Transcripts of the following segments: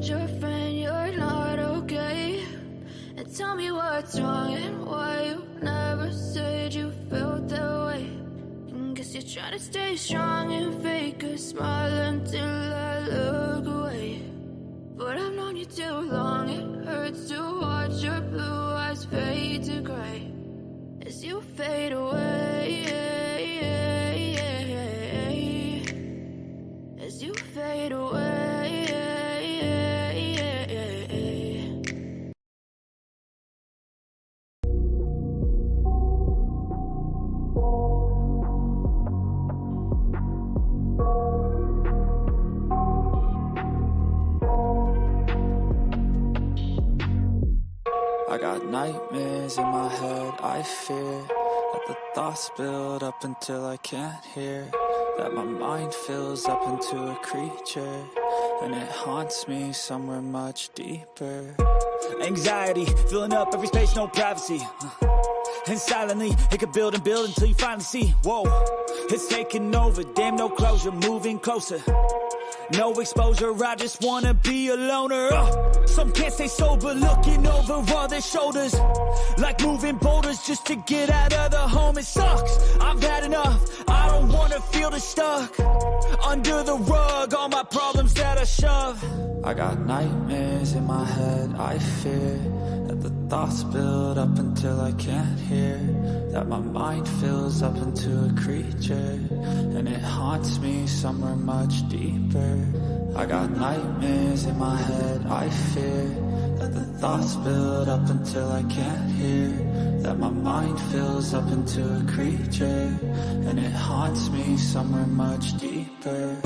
told your friend you're not okay. And tell me what's wrong and why you never said you felt that way. And guess you're trying to stay strong and fake a smile until I look away. But I've known you too long, it hurts to watch your blue eyes fade to gray as you fade away. As you fade away. I got nightmares in my head, I fear that the thoughts build up until I can't hear, that my mind fills up into a creature, and it haunts me somewhere much deeper. Anxiety, filling up every space, no privacy. And silently, it could build and build until you finally see, whoa, it's taking over, damn no closure, moving closer. No exposure, I just wanna be a loner. Some can't stay sober, looking over all their shoulders, like moving boulders just to get out of the home. It sucks, I've had enough, I don't wanna feel the stuck under the rug, all my problems that I shove. I got nightmares in my head, I fear that the thoughts build up until I can't hear, that my mind fills up into a creature, and it haunts me somewhere much deeper. I got nightmares in my head, I fear that the thoughts build up until I can't hear, that my mind fills up into a creature, and it haunts me somewhere much deeper.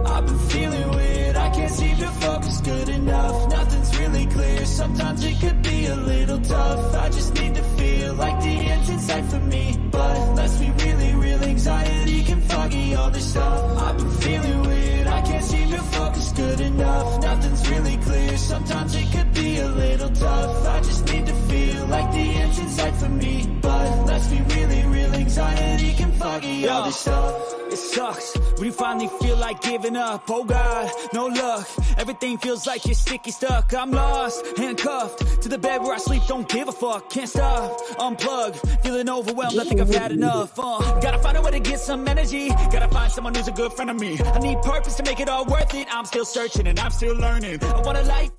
I've been feeling weird, I can't seem to focus good enough, nothing's really clear, sometimes it could be a little tough, I just need to feel like the end's in sight for me, but let's be really real, anxiety can foggy all this stuff. I've been feeling weird, I can't seem to focus good enough, nothing's really clear, sometimes it could be a little tough, I just need to feel like the end's in sight for me, but let's be really real, anxiety can foggy all this stuff. It sucks when you finally feel like giving up. Oh God, no luck. Everything feels like you're sticky stuck. I'm lost, handcuffed to the bed where I sleep. Don't give a fuck, can't stop. Unplug, feeling overwhelmed. I think I've had enough. Gotta find a way to get some energy. Gotta find someone who's a good friend of me. I need purpose to make it all worth it. I'm still searching and I'm still learning. I want a life.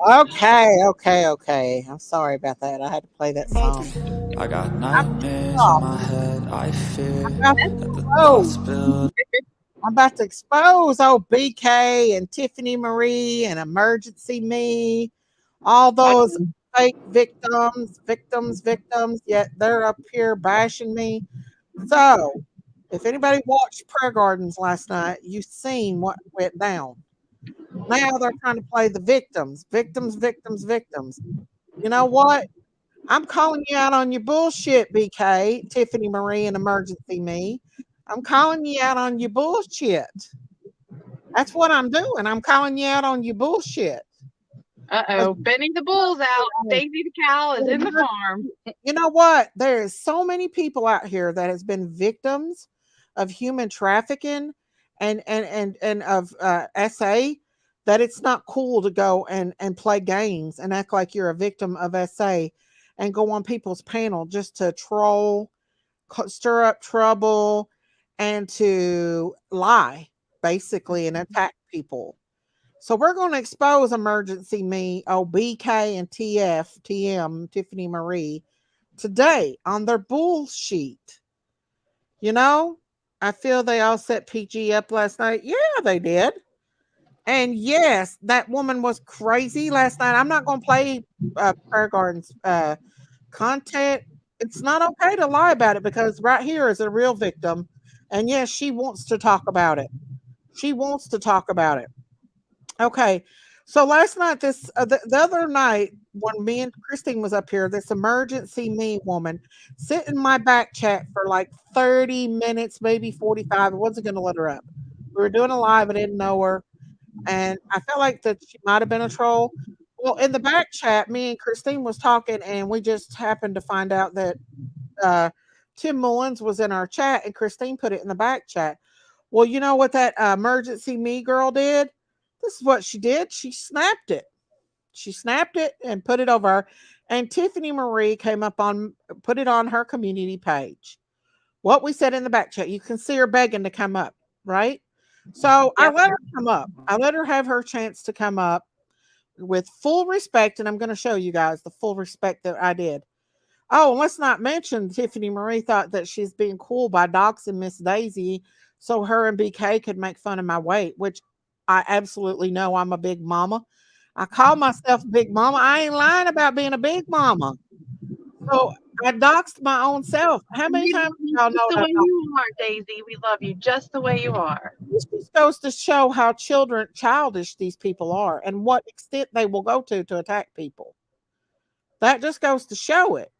Okay. I'm sorry about that. I had to play that song. I got nightmares in my head, I fear I'm that the thoughts build. about to expose old BK and Tiffany Marie and Emergency Me, all those fake victims, yet they're up here bashing me. So, if anybody watched Prayer Gardens last night, you've seen what went down. Now they're trying to play the victims. You know what? I'm calling you out on your bullshit, BK, Tiffany Marie, and Emergency Me. I'm calling you out on your bullshit. That's what I'm doing. I'm calling you out on your bullshit. Uh-oh. Benny the bull's out. Daisy the cow is in the farm. You know what? There's so many people out here that has been victims of human trafficking and of SA that it's not cool to go and play games and act like you're a victim of SA and go on people's panel just to troll, stir up trouble, and to lie, basically, and attack people. So we're going to expose Emergency Me, BK and TM, Tiffany Marie, today on their bullshit. You know, I feel they all set PG up last night. Yeah, they did. And yes, that woman was crazy last night. I'm not going to play Prayer Gardens content. It's not okay to lie about it because right here is a real victim. And yes, she wants to talk about it. Okay. So last night, the other night when me and Christine was up here, this Emergency Me woman sit in my back chat for like 30 minutes, maybe 45. I wasn't going to let her up. We were doing a live. I didn't know her. And I felt like that she might have been a troll. Well, in the back chat, me and Christine was talking, and we just happened to find out that Tim Mullins was in our chat, and Christine put it in the back chat. Well, you know what that Emergency Me girl did? This is what she did. She snapped it. She snapped it and put it over. And Tiffany Marie came up on, put it on her community page. What we said in the back chat, you can see her begging to come up, right? So I Yep. let her come up. I let her have her chance to come up with full respect. And I'm going to show you guys the full respect that I did. Oh, let's not mention Tiffany Marie thought that she's being cool by doxing Miss Daisy so her and BK could make fun of my weight, which I absolutely know I'm a big mama. I call myself Big Mama. I ain't lying about being a big mama. So I doxed my own self. How many We times love you y'all just know the that? way you are, Daisy. We love you just the way you are. This just goes to show how childish these people are and what extent they will go to attack people. That just goes to show it.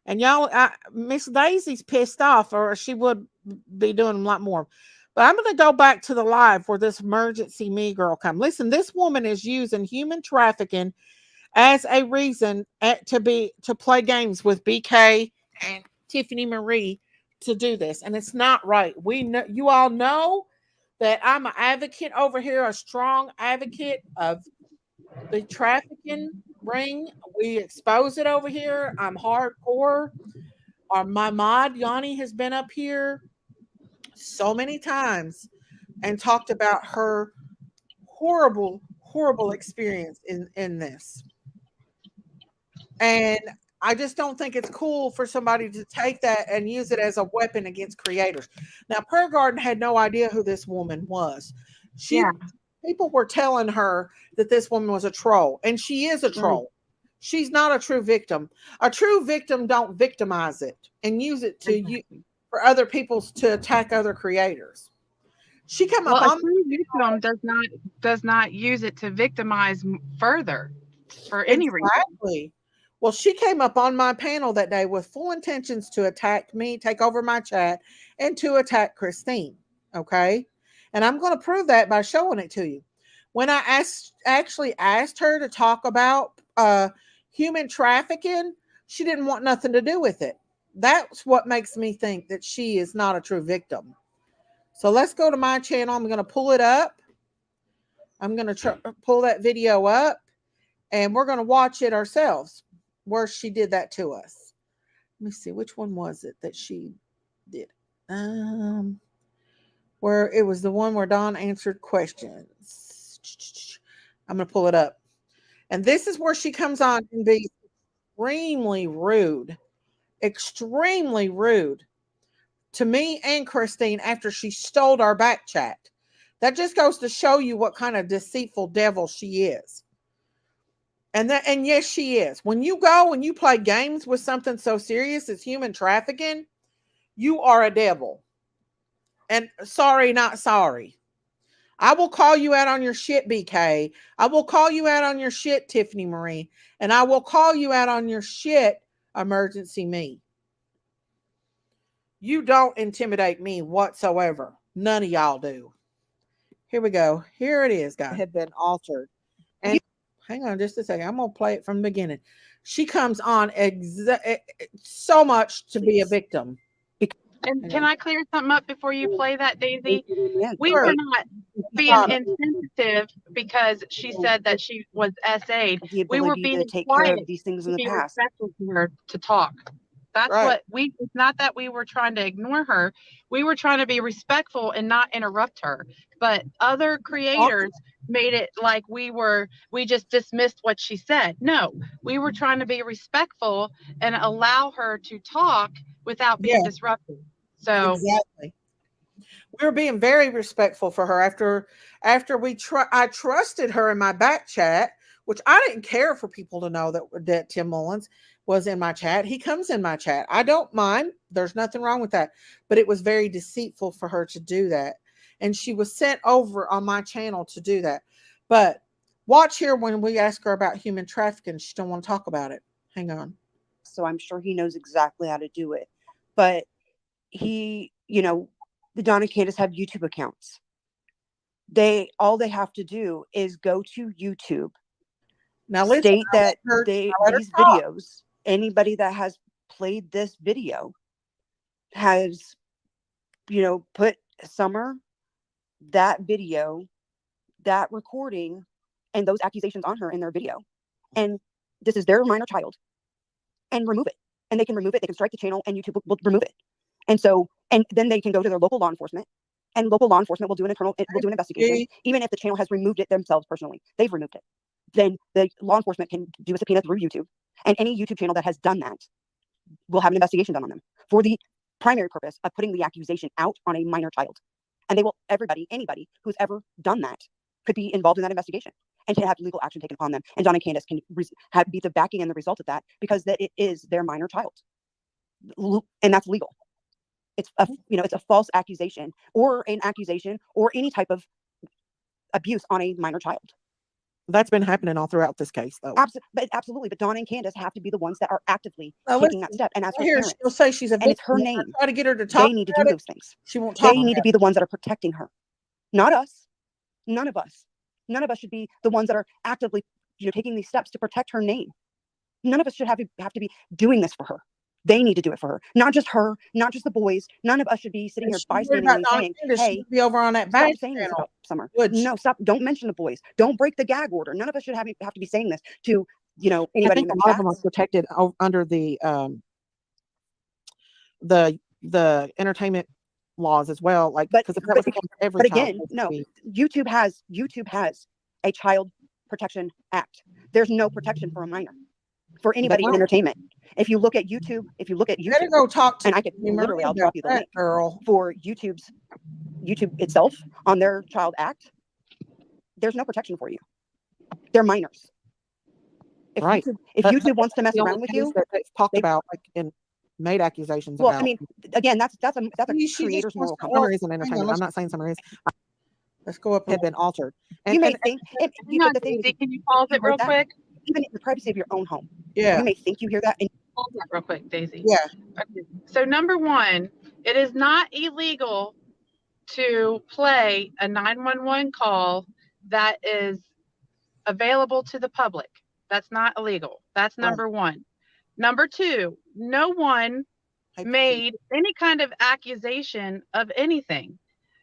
And y'all, Miss Daisy's pissed off, or she would be doing a lot more. But I'm going to go back to the live where this emergency me girl come. Listen, this woman is using human trafficking as a reason to play games with BK and Tiffany Marie to do this, and it's not right. We know, you all know that I'm an advocate over here, a strong advocate of the trafficking ring. We expose it over here. I'm hardcore. My mod Yanni has been up here so many times and talked about her horrible experience in this. And I just don't think it's cool for somebody to take that and use it as a weapon against creators. Now, Prayer Garden had no idea who this woman was. Yeah. People were telling her that this woman was a troll, and she is a troll. She's not a true victim. A true victim don't victimize it and use it to you for other people's to attack other creators. She come Well, up a on true victim does not use it to victimize further for any reason. exactly. Well, she came up on my panel that day with full intentions to attack me, take over my chat, and to attack Christine. Okay. And I'm going to prove that by showing it to you. When I actually asked her to talk about human trafficking, she didn't want nothing to do with it. That's what makes me think that she is not a true victim. So let's go to my channel. I'm going to pull it up. I'm going to pull that video up, and we're going to watch it ourselves where she did that to us. Let me see, which one was it that she did? Where it was the one where Dawn answered questions. I'm going to pull it up. And this is where she comes on and be extremely rude to me and Christine after she stole our back chat. That just goes to show you what kind of deceitful devil she is. And yes, she is. When you go and you play games with something so serious as human trafficking, you are a devil. And sorry, not sorry. I will call you out on your shit, BK. I will call you out on your shit, Tiffany Marie. And I will call you out on your shit, Emergency Me. You don't intimidate me whatsoever. None of y'all do. Here we go. Here it is, guys. Had been altered. And hang on just a second. I'm going to play it from the beginning. She comes on so much to be a victim. And can I clear something up before you play that, Daisy? We Sure. were not being insensitive because she said that she was SA'd. We were being to take quiet care of these things in to the be past. respectful to her to talk. That's Right. it's not that we were trying to ignore her. We were trying to be respectful and not interrupt her. But other creators made it like we just dismissed what she said. No, we were trying to be respectful and allow her to talk without being disruptive. So exactly. We were being very respectful for her after I trusted her in my back chat, which I didn't care for people to know that Tim Mullins was in my chat. He comes in my chat. I don't mind. There's nothing wrong with that. But it was very deceitful for her to do that. And she was sent over on my channel to do that. But watch here when we ask her about human trafficking. She don't want to talk about it. Hang on. So I'm sure he knows exactly how to do it. But he, the Donna Catus have YouTube accounts. All they have to do is go to YouTube. Now state that these videos, anybody that has played this video has, put Summer, that video, that recording and those accusations on her in their video, and this is their minor child, and remove it. And they can remove it. They can strike the channel, and YouTube will remove it. And so, and then they can go to their local law enforcement, and local law enforcement will do an investigation, even if the channel has removed it themselves personally. They've removed it. Then the law enforcement can do a subpoena through YouTube, and any YouTube channel that has done that will have an investigation done on them for the primary purpose of putting the accusation out on a minor child. And they will, anybody who's ever done that could be involved in that investigation and can have legal action taken upon them. And Donna and Candace can be the backing and the result of that, because that it is their minor child, and that's legal. It's a, it's a false accusation or an accusation or any type of abuse on a minor child. That's been happening all throughout this case, though. Absolutely. But Donna and Candace have to be the ones that are actively taking that step. And as her parents, she'll say she's a victim, and it's her name. Try to get her to talk. They need to do those things. She won't talk. They need to be the ones that are protecting her, not us. None of us. None of us should be the ones that are actively, taking these steps to protect her name. None of us should have to be doing this for her. They need to do it for her, not just the boys. None of us should be sitting here bystanding saying, "Hey, be over on that stop saying this about Summer." No, stop! Don't mention the boys. Don't break the gag order. None of us should have to be saying this to anybody. I think a lot of them are protected under the entertainment laws as well. Like, because but again, no, YouTube has a child protection act. There's no protection for a minor, for anybody in entertainment. If you look at YouTube, better go talk to, and I could literally, I'll drop you the link, girl, for YouTube itself on their child act. There's no protection for you. They're minors. If YouTube wants to mess around with you, they've talked about and made accusations about. Well, I mean, again, that's a creator's moral compass. Summer is an entertainment. I'm not saying Summer is. Let's go up. Had been altered. And, you may think. Can you pause it real quick? Even in the privacy of your own home. Yeah. You may think you hear that. And hold that real quick, Daisy. Yeah. Okay. So number one, it is not illegal to play a 911 call that is available to the public. That's not illegal. That's number one. Number two, no one made any kind of accusation of anything.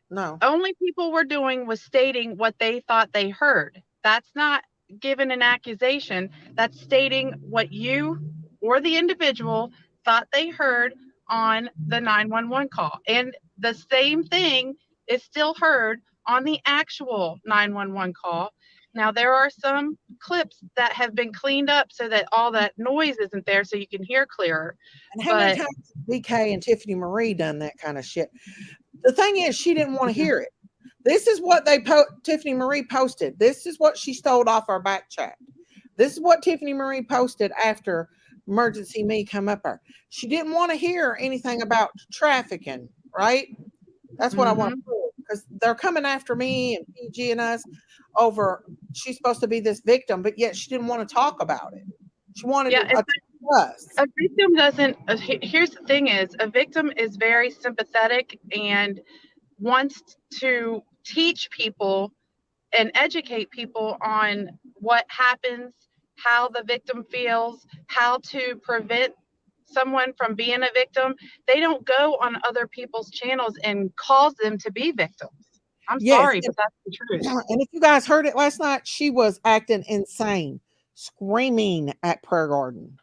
No. Only people were doing was stating what they thought they heard. That's not given an accusation. That's stating what you or the individual thought they heard on the 911 call. And the same thing is still heard on the actual 911 call. Now, there are some clips that have been cleaned up so that all that noise isn't there, so you can hear clearer. And how many times BK and Tiffany Marie done that kind of shit? The thing is, she didn't want to hear it. This is what Tiffany Marie posted. This is what she stole off our back chat. This is what Tiffany Marie posted after Emergency Me come up her. She didn't want to hear anything about trafficking, right? That's what I want to prove, because they're coming after me and PG and us over she's supposed to be this victim, but yet she didn't want to talk about it. She wanted us. A victim doesn't. Here's the thing: is a victim is very sympathetic and wants to teach people and educate people on what happens, how the victim feels, how to prevent someone from being a victim. They don't go on other people's channels and cause them to be victims. I'm sorry, but that's the truth. And if you guys heard it last night, she was acting insane, screaming at Prayer Garden.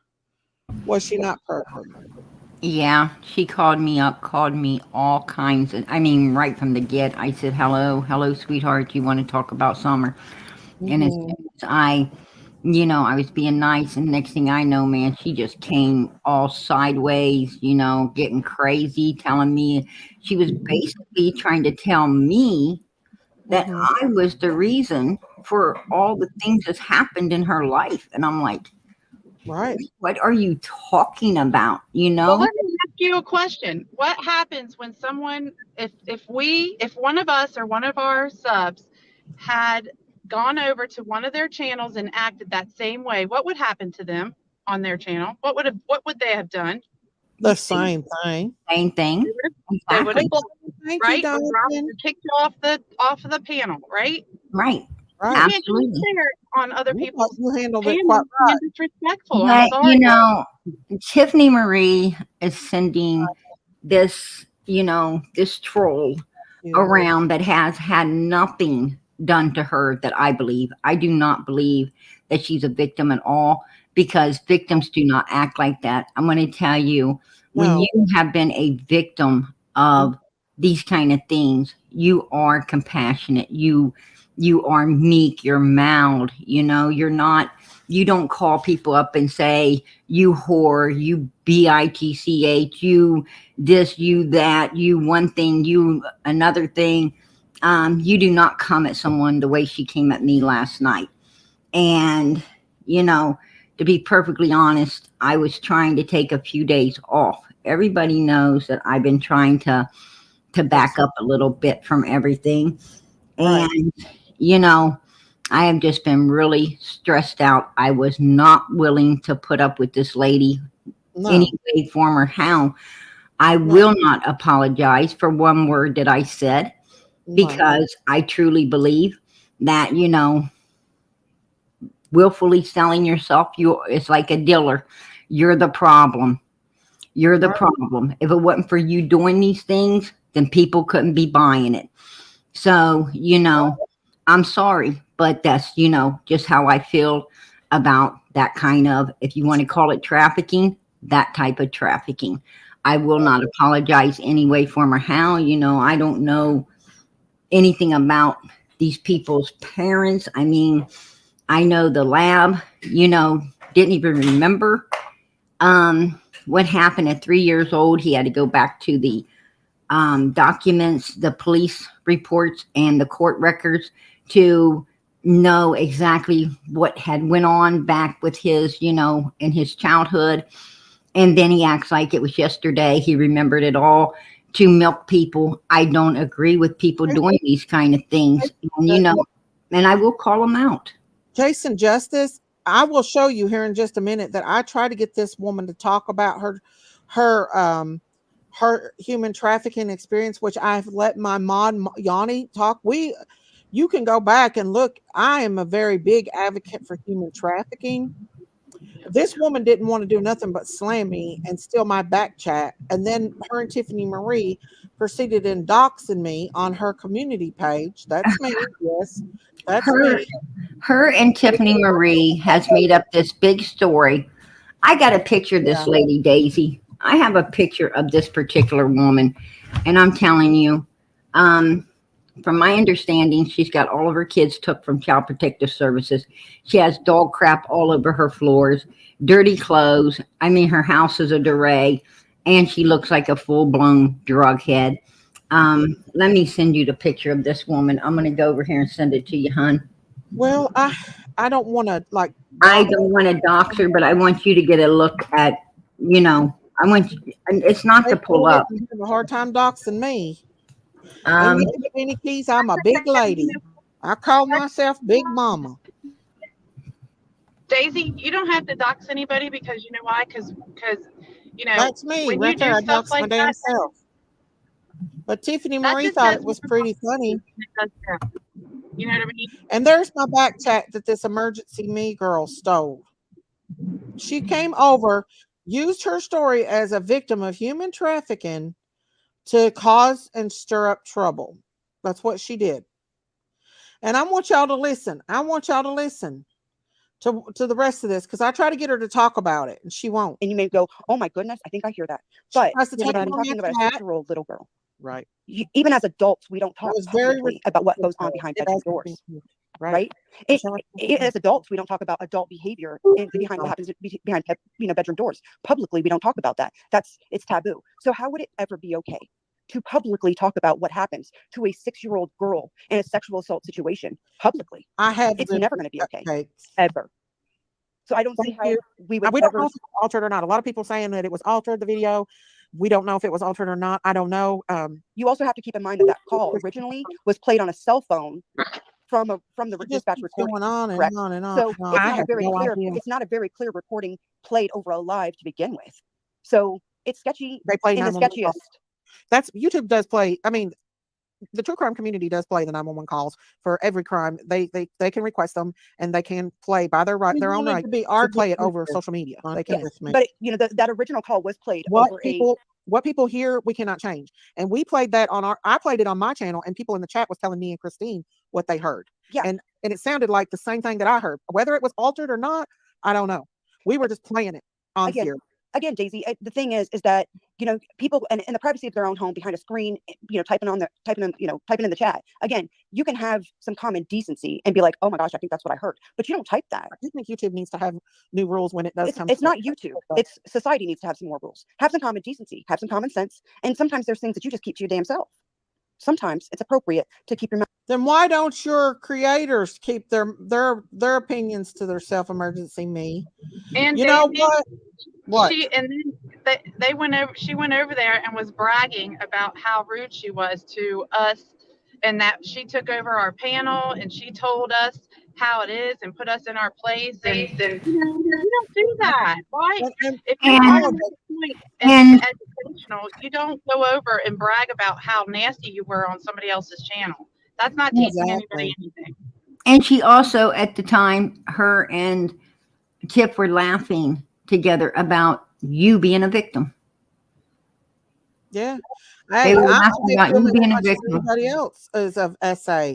Was she not, Prayer Garden? Yeah, she called me up, called me all kinds of, right from the get. I said, hello, sweetheart, you want to talk about Summer? And as soon as I was being nice, and next thing I know, man, she just came all sideways, getting crazy, telling me, she was basically trying to tell me that I was the reason for all the things that's happened in her life. And I'm like, right, what are you talking about? Well, let me ask you a question. What happens when someone, if one of us or one of our subs had gone over to one of their channels and acted that same way, what would happen to them on their channel? What would they have done? The same thing. Same thing. They would have blocked, right? Kicked you off of the panel, right? Right. Right. Absolutely. On other people's you handled it quite right. Disrespectful. But Tiffany Marie is sending this, this troll around that has had nothing done to her that I believe. I do not believe that she's a victim at all, because victims do not act like that. I'm going to tell you, when No. you have been a victim of these kind of things, you are compassionate. You are meek. You're mild. You know, you're not. You don't call people up and say, "You whore," "You bitch," "You this," "You that," "You one thing," "You another thing." You do not come at someone the way she came at me last night. And, you know, to be perfectly honest, I was trying to take a few days off. Everybody knows that I've been trying to back up a little bit from everything. Right. And, you know, I have just been really stressed out. I was not willing to put up with this lady No. any way, form, or how. I will not apologize for one word that I said, because I truly believe that, you know, willfully selling yourself, it's like a dealer. You're the problem. You're the problem. If it wasn't for you doing these things, then people couldn't be buying it. So, you know, I'm sorry, but that's, you know, just how I feel about that kind of, if you want to call it trafficking, that type of trafficking. I will not apologize any way, form, or how. You know, I don't know anything about these people's parents. I mean, I know the lab, you know, didn't even remember what happened at 3 years old. He had to go back to the documents, the police reports, and the court records to know exactly what had went on back with his, you know, in his childhood. And then he acts like it was yesterday. He remembered it all to milk people. I don't agree with people doing these kind of things. And, you know, and I will call them out. Jason Justice, I will show you here in just a minute that I try to get this woman to talk about her human trafficking experience, which I've let my mod Yanni talk. You can go back and look. I am a very big advocate for human trafficking. This woman didn't want to do nothing but slam me and steal my back chat. And then her and Tiffany Marie proceeded in doxing me on her community page. That's me. Yes, that's me. Her and Tiffany Marie has made up this big story. I got a picture of this lady, Daisy. I have a picture of this particular woman. And I'm telling you, from my understanding, she's got all of her kids took from Child Protective Services. She has dog crap all over her floors, dirty clothes. I mean, her house is a disarray, and she looks like a full-blown drug head. Let me send you the picture of this woman. I'm going to go over here and send it to you, hon. Well, I don't want to like. I don't want to dox her, but I want you to get a look at, you know, I want you, and it's not to pull up. You have a hard time doxing me. And you get any keys, I'm a big lady. I call myself Big Mama. Daisy, you don't have to dox anybody, because you know why? Because you know, that's me when right you there. do I stuff doxed like my damn that, self. But Tiffany Marie thought it was pretty funny. You know what I mean? And there's my back chat that this emergency me girl stole. She came over, used her story as a victim of human trafficking to cause and stir up trouble. That's what she did. And I want y'all to listen. I want y'all to listen to the rest of this, because I try to get her to talk about it and she won't. And you may go, oh my goodness, I think I hear that. But I'm talking about a 6-year-old little girl. Right. Even as adults, we don't talk publicly about what goes on behind bedroom doors. Right? As adults, we don't talk about adult behavior behind what happens behind bedroom doors. Publicly, we don't talk about that. It's taboo. So how would it ever be okay to publicly talk about what happens to a 6-year-old girl in a sexual assault situation publicly? It's never going to be okay, ever. So I don't see how we would. We don't know if it's altered or not. A lot of people saying that it was altered, the video. We don't know if it was altered or not. I don't know. You also have to keep in mind that call originally was played on a cell phone from the dispatch recording. Going on and on and on. So it's not a very clear recording played over a live to begin with. So it's sketchy. They play in the sketchiest. That's YouTube does play. I mean, the true crime community does play the 911 calls for every crime. They can request them, and they can play by their right, their own right to play it over social media. They can. But that original call was played over what people hear, we cannot change. And we played that on I played it on my channel, and people in the chat was telling me and Christine what they heard. Yeah. And it sounded like the same thing that I heard. Whether it was altered or not, I don't know. We were just playing it on here. Again, Daisy, the thing is that, you know, people in the privacy of their own home behind a screen, you know, typing in the chat. Again, you can have some common decency and be like, oh my gosh, I think that's what I heard. But you don't type that. I think YouTube needs to have new rules when it does come. It's not YouTube. It's society needs to have some more rules. Have some common decency, have some common sense. And sometimes there's things that you just keep to your damn self. Sometimes it's appropriate to keep your mouth. Then why don't your creators keep their opinions to their self-emergency me? And you know what? She and then they went over. She went over there and was bragging about how rude she was to us, and that she took over our panel and she told us how it is and put us in our place. And you don't do that. Why? If you're at this point and educational, you don't go over and brag about how nasty you were on somebody else's channel. That's not teaching anybody anything. And she also, at the time, her and Tiff were laughing together about you being a victim. Yeah. They were I'm laughing about you being a victim. Everybody else is of SA.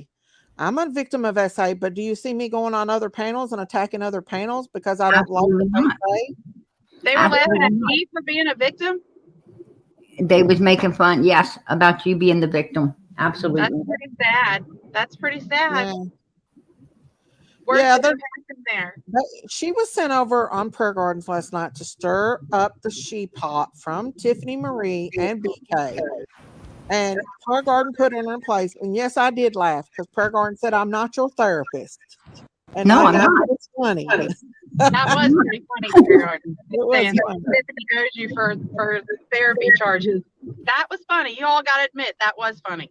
I'm a victim of SA, but do you see me going on other panels and attacking other panels because I don't like what they say? They were laughing at me for being a victim? They was making fun, yes, about you being the victim. Absolutely. That's pretty sad. That's pretty sad. Yeah. Yeah, she was sent over on Prayer Gardens last night to stir up the she pot from Tiffany Marie and BK. And Prayer Garden put her in her place. And yes, I did laugh because Prayer Garden said, I'm not your therapist. And no, I'm not. It's funny. That was pretty funny, Prayer Garden. Tiffany owes you for therapy charges. That was funny. You all got to admit that was funny.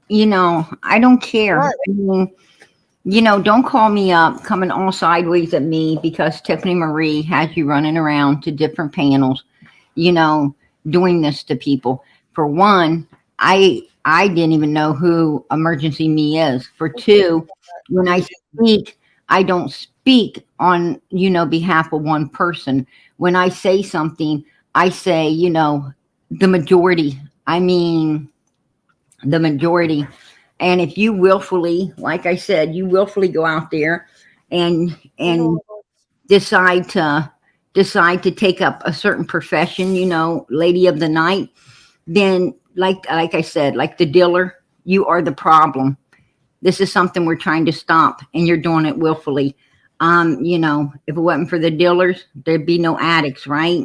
You know, I don't care. Right. I mean, you know, don't call me up coming all sideways at me because Tiffany Marie has you running around to different panels, you know, doing this to people. For one, I didn't even know who Emergency Me is. For two, when I speak, I don't speak on, you know, behalf of one person. When I say something, I say, you know, the majority. I mean, the majority. And if you willfully, like I said, you willfully go out there and decide to take up a certain profession, you know, lady of the night, then like I said, like the dealer, you are the problem. This is something we're trying to stop, and you're doing it willfully. You know, if it wasn't for the dealers, there'd be no addicts, right?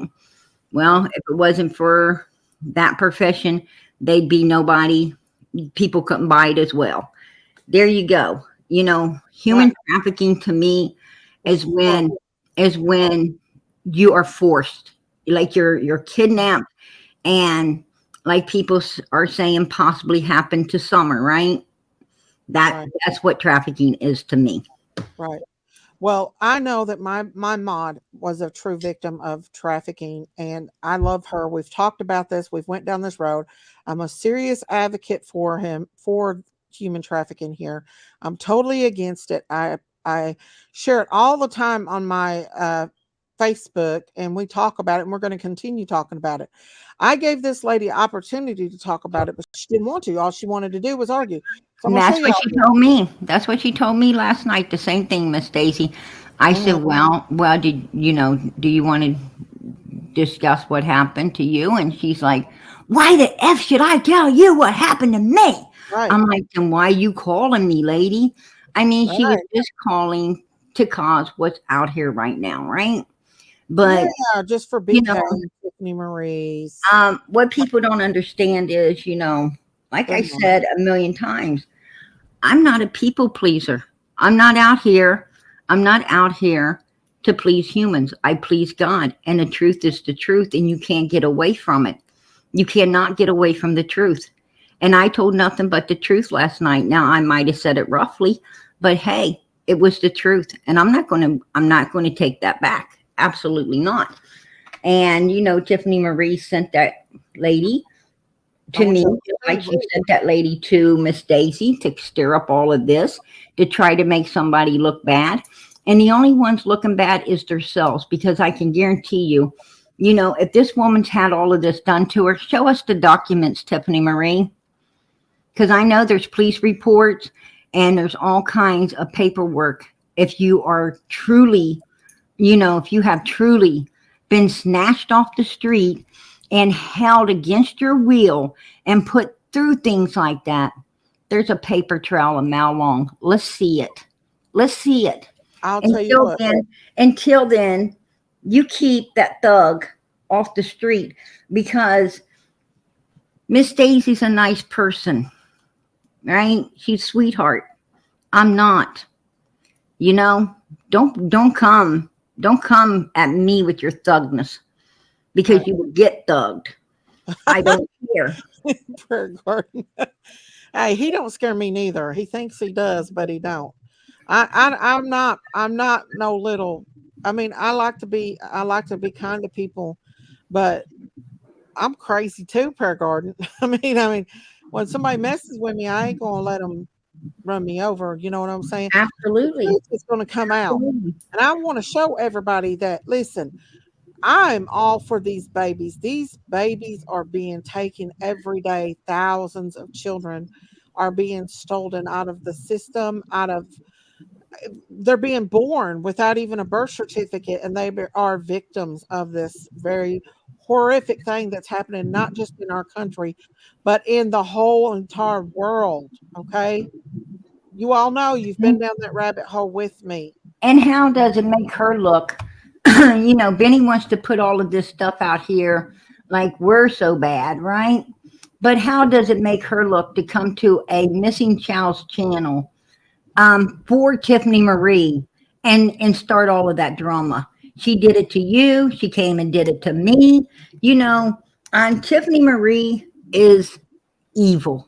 Well, if it wasn't for that profession, they'd be nobody. People couldn't buy it as well. There you go. You know, human trafficking to me is when you are forced, like you're kidnapped, and like people are saying possibly happened to Summer, right? That's what trafficking is to me. Right. Well, I know that my mod was a true victim of trafficking, and I love her. We've talked about this. We've went down this road. I'm a serious advocate for human trafficking here. I'm totally against it. I share it all the time on my Facebook, and we talk about it, and we're going to continue talking about it. I gave this lady opportunity to talk about it, but she didn't want to. All she wanted to do was argue. So that's what she told me. That's what she told me last night. The same thing, Miss Daisy. I said, well, do you want to discuss what happened to you? And she's like, why the F should I tell you what happened to me? Right. I'm like, then why are you calling me, lady? I mean, she was just calling to cause what's out here right now, right? But just for being Tiffany Marie's. What people don't understand is, you know, like I said a million times, I'm not a people pleaser. I'm not out here to please humans. I please God, and the truth is the truth, and you can't get away from it. You cannot get away from the truth. And I told nothing but the truth last night. Now, I might have said it roughly, but hey, it was the truth, and I'm not going to take that back. Absolutely not. And, you know, Tiffany Marie sent that lady to me, like she sent that lady to Miss Daisy to stir up all of this, to try to make somebody look bad. And the only ones looking bad is themselves, because I can guarantee you, You know, if this woman's had all of this done to her, show us the documents, Tiffany Marie. Because I know there's police reports and there's all kinds of paperwork. If you are truly, you know, if you have truly been snatched off the street and held against your will and put through things like that, there's a paper trail a mile long. Let's see it. Let's see it. I'll tell you what. Until then, you keep that thug off the street, because Miss Daisy's a nice person, right? She's a sweetheart. I'm not. You know, don't come at me with your thugness, because Right. you will get thugged. I don't care. Prayer garden. Hey, he don't scare me neither. He thinks he does, but he don't. I'm not no little. I mean, I like to be kind to people, but I'm crazy too, Prayer Garden. I mean, when somebody messes with me, I ain't gonna let them run me over. You know what I'm saying? The Absolutely. truth is gonna come out, Absolutely. and I want to show everybody that. Listen, I'm all for these babies. These babies are being taken every day. Thousands of children are being stolen out of the system, they're being born without even a birth certificate, and are victims of this very horrific thing that's happening not just in our country, but in the whole entire world. Okay, you all know, you've been down that rabbit hole with me. And how does it make her look? You know, Benny wants to put all of this stuff out here like we're so bad, right? But how does it make her look to come to a missing child's channel for Tiffany Marie and start all of that drama? She did it to you. She came and did it to me. You know, Tiffany Marie is evil.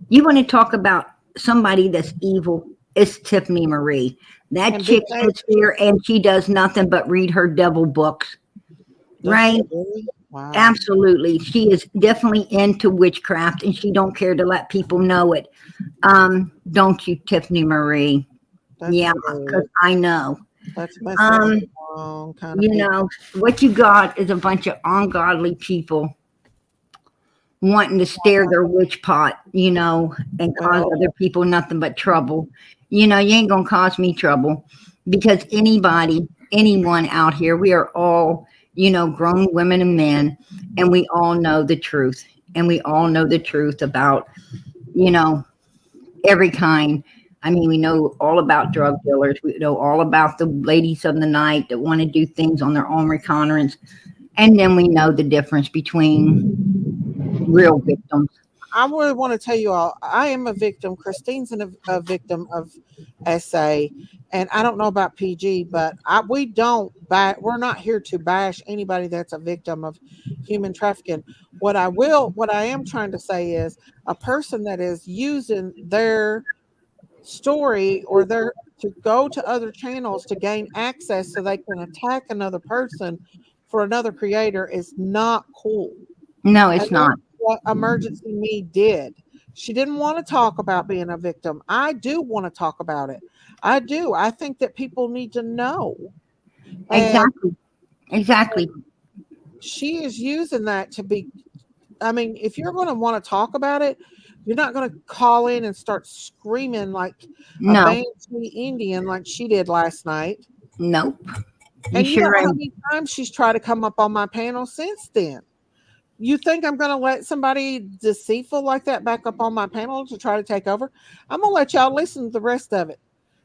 You want to talk about somebody that's evil? It's Tiffany Marie. That And chick because sits there and she does nothing but read her devil books, does she right? really? Wow, Absolutely. She is definitely into witchcraft and she don't care to let people know it. Don't you, Tiffany Marie? that's Yeah, because good. I know. That's messing with Um, the wrong kind of you people. know, what you got is a bunch of ungodly people wanting to stir their witch pot, you know, and cause Well, other people nothing but trouble. You know, you ain't gonna cause me trouble, because anyone out here, we are all, you know, grown women and men, and we all know the truth. And we all know the truth about, you know, every kind. I mean, we know all about drug dealers. We know all about the ladies of the night that want to do things on their own recognizance. And then we know the difference between real victims. I really want to tell you all, I am a victim. Christine's a victim of SA, and I don't know about PG, but we don't we're not here to bash anybody that's a victim of human trafficking. What I am trying to say is, a person that is using their story or their to go to other channels to gain access so they can attack another person for another creator is not cool. No, And it's that's not. what Emergency Me did. She didn't want to talk about being a victim. I do want to talk about it. I do. I think that people need to know. And Exactly. Exactly. she is using that to be, I mean, if you're going to want to talk about it, you're not going to call in and start screaming like a No, Banshee Indian like she did last night. nope. You And you don't sure know how ain't. many times she's tried to come up on my panel since then. You think I'm going to let somebody deceitful like that back up on my panel to try to take over? I'm going to let y'all listen to the rest of it.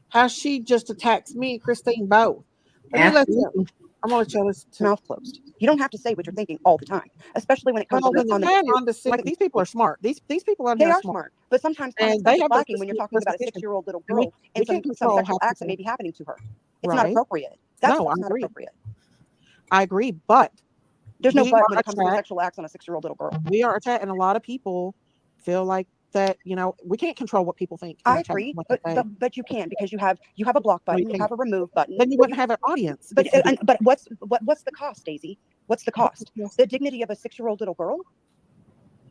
How she just attacks me and Christine both. Let me let you. Absolutely. I'm going to let y'all listen to it. Mouth closed. You don't have to say what you're thinking all the time, especially when it comes Well, then on the add issue. on to see. Like These people are smart. These people on they here are are smart, smart, but sometimes common and sense they is have lacking when you're talking about a perception, 6-year-old little and we girl and can't some control how sexual acts that people. may be happening to her. It's not Right? appropriate. That No, I stuff's not agree. appropriate. I agree, but There's no we but are when it comes to the attacked. sexual acts on a 6-year-old little girl. We are attacked, and a lot of people feel like that. We can't control what people think in I the chat, agree, what they say. but you can, because you have a block No, you button, you can't. have a remove button. Then you wouldn't have an audience But if you did. but what's the cost, Daisy? What's the cost? Yes. The dignity of a 6-year-old little girl?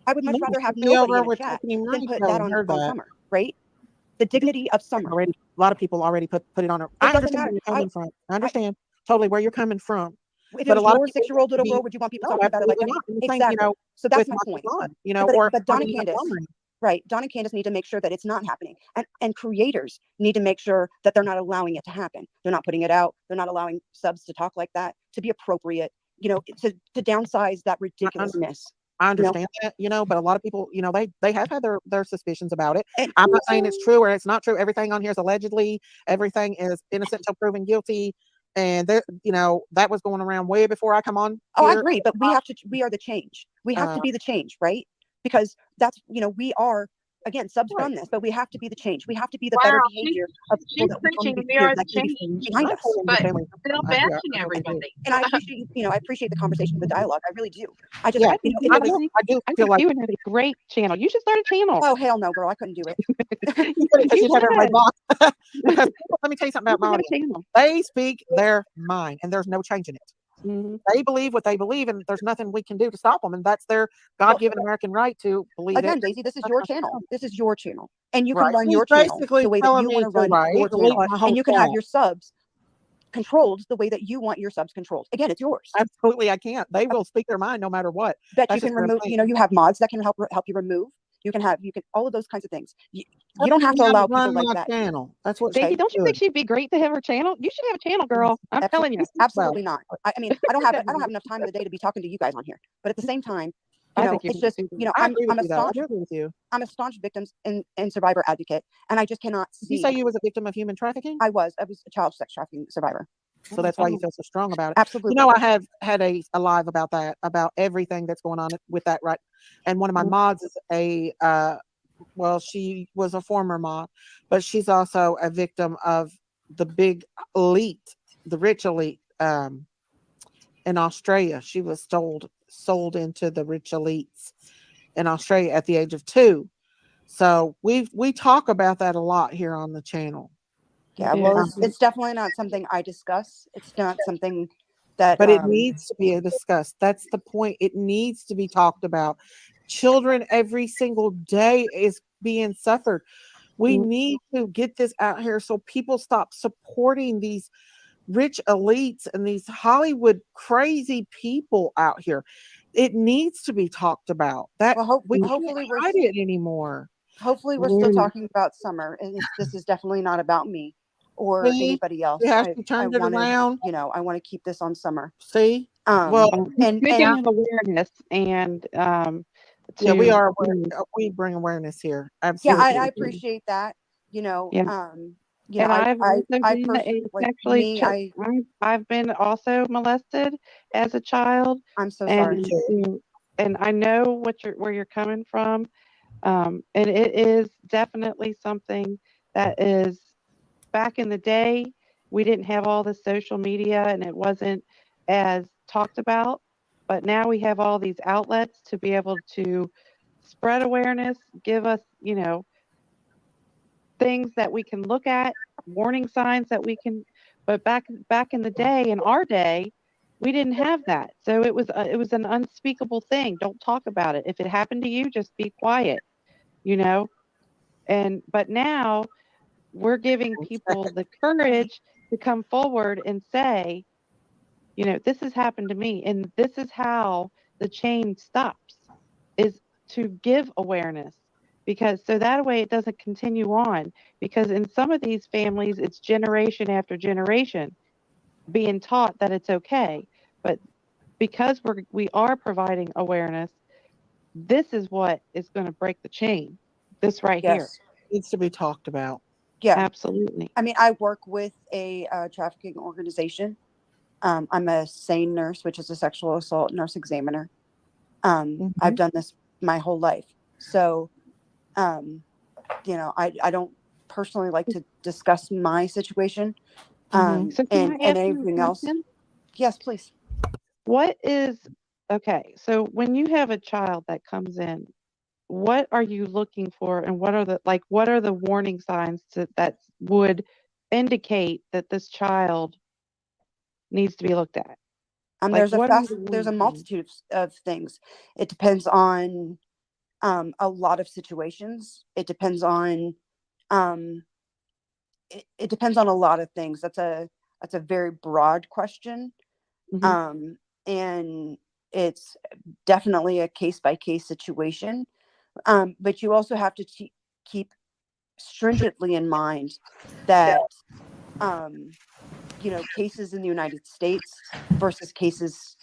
I would much No, rather have she'd be over nobody in a with chat Tiffany than Marie put that telling her on that. Summer, right? The dignity of Summer. Already, a lot of people already put it on her. It I doesn't understand where matter. you're coming from. I understand totally where you're coming from. If it But a was lot of your people 6-year-old little be girl, would you want people no, talking about it like absolutely that? not. And the same, Exactly. So that's with my my point. son, But or but I Don and mean, Candace, online. right? Don and Candace need to make sure that it's not happening, and creators need to make sure that they're not allowing it to happen. They're not putting it out. They're not allowing subs to talk like that, to be appropriate. To downsize that ridiculousness. I You know, understand that, but a lot of people, they have had their suspicions about it. and I'm not saying it's true or it's not true. Everything on here is allegedly. Everything is innocent until proven guilty. And there, that was going around way before I come on oh, I here. agree, but we are the change. We have to Uh, be the change, right? Because that's, we are, again, subs right. from this, but we have to be the change. We have to be the Wow, better she's behavior of people she's that we preaching want to we be here, are the that need to be change, behind I us. fully but understand where still I do. bashing I totally do. everybody. And I appreciate, I appreciate the conversation, the dialogue. I really do. I just, Yeah, I think it I was, do. I do I feel think like you would have a great channel. You should start a channel. oh, hell no, girl. I couldn't do it. you said it because You you'd have everybody should. blocked. Because let me tell you something You about my should have a audience. channel. They speak their mind, and there's no changing it. hmm They believe what they believe, and there's nothing we can do to stop them. And that's their Well, God-given American right to believe it. again, Daisy, this is That's your my channel. channel. This is your channel. And you can Right. run He's your channel basically the way that telling you me want to to run your delete channel. my whole And you can have channel. your subs controlled the way that you want your subs controlled. Again, it's yours. Absolutely, I can't. They will speak their mind no matter what. Bet That's you just can their remove, opinion. you have mods that can help you remove. You can all of those kinds of things. You Tell don't have me to how to allow people run like my that. channel. That's what Okay. Daisy, she's don't you think doing. she'd be great to have her channel? You should have a channel, girl. I'm telling you. Well, Absolutely not. I mean, I don't have enough time in the day to be talking to you guys on here. But at the same time, I think you'd it's be just, super. I agree with I'm a you, though. I staunch do agree with you. I'm a staunch victims and survivor advocate, and I just cannot Did you see. say you was a victim of human trafficking? I was a child sex trafficking survivor. So that's why you Oh, feel so strong about it. Absolutely. I have had a live about that, about everything that's going on with that, right? And one of my Mhm. mods is well, she was a former mod, but she's also a victim of the big elite, the rich elite, in Australia. She was sold into the rich elites in Australia at the age of 2. So we talk about that a lot here on the channel. Yeah, Yeah. well, it's definitely not something I discuss. It's not something that But it needs to be discussed. That's the point. It needs to be talked about. Children every single day is being suffered. We Mhm. need to get this out here so people stop supporting these rich elites and these Hollywood crazy people out here. It needs to be talked about. That well, we can't hopefully hide it anymore. we're still Yeah. talking about Summer, and this is definitely not about me or See? anybody else. See how I she turned it wanted, around? I want to keep this on Summer. See? Well, And Good to have awareness and yeah, we to are aware. We bring awareness here. yeah, Absolutely. I appreciate that. yeah. And I I've also I been personally, like sexually me, I've been also molested as a child, I'm so and sorry. and I know where you're coming from, and it is definitely something that is back in the day. We didn't have all the social media, and it wasn't as talked about, but now we have all these outlets to be able to spread awareness, give us, things that we can look at, warning signs that we can. But back in the day, in our day, we didn't have that, so it was an unspeakable thing. Don't talk about it. If it happened to you, just be quiet, you know. And but now we're giving people the courage to come forward and say, this has happened to me, and this is how the chain stops, is to give awareness, because so that way it doesn't continue on, because in some of these families it's generation after generation being taught that it's okay, but because we are providing awareness, this is what is going to break the chain, this right here. Yes. Needs to be talked about. Yeah. Absolutely. I mean, I work with a trafficking organization. I'm a SANE nurse, which is a sexual assault nurse examiner. I've done this my whole life. So, I don't personally like to discuss my situation. So can I And ask you a anything else. question? Yes, please. What is okay? So when you have a child that comes in, what are you looking for, and what are the warning signs that would indicate that this child needs to be looked at? Like, what are the There's a warning signs? multitude of things. It depends on a lot of situations. It depends on um, it depends on a lot of things. That's a very broad question. Mhm. And it's definitely a case by case situation. But you also have to keep stringently in mind that, cases in the United States versus cases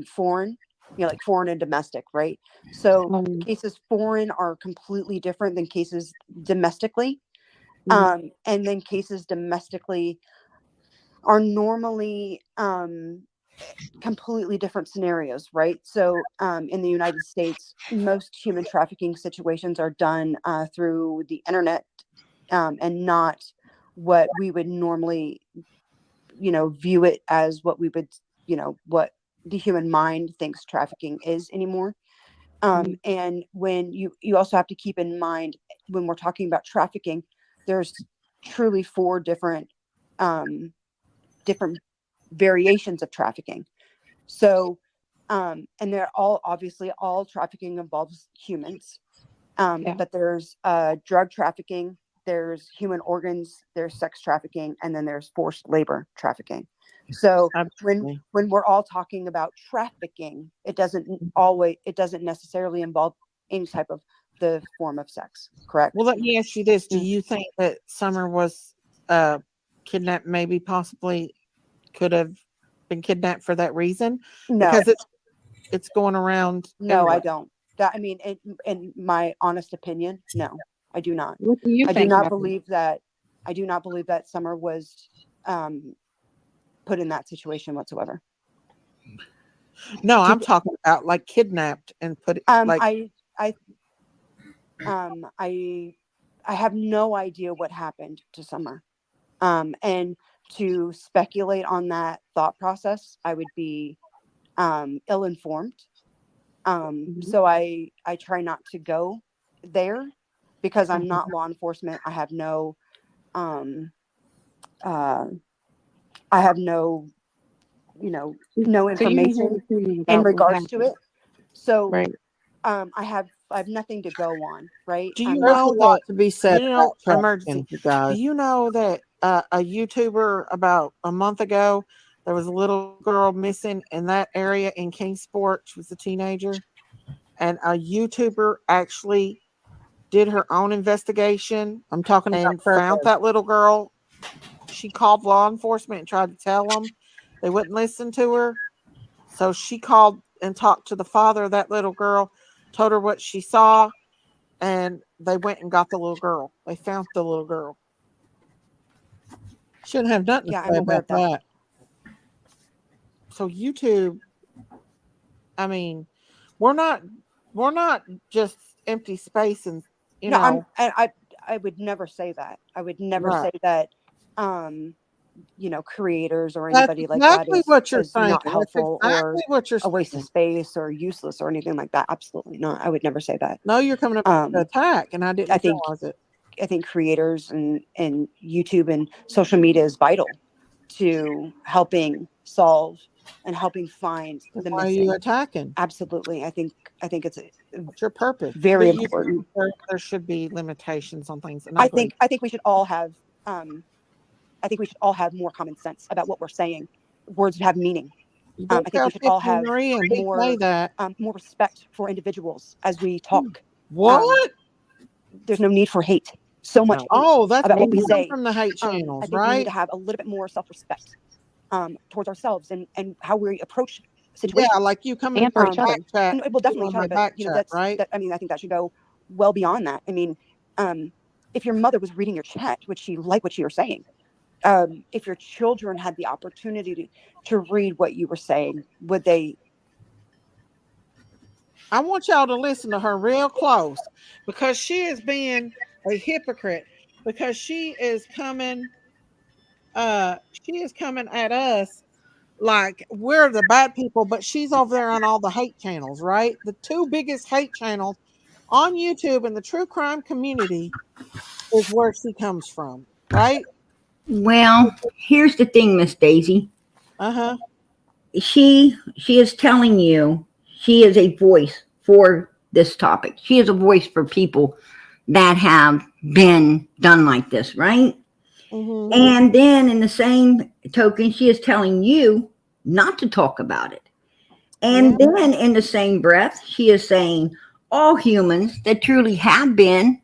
foreign, like foreign and domestic, right? So cases foreign are completely different than cases domestically. And then cases domestically are normally completely different scenarios, right? So in the United States, most human trafficking situations are done through the internet, and not what we would normally, view it as what we would, what the human mind thinks trafficking is anymore. And when you also have to keep in mind, when we're talking about trafficking, there's truly 4 different different variations of trafficking. So, and they're all, obviously, all trafficking involves humans. But there's drug trafficking, there's human organs, there's sex trafficking, and then there's forced labor trafficking. So Absolutely. when we're all talking about trafficking, it doesn't necessarily involve any type of the form of sex, correct? Well, let me ask you this. Do you think that Summer was kidnapped, maybe possibly could have been kidnapped for that reason? No, Because it's going around no, I everywhere. don't. I mean, in my honest opinion, no, I do not. What do you I do think not happened? believe that. I do not believe that Summer was put in that situation whatsoever. No, I'm talking about like kidnapped and put like. I have no idea what happened to Summer. And to speculate on that thought process, I would be ill-informed. So I try not to go there because I'm not law enforcement. I have no no information in regards to it. So Right. I have nothing to go on, right? Do you I'm know not, a lot to be said about emergency. trafficking, you guys? Do you know that a YouTuber about a month ago, there was a little girl missing in that area in Kingsport. She was a teenager, and a YouTuber actually did her own investigation. I'm talking and found that little girl. She called law enforcement and tried to tell them. They wouldn't listen to her. So she called and talked to the father of that little girl, told her what she saw, and they went and got the little girl. They found the little girl. Shouldn't have nothing to say about that. So YouTube, I mean, we're not just empty space, and I would never say that. I would never say that creators or anybody like that is not helpful or a waste of space or useless or anything like that. Absolutely not. I would never say that. No, you're coming up to attack, and I didn't realize it. I think creators and YouTube and social media is vital to helping solve and helping find the missing. Why are you attacking? Absolutely. I think it's what's your purpose? Very important. There should be limitations on things. And I think we should all have more common sense about what we're saying. Words have meaning. I think we should all have more respect for individuals as we talk. What? There's no need for hate. So much. That's about what we say from the hate channels, I think we need to have a little bit more self-respect towards ourselves and how we approach situations. Yeah, like you coming and for each other. Well, definitely each other, but right? I mean, I think that should go well beyond that. I mean, if your mother was reading your chat, would she like what you were saying? If your children had the opportunity to read what you were saying, would they? I want y'all to listen to her real close, because she is being a hypocrite, because she is coming at us like we're the bad people, but she's over there on all the hate channels, right? The 2 biggest hate channels on YouTube in the true crime community is where she comes from, right? Well, here's the thing, Miss Daisy. She is telling you she is a voice for this topic. She is a voice for people that have been done like this, right? And then in the same token, she is telling you not to talk about it. And then in the same breath, she is saying all humans that truly have been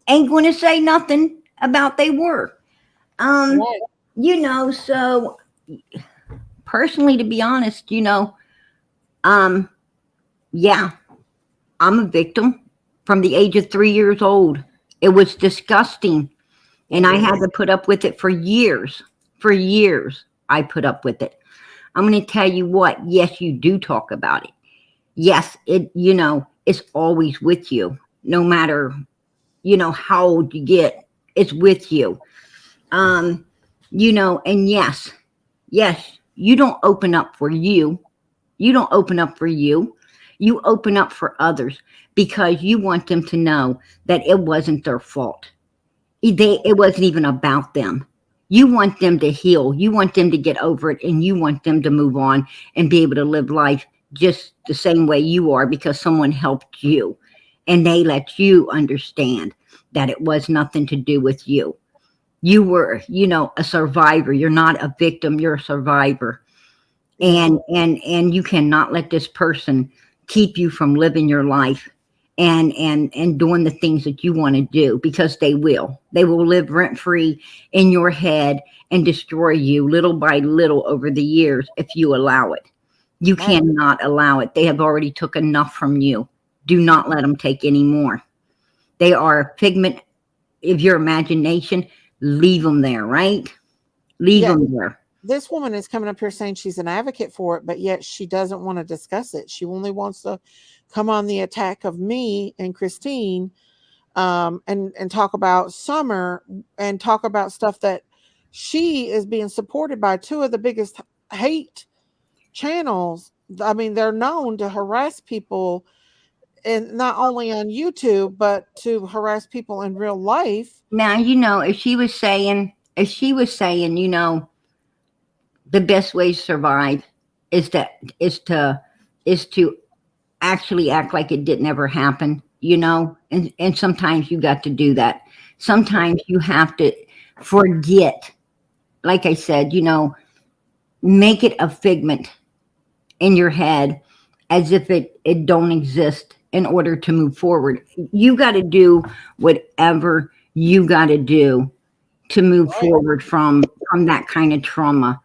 ain't going to say nothing about they were. Right. You know, so personally, to be honest, you know, um, yeah, I'm a victim from the age of 3 years old. It was disgusting. And I had to put up with it for years. For years, I put up with it. I'm going to tell you what, yes, you do talk about it. Yes, it, you know, it's always with you, no matter, you know, how old you get, it's with you. You know, and yes, you don't open up for you. You don't open up for you. You open up for others because you want them to know that it wasn't their fault. It wasn't even about them. You want them to heal. You want them to get over it, and you want them to move on and be able to live life just the same way you are because someone helped you and they let you understand that it was nothing to do with you. You were, you know, a survivor. You're not a victim. You're a survivor. And you cannot let this person keep you from living your life and doing the things that you want to do, because they will live rent free in your head and destroy you little by little over the years if you allow it. You Right. cannot allow it. They have already took enough from you. Do not let them take any more. They are a figment of your imagination. Leave them there, right? Leave Yeah. them there. This woman is coming up here saying she's an advocate for it, but yet she doesn't want to discuss it. She only wants to come on the attack of me and Christine, and talk about Summer and talk about stuff that she is being supported by two of the biggest hate channels. I mean, they're known to harass people, and not only on YouTube, but to harass people in real life. Now, you know, if she was saying, you know, the best way to survive is to actually act like it didn't ever happen, you know, and sometimes you got to do that. Sometimes you have to forget, like I said, you know, make it a figment in your head as if it don't exist in order to move forward. You got to do whatever you got to do to move forward from that kind of trauma.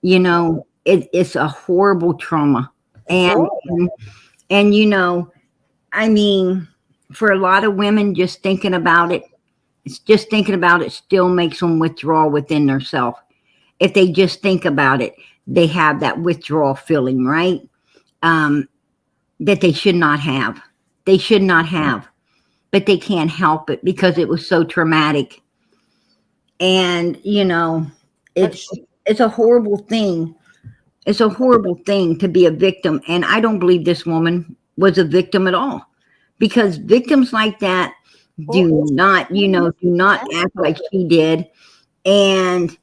You know, it's a horrible trauma. And you know, I mean, for a lot of women, just thinking about it, still makes them withdraw within themselves. If they just think about it, they have that withdrawal feeling, right? That they should not have. They should not have, but they can't help it because it was so traumatic. And you know, it's a horrible thing. It's a horrible thing to be a victim. And I don't believe this woman was a victim at all, because victims like that do not act like she did. And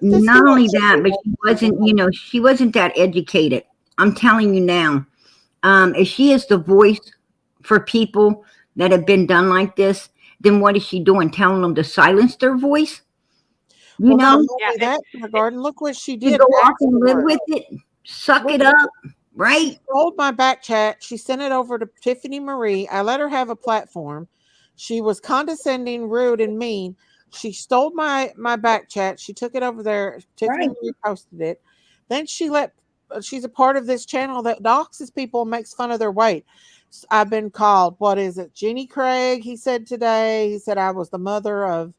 not only that, but she wasn't, you know, she wasn't that educated. I'm telling you now, if she is the voice for people that have been done like this, then what is she doing? Telling them to silence their voice? You know, Garden. Look what she you did. go off and live with it, suck it up, right? She stole my back chat. She sent it over to Tiffany Marie. I let her have a platform. She was condescending, rude, and mean. She stole my back chat. She took it over there. Tiffany Marie posted it. Then she's a part of this channel that doxes people and makes fun of their weight. I've been called, what is it, Jenny Craig? He said today. He said I was the mother of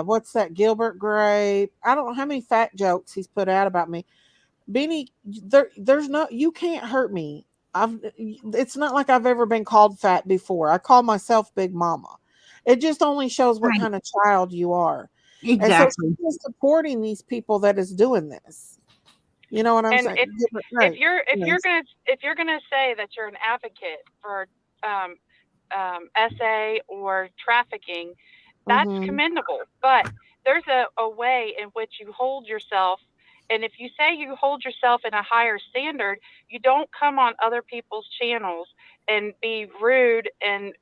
what's that, Gilbert Grape. I don't know how many fat jokes he's put out about me. Beanie, there's no, you can't hurt me. It's not like I've ever been called fat before. I call myself Big Mama. It just only shows what kind of child you are. Exactly. And so she's supporting these people that is doing this. You know what I'm saying? If you're gonna say that you're an advocate for SA or trafficking, that's commendable. But there's a way in which you hold yourself. And if you say you hold yourself in a higher standard, you don't come on other people's channels and be rude and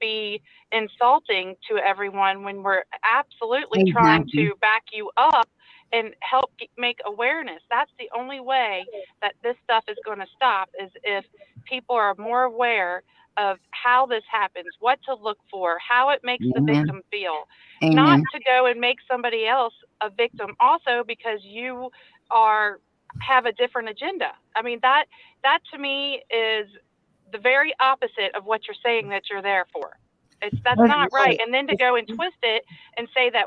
be insulting to everyone when we're absolutely trying to back you up and help make awareness. That's the only way that this stuff is going to stop, is if people are more aware of how this happens, what to look for, how it makes the Amen. victim feel. Amen. Not to go and make somebody else a victim also because you have a different agenda. I mean, that to me is the very opposite of what you're saying that you're there for. That's not right. And then to go and twist it and say that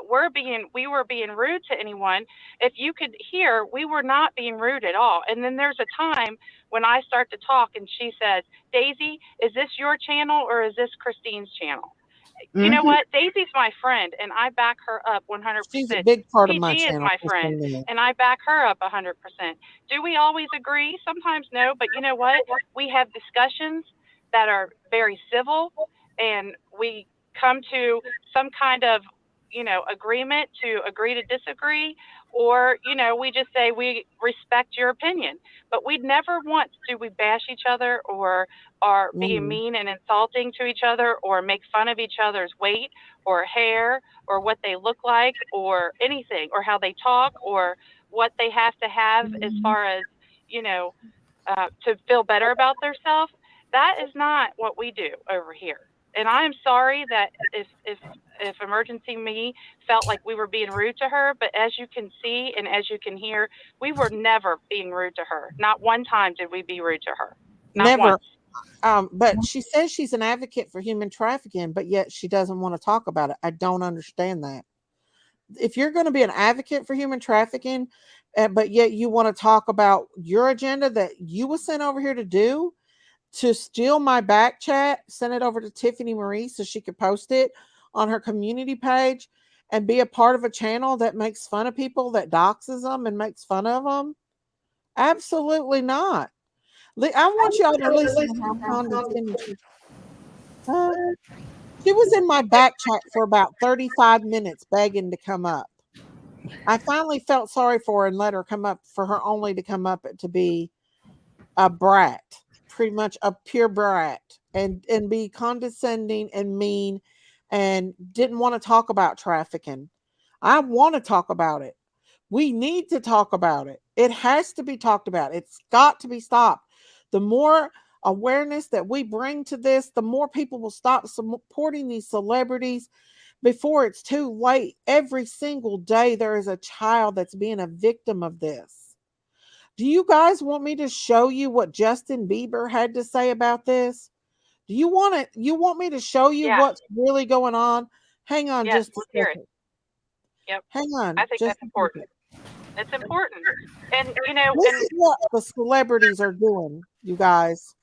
we were being rude to anyone. If you could hear, we were not being rude at all. And then there's a time when I start to talk and she says, Daisy, is this your channel or is this Christine's channel? You know what? Daisy's my friend, and I back her up 100%. She's a big part of my PG is channel. my friend, and I back her up 100%. Do we always agree? Sometimes no, but you know what? We have discussions that are very civil, and we come to some kind of, agreement to agree to disagree, or, we just say we respect your opinion. But we never once do we bash each other or are being mean and insulting to each other or make fun of each other's weight or hair or what they look like or anything or how they talk or what they have to have as far as, to feel better about themselves. That is not what we do over here. And I am sorry that if Emergency Me felt like we were being rude to her, but as you can see and as you can hear, we were never being rude to her. Not one time did we be rude to her. Not Never. once. But she says she's an advocate for human trafficking, but yet she doesn't want to talk about it. I don't understand that. If you're going to be an advocate for human trafficking, but yet you want to talk about your agenda that you were sent over here to do, to steal my back chat, send it over to Tiffany Marie so she could post it on her community page and be a part of a channel that makes fun of people, that doxes them and makes fun of them. Absolutely not. I want y'all to listen to how condescending she was in my back chat for about 35 minutes begging to come up. I finally felt sorry for her and let her come up, for her only to come up to be a brat. Pretty much a pure brat and be condescending and mean and didn't want to talk about trafficking. I want to talk about it. We need to talk about it. It has to be talked about. It's got to be stopped. The more awareness that we bring to this, the more people will stop supporting these celebrities before it's too late. Every single day there is a child that's being a victim of this. Do you guys want me to show you what Justin Bieber had to say about this? Do you want it? You want me to show you what's really going on? Hang on just a second. Yep. Hang on. I think that's important. It's important. And, this is what the celebrities are doing, you guys.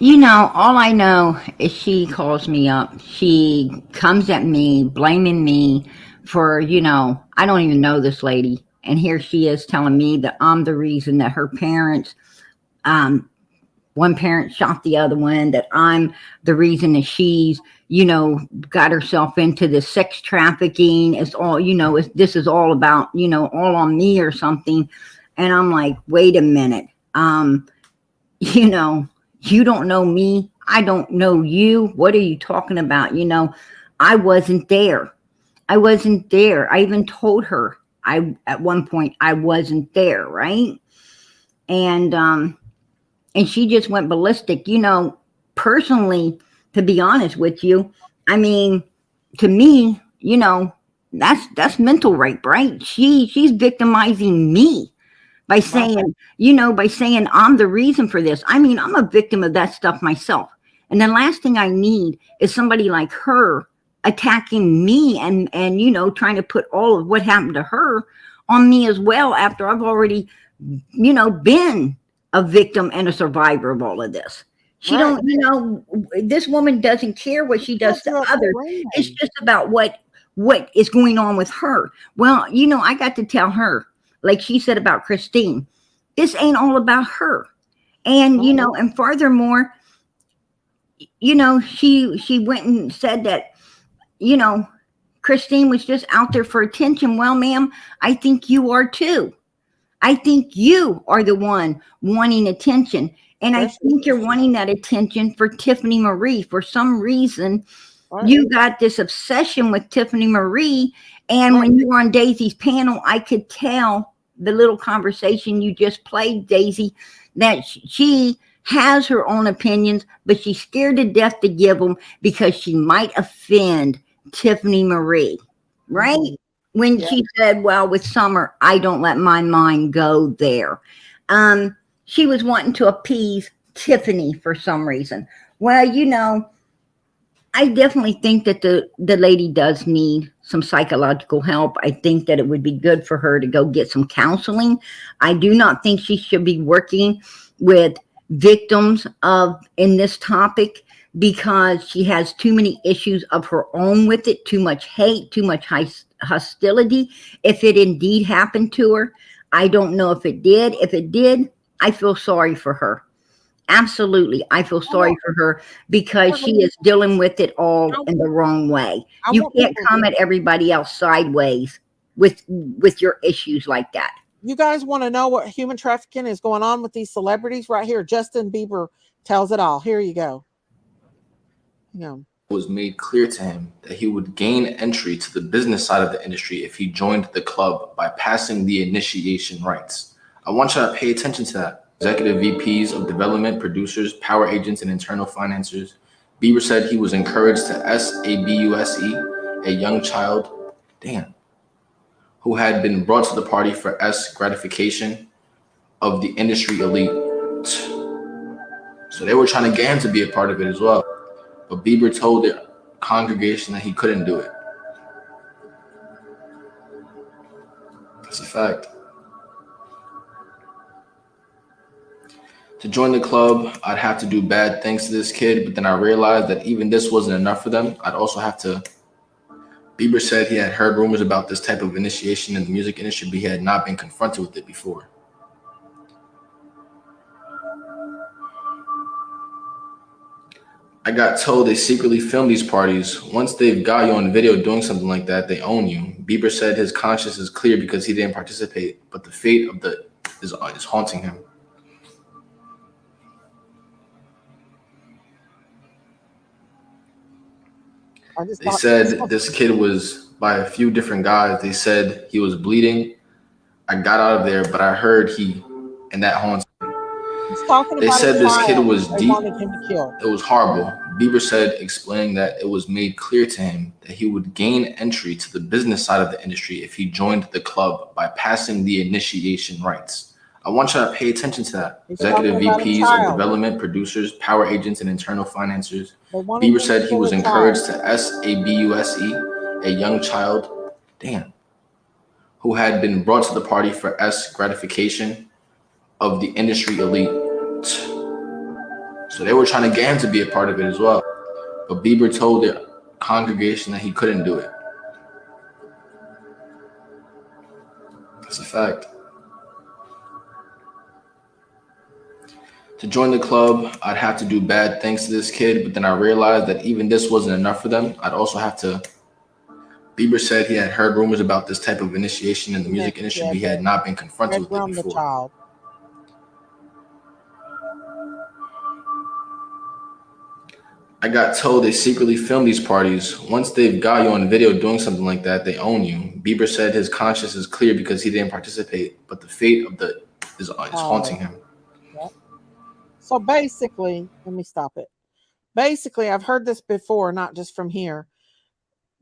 All I know is she calls me up. She comes at me, blaming me for, I don't even know this lady. And here she is telling me that I'm the reason that her parents, one parent shot the other one, that I'm the reason that she's, got herself into the sex trafficking. It's all, this is all about, all on me or something. And I'm like, wait a minute. You don't know me. I don't know you. What are you talking about? I wasn't there. I even told her. At one point I wasn't there, right? And she just went ballistic. Personally, to be honest with you, I mean, to me, that's mental rape, right? She's victimizing me by saying, I'm the reason for this. I mean, I'm a victim of that stuff myself. And the last thing I need is somebody like her attacking me and trying to put all of what happened to her on me as well, after I've already been a victim and a survivor of all of this. She don't this woman doesn't care what she does to others. It's just about what is going on with her. Well, I got to tell her, like she said about Christine, this ain't all about her. And and furthermore, she went and said that Christine was just out there for attention. Well, ma'am, I think you are too. I think you are the one wanting attention. And I think you're wanting that attention for Tiffany Marie. For some reason, you got this obsession with Tiffany Marie And Right. when you were on Daisy's panel, I could tell the little conversation you just played, Daisy, that she has her own opinions, but she's scared to death to give them because she might offend Tiffany Marie, right? Mhm. When Yeah. she said, well, with Summer, I don't let my mind go there. She was wanting to appease Tiffany for some reason. Well, you know, I definitely think that the lady does need some psychological help. I think that it would be good for her to go get some counseling. I do not think she should be working with victims of in this topic because she has too many issues of her own with it, too much hate, too much hostility. If it indeed happened to her, I don't know if it did. If it did, I feel sorry for her. Absolutely. I feel I sorry want, for her because she Kimberly, is dealing with it all I, in the wrong way. I You want can't people. come at everybody else sideways with your issues like that. You guys want to know what human trafficking is going on with these celebrities right here? Justin Bieber tells it all. Here you go. Yeah. It was made clear to him that he would gain entry to the business side of the industry if he joined the club by passing the initiation rites. I want you to pay attention to that. Executive VPs of development, producers, power agents, and internal financiers. Bieber said he was encouraged to SABUSE, a young child, who had been brought to the party for gratification of the industry elite. So they were trying to get him to be a part of it as well. But Bieber told the congregation that he couldn't do it. That's a fact. To join the club, I'd have to do bad things to this kid, but then I realized that even this wasn't enough for them. I'd also have to. Bieber said he had heard rumors about this type of initiation in the music industry, but he had not been confronted with it before. I got told they secretly film these parties. Once they've got you on video doing something like that, they own you. Bieber said his conscience is clear because he didn't participate, but the fate of is haunting him. They said this kid was by a few different guys. They said he was bleeding. I got out of there, but I heard and that haunts me. They said this kid was deep. It was horrible. Bieber said, explaining that it was made clear to him that he would gain entry to the business side of the industry if he joined the club by passing the initiation rites. I want you to pay attention to that. Executive VPs of development, producers, power agents, and internal financiers. Bieber said he was encouraged to SABUSE, a young child, who had been brought to the party for gratification of the industry elite. So they were trying to get him to be a part of it as well. But Bieber told the congregation that he couldn't do it. That's a fact. To join the club, I'd have to do bad things to this kid, but then I realized that even this wasn't enough for them. I'd also have to. Bieber said he had heard rumors about this type of initiation in the music industry, but he had not been confronted with it before. I got told they secretly film these parties. Once they've got you on video doing something like that, they own you. Bieber said his conscience is clear because he didn't participate, but the fate of is haunting him. Yep. So basically, let me stop it. Basically, I've heard this before, not just from here.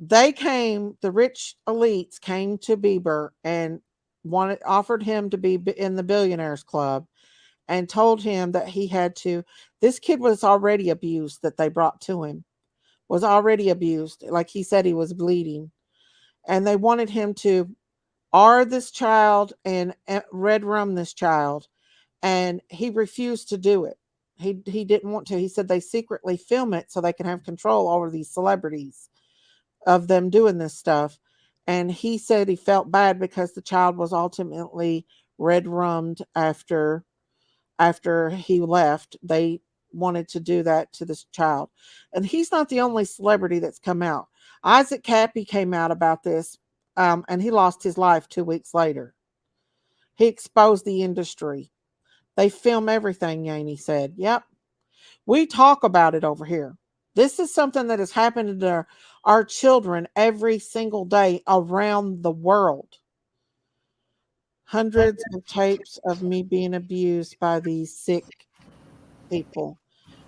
The rich elites came to Bieber and offered him to be in the billionaires club and told him that he had to. This kid was already abused that they brought to him, was already abused. Like he said, he was bleeding. And they wanted him to R this child and red rum this child. And he refused to do it. He didn't want to. He said they secretly film it so they can have control over these celebrities of them doing this stuff. And he said he felt bad because the child was ultimately red rummed after he left. They wanted to do that to this child. And he's not the only celebrity that's come out. Isaac Cappy came out about this, and he lost his life 2 weeks later. He exposed the industry. They film everything, Yaney said. Yep. We talk about it over here. This is something that has happened in our children every single day around the world. Hundreds of tapes of me being abused by these sick people.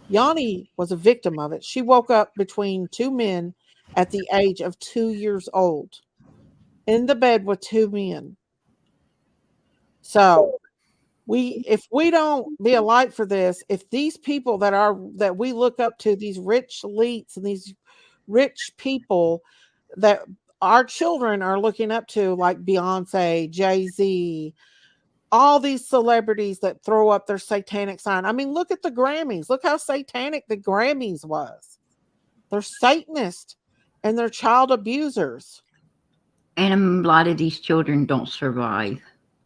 Yanni was a victim of it. She woke up between two men at the age of 2 years old in the bed with two men. So if we don't be a light for this, if these people that we look up to, these rich elites and these rich people that our children are looking up to, like Beyonce, Jay-Z, all these celebrities that throw up their satanic sign. I mean, look at the Grammys. Look how satanic the Grammys was. They're Satanists and they're child abusers. And a lot of these children don't survive.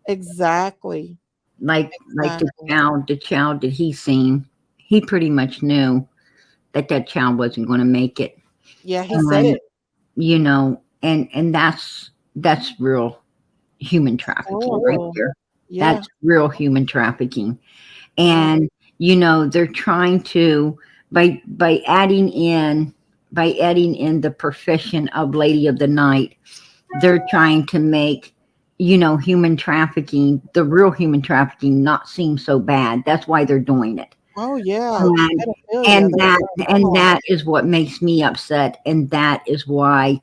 Exactly. Like the child that he's seen, he pretty much knew that child wasn't going to make it. Yeah, he said it. You know, and that's real human trafficking right there. Yeah. That's real human trafficking. And you know, they're trying to by adding in the profession of Lady of the Night, they're trying to make, you know, human trafficking, the real human trafficking, not seem so bad. That's why they're doing it. Oh yeah. And that is what makes me upset. And that is why,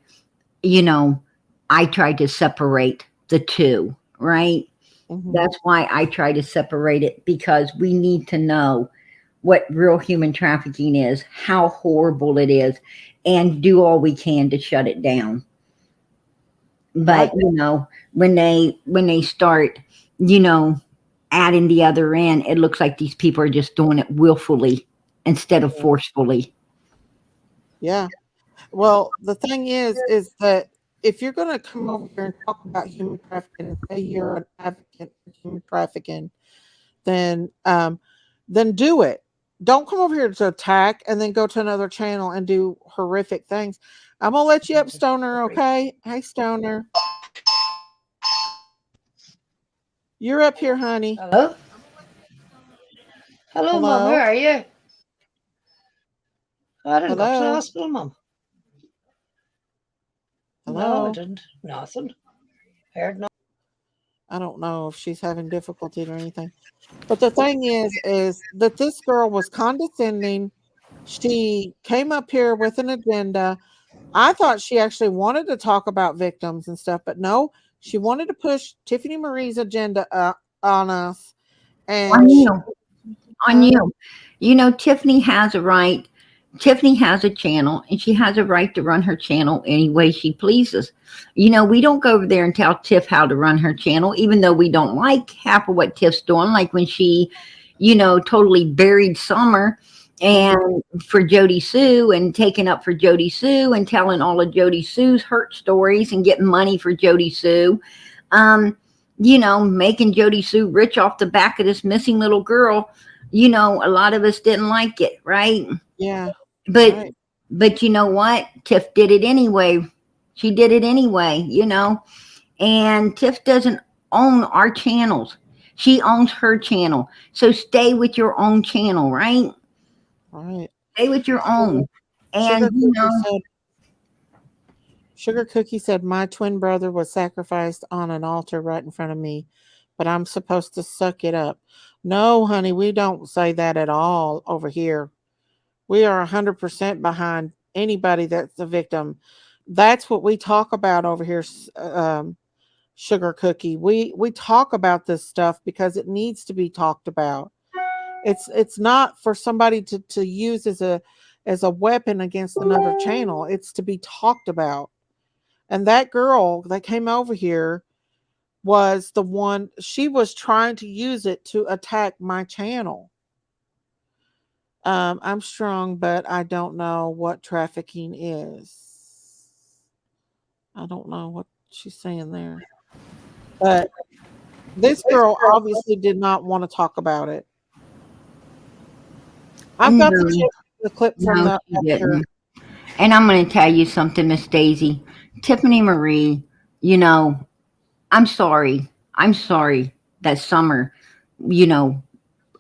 you know, I try to separate the two, right? Mm-hmm. That's why I try to separate it, because we need to know what real human trafficking is, how horrible it is, and do all we can to shut it down. But you know, when they start, you know, adding the other end, it looks like these people are just doing it willfully instead of forcefully. Yeah. Well, the thing is that if you're going to come over here and talk about human trafficking and say you're an advocate for human trafficking, then do it. Don't come over here to attack and then go to another channel and do horrific things. I'm going to let you up, Stoner, okay? Hey, Stoner. You're up here, honey. Hello? Hello, Mum. Where are you? I didn't go to the hospital, Mum. Hello? No, I didn't. Nothing. Heard nothing. I don't know if she's having difficulty or anything. But the thing is that this girl was condescending. She came up here with an agenda. I thought she actually wanted to talk about victims and stuff, but no, she wanted to push Tiffany Marie's agenda on us. And on you. You know, Tiffany has a right. Tiffany has a channel, and she has a right to run her channel any way she pleases. You know, we don't go over there and tell Tiff how to run her channel, even though we don't like half of what Tiff's doing, like when she, you know, totally buried Summer and for Jody Sue and taking up for Jody Sue and telling all of Jody Sue's hurt stories and getting money for Jody Sue. You know, making Jody Sue rich off the back of this missing little girl. You know, a lot of us didn't like it, right? Yeah. But you know what? Tiff did it anyway. She did it anyway, you know. And Tiff doesn't own our channels. She owns her channel. So stay with your own channel, right? Right. Stay with your own. And you know, Sugar Cookie said, my twin brother was sacrificed on an altar right in front of me, but I'm supposed to suck it up. No, honey, we don't say that at all over here. We are 100% behind anybody that's a victim. That's what we talk about over here, Sugar Cookie. We talk about this stuff because it needs to be talked about. It's not for somebody to use as a weapon against another channel. It's to be talked about. And that girl that came over here was the one, she was trying to use it to attack my channel. I'm strong, but I don't know what trafficking is. I don't know what she's saying there. But this girl obviously did not want to talk about it. I've got the clip from that. And I'm going to tell you something, Miss Daisy. Tiffany Marie, you know, I'm sorry. I'm sorry that Summer, you know,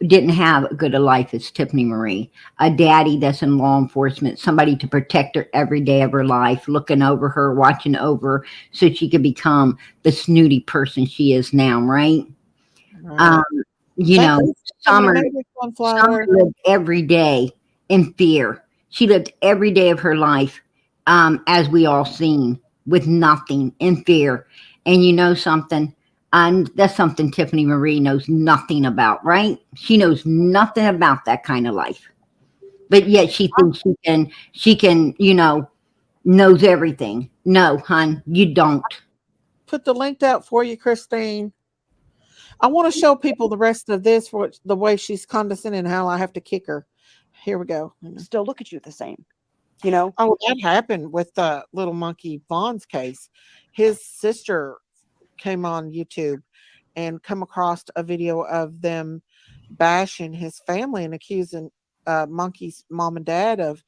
didn't have good a life as Tiffany Marie. A daddy that's in law enforcement, somebody to protect her every day of her life, looking over her, watching over her, so she could become the snooty person she is now, right? Right. You Thank know, you for coming to Summer make this Sunflower. lived every day in fear. She lived every day of her life, as we all seen, with nothing, in fear. And you know something? And that's something Tiffany Marie knows nothing about, right? She knows nothing about that kind of life. But yet she thinks she can, knows everything. No, hon, you don't. Put the link out for you, Christine. I want to show people the rest of this for the way she's condescending and how I have to kick her. Here we go. Still look at you the same, you know? Oh, that happened with little monkey Vaughn's case. His sister came on YouTube and come across a video of them bashing his family and accusing Monkey's mom and dad of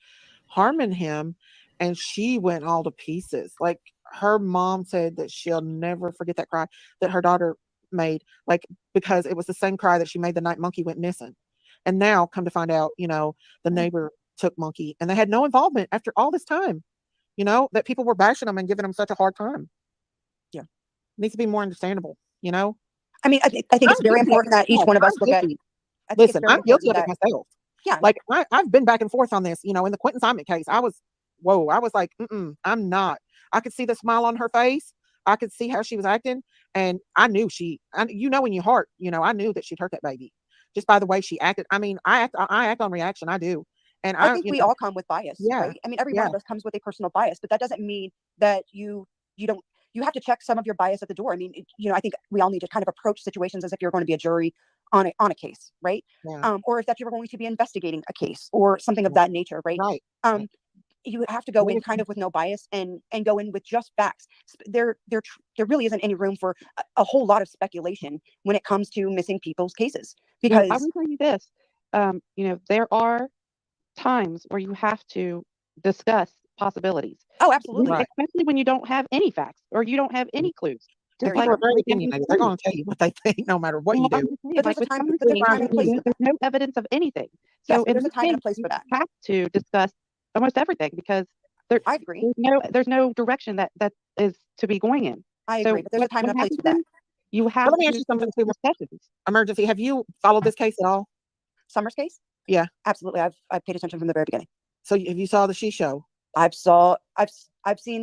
harming him, and she went all to pieces. Like, her mom said that she'll never forget that cry that her daughter made, like, because it was the same cry that she made the night Monkey went missing. And now come to find out, the neighbor took Monkey, and they had no involvement after all this time, that people were bashing them and giving them such a hard time. Yeah. Needs to be more understandable, I mean, I think it's very important that each one of us look at. Listen, I'm guilty of it myself. Yeah. Like, I've been back and forth on this, in the Quentin Simon case. I was like, I'm not. I could see the smile on her face. I could see how she was acting. And I knew in your heart, I knew that she'd hurt that baby just by the way she acted. I mean, I act on reaction. I do. And I think we all come with bias, Yeah. right? I mean, every one of us comes with a personal bias, but that doesn't mean that you have to check some of your bias at the door. I mean, I think we all need to kind of approach situations as if you're going to be a jury on a case, right? Yeah. Or if that you're going to be investigating a case or something of that nature, right? Right. You have to go in kind of with no bias and go in with just facts. There really isn't any room for a whole lot of speculation when it comes to missing people's cases, because I will tell you this, there are times where you have to discuss possibilities. Oh, absolutely. Right. Especially when you don't have any facts or you don't have any clues. People Just like are very with opinionated. They're going to tell you what they think no matter what you Well, I'm do. just saying, But like there's a with time- some but there's a things, time and a place. there's no evidence of anything. Yes, So in there's a this time and a case, place for you that. have to discuss almost everything because I agree. there's no direction that is to be going in. I So agree, but there's a time and a place happens for that. then? You have Let me to ask you something too. discussions. Emergency. Have you followed this case at all? Summer's case? Yeah. Absolutely. I've paid attention from the very beginning. So have you saw the She Show? I've seen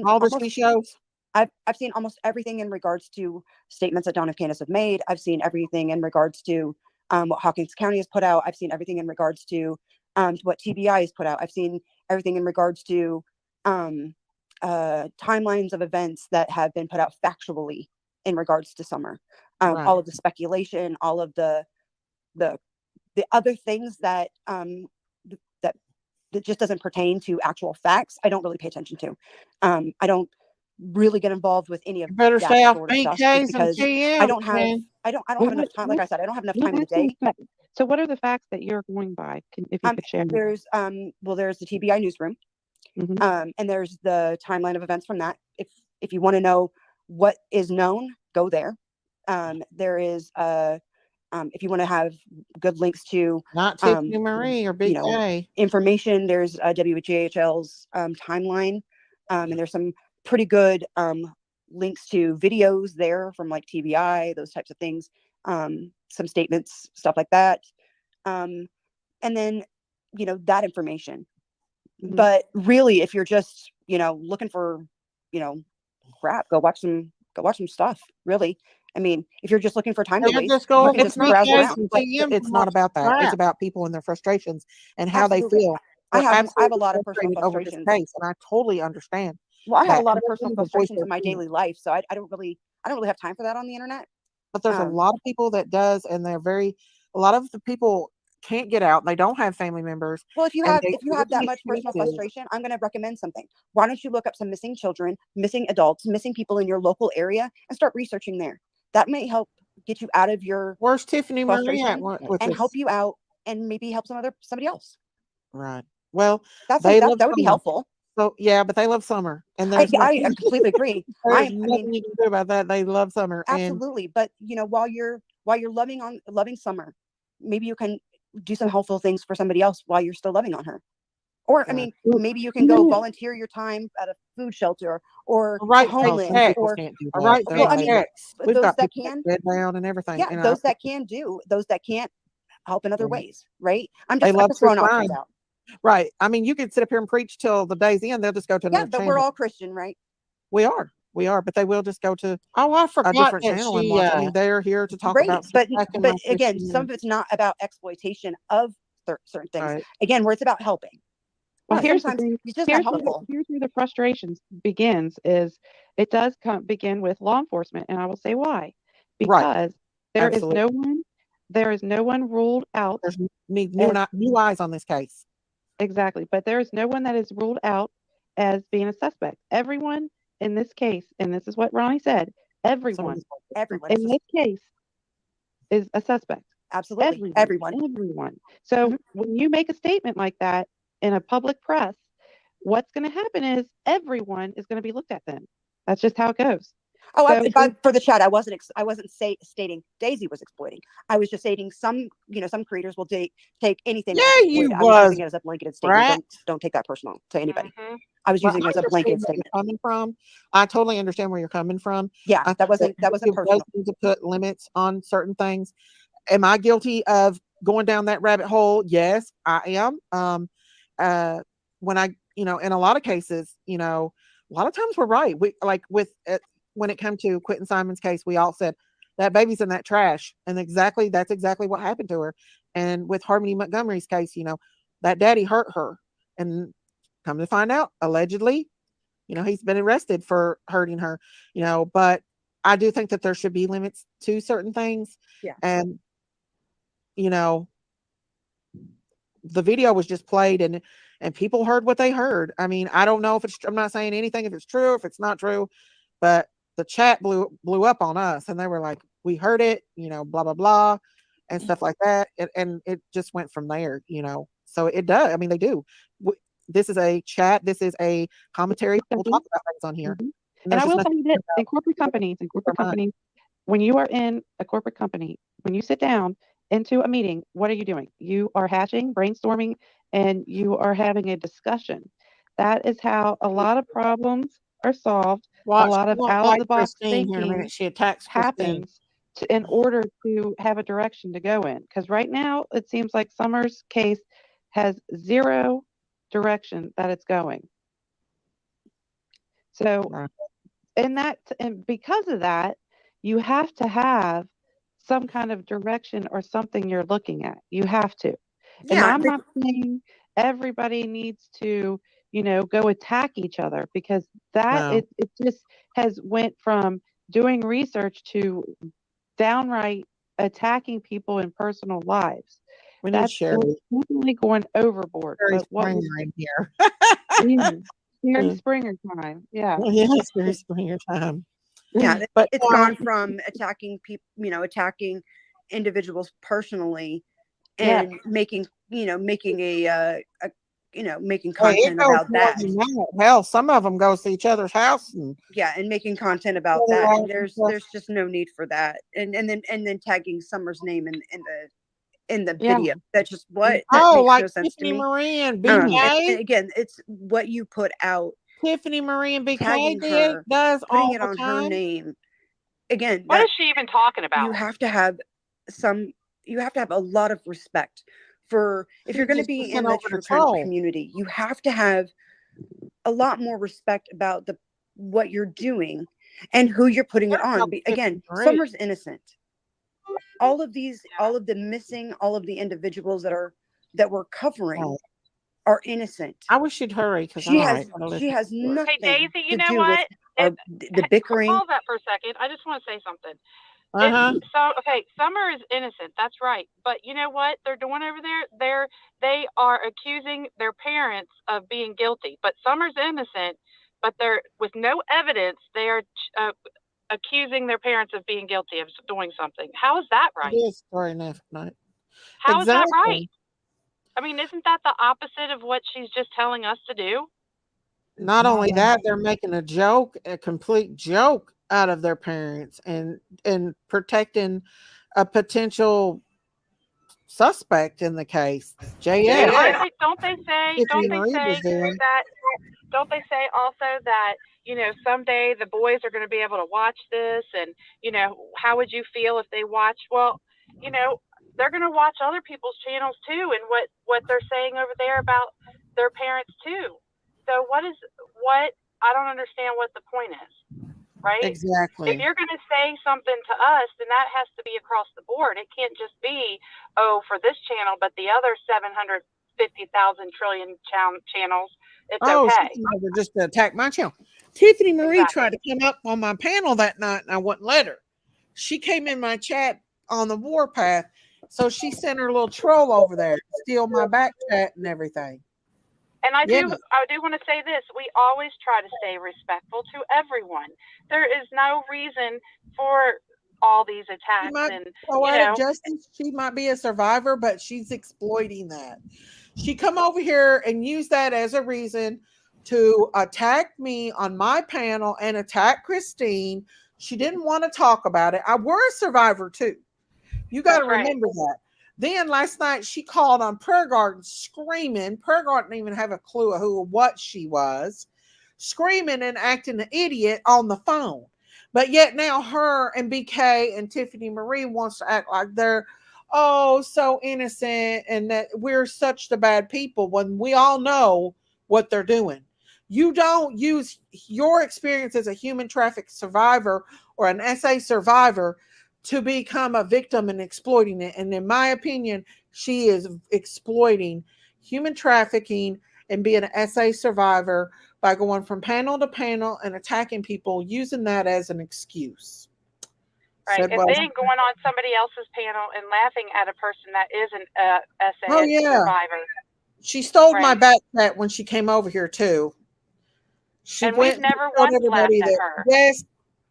All the almost, She Shows? I've seen almost everything in regards to statements that Dawn and Candace have made. I've seen everything in regards to what Hawkins County has put out. I've seen everything in regards to what TBI has put out. I've seen everything in regards to timelines of events that have been put out factually in regards to Summer. Right. All of the speculation, all of the other things that that just doesn't pertain to actual facts, I don't really pay attention to. I don't really get involved with any of You better that stay off sort of Pink stuff just Case and because TM. I don't have man. I don't Well, have enough time. Like I said, I don't have enough time in the day. So what are the facts that you're going by? If you could share. There's there's the TBI newsroom. Mhm. And there's the timeline of events from that. If you want to know what is known, go there. There is if you want to have good links to Not Tiffany Marie or Big J. information, there's WJHL's timeline, and there's some pretty good links to videos there from like TBI, those types of things, some statements, stuff like that, and then that information. Mhm. But really, if you're just looking for crap, go watch some stuff. Really, I mean, if you're just looking for time to waste, Just go you over can just Pink browse Case around. and TM. It's not about that. It's about people and their frustrations and how Absolutely. they feel. I They're have a absolutely lot of personal frustrated over this frustrations. case, and I totally understand. Well, I have that. a lot of They personal need to voice frustrations their in my opinion. daily life, so I don't really have time for that on the internet. But there's a lot of people that does, and a lot of the people can't get out. They don't have family members. Well, if you and have they that really much personal can't do it. frustration, I'm going to recommend something. Why don't you look up some missing children, missing adults, missing people in your local area, and start researching there? That may help get you out of your Where's Tiffany Marie at frustration with and this? help you out, and maybe help somebody else. Right. Well, that love would be Summer. helpful. So yeah, but they love Summer, and I there's completely agree. there's nothing you can do about that. They love Summer. Absolutely, but while you're loving Summer, do some helpful things for somebody else while you're still loving on her. Or, I mean, maybe you can go volunteer your time at a food shelter or homeless. Or can't do that. Well, I mean, we've those got that people can, that bed down and everything. yeah, and those that can do, those that can't help in other ways, right? I'm they just love throwing options out. Right. I mean, you could sit up here and preach till the day's end. They'll just go to another but channel. we're all Christian, right? We are, but they will just go to I forgot a different that channel and watch. I mean, they're here to talk about. But again, some of it's not about exploitation of certain things. Right. Again, where it's about helping. Well, here's the Sometimes thing. it's just not helpful. Here's where the frustration begins. Is it does begin with law enforcement, and I will say why. Because there is no one ruled out. There's new eyes on this case. Exactly, but there is no one that is ruled out as being a suspect. Everyone in this case, and this is what Ronnie said, everyone in this case is a suspect. Absolutely, everyone. So when you make a statement like that in a public press, what's going to happen is everyone is going to be looked at then. That's just how it goes. For the chat, I wasn't stating Daisy was exploiting. I was just stating some creators will take anything. Yeah, you I was using it as a blanketed statement. Right. Don't take that personal to anybody. I was using it as a blanket statement. Coming from, I totally understand where you're coming from. Yeah, that wasn't personal. To put limits on certain things. Am I guilty of going down that rabbit hole? Yes, I am. When I, in a lot of cases, a lot of times we're right. We when it came to Quentin Simon's case, we all said that baby's in that trash, and that's exactly what happened to her. And with Harmony Montgomery's case, that daddy hurt her, and come to find out, allegedly, he's been arrested for hurting her. But I do think that there should be limits to certain things. Yeah. And the video was just played, and people heard what they heard. I mean, I don't know if I'm not saying anything if it's true, if it's not true, but the chat blew up on us, and they were like, we heard it, blah, blah, blah, and stuff like that. And it just went from there, so it does. I mean, they do. This is a chat. This is a commentary. We'll talk about things on here. And I will tell you this, in corporate companies, when you are in a corporate company, when you sit down into a meeting, what are you doing? You are hashing, brainstorming, and you are having a discussion. That is how a lot of problems are solved. A lot of out-of-the-box thinking happens in order to have a direction to go in. Because right now, it seems like Summer's case has zero direction that it's going. So, and because of that, you have to have some kind of direction or something you're looking at. You have to. And I'm not saying everybody needs to, go attack each other, because it just has went from doing research to downright attacking people in personal lives. That's definitely going overboard. Springer in here. Sherry Springer time. Yeah. Yes, Sherry Springer time. Yeah, but it's gone from attacking people, attacking individuals personally, and making content about that. Hell, some of them go to each other's house and making content about that. And there's just no need for that. And then tagging Summer's name in the video. That's just what. Like no sense Tiffany to me. Marie and BK. Again, it's what you put out. Tiffany Marie and BK tagging her, does putting all it on time. her name. Again, what is she even talking about? You have to have a lot of respect for, if you're going to be in the true crime community, you have to have a lot more respect about what you're doing and who you're putting it on. Again, Summer's innocent. All of the individuals that we're covering are innocent. I wish she'd hurry, because she has nothing. Hey Daisy, you know do what? with the bickering. Hold that for a second. I just want to say something. Summer is innocent. That's right. But you know what they're doing over there? They are accusing their parents of being guilty. But Summer's innocent. But they're with no evidence. They are accusing their parents of being guilty of doing something. How is that right? It is very enough. How is that right? I mean, isn't that the opposite of what she's just telling us to do? Not only that, they're making a complete joke out of their parents and protecting a potential suspect in the case. And JS. don't they say Tiffany Marie was doing. that? Don't they say also that, you know, someday the boys are going to be able to watch this, and you know, how would you feel if they watched? Well, you know, they're going to watch other people's channels too, and what they're saying over there about their parents too. So what I don't understand what the point is, right? If Exactly. you're going to say something to us, then that has to be across the board. It can't just be, oh, for this channel, but the other 750,000 trillion channels, it's Oh, okay. she came over just to attack my channel. Tiffany Marie Exactly. tried to come up on my panel that night, and I wouldn't let her. She came in my chat on the Warpath, so she sent her little troll over there to steal my back chat and everything. And I Yeah. do want to say this. We always try to stay respectful to everyone. There is no reason for all these attacks. And, Poetic justice, she might be a survivor, but she's exploiting that. She come over here and use that as a reason to attack me on my panel and attack Christine. She didn't want to talk about it. We're a survivor too. You got to remember that. Then last night she called on Prayer Garden screaming. Prayer Garden didn't even have a clue of who or what she was, screaming and acting an idiot on the phone. But yet now her and BK and Tiffany Marie wants to act like they're so innocent and that we're such the bad people when we all know what they're doing. You don't use your experience as a human traffic survivor or an SA survivor to become a victim and exploiting it. And in my opinion, she is exploiting human trafficking and being an SA survivor by going from panel to panel and attacking people, using that as an excuse. Right. And then going on somebody else's panel and laughing at a person that isn't a SA survivor. She stole my back chat when she came over here too. And we've never once laughed at her.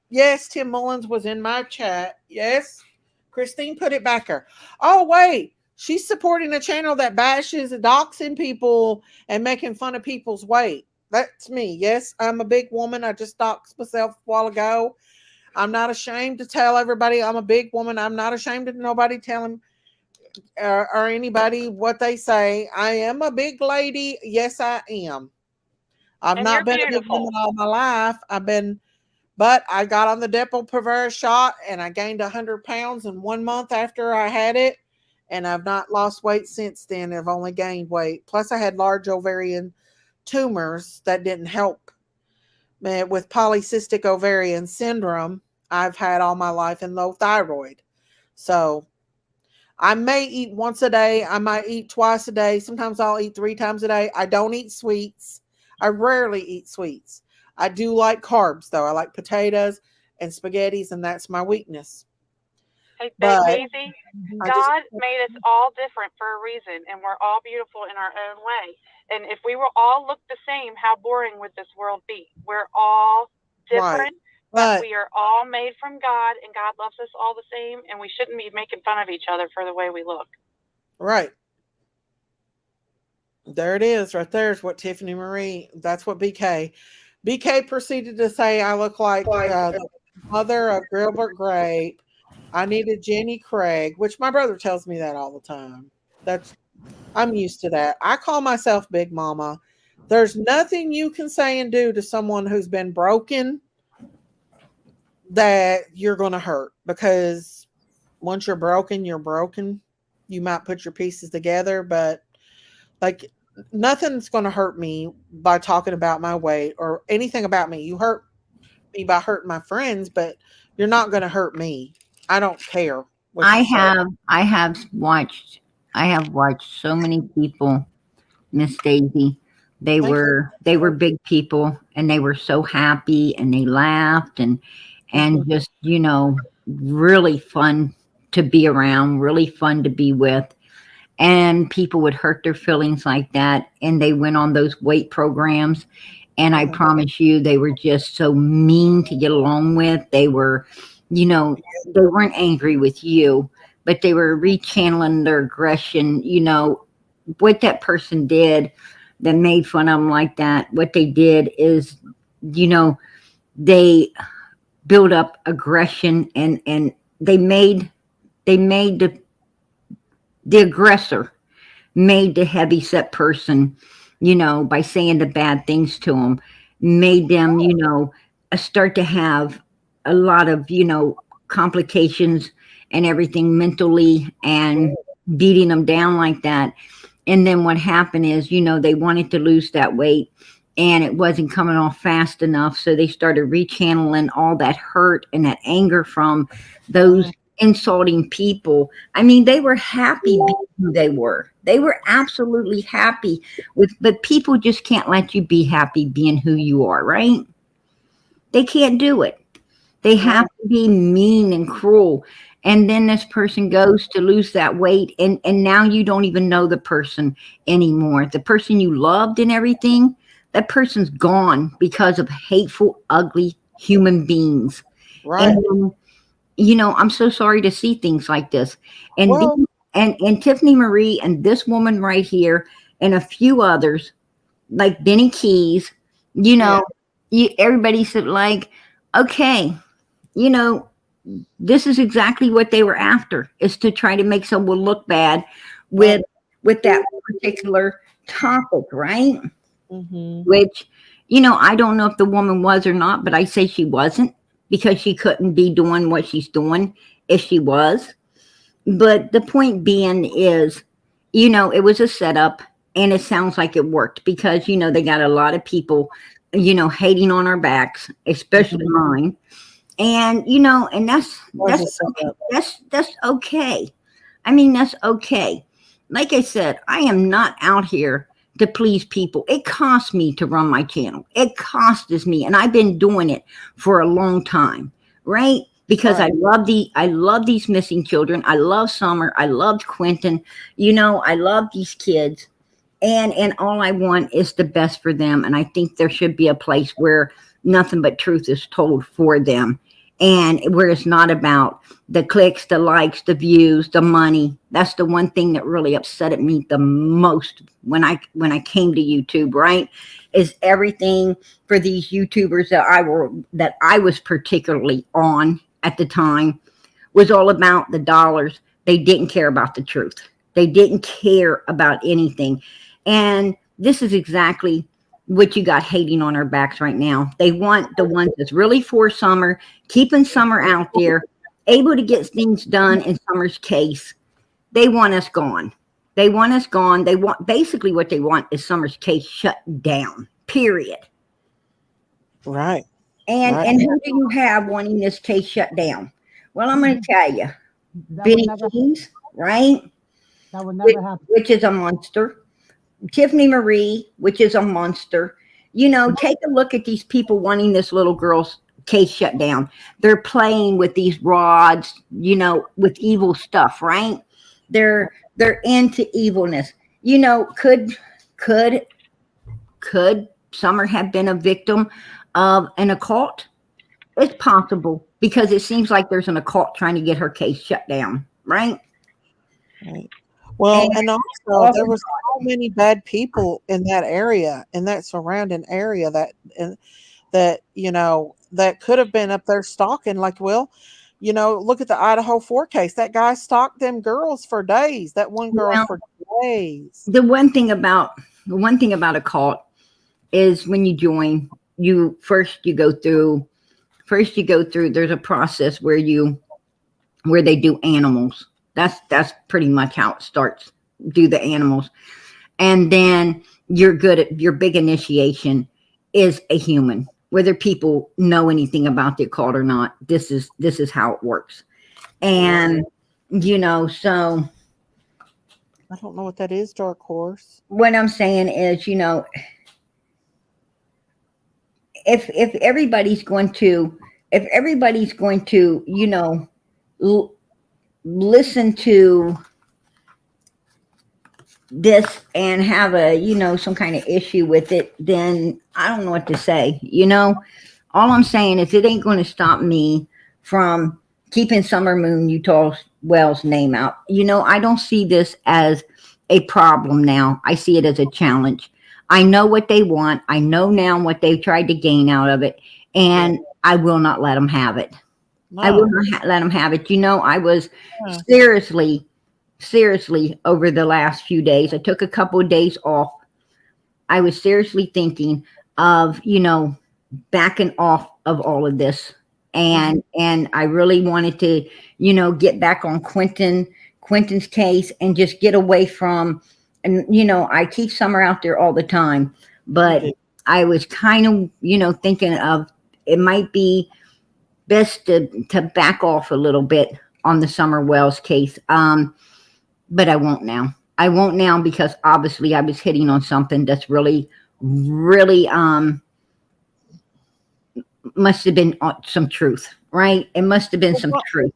Yes, Tim Mullins was in my chat. Yes. Christine put it back there. Oh, wait. She's supporting a channel that bashes and doxing people and making fun of people's weight. That's me. Yes, I'm a big woman. I just doxed myself a while ago. I'm not ashamed to tell everybody I'm a big woman. I'm not ashamed of nobody telling or anybody what they say. I am a big lady. Yes, I am. I've not been a big woman all my life. But I got on the Depo-Provera shot and I gained 100 pounds in 1 month after I had it. And I've not lost weight since then. I've only gained weight. Plus I had large ovarian tumors that didn't help. With polycystic ovarian syndrome, I've had all my life, and low thyroid. So I may eat once a day. I might eat twice a day. Sometimes I'll eat 3 times a day. I don't eat sweets. I rarely eat sweets. I do like carbs, though. I like potatoes and spaghettis, and that's my weakness. Hey, Daisy, God made us all different for a reason, and we're all beautiful in our own way. And if we were all look the same, how boring would this world be? We're all different, but we are all made from God, and God loves us all the same, and we shouldn't be making fun of each other for the way we look. Right. There it is. Right there is what Tiffany Marie, that's what BK proceeded to say I look like the mother of Gilbert Grape. I needed Jenny Craig, which my brother tells me that all the time. I'm used to that. I call myself Big Mama. There's nothing you can say and do to someone who's been broken that you're going to hurt, because once you're broken, you're broken. You might put your pieces together, but like nothing's going to hurt me by talking about my weight or anything about me. You hurt me by hurting my friends, but you're not going to hurt me. I don't care. I have watched so many people, Miss Daisy. They were big people, and they were so happy, and they laughed and just, you know, really fun to be around, really fun to be with. And people would hurt their feelings like that, and they went on those weight programs, and I promise you, they were just so mean to get along with. They were, you know, they weren't angry with you, but they were rechanneling their aggression. You know, what that person did that made fun of them like that, what they did is, you know, they built up aggression, and they made the the aggressor made the heavyset person, you know, by saying the bad things to them, made them, you know, start to have a lot of, you know, complications and everything mentally, and beating them down like that. And then what happened is, you know, they wanted to lose that weight and it wasn't coming off fast enough. So they started rechanneling all that hurt and that anger from those insulting people. I mean, they were happy being who they were. They were absolutely happy but people just can't let you be happy being who you are, right? They can't do it. They have to be mean and cruel. And then this person goes to lose that weight, and now you don't even know the person anymore. The person you loved and everything, that person's gone because of hateful, ugly human beings. Right. And, you know, I'm so sorry to see things like this. And Well, and Tiffany Marie and this woman right here and a few others, like Benny Keys, you know, everybody said, like, okay, you know, this is exactly what they were after, is to try to make someone look bad with that particular topic, right? Which, you know, I don't know if the woman was or not, but I say she wasn't, because she couldn't be doing what she's doing if she was. But the point being is, you know, it was a setup, and it sounds like it worked, because, you know, they got a lot of people, you know, hating on our backs, especially mine. And, you know, and that's okay. I mean, that's okay. Like I said, I am not out here to please people. It costs me to run my channel. It costs me, and I've been doing it for a long time, right? Because I love these missing children. I love Summer. I loved Quentin. You know, I love these kids, and all I want is the best for them. And I think there should be a place where nothing but truth is told for them, and where it's not about the clicks, the likes, the views, the money. That's the one thing that really upset me the most when I came to YouTube, right? Is everything for these YouTubers that I was particularly on at the time was all about the dollars. They didn't care about the truth. They didn't care about anything. And this is exactly what you got hating on our backs right now. They want the ones that's really for Summer, keeping Summer out there, able to get things done in Summer's case. They want us gone. They want us gone. They want, basically what they want is Summer's case shut down, period. Right. And who do you have wanting this case shut down? Well, I'm going to tell you, Benny Keys, right? That would never happen. Which is a monster. Tiffany Marie, which is a monster. You know, take a look at these people wanting this little girl's case shut down. They're playing with these rods, you know, with evil stuff, right? They're into evilness. You know, could Summer have been a victim of an occult? It's possible, because it seems like there's an occult trying to get her case shut down, right? Right. Well, and also there were so many bad people in that area, in that surrounding area, that you know, that could have been up there stalking. Like, well, you know, look at the Idaho 4 case. That guy stalked them girls for days. That one girl for days. The one thing about a cult is when you join, first you go through, there's a process where they do animals. That's pretty much how it starts. Do the animals. And then your big initiation is a human. Whether people know anything about the occult or not, this is how it works. And, you know, so. I don't know what that is, Dark Horse. What I'm saying is, you know, if everybody's going to, you know, listen to this and have a, you know, some kind of issue with it, then I don't know what to say. You know, all I'm saying is it ain't going to stop me from keeping Summer Moon Utah Wells' name out. You know, I don't see this as a problem now. I see it as a challenge. I know what they want. I know now what they've tried to gain out of it, and I will not let them have it. No. I will not let them have it. You know, I was seriously seriously, over the last few days, I took a couple of days off. I was seriously thinking of, backing off of all of this. And I really wanted to, get back on Quentin's case and just get away from, and, I keep Summer out there all the time, but I was kind of, thinking of, it might be best to back off a little bit on the Summer Wells case. But I won't now. I won't now because obviously I was hitting on something that's really, really, must have been some truth, right? It must have been some truth.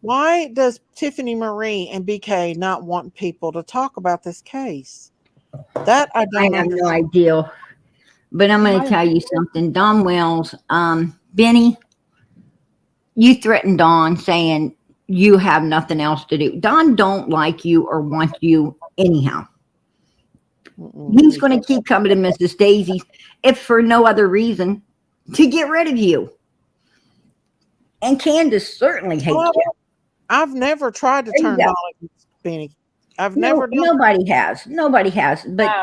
Why does Tiffany Marie and BK not want people to talk about this case? That I don't have understand. no idea. But I'm going to tell you something. Dawn Wells, Benny, you threatened Dawn saying you have nothing else to do. Dawn don't like you or want you anyhow. He's going to keep coming to Mrs. Daisy, if for no other reason, to get rid of you. And Candace certainly hates you. I've never tried to turn Dawn against Benny. Nobody has. Nobody has. But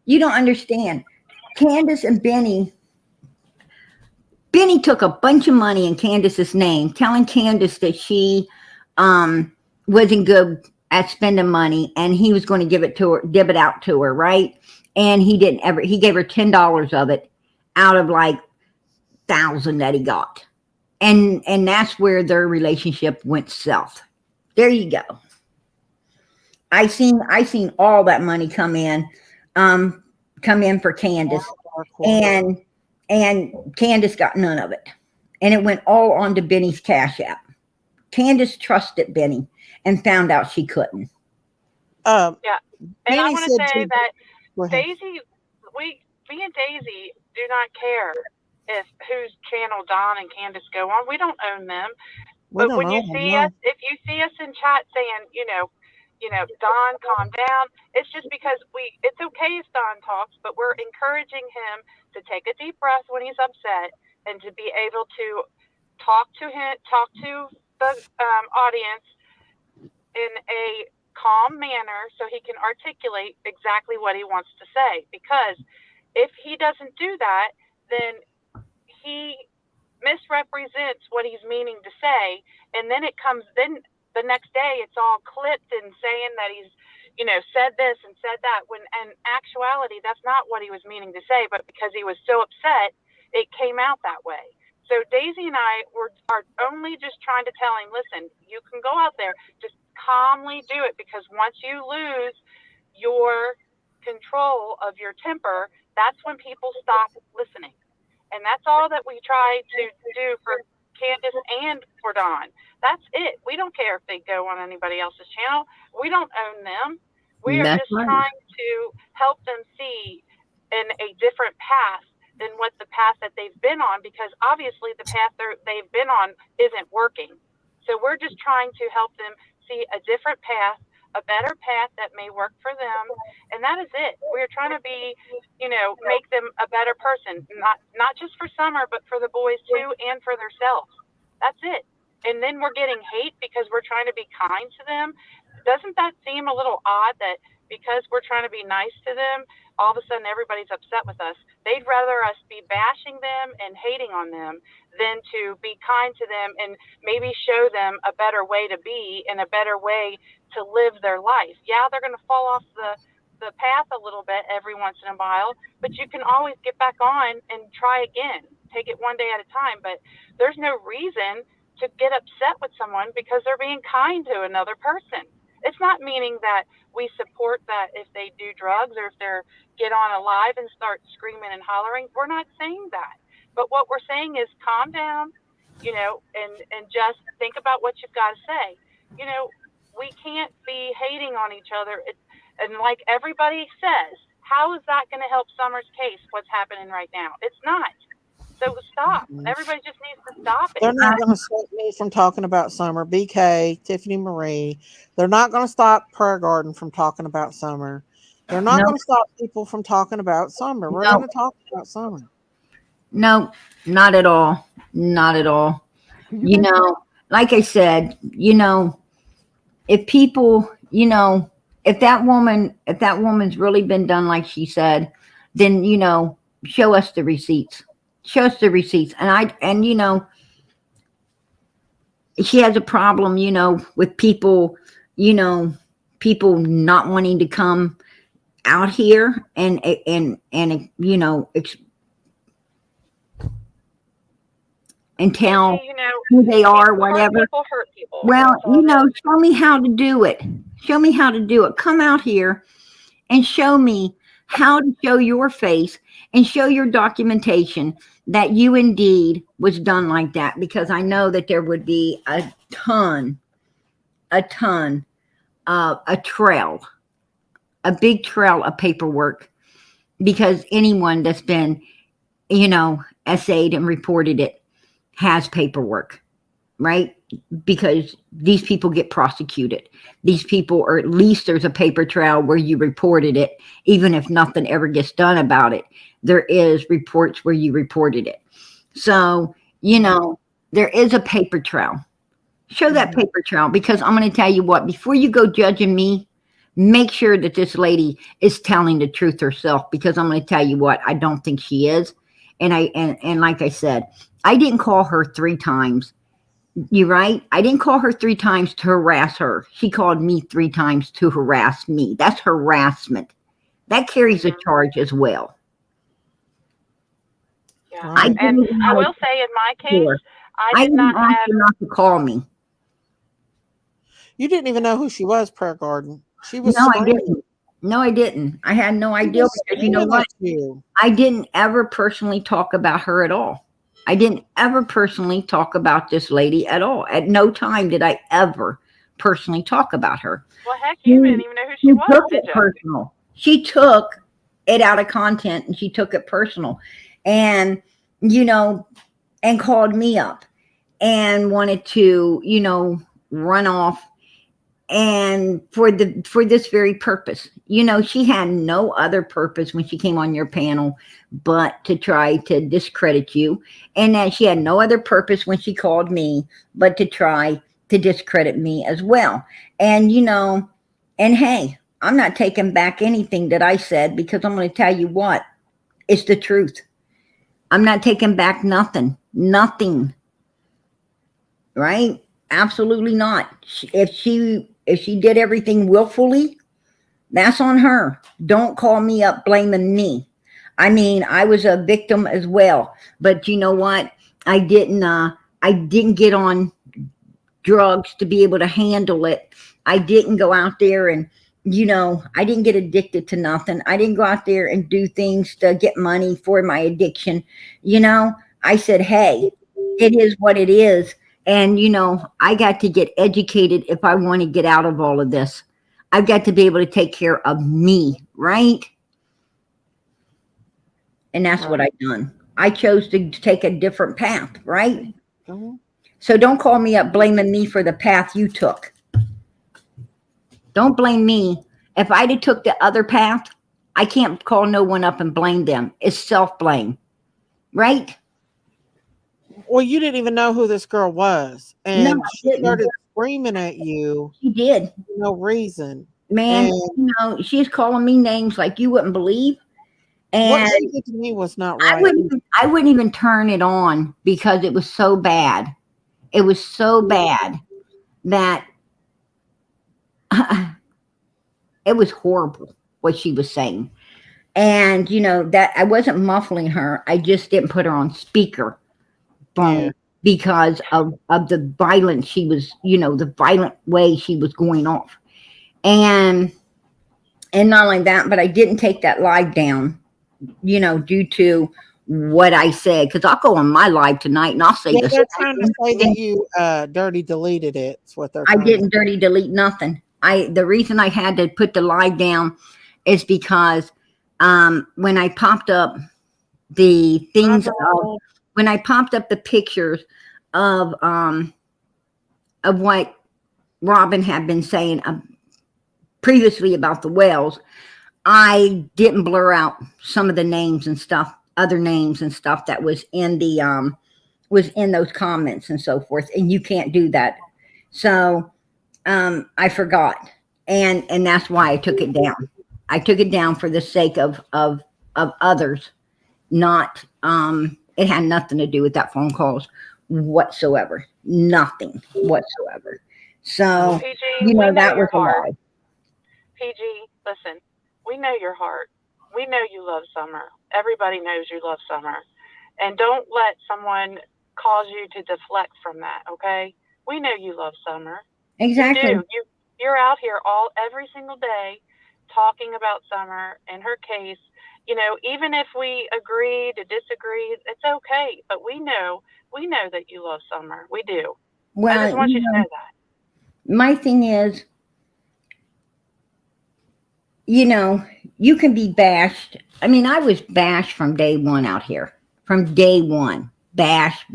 you don't understand. Candace and Benny took a bunch of money in Candace's name, telling Candace that she wasn't good at spending money and he was going to give it out to her, right? And he didn't ever. He gave her $10 of it out of like 1,000 that he got. And that's where their relationship went south. There you go. I seen all that money come in for Candace, and Candace got none of it, and it went all onto Benny's Cash App. Candace trusted Benny and found out she couldn't. Yeah, and Benny I want to said say to- that Go ahead. Daisy, me and Daisy do not care if whose channel Don and Candace go on. We don't own them. We But don't when you own them, see no. us, if you see us in chat saying, Don, calm down, it's just because it's okay if Don talks, but we're encouraging him to take a deep breath when he's upset and to be able to talk to the audience in a calm manner so he can articulate exactly what he wants to say. Because if he doesn't do that, then he misrepresents what he's meaning to say, and then the next day it's all clipped and saying that he's said this and said that, when in actuality that's not what he was meaning to say, but because he was so upset it came out that way. So Daisy and I are only just trying to tell him, listen, you can go out there, just calmly do it, because once you lose your control of your temper, that's when people stop listening. And that's all that we try to do for Candace and for Dawn. That's it. We don't care if they go on anybody else's channel. We don't own them. We are just trying to help them see in a different path than what the path that they've been on, because obviously the path they've been on isn't working. So we're just trying to help them see a different path, a better path that may work for them. And that is it. We're trying to be, make them a better person, not just for Summer, but for the boys too, and for themselves. That's it. And then we're getting hate because we're trying to be kind to them. Doesn't that seem a little odd that because we're trying to be nice to them, all of a sudden everybody's upset with us? They'd rather us be bashing them and hating on them than to be kind to them and maybe show them a better way to be and a better way to live their life. Yeah, they're going to fall off the path a little bit every once in a while, but you can always get back on and try again. Take it one day at a time. But there's no reason to get upset with someone because they're being kind to another person. It's not meaning that we support that if they do drugs or if they get on a live and start screaming and hollering. We're not saying that. But what we're saying is calm down, and just think about what you've got to say. We can't be hating on each other. And like everybody says, how is that going to help Summer's case, what's happening right now? It's not. So stop. Everybody just needs to stop it. They're not going to stop me from talking about Summer. BK, Tiffany Marie. They're not going to stop Prayer Garden from talking about Summer. They're not going to stop people from talking about Summer. We're going to talk about Summer. No, not at all. Not at all. Like I said, if people, you know, if that woman's really been done like she said, then, you know, show us the receipts. Show us the receipts. And you know, she has a problem, you know, with people, you know, people not wanting to come out here and you know, and tell You know, who they are, hurt whatever. people hurt people. Well, That's all you it know, is. show me how to do it. Show me how to do it. Come out here and show me how to show your face and show your documentation that you indeed was done like that, because I know that there would be a trail, a big trail of paperwork, because anyone that's been, you know, essayed and reported it has paperwork, right? Because these people get prosecuted. These people, or at least there's a paper trail where you reported it, even if nothing ever gets done about it. There is reports where you reported it. So, you know, there is a paper trail. Show that paper trail, because I'm going to tell you what, before you go judging me, make sure that this lady is telling the truth herself, because I'm going to tell you what, I don't think she is. And like I said, I didn't call her 3 times. You're right. I didn't call her 3 times to harass her. She called me 3 times to harass me. That's harassment. That carries a charge as well. Yeah. I will say, in my case, I did not ask have. her not to call me. You didn't even know who she was, Prayer Garden. She was No, I screaming. didn't. No, I didn't. I had no She idea, was because you know screaming what? at you. I didn't ever personally talk about her at all. I didn't ever personally talk about this lady at all. At no time did I ever personally talk about her. Well, heck, you didn't even know who she She was, took did it you? personal. She took it out of content and she took it personal, and, you know, and called me up and wanted to, you know, run off. And for this very purpose, you know, she had no other purpose when she came on your panel but to try to discredit you. And that she had no other purpose when she called me but to try to discredit me as well. And, you know, and hey, I'm not taking back anything that I said, because I'm going to tell you what, it's the truth. I'm not taking back nothing. Right? Absolutely not. If she did everything willfully, that's on her. Don't call me up blaming me. I mean, I was a victim as well, but you know what? I didn't get on drugs to be able to handle it. I didn't go out there and, you know, I didn't get addicted to nothing. I didn't go out there and do things to get money for my addiction. You know, I said, hey, it is what it is. And, you know, I got to get educated if I want to get out of all of this. I've got to be able to take care of me, right? And that's what I've done. I chose to take a different path, right? Mhm. So don't call me up blaming me for the path you took. Don't blame me. If I'd have took the other path, I can't call no one up and blame them. It's self-blame, right? Well, you didn't even know who this girl was, and No, I she didn't. started screaming at you She did. for no reason. Man, And you know, she's calling me names like you wouldn't believe. what And she did to me was not I right. wouldn't even turn it on, because it was so bad. It was so bad that it was horrible what she was saying. And, you know, that I wasn't muffling her. I just didn't put her on speaker phone. Yeah. Because of the violence she was, you know, the violent way she was going off. And not only that, but I didn't take that live down, you know, due to what I said. Because I'll go on my live tonight and I'll say Yeah, this. they're trying to say that you dirty deleted it. That's what they're I trying didn't dirty delete nothing. The reason I had to put the live down is because when I popped up the things when I popped up the pictures of what Robin had been saying previously about the whales, I didn't blur out some of the names and stuff, other names and stuff that was in the was in those comments and so forth. And you can't do that. So I forgot. And that's why I took it down. I took it down for the sake of others, not it had nothing to do with that phone calls whatsoever. Nothing whatsoever. So PG, you know we know that your was a heart. lie. PG, listen, we know your heart. We know you love Summer. Everybody knows you love Summer. And don't let someone cause you to deflect from that, okay? We know you love Summer. Exactly. You do. You're out here every single day talking about Summer and her case. You know, even if we agree to disagree, it's okay. But we know that you love Summer. We do. Well, I just want you to know that. My thing is, you know, you can be bashed. I mean, I was bashed from day one out here. From day one. Bash,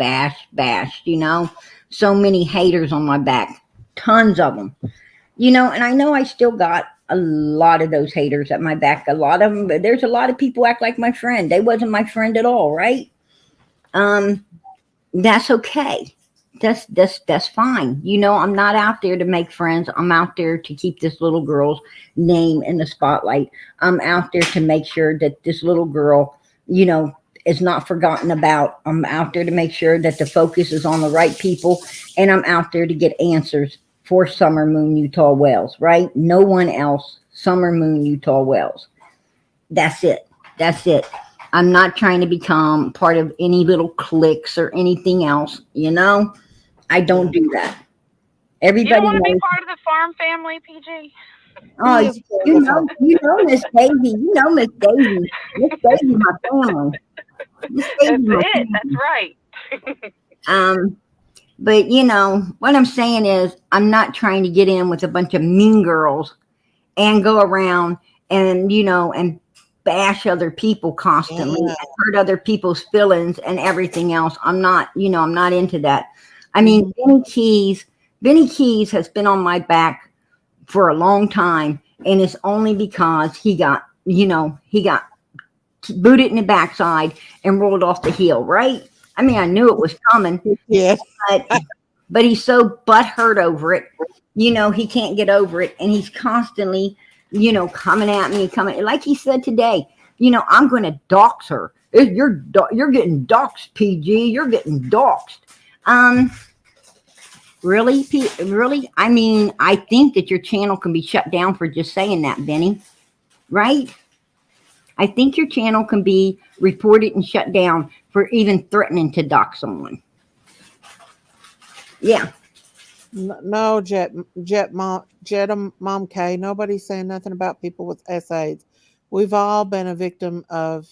you know. So many haters on my back. Tons of them. You know, and I know I still got a lot of those haters at my back. A lot of them, but there's a lot of people act like my friend. They wasn't my friend at all, right? That's okay. That's fine. You know, I'm not out there to make friends. I'm out there to keep this little girl's name in the spotlight. I'm out there to make sure that this little girl, you know, is not forgotten about. I'm out there to make sure that the focus is on the right people, and I'm out there to get answers for Summer Moon Utah Wells, right? No one else. Summer Moon Utah Wells. That's it. That's it. I'm not trying to become part of any little cliques or anything else, you know? I don't do that. Everybody You don't want to knows. be part of the farm family, PG? Oh, you know Miss Daisy. You know Miss Daisy. Miss Daisy, my family. Miss Daisy, my family. That's right. But you know, what I'm saying is I'm not trying to get in with a bunch of mean girls and go around and, you know, and bash other people constantly and hurt other people's feelings and everything else. I'm not, you know, I'm not into that. I mean, Benny Keys has been on my back for a long time, and it's only because he got, you know, he got booted in the backside and rolled off the hill, right? I mean, I knew it was coming. Yeah. But he's so butthurt over it. You know, he can't get over it. And he's constantly, you know, coming at me, like he said today, you know, I'm going to dox her. You're getting doxed, PG. You're getting doxed. Really? Really? I mean, I think that your channel can be shut down for just saying that, Benny. Right? I think your channel can be reported and shut down for even threatening to dox someone. Yeah. No, Mom K. Nobody's saying nothing about people with SAs. We've all been a victim of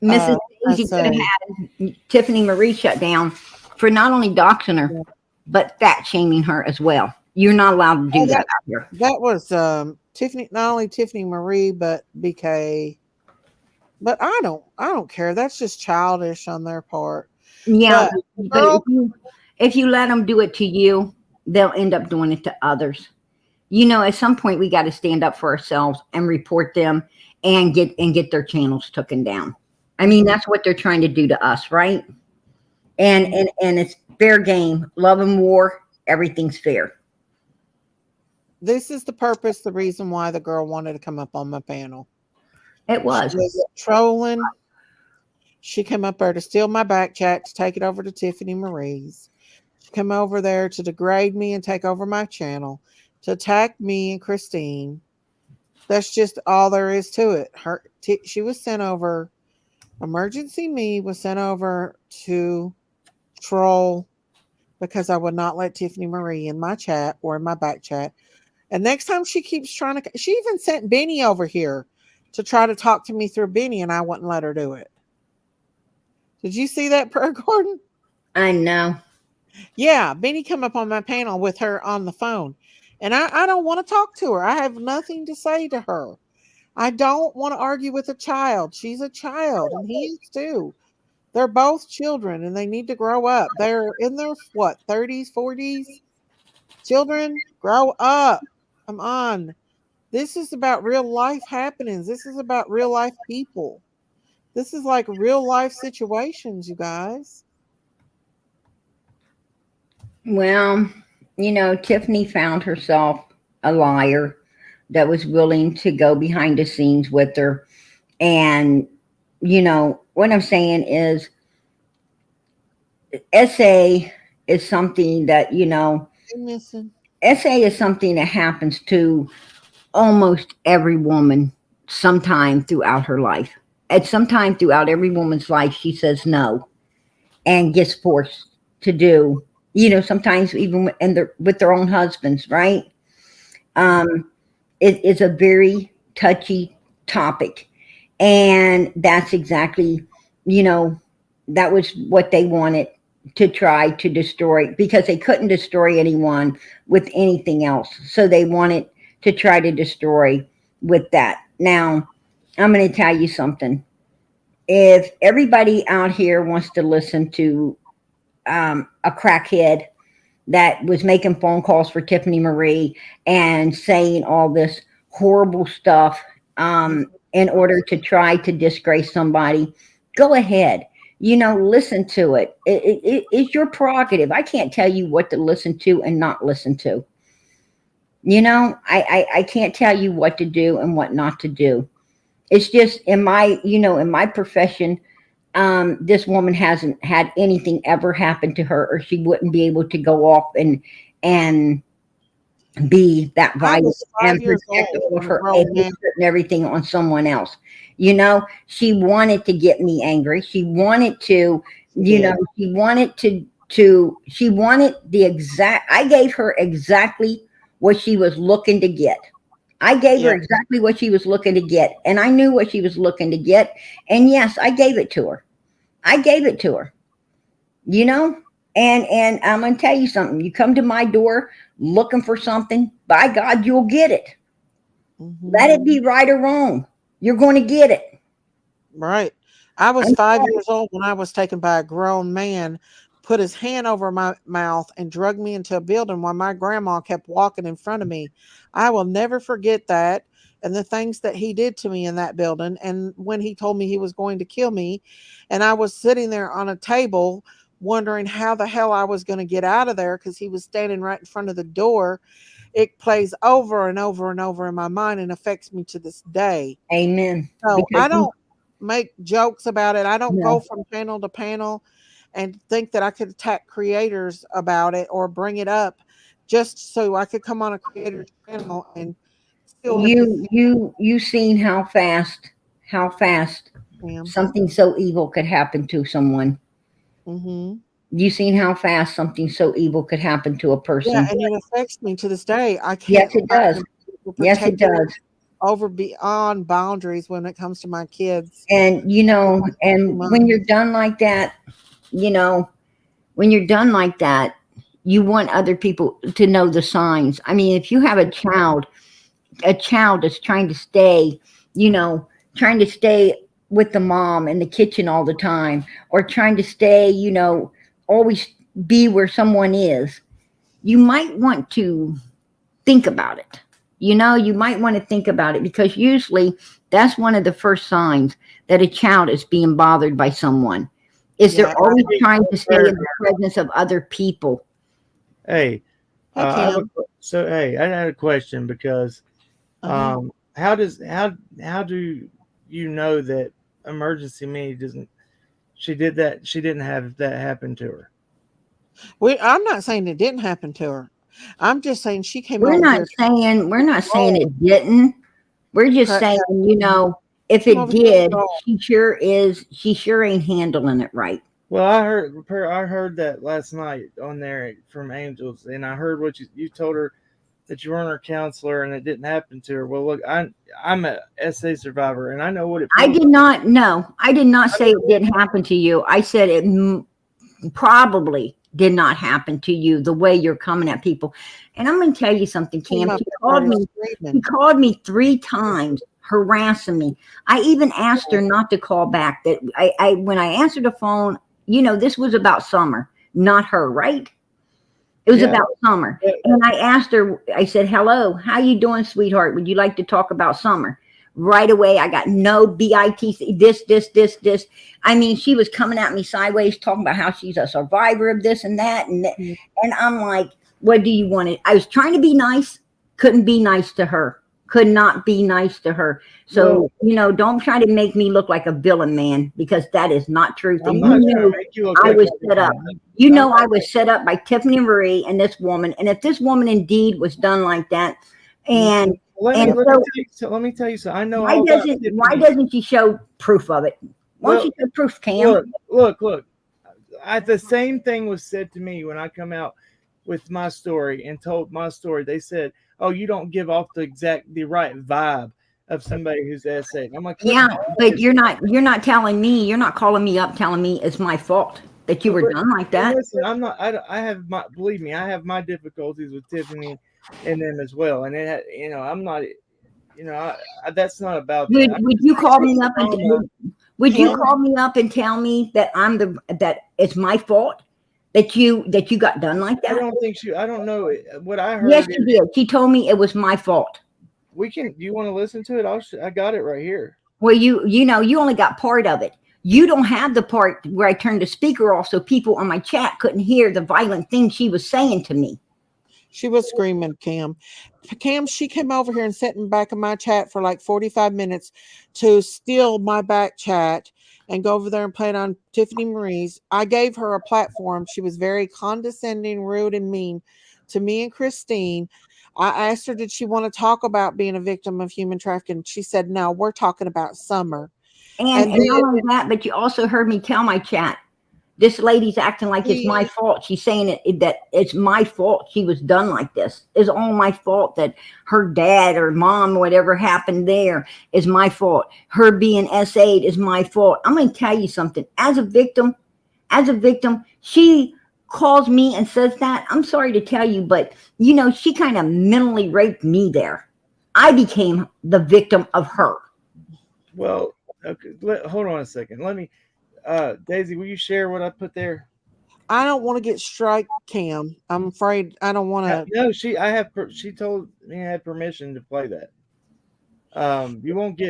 Mrs. Daisy could have had Tiffany Marie shut down for not only doxing her, but fat shaming her as well. You're not allowed to do that out here. That was Tiffany, not only Tiffany Marie, but BK. But I don't care. That's just childish on their part. Yeah, but if you let them do it to you, they'll end up doing it to others. You know, at some point we got to stand up for ourselves and report them and get their channels taken down. I mean, that's what they're trying to do to us, right? And it's fair game. Love and war, everything's fair. This is the reason why the girl wanted to come up on my panel. It was. She was trolling. She came up there to steal my back chat, to take it over to Tiffany Marie's. She came over there to degrade me and take over my channel, to attack me and Christine. That's just all there is to it. She was sent over. Emergency Me was sent over to troll because I would not let Tiffany Marie in my chat or in my back chat. And next time she keeps trying to, she even sent Benny over here to try to talk to me through Benny, and I wouldn't let her do it. Did you see that, Prayer Gordon? I know. Yeah, Benny come up on my panel with her on the phone. And I don't want to talk to her. I have nothing to say to her. I don't want to argue with a child. She's a child, and he is too. They're both children, and they need to grow up. They're in their, 30s, 40s? Children, grow up. Come on. This is about real life happenings. This is about real life people. This is like real life situations, you guys. Well, you know, Tiffany found herself a liar. that was willing to go behind the scenes with her. And, you know, what I'm saying is SA is something that, you know, SA is something that happens to almost every woman sometime throughout her life. At some time throughout every woman's life, she says no and gets forced to do, you know, sometimes even with their own husbands, right? It is a very touchy topic. And that's exactly, you know, that was what they wanted to try to destroy, because they couldn't destroy anyone with anything else. So they wanted to try to destroy with that. Now, I'm going to tell you something. If everybody out here wants to listen to a crackhead that was making phone calls for Tiffany Marie and saying all this horrible stuff in order to try to disgrace somebody, go ahead. You know, listen to it. It's your prerogative. I can't tell you what to listen to and not listen to. You know, I can't tell you what to do and what not to do. It's just in my, you know, in my profession, this woman hasn't had anything ever happen to her, or she wouldn't be able to go off and be that violent and protective of her and everything on someone else. You know, she wanted to get me angry. She wanted to, you know, she wanted she wanted the exact, I gave her exactly what she was looking to get. I gave her exactly what she was looking to get. And I knew what she was looking to get. And yes, I gave it to her. I gave it to her, you know, and I'm going to tell you something. You come to my door looking for something, by God, you'll get it. Let it be right or wrong. You're going to get it. Right. I was 5 years old when I was taken by a grown man, put his hand over my mouth and dragged me into a building while my grandma kept walking in front of me. I will never forget that and the things that he did to me in that building. And when he told me he was going to kill me, and I was sitting there on a table wondering how the hell I was going to get out of there because he was standing right in front of the door. It plays over and over and over in my mind and affects me to this day. Amen. So Because I don't make jokes about it. I don't No. go from panel to panel and think that I could attack creators about it or bring it up just so I could come on a creator's channel and still you seen how fast something so evil could happen to someone. You seen how fast something so evil could happen to a person. Yeah, and it affects me to this day. I can't. Yes, it does. Yes, it does. Over beyond boundaries when it comes to my kids. And you know, and when you're done like that, you know, when you're done like that, you want other people to know the signs. I mean, if you have a child that's trying to stay, you know, trying to stay with the mom in the kitchen all the time, or trying to stay, you know, always be where someone is, you might want to think about it. You know, you might want to think about it, because usually that's one of the first signs that a child is being bothered by someone, is they're always trying to stay in the presence of other people. Hey, I had a question, because how do you know that Emergency Me she didn't have that happen to her? I'm not saying it didn't happen to her. I'm just saying she came We're not saying it didn't. We're just saying, you know, if it did, she sure ain't handling it right. Well, I heard that last night on there from Angels, and I heard what you told her, that you weren't her counselor and it didn't happen to her. Well, look, I'm a SA survivor, and I know what it feels I did not know. I did not say it didn't happen to you. I said it probably did not happen to you the way you're coming at people. And I'm going to tell you something, Cam. He called me 3 times harassing me. I even asked her not to call back. That when I answered the phone, you know, this was about Summer, not her, right? It was about Summer. And I asked her, I said, hello, how you doing, sweetheart? Would you like to talk about Summer? Right away, I got no BITC, this. I mean, she was coming at me sideways, talking about how she's a survivor of this and that. And I'm like, what do you want? I was trying to be nice, couldn't be nice to her. could not be nice to her. So, don't try to make me look like a villain, man, because that is not truth. And I was set up. I was set up by Tiffany Marie and this woman. And if this woman indeed was done like that, and let me tell you so. I know. Why doesn't she show proof of it? Why don't you show proof, Cam? Look. The same thing was said to me when I come out with my story and told my story. They said, "Oh, you don't give off the right vibe of somebody who's SA." I'm like, yeah, but you're not telling me. You're not calling me up, telling me it's my fault that you were done like that. Listen, I'm not. Believe me, I have my difficulties with Tiffany and them as well. And I'm not. That's not about. Would you call me up and would you call me up and tell me that that it's my fault that you got done like that? I don't know what I heard. Yes, she did. She told me it was my fault. Do you want to listen to it? I got it right here. Well, you only got part of it. You don't have the part where I turned the speaker off so people on my chat couldn't hear the violent things she was saying to me. She was screaming, Cam. Cam, she came over here and sat in the back of my chat for like 45 minutes to steal my back chat and go over there and play it on Tiffany Marie's. I gave her a platform. She was very condescending, rude, and mean to me and Christine. I asked her, did she want to talk about being a victim of human trafficking? She said, no, we're talking about Summer. And not only that, but you also heard me tell my chat, this lady's acting like it's my fault. She's saying that it's my fault she was done like this. It's all my fault that her dad or mom, whatever happened there, is my fault. Her being SA'd is my fault. I'm going to tell you something. As a victim, she calls me and says that. I'm sorry to tell you, but, she kind of mentally raped me there. I became the victim of her. Well, okay, hold on a second. Let me... Daisy, will you share what I put there? I don't want to get strike, Cam. I'm afraid I don't want to. No, she told me I had permission to play that. You won't.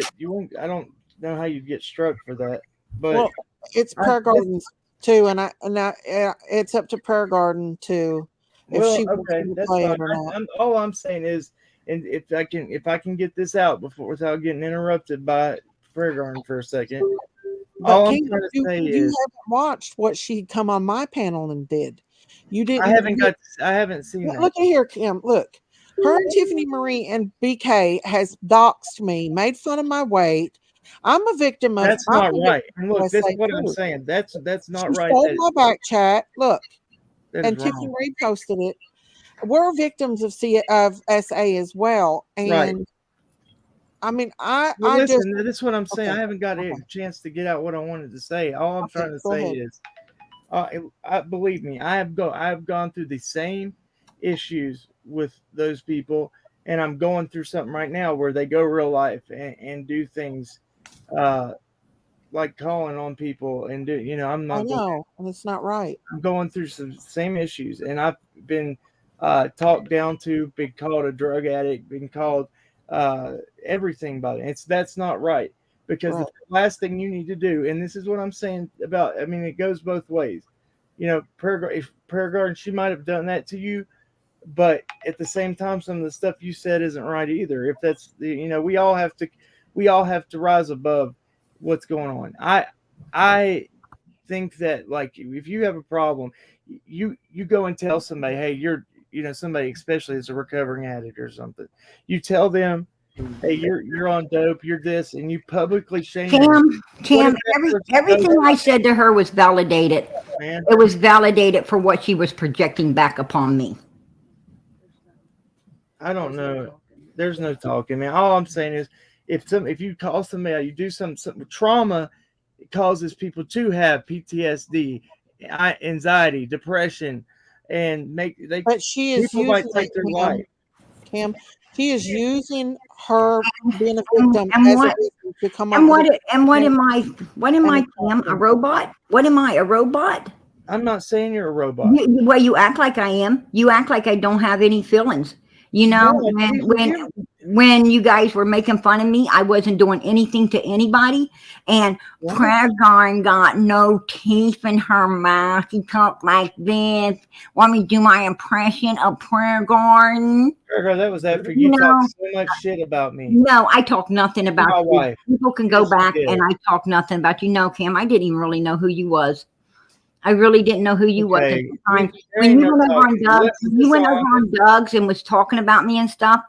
I don't know how you get struck for that, but it's Prayer Gardens too, and it's up to Prayer Garden to if she wants to play it or not. All I'm saying is, and if I can get this out without getting interrupted by Prayer Garden for a second. All I'm trying to say is, you haven't watched what she come on my panel and did. You didn't. I haven't seen that. Look at here, Kim. Look, her and Tiffany Marie and BK has doxed me, made fun of my weight. I'm a victim of. That's not right. And look, this is what I'm saying. That's not right. Stole my back chat. Look, and Tiffany Marie posted it. We're victims of SA as well, and. Right. I mean, listen, this is what I'm saying. I haven't got a chance to get out what I wanted to say. All I'm trying to say is, believe me, I've gone through the same issues with those people, and I'm going through something right now where they go real life and do things like calling on people and do. I'm not. I know, and it's not right. I'm going through some same issues, and I've been talked down to, been called a drug addict, been called. Everything about it. That's not right, because the last thing you need to do, and this is what I'm saying about, it goes both ways. Prayer Garden, she might have done that to you, but at the same time, some of the stuff you said isn't right either. If that's we all have to rise above what's going on. I think that, like, if you have a problem, you go and tell somebody, hey, you're somebody, especially as a recovering addict or something, you tell them, hey, you're on dope, you're this, and you publicly shame them. Cam, everything I said to her was validated. Man. It was validated for what she was projecting back upon me. I don't know. There's no talking, man. All I'm saying is, if you call somebody out, you do something trauma, it causes people to have PTSD, anxiety, depression. But she is using take their life. Cam, she is using her being a victim as a reason to come up. What am I, Cam? A robot? What am I, a robot? I'm not saying you're a robot. You act like I am. You act like I don't have any feelings. You know, No, she's when you guys were making fun of me, I wasn't doing anything to anybody. And What? Prayer Garden got no teeth in her mouth. She talked like this. Want me to do my impression of Prayer Garden? Girl, that was after You you know, talked so much shit about me. no, I talk nothing about My you. wife. People can go Yes, you back did. and I talk nothing about you. No, Cam, I didn't even really know who you was. I really didn't know who you was at Okay, the time. there When ain't you no went over on talking. Doug's, Listen, when you this went all over on Doug's and was talking about me and stuff,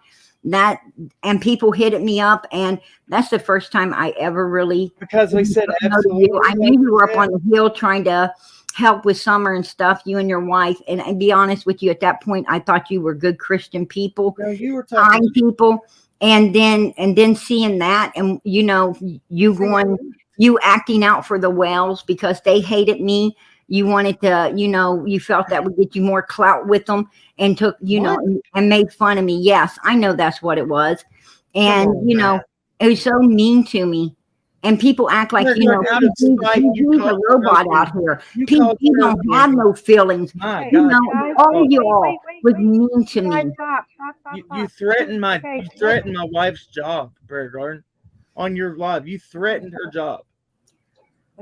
and people hit me up, and that's the first time I ever really because we said noticed absolutely. you. I knew you were up on the hill trying to help with Summer and stuff, you and your wife. And be honest with you, at that point, I thought you were good Christian people, No, you were kind talking. people. And then seeing that, and you know, you acting out for the Wells because they hated me. You wanted to, you know, you felt that would get you more clout with them, and took, you know, and made fun of me. Yes, I know that's what it was. And on, you know, man. it was so mean to me. And people act like, you know, Out of spite, you PG's a called robot Sophie. out here. You PG called don't Sophie have and- no feelings. My You God, know, you all called- you all was mean to Guys, me. stop. You threatened my Okay, you threatened my wife's job, Prayer Garden, on your live. You threatened her job.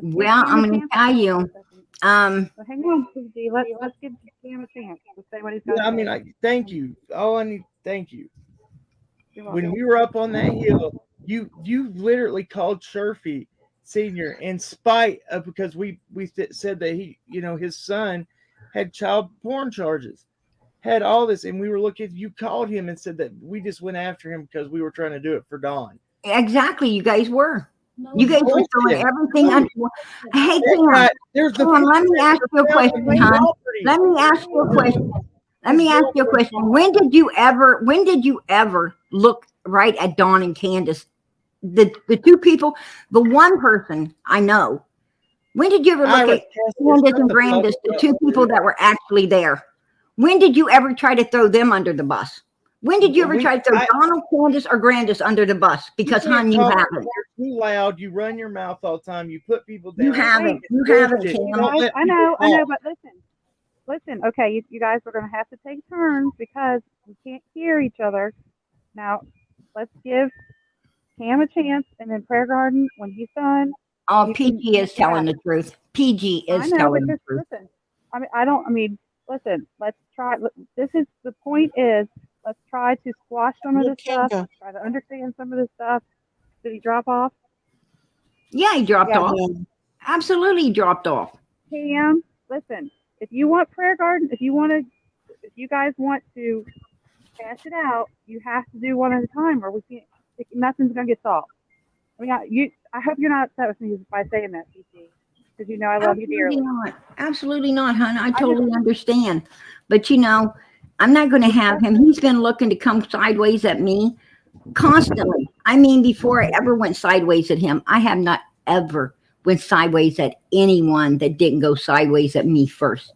Well, I'm going to tell you. So hang on, PG. Let's give Cam a chance to say what he's got. Yeah, I mean, thank you. Thank you. You're When welcome. we were up on that hill, you literally called Sherfy Senior in spite of, because we said that he, you know, his son had child porn charges, had all this, and we were looking. You called him and said that we just went after him because we were trying to do it for Dawn. Exactly, you guys were. You guys were throwing Bullshit. everything under. Hey, That Cam, guy- there's the Cam, let me picture ask you a of question, the hon. property. Let me ask you a question. Let me ask you a question. When did you ever look right at Dawn and Candace? The two people, the one person I know. When did you ever look Iris, at Candace and Grandis, the two people that were actually there? When did you ever try to throw them under the bus? When did you ever try to throw Donald, Candace, or Grandis under the bus? Because, hon, you haven't. You're too loud. You run your mouth all the time. You put people down. You haven't. You Bullshit. haven't, You Cam. don't let I know, people talk. but listen. Okay, you guys are going to have to take turns because we can't hear each other. Now, let's give Cam a chance, and then Prayer Garden, when he's done. Oh, PG is telling the truth. PG is telling the truth. Listen, listen, let's try. The point is, let's try to squash some of this stuff. Let's try to understand some of this stuff. Did he drop off? Yeah, he dropped off. Absolutely, he dropped off. Cam, listen, if you want Prayer Garden, if you guys want to cash it out, you have to do one at a time, or we can't. Nothing's gonna get solved. I mean, I hope you're not upset with me by saying that, PG, because you know I love you dearly. Absolutely not, hon. I totally understand. But you know, I'm not going to have him. He's been looking to come sideways at me constantly. I mean, before I ever went sideways at him, I have not ever went sideways at anyone that didn't go sideways at me first.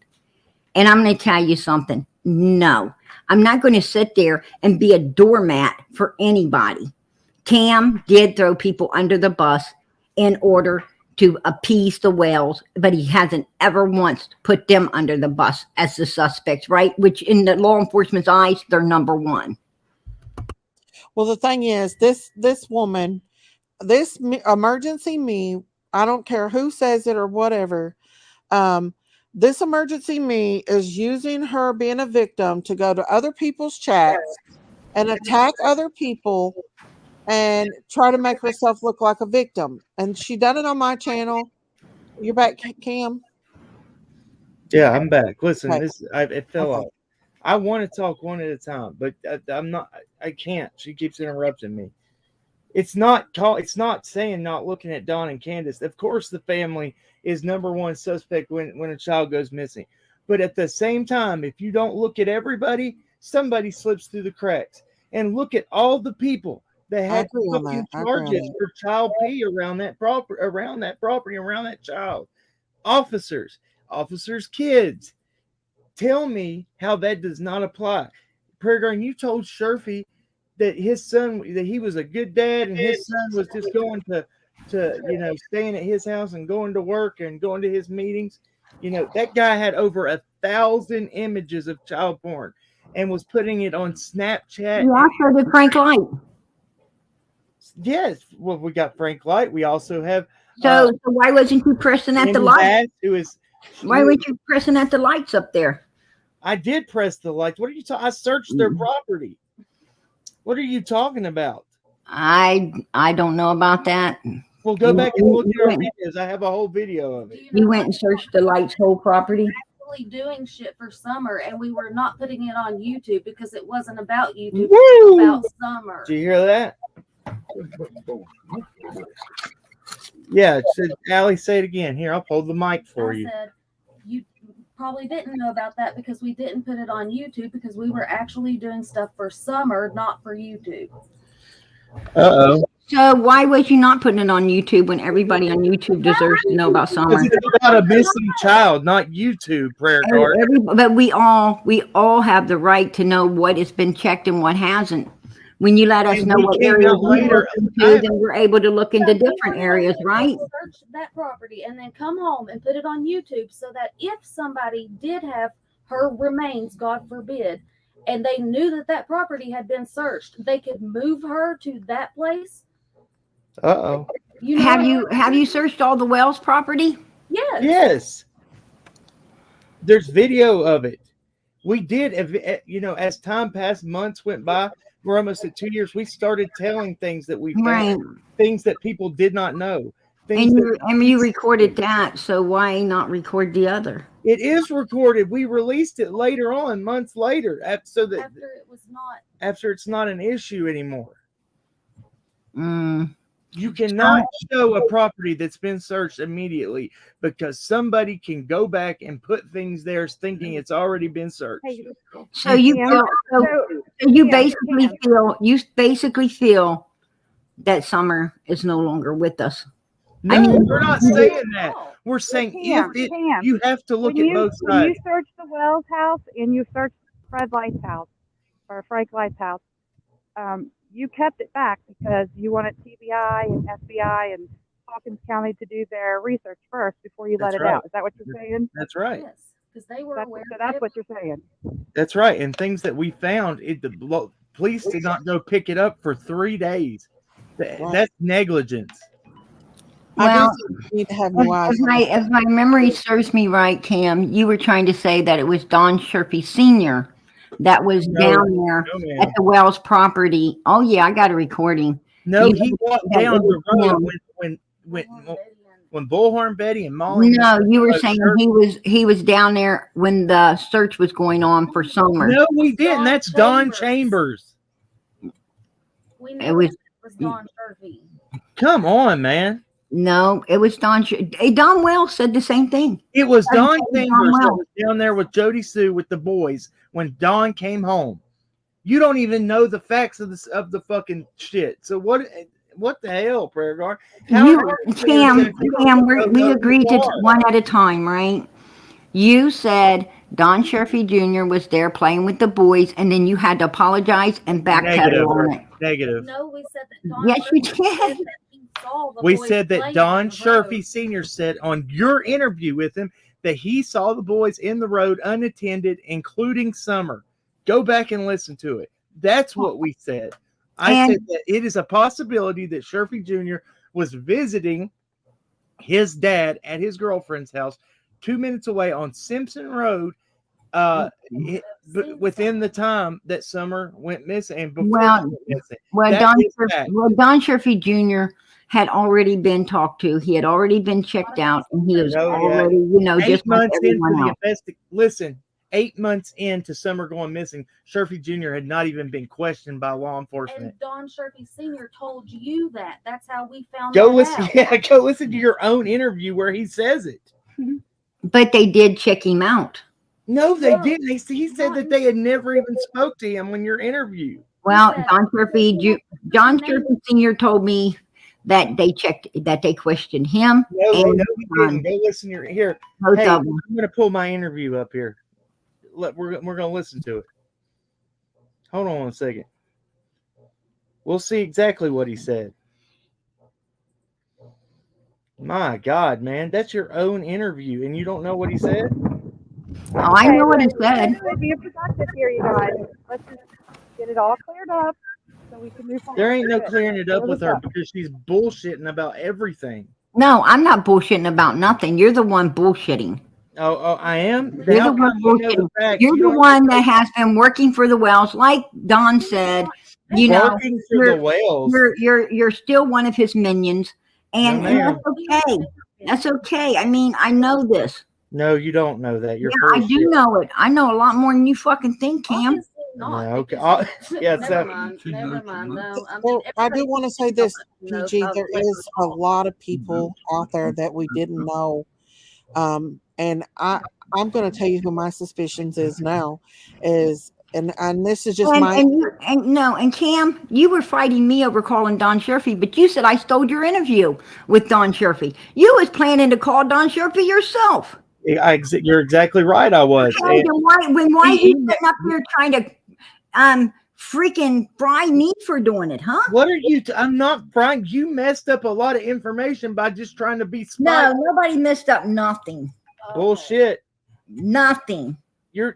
And I'm going to tell you something. No, I'm not going to sit there and be a doormat for anybody. Cam did throw people under the bus in order to appease the Wells, but he hasn't ever once put them under the bus as the suspects, right? Which in the law enforcement's eyes, they're number one. Well, the thing is, this woman, this emergency me, I don't care who says it or whatever. This emergency me is using her being a victim to go to other people's chats and attack other people and try to make herself look like a victim. And she done it on my channel. You're back, Cam? Yeah, I'm back. Listen, Okay. It fell off. I want to talk one at a time, but I'm not. I can't. She keeps interrupting me. It's not saying not looking at Dawn and Candace. Of course, the family is number one suspect when a child goes missing. But at the same time, if you don't look at everybody, somebody slips through the cracks. And look at all the people that had fucking charges for child P around that property, around that child. Officers, kids. Tell me how that does not apply. Prayer Garden, you told Sherfy that his son, that he was a good dad, and his son was just going to staying at his house and going to work and going to his meetings. You know, that guy had over 1,000 images of child porn. and was putting it on Snapchat. You also did Frank Light. Yes, well, we got Frank Light. We also have. So why wasn't you pressing at the lights? Why weren't you pressing at the lights up there? I did press the lights. What are you talking? I searched their property. What are you talking about? I don't know about that. Well, go back and look at our videos. I have a whole video of it. You went and searched the lights whole property. Doing shit for Summer, and we were not putting it on YouTube because it wasn't about YouTube. It Woo! was about Summer. Did you hear that? Yeah, Allie, say it again. Here, I'll hold the mic for you. I said, you probably didn't know about that because we didn't put it on YouTube because we were actually doing stuff for Summer, not for YouTube. Uh-oh. So why was you not putting it on YouTube when everybody on YouTube deserves to know about Summer? It's about a missing child, not YouTube, Prayer Guard. But we all have the right to know what has been checked and what hasn't. When you let us know what areas later, then we're able to look into different areas, right? Search that property and then come home and put it on YouTube so that if somebody did have her remains, God forbid, and they knew that that property had been searched, they could move her to that place. Uh-oh. You know have you searched all the Wells property? Yes. Yes. There's video of it. We did, as time passed, months went by, we're almost at 2 years. We started telling things that we found, things that people did not know. And you recorded that, so why not record the other? It is recorded. We released it later on, months later, after it's not an issue anymore. You cannot show a property that's been searched immediately because somebody can go back and put things there thinking it's already been searched. So you basically feel that Summer is no longer with us. No, we're not saying that. We're saying you have to look at both sides. When you search the Wells house and you search Fred Light's house or Frank Light's house, you kept it back because you wanted TBI and FBI and Hawkins County to do their research first before you let it out. Is that what you're saying? That's right. Yes, because they were aware. So that's what you're saying. That's right. And things that we found, the police did not go pick it up for 3 days. That's negligence. Well, if my memory serves me right, Cam, you were trying to say that it was Don Sherfy Sr. that was down there at the Wells property. Oh yeah, I got a recording. No, he walked down the road when Bullhorn Betty and Molly. No, you were saying he was down there when the search was going on for Summer. No, we didn't. That's Don Chambers. It was Don Sherfy. Come on, man. No, it was Don. Don Wells said the same thing. It was Don Chambers that was down there with Jody Sue with the boys when Don came home. You don't even know the facts of the fucking shit. So what the hell, Prayer Guard? Cam, we agreed to one at a time, right? You said Don Sherfy Jr. was there playing with the boys, and then you had to apologize and backpedal on it. Negative. No, we said that Don. Yes, you did. We said that Don Sherfy Sr. said on your interview with him that he saw the boys in the road unattended, including Summer. Go back and listen to it. That's what we said. I said that it is a possibility that Sherfy Jr. was visiting his dad at his girlfriend's house 2 minutes away on Simpson Road within the time that Summer went missing. And before Don Sherfy Jr. had already been talked to. He had already been checked out, and he was already, just like everyone else. Listen, 8 months into Summer going missing, Sherfy Jr. had not even been questioned by law enforcement. And Don Sherfy Sr. told you that. That's how we found out. Go listen to your own interview where he says it. But they did check him out. No, they didn't. He said that they had never even spoke to him when your interview. Well, Don Sherfy Sr. told me that they questioned him. No, we didn't. Go listen here. Hey, I'm going to pull my interview up here. We're going to listen to it. Hold on 1 second. We'll see exactly what he said. My God, man, that's your own interview, and you don't know what he said? Oh, I know what it said. Let's be productive here, you guys. Let's just get it all cleared up so we can move forward. There ain't no Good. clearing it up Clear with this her up. because she's bullshitting about everything. No, I'm not bullshitting about nothing. You're the one bullshitting. Oh, I am. You're How the one come you know the bullshitting. facts? You're You the don't one that has been working for the Wells, like Don said. You know, working for the Whales. you're still one of his minions, and, No, and ma'am. that's okay. That's okay. I mean, I know this. No, you don't know that. You're Yeah, I full of do shit. know it. I know a lot more than you fucking think, Cam. No, okay. Yeah, Never mind. Never mind. No, I mean, Well, I do everybody want to say this, knows PG. how There the is a lot of people out there that we didn't know, and I'm going to tell you who my suspicions is now, and this is just my. And Cam, you were fighting me over calling Don Sherfy, but you said I stole your interview with Don Sherfy. You was planning to call Don Sherfy yourself. You're exactly right. I was. Okay, then why are you sitting up here trying to freaking fry me for doing it, huh? What are you? I'm not frying. You messed up a lot of information by just trying to be smart. No, nobody messed up nothing. Bullshit. Nothing.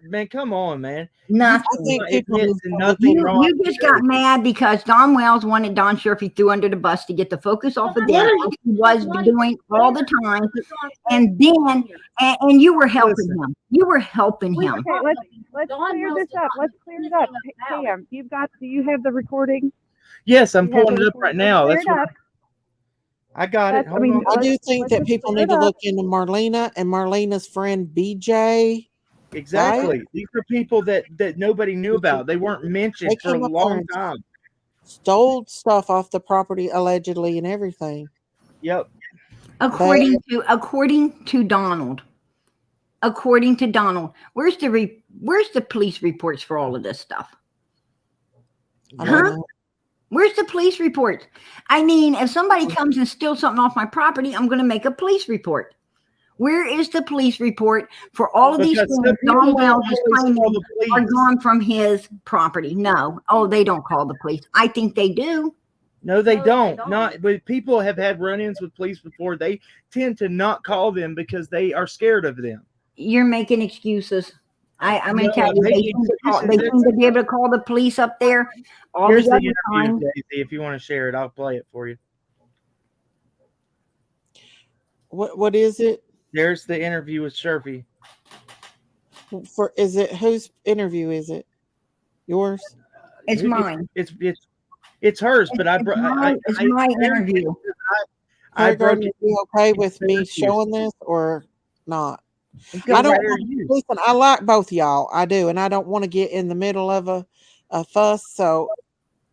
Man, come on, man. Nothing. Nothing wrong. You just got mad because Don Wells wanted Don Sherfy threw under the bus to get the focus off of them. He was doing all the time, and then and you were helping him. You were helping him. Okay, let's clear this up. Let's clear it up. Cam, do you have the recording? Yes, I'm You have pulling the it up right now. Clear That's it what up. I got it. Hold on. I do think that let's people clear need to it up. look into Marlena and Marlena's friend BJ. Exactly. Right? These are people that nobody knew about. They weren't mentioned They for a came up there long and time. stole stuff off the property allegedly and everything. Yep. According to Donald. According to Donald, where's the police reports for all of this stuff? Huh? Where's the police reports? I mean, if somebody comes and steals something off my property, I'm going to make a police report. Where is the police report for all of these Because things some people Don don't Wells is always claiming call the are police. gone from his property? No. Oh, they don't call the police. I think they do. No, they don't. Not, but people have had run-ins with police before. They tend to not call them because they are scared of them. You're making excuses. I'm going to tell you, they making seem to be able to call the police up there all Here's the the other interview, time. Daisy. If you want to share it, I'll play it for you. What is it? There's the interview with Sherfy. Whose interview is it? Yours? It's mine. It's hers, but It's my interview. I Are broke you it. okay with me showing this or not? Okay, I don't why are you? listen. I like both y'all. I do, and I don't want to get in the middle of a fuss. So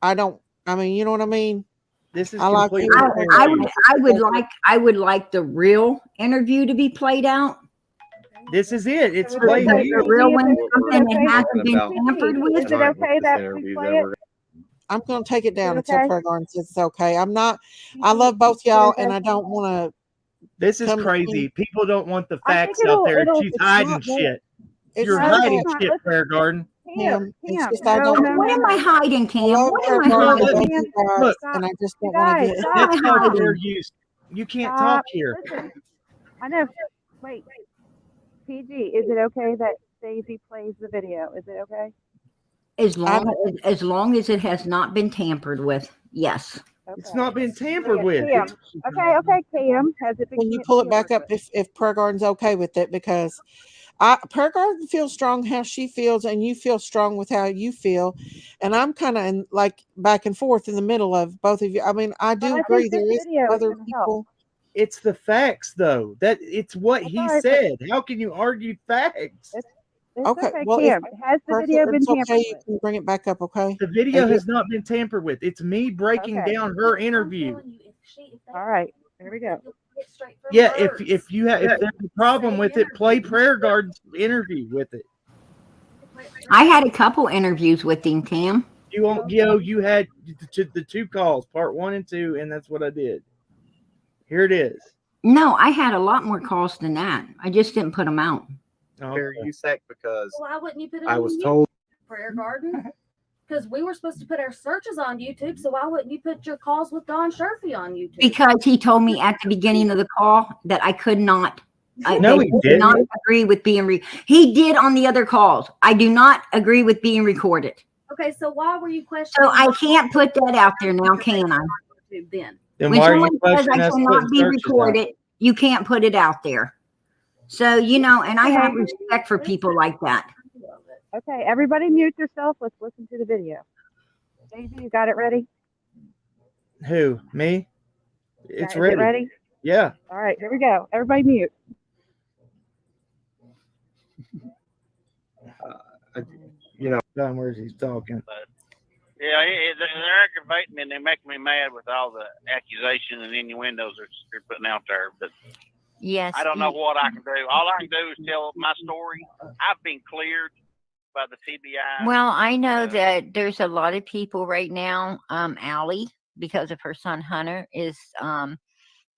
I don't. I mean, you know what I mean. This is I like completely. you. I would like the real interview to be played out. This is it. It's The played. real one, something that hasn't been tampered with. Is it okay that we play it? I'm going to take it down Is it until okay? Prayer Garden says it's okay. I'm not. I love both y'all, and I don't want to. This is Come to crazy. me. People don't want the I think facts out there. it'll- She's it's hiding not that- shit. It's You're not hiding that- shit, Prayer Garden. Cam, it's Cam, just I no, don't. no, What am I hiding, Cam? Hello, What Prayer am I Garden, hiding? both you guys, Look, and I just don't You want to guys, get. stop. This hiding. called fair use. You can't Stop. talk here. Listen, I know. Wait, PG, is it okay that Daisy plays the video? Is it okay? As long as it has not been tampered with, yes. Okay. It's not been tampered with. Cam. Okay, Cam. Has it been? Can you pull it back up if Prayer Garden's okay with it? Because Prayer Garden feels strong how she feels, and you feel strong with how you feel, and I'm kind of like back and forth in the middle of both of you. I mean, I do But I agree think there this is video is other gonna help. people. It's the facts, though. That it's what he Alright, but- said. How can you argue facts? It's Okay, okay, well, if Cam. Has the Prayer video been Garden's tampered okay, you with? can bring it back up. Okay. The video Thank you. has not been tampered with. It's me breaking Okay. down her interview. All right, here we go. Yeah, if you have if there's a problem with it, play Prayer Garden's interview with it. I had a couple interviews with him, Cam. You had the two calls, part 1 and 2, and that's what I did. Here it is. No, I had a lot more calls than that. I just didn't put them out. Fair use act because Why wouldn't you put it I on was YouTube? told Prayer Garden? Because we were supposed to put our searches on YouTube, so why wouldn't you put your calls with Don Sherfy on YouTube? Because he told me at the beginning of the call that I could not No, They he do didn't. not agree with being he did on the other calls. I do not agree with being recorded. Okay, so why were you questioning? So I can't put that out there now, can I? Then. Then When why are you someone says I questioning us cannot putting be searches out? recorded, you can't put it out there. So, you know, and I have Okay. respect for people like that. Okay, everybody mute yourself. Let's listen to the video. Daisy, you got it ready? Who? Me? Yeah, It's is ready. it ready? Yeah. All right, here we go. Everybody mute. You know, Don, where's he's talking? Yeah, they're aggravating me and they make me mad with all the accusations and innuendos they're putting out there. But yes, I don't know what I can do. All I can do is tell my story. I've been cleared by the TBI. Well, I know that there's a lot of people right now. Allie, because of her son Hunter, is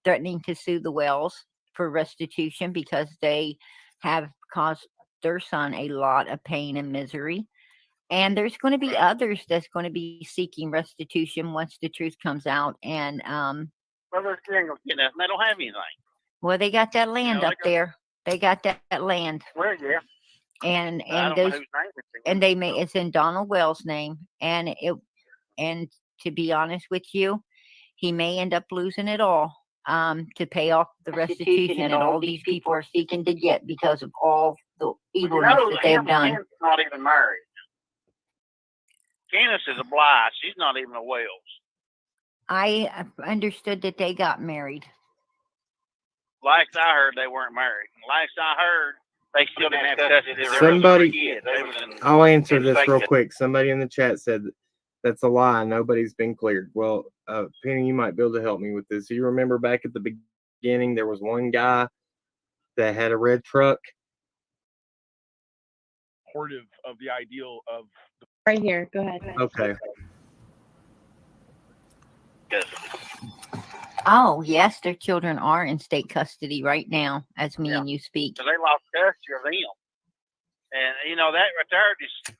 threatening to sue the Wells for restitution because they have caused their son a lot of pain and misery. And there's going to be others that's going to be seeking restitution once the truth comes out. And Well, they're going to get nothing. They don't have anything. well, they got that land up there. They got that land. Well, yeah. And I don't those know whose name it's in. and they may it's in Donald Wells' name. And to be honest with you, he may end up losing it all to pay off the restitution that all these people are seeking to get because of all the evilness that they've done. Candace is not even married. Candace is a Bly. She's not even a Wells. I understood that they got married. Last I heard, they weren't married. Last I heard, they still didn't have custody of their Somebody, kid. They was in, I'll answer in this state real custody. quick. Somebody in the chat said that's a lie. Nobody's been cleared. Well, Penny, you might be able to help me with this. You remember back at the beginning, there was one guy that had a red truck. Supportive of the ideal of Right here. Go ahead. Okay. Oh, yes, their children are in state custody right now as me and you speak. So they lost custody of them. And, you know, that right there just,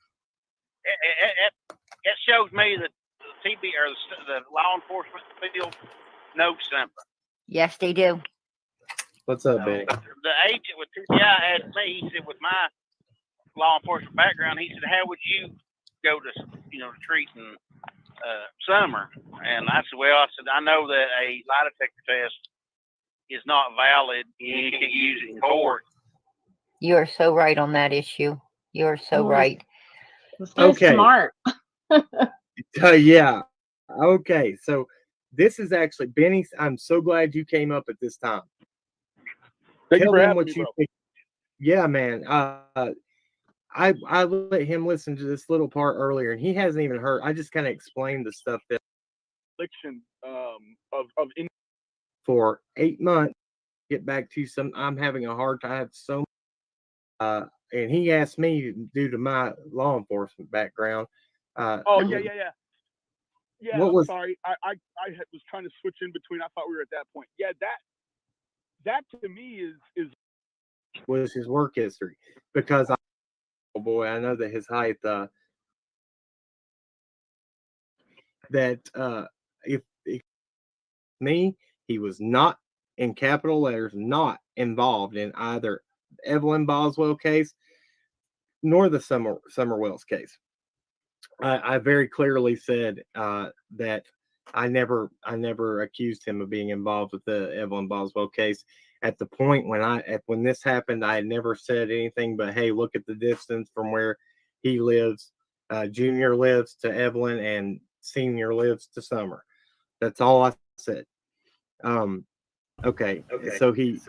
it shows me that the TB or the law enforcement field knows something. Yes, they do. What's up, Benny? The agent with TBI asked me, he said, with my law enforcement background, he said, how would you go to, you know, treating Summer? And I said, well, I know that a lie detector test is not valid. You can't use it in court. You are so right on that issue. You are so right. Okay. Smart. Yeah. Okay. So this is actually Benny. I'm so glad you came up at this time. Thank you Tell for him having what me, you bro. think. Yeah, man. I let him listen to this little part earlier, and he hasn't even heard. I just kind of explained the stuff that Affliction of for 8 months. Get back to some. I'm having a hard time. I have so. And he asked me due to my law enforcement background. oh yeah. Yeah, What I'm was- sorry. I was trying to switch in between. I thought we were at that point. Yeah, that to me is was his work history, because oh boy, I know that his height that if me, he was not, in capital letters, not involved in either Evelyn Boswell case nor the Summer Wells case. I very clearly said that I never accused him of being involved with the Evelyn Boswell case. At the point when this happened, I had never said anything but, hey, look at the distance from where he lives. Junior lives to Evelyn and Senior lives to Summer. That's all I said. Okay. So he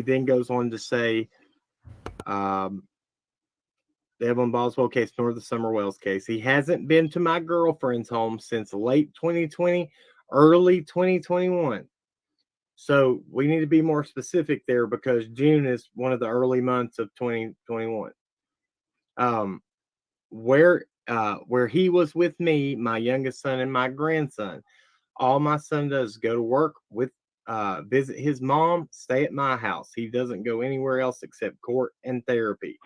then goes on to say, the Evelyn Boswell case nor the Summer Wells case. He hasn't been to my girlfriend's home since late 2020, early 2021. So we need to be more specific there, because June is one of the early months of 2021. Where he was with me, my youngest son, and my grandson. All my son does is go to work with, visit his mom, stay at my house. He doesn't go anywhere else except court and therapy.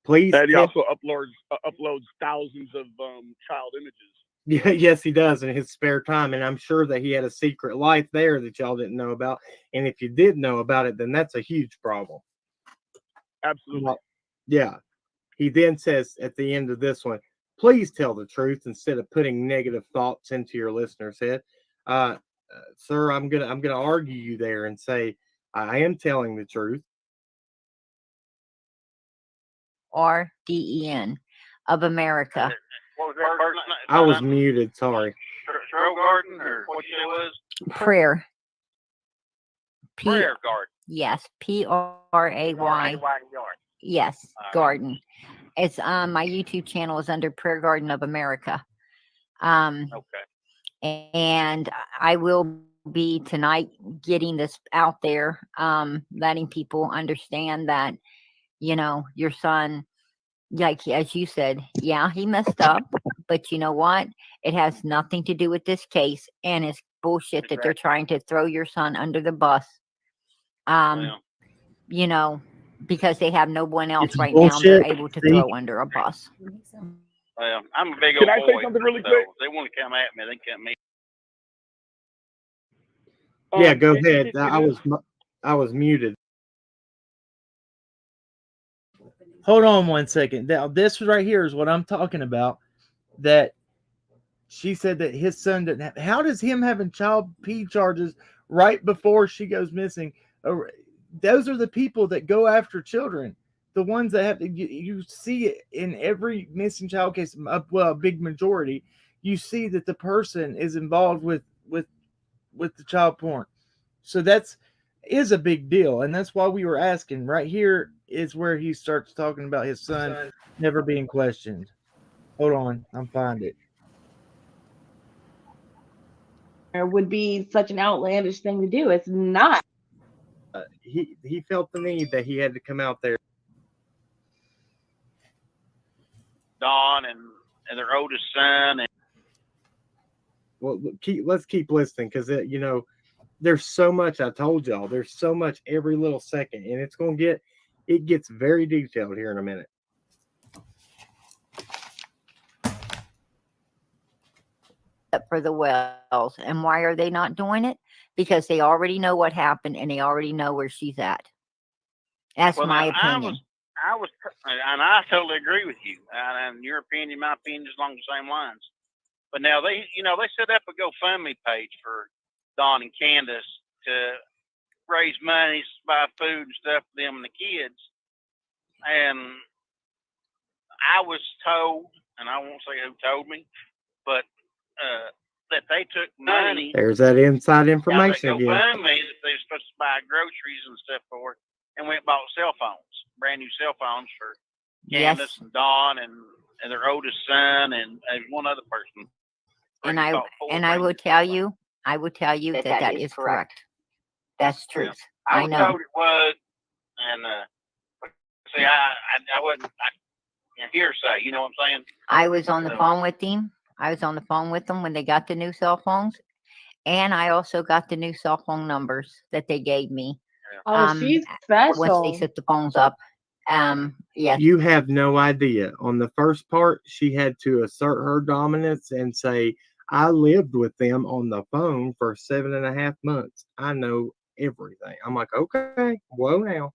Please. that he also uploads thousands of child images. Yeah, yes, he does in his spare time, and I'm sure that he had a secret life there that y'all didn't know about. And if you did know about it, then that's a huge problem. Absolutely. Well, yeah. He then says at the end of this one, please tell the truth instead of putting negative thoughts into your listener's head. Sir, I'm gonna argue you there and say I am telling the truth. RDEN of America. What was that first name? I was muted. Sorry. Trail Garden, or what you say it was? Prayer. Prayer Garden. Yes, PRAY. Yes, Garden. It's my YouTube channel is under Prayer Garden of America. Okay. And I will be tonight getting this out there, letting people understand that, you know, your son, like as you said, yeah, he messed up, but you know what? It has nothing to do with this case, and it's bullshit that they're trying to throw your son under the bus. You know, because they have no one else right now they're able to throw under a bus. Well, I'm a big old Can I say boy, something really so quick? if they want to come at me, they can come at me. Yeah, go ahead. I was muted. Hold on 1 second. Now, this right here is what I'm talking about. That she said that his son didn't have. How does him having child P charges right before she goes missing? Those are the people that go after children. The ones that have you see it in every missing child case. Well, a big majority. You see that the person is involved with the child porn. So is a big deal, and that's why we were asking. Right here is where he starts talking about his son never being questioned. Hold on, I'm find it. Would be such an outlandish thing to do. It's not. He felt the need that he had to come out there. Dawn and their oldest son. And Well, let's keep listening because you know there's so much. I told y'all there's so much every little second, and it gets very detailed here in a minute. For the wells, and why are they not doing it? Because they already know what happened and they already know where she's at. That's my opinion. And I totally agree with you. And your opinion, my opinion, is along the same lines. But now they set up a GoFundMe page for Dawn and Candace to raise money, buy food and stuff for them and the kids. And I was told, and I won't say who told me, but that they took money. There's that inside information again. GoFundMe that they were supposed to buy groceries and stuff for, and went and bought cell phones, brand new cell phones for Candace and Dawn and their oldest son and one other person. And I will tell you that is correct. That's truth. I know. Told it was, and see, I wasn't hearsay. You know what I'm saying? I was on the phone with him. I was on the phone with them when they got the new cell phones, and I also got the new cell phone numbers that they gave me. Oh, she's special. Once they set the phones up. Yeah. You have no idea. On the first part, she had to assert her dominance and say, I lived with them on the phone for 7.5 months. I know everything. I'm like, okay, whoa now.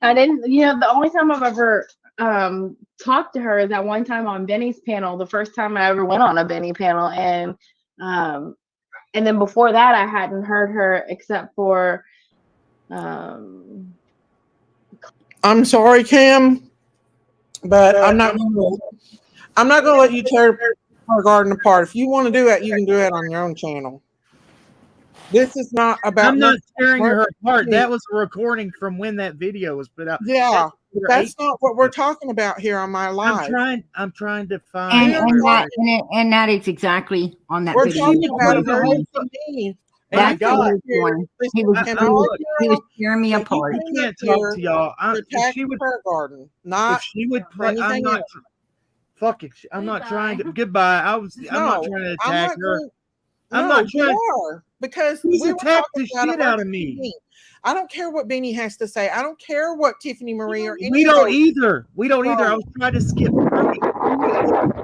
I didn't, the only time I've ever talked to her is that one time on Benny's panel, the first time I ever went on a Benny panel. And then before that, I hadn't heard her except for I'm sorry, Cam, but I'm not gonna let you tear our garden apart. If you want to do that, you can do it on your own channel. This is not about. I'm not tearing her apart. That was a recording from when that video was put out. Yeah, that's not what we're talking about here on my live. I'm trying to find. And that is exactly on that we're video. Talking about emergency. That's what he was tearing me apart. I can't talk to y'all. If she would garden, not if she would play. I'm not. Fuck it. I'm not trying to. Goodbye. I'm not trying to attack her. I'm not trying. Because she's attacked the shit out of me. I don't care what Benny has to say. I don't care what Tiffany Marie or any We of don't those- either. We don't either. I was trying to skip.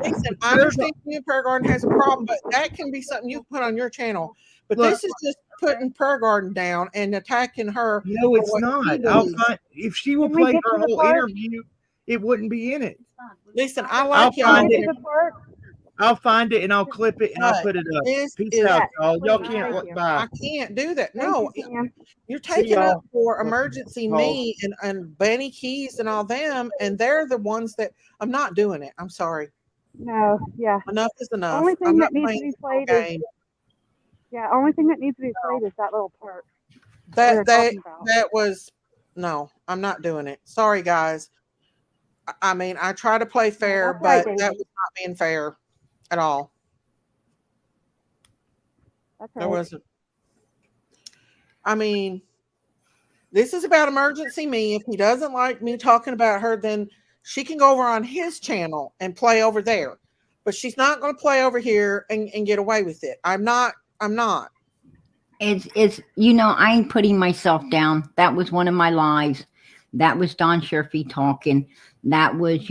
Listen, I understand Prayer Garden has a problem, but that can be something you put on your channel. But Look, this is just putting Prayer Garden down and attacking her. No, for it's what she not. I'll believes. find if she will Can we play get her to the whole part? interview, it wouldn't be in it. Listen, I I'll like y'all. find it. I'll find it and I'll clip it and I'll But put it up. this Peace is- out, y'all. Y'all Please, can't thank look you. by. I can't do that. Thank No, you, Sam. you're See taking up y'all. for Emergency Oh. Me and Benny Keys and all them, and they're the ones that I'm not doing it. I'm sorry. No, yeah. Enough is enough. Only I'm thing not that needs to playing be this whole played is game. only thing that needs to be played is that little part. we That were that talking about. that was no. I'm not doing it. Sorry, guys. I mean, I try to play fair, that's right, but that Daisy. was not being fair at all. That's There right. wasn't. I mean, this is about Emergency Me. If he doesn't like me talking about her, then she can go over on his channel and play over there. But she's not going to play over here and get away with it. I'm not. It's I ain't putting myself down. That was one of my lies. That was Don Sherfy talking. That was,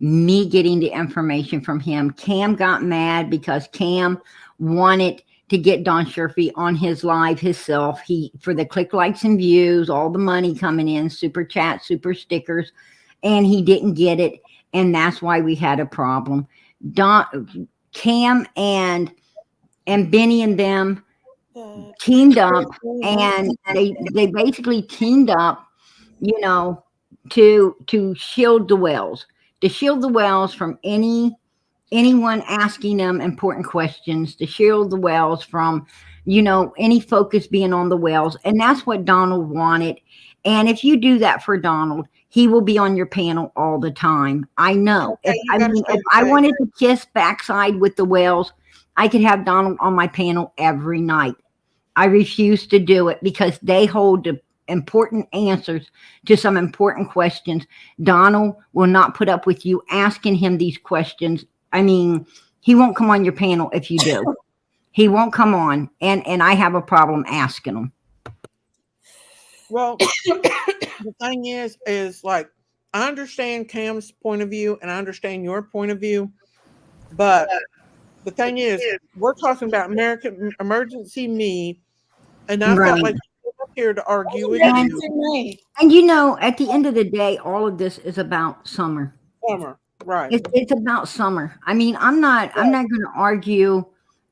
me getting the information from him. Cam got mad because Cam wanted to get Don Sherfy on his live himself. For the click, likes, and views, all the money coming in, super chat, super stickers, and he didn't get it. And that's why we had a problem. Cam and Benny and them teamed up, and they basically teamed up, to shield the wells, from anyone asking them important questions, to shield the wells from, any focus being on the wells. And that's what Donald wanted. And if you do that for Donald, he will be on your panel all the time. I know. Okay, If I wanted to kiss backside with the wells, I could have Donald on my panel every night. I refuse to do it because they hold the important answers to some important questions. Donald will not put up with you asking him these questions. I mean, he won't come on your panel if you do. He won't come on, and I have a problem asking him. Well, the thing is like, I understand Cam's point of view and I understand your point of view, but the thing is, we're talking about American Emergency Me, and I felt like you came up here to argue with you. And at the end of the day, all of this is about Summer. Summer, right? It's about Summer. I mean, I'm not going to argue.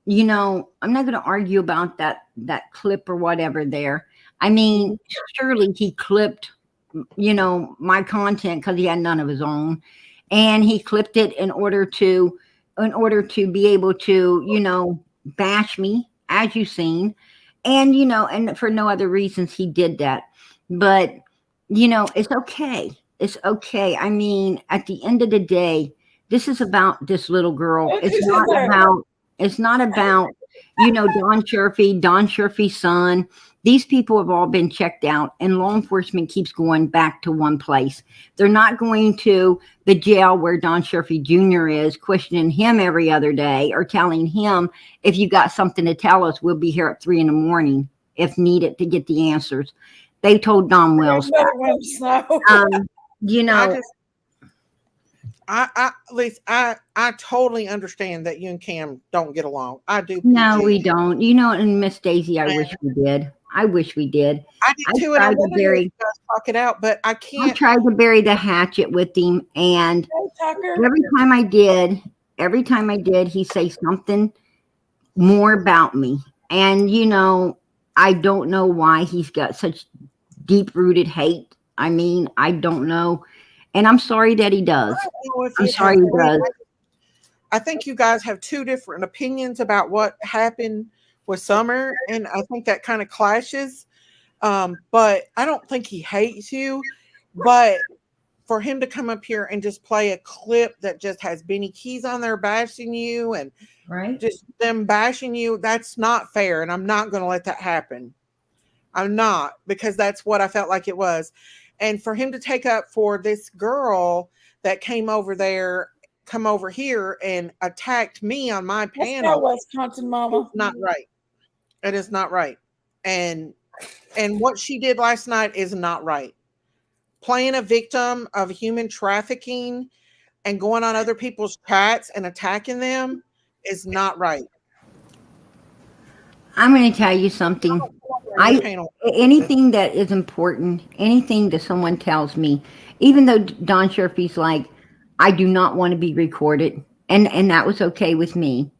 I'm not going to argue about that clip or whatever there. I mean, surely he clipped, my content because he had none of his own, and he clipped it in order to be able to, bash me, as you've seen, and and for no other reasons he did that. But it's okay. It's okay. I mean, at the end of the day, this is about this little girl. It's not about Don Sherfy's son. These people have all been checked out, and law enforcement keeps going back to one place. They're not going to the jail where Don Sherfy Jr. is, questioning him every other day or telling him, if you got something to tell us, we'll be here at 3 a.m. if needed to get the answers. They told Don Wells that. I totally understand that you and Cam don't get along. I do. No, we don't. And Miss Daisy, I wish we did. I did too, and I wanted to you guys talk it out, but I can't. I tried to bury the hatchet with him, and every time I did, he say something more about me. And I don't know why he's got such deep-rooted hate. I mean, I don't know. And I'm sorry that he does. I'm sorry he does. I think you guys have two different opinions about what happened with Summer, and I think that kind of clashes. But I don't think he hates you. But for him to come up here and just play a clip that just has Benny Keys on there bashing you and just them bashing you, that's not fair. And I'm not going to let that happen. I'm not, because that's what I felt like it was. And for him to take up for this girl that come over here and attacked me on my panel. Wisconsin mama. Not right. It is not right. And And what she did last night is not right. Playing a victim of human trafficking and going on other people's chats and attacking them is not right. I'm going to tell you something. Anything that is important, anything that someone tells me, even though Don Sherfy's like, I do not want to be recorded, and that was okay with me.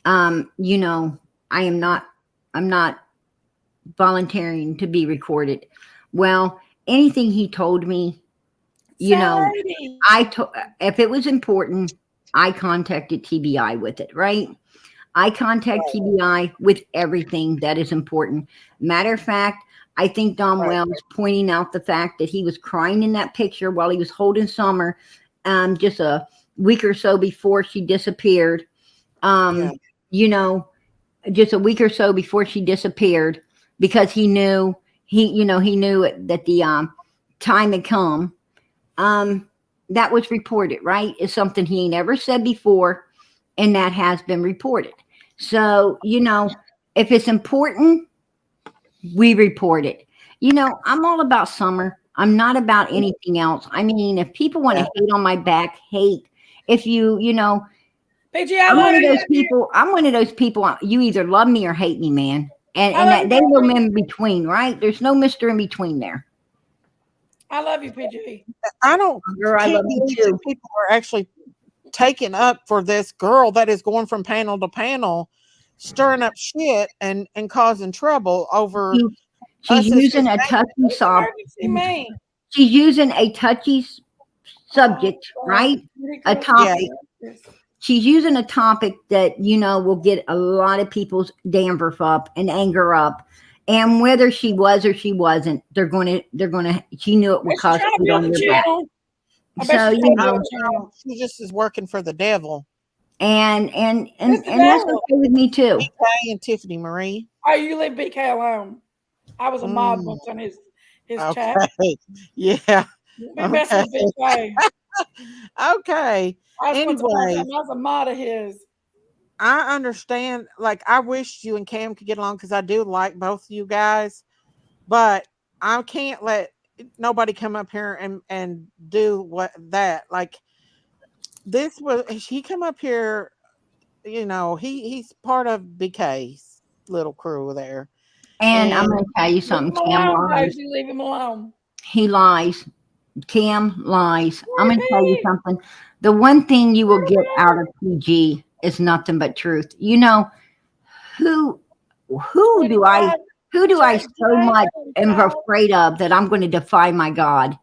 You know, I'm not volunteering to be recorded. Well, anything he told me, you know, if it was important, I contacted TBI with it, right? I contact TBI with everything that is important. Matter of fact, I think Don Wells pointing out the fact that he was crying in that picture while he was holding Summer just a week or so before she disappeared. You know, just a week or so before she disappeared, because he knew that the time had come. That was reported, right? It's something he ain't ever said before, and that has been reported. So, you know, if it's important, we report it. You know, I'm all about Summer. I'm not about anything else. I mean, if people want to hate on my back, hate. If you know, I'm one of those people. I'm one of those people. You either love me or hate me, man. And that they no in between, right? There's no Mr. in between there. I love you, PG. I don't. I love you too. People are actually taking up for this girl that is going from panel to panel, stirring up shit and causing trouble over. She's using a touchy subject. She's using a touchy subject, right? A topic. Yeah. She's using a topic that, you know, will get a lot of people's dandruff up and anger up. And whether she was or she wasn't, they're gonna she knew it would cause it on your back. So, you know, she just is working for the devil. And that's okay with me too. BK and Tiffany Marie. Oh, you leave BK alone. I was a mod once on his chat. Yeah. We messing with BK. Okay. Anyway, I was a mod of his. I understand. Like, I wish you and Cam could get along because I do like both of you guys, but I can't let nobody come up here and do that. Like, he come up here, you know, he's part of BK's little crew there. And I'm going to tell you something, Cam lies. Leave him alone. He lies. Cam lies. I'm going to tell you something. The one thing you will get out of PG is nothing but truth. You know, who do I so much am afraid of that I'm going to defy my God?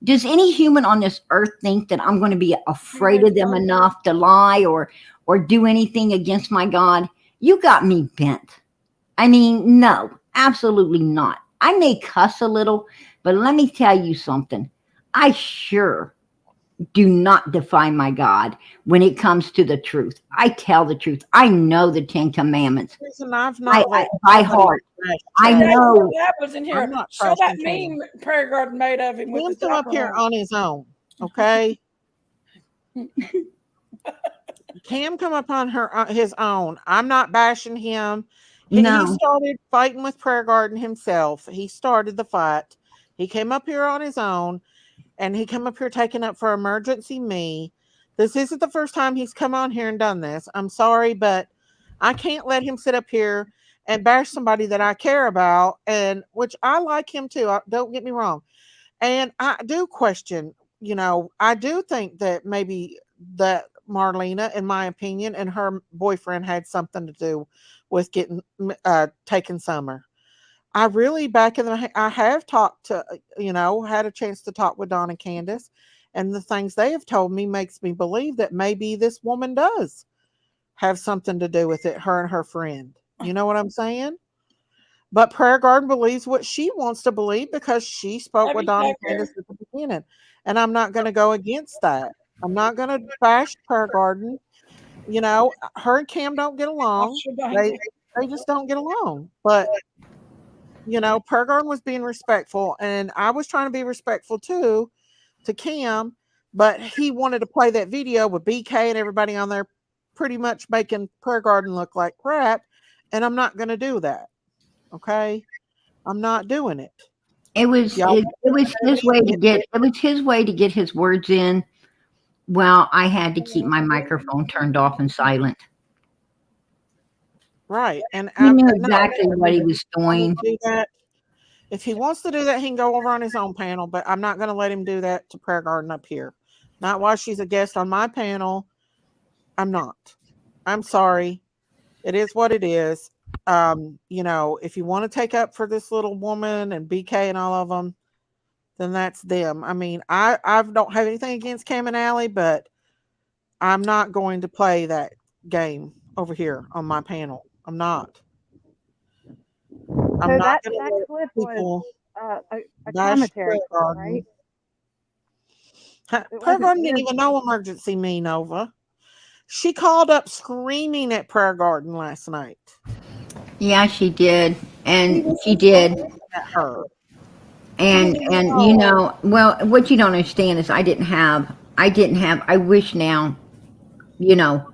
Does any human on this earth think that I'm going to be afraid of them enough to lie or do anything against my God? You got me bent. I mean, no, absolutely not. I may cuss a little, but let me tell you something. I sure do not defy my God when it comes to the truth. I tell the truth. I know the 10 Commandments by heart. I know. What happens in here? Show that meme Prayer Garden made of him. Him come up here on his own, okay? Cam come up on his own. I'm not bashing him. He started fighting with Prayer Garden himself. He started the fight. He came up here on his own. And he come up here taking up for emergency me. This isn't the first time he's come on here and done this. I'm sorry, but I can't let him sit up here and bash somebody that I care about, and which I like him too. Don't get me wrong. And I do question, you know, I do think that maybe that Marlena, in my opinion, and her boyfriend had something to do with getting taking Summer. I really I have talked to, you know, had a chance to talk with Don and Candace, and the things they have told me makes me believe that maybe this woman does have something to do with it, her and her friend. You know what I'm saying? But Prayer Garden believes what she wants to believe because she spoke with Don and Candace at the beginning. And I'm not going to go against that. I'm not going to bash Prayer Garden. You know, her and Cam don't get along. They just don't get along. But you know, Prayer Garden was being respectful, and I was trying to be respectful too to Cam, but he wanted to play that video with BK and everybody on there pretty much making Prayer Garden look like crap, and I'm not going to do that. Okay? I'm not doing it. It was his way to get his words in. Well, I had to keep my microphone turned off and silent. Right. And he knew exactly what he was doing. If he wants to do that, he can go over on his own panel, but I'm not going to let him do that to Prayer Garden up here. Not while she's a guest on my panel. I'm not. I'm sorry. It is what it is. You know, if you want to take up for this little woman and BK and all of them, then that's them. I mean, I don't have anything against Cam and Allie, but I'm not going to play that game over here on my panel. I'm not. So that clip was a commentary clip, right? Prayer Garden didn't even know emergency me, Nova. She called up screaming at Prayer Garden last night. Yeah, she did. And she did. At her. And you know, well, what you don't understand is I wish now, you know,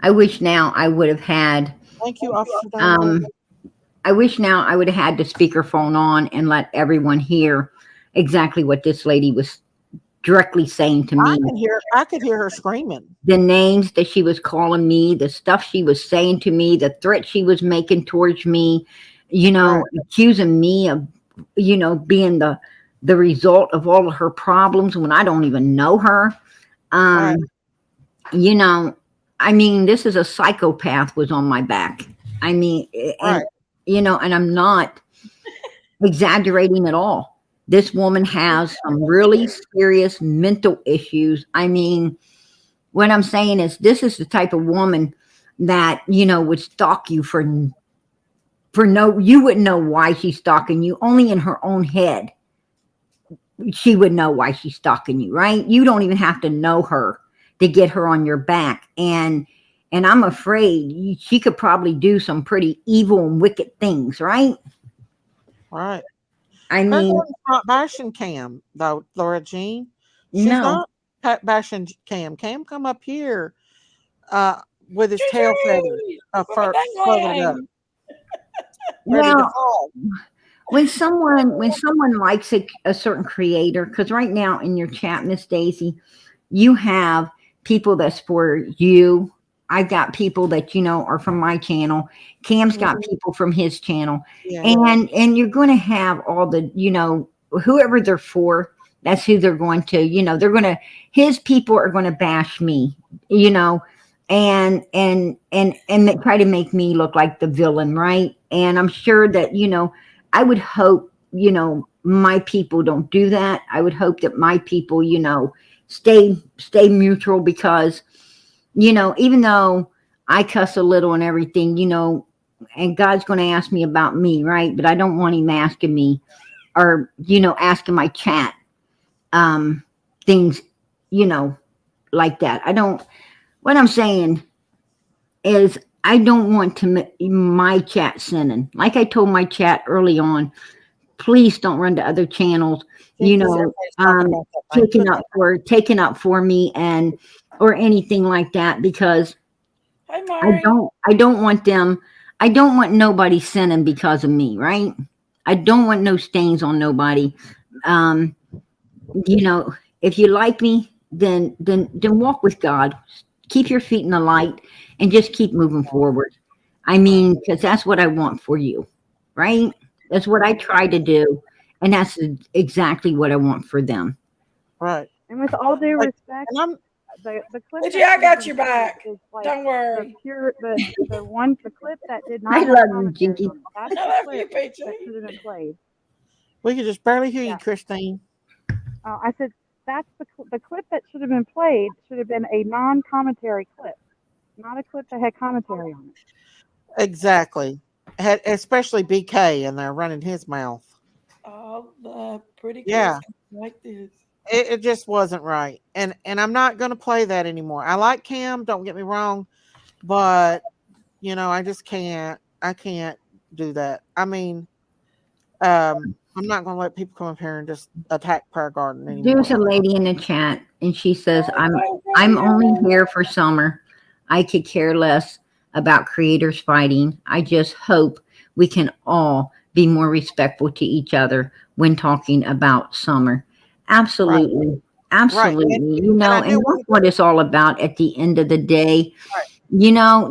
I wish now I would have had. Thank you, Officer. I wish now I would have had the speakerphone on and let everyone hear exactly what this lady was directly saying to me. I could hear her screaming. The names that she was calling me, the stuff she was saying to me, the threat she was making towards me, you know, accusing me of, you know, being the result of all of her problems when I don't even know her. You know, I mean, this is a psychopath was on my back. I mean, and, you know, and I'm not exaggerating at all. This woman has some really serious mental issues. I mean, what I'm saying is this is the type of woman that, you know, would stalk you for no, you wouldn't know why she's stalking you. Only in her own head, she would know why she's stalking you, right? You don't even have to know her to get her on your back. And I'm afraid she could probably do some pretty evil and wicked things, right? Right. I mean, not bashing Cam though, Laura Jean. She's not bashing Cam. Cam come up here with his tail feathers floated up. Well, when someone likes a certain creator, because right now in your chat, Miss Daisy, you have people that's for you. I've got people that, you know, are from my channel. Cam's got people from his channel. Yeah. And you're going to have all the, you know, whoever they're for, that's who they're going to, you know, his people are going to bash me, you know, and they try to make me look like the villain, right? And I'm sure that, you know, I would hope, you know, my people don't do that. I would hope that my people, you know, stay neutral, because, you know, even though I cuss a little and everything, you know, and God's going to ask me about me, right? But I don't want him asking me, or, you know, asking my chat things, you know, like that. What I'm saying is I don't want my chat sinning. Like I told my chat early on, please don't run to other channels, you know, taking up for me and or anything like that, because I don't want them. I don't want nobody sinning because of me, right? I don't want no stains on nobody. You know, if you like me, then walk with God. Keep your feet in the light and just keep moving forward. I mean, because that's what I want for you, right? That's what I try to do, and that's exactly what I want for them. Right. And with all due respect, the clip. Gigi, I got your back. Like don't worry. The clip that did not. I love you, Gigi. That's the clip that should have been played. We could just barely hear you, Christine. I said that's the clip that should have been played. Should have been a non-commentary clip, not a clip that had commentary on it. Exactly. Especially BK in there running his mouth. Oh, the pretty yeah, like this. It just wasn't right, and I'm not going to play that anymore. I like Cam, don't get me wrong, but you know, I just can't. I can't do that. I mean, I'm not going to let people come up here and just attack Prayer Garden anymore. There's a lady in the chat, and she says, "I'm only here for summer. I could care less about creators fighting. I just hope we can all be more respectful to each other when talking about Summer. Absolutely. Right. Absolutely. And I And do that's what it's all about at the end of the day. Right.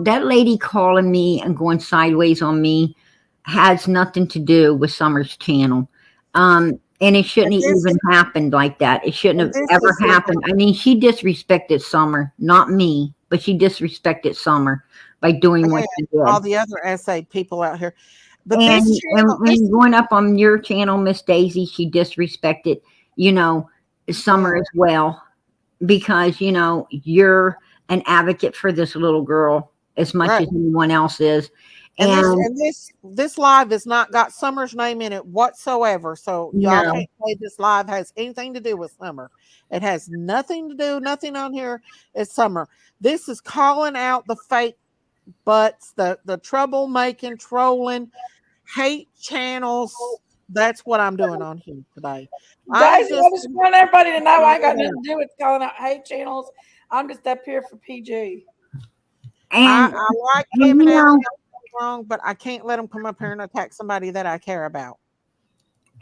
That lady calling me and going sideways on me has nothing to do with Summer's channel. And it shouldn't have even happened like that. It shouldn't have ever happened. I mean, she disrespected Summer, not me, but she disrespected Summer by doing what she did. All the other SA people out here. But and, this channel, and going up on your channel, Miss Daisy, she disrespected, Summer as well, because you're an advocate for this little girl as much as anyone else is. And this live has not got Summer's name in it whatsoever. So y'all can't say this live has anything to do with Summer. It has nothing to do, nothing on here is Summer. This is calling out the fake butts, the troublemaking, trolling, hate channels. That's what I'm doing on here today. Guys, I just want everybody to know I ain't got nothing to do with calling out hate channels. I'm just up here for PG. And I like Kim and Ellen wrong, but I can't let them come up here and attack somebody that I care about.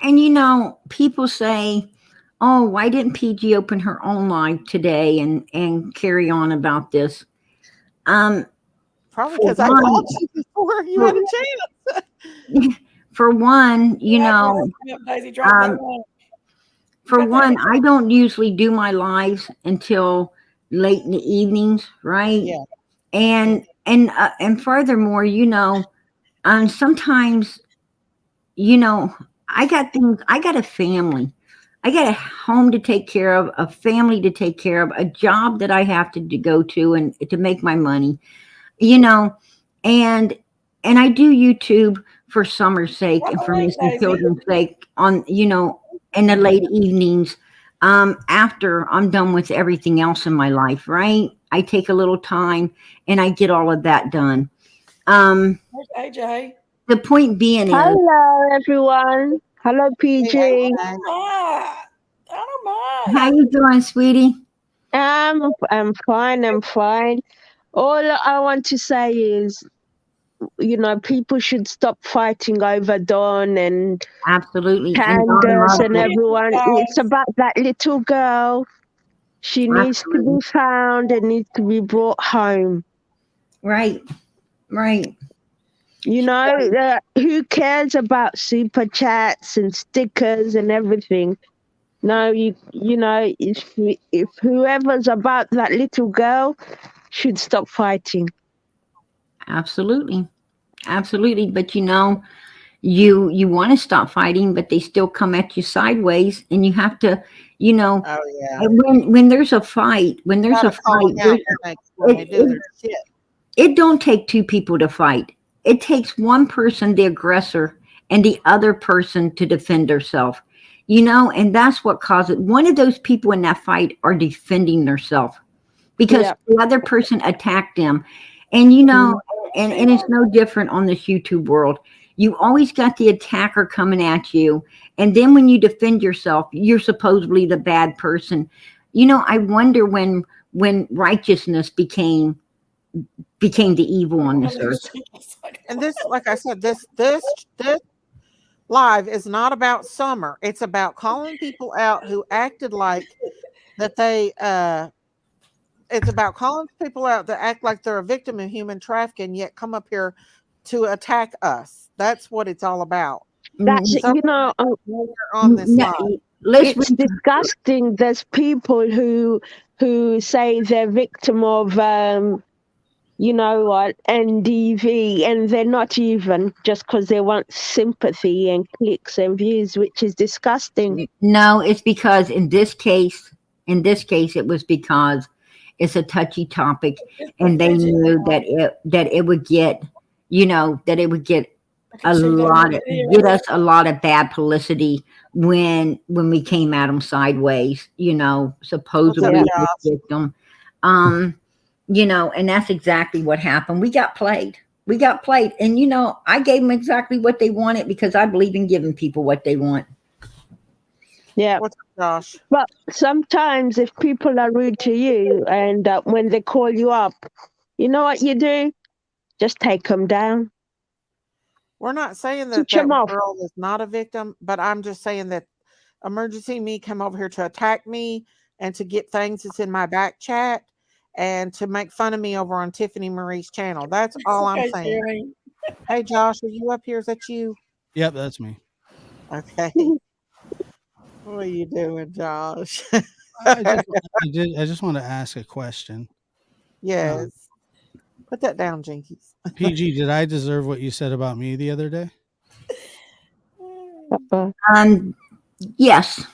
And people say, "Oh, why didn't PG open her own live today and carry on about this?" Probably because I called you before you had a chance. For one, for one, I don't usually do my lives until late in the evenings, right? Yeah. And furthermore, sometimes, I got things. I got a family. I got a home to take care of, a family to take care of, a job that I have to go to and to make my money, and I do YouTube for Summer's sake and for missing children's sake on, in the late evenings, after I'm done with everything else in my life, right? I take a little time and I get all of that done. There's AJ. The point being is, hello everyone. Hello PG. How you doing, sweetie? I'm fine. I'm fine. All I want to say is, people should stop fighting over Dawn and absolutely Candace and everyone. It's about that little girl. She needs to be found and needs to be brought home. Right. Who cares about super chats and stickers and everything? No, if whoever's about that little girl should stop fighting. Absolutely. But you want to stop fighting, but they still come at you sideways, and you have to, when there's a fight, it don't take two people to fight. It takes one person, the aggressor, and the other person to defend herself. And that's what causes one of those people in that fight are defending themselves because the other person attacked them. And and it's no different on this YouTube world. You always got the attacker coming at you, and then when you defend yourself, you're supposedly the bad person. I wonder when righteousness became the evil on this earth. And this, like I said, this live is not about Summer. It's about calling people out who acted like that they it's about calling people out that act like they're a victim of human trafficking, yet come up here to attack us. That's what it's all about. That's on this live. It's disgusting. There's people who say they're victim of NDV, and they're not even, just because they want sympathy and clicks and views, which is disgusting. No, it's because in this case it was because it's a touchy topic, and they knew that it would get us a lot of bad publicity when we came at them sideways, supposedly the victim. And that's exactly what happened. We got played. And I gave them exactly what they wanted because I believe in giving people what they want. Yeah. What's up, Josh? But sometimes if people are rude to you and when they call you up, you know what you do? Just take them down. We're not saying that Switch 'em that off. girl is not a victim, but I'm just saying that Emergency Me come over here to attack me and to get things that's in my back chat and to make fun of me over on Tiffany Marie's channel. That's all I'm Okay, saying. Jeremy. Hey, Josh, are you up here? Is that you? Yep, that's me. Okay. What are you doing, Josh? I just want to ask a question. Yes. Put that down, Jinkies. PG, did I deserve what you said about me the other day? Yes.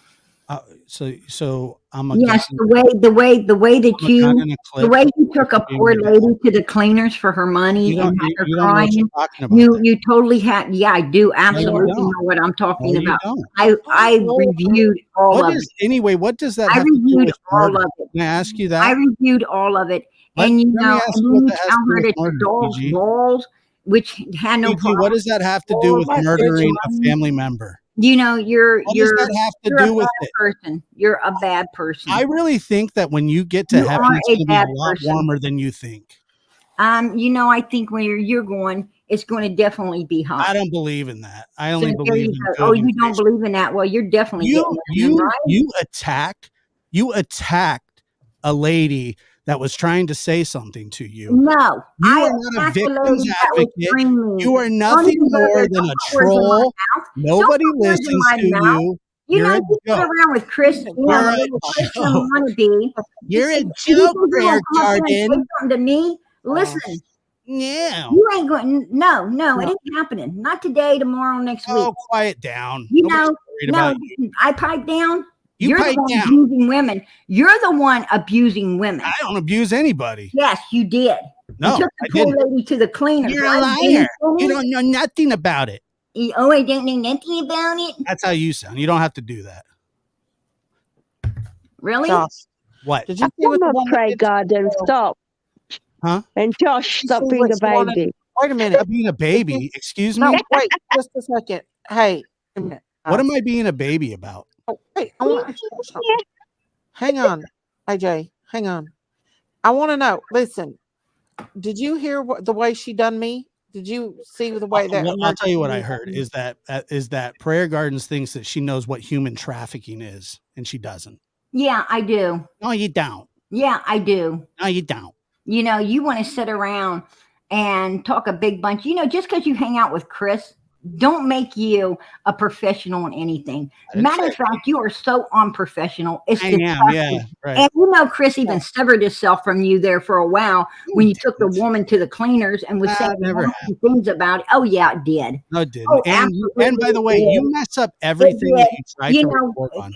So I'm a Yes, the way that the way you took a poor lady to the cleaners for her money and had her crying. You totally had. Yeah, I do absolutely know what I'm talking about. I reviewed all of it. Anyway, what does that I have to do reviewed with all murder? of it. Can I ask you that? I reviewed all of it, and you know, and then you tell her that your dog's balls, which had no PG, problem. what does that have to do with murdering a family member? You know, you're What does that have to do with it? person. You're a bad person. I really think that when you get to heaven, are it's a going to be a bad lot person. warmer than you think. You know, I think when you're going, it's going to definitely be hot. I don't believe in that. I only So there believe you in go. good Oh, and you don't believe in that? Well, you're definitely getting it, right? you attacked a lady that was trying to say something to you. No, You I are not a attacked the victim's lady that was advocate. screaming. You are Don't nothing even go more there. than Don't a put words in my troll. mouth. Nobody Don't put words in listens my to mouth. you. You You're know, a you sit joke. around with Chris, You're a little Christian joke. wannabe. You're a You think joke, you're Prayer gonna come up here and say Garden. something to me? Listen, Yeah. you ain't going. No, it ain't happening. Not today, tomorrow, next week. Oh, quiet down. You Nobody's know, worried about you. I pipe down. You You're the pipe one down. abusing women. You're the one abusing women. I don't abuse anybody. Yes, you did. No, you took I the poor didn't. lady to the cleaners. You're a right? liar. You don't know nothing about it. Oh, I don't know nothing about it. That's how you sound. You don't have to do that. Really? Josh, What? did you see what the one Pray Garden, stop. Huh? And Josh, You stop see being what a she wanted- baby. Wait a minute. Stop being a baby. Excuse No, me? wait, just a second. Hey, a minute. What am I being a baby about? Oh, wait, I want to ask you something. Hang on, AJ. Hang on. I want to know. Listen, did you hear the way she done me? Did you see the way that? I'll tell you what I heard is that Prayer Gardens thinks that she knows what human trafficking is, and she doesn't. Yeah, I do. No, you don't. Yeah, I do. No, you don't. You know, you want to sit around and talk a big bunch. You know, just because you hang out with Chris, don't make you a professional in anything. Matter of fact, you are so unprofessional. It's I am, disgusting. yeah, right. And you know, Chris even severed himself from you there for a while when you took the woman to the cleaners and was saying never nasty things about it. Oh yeah, it did. No, it didn't. Oh, and by the way, absolutely you mess up everything that you try You to know, report on.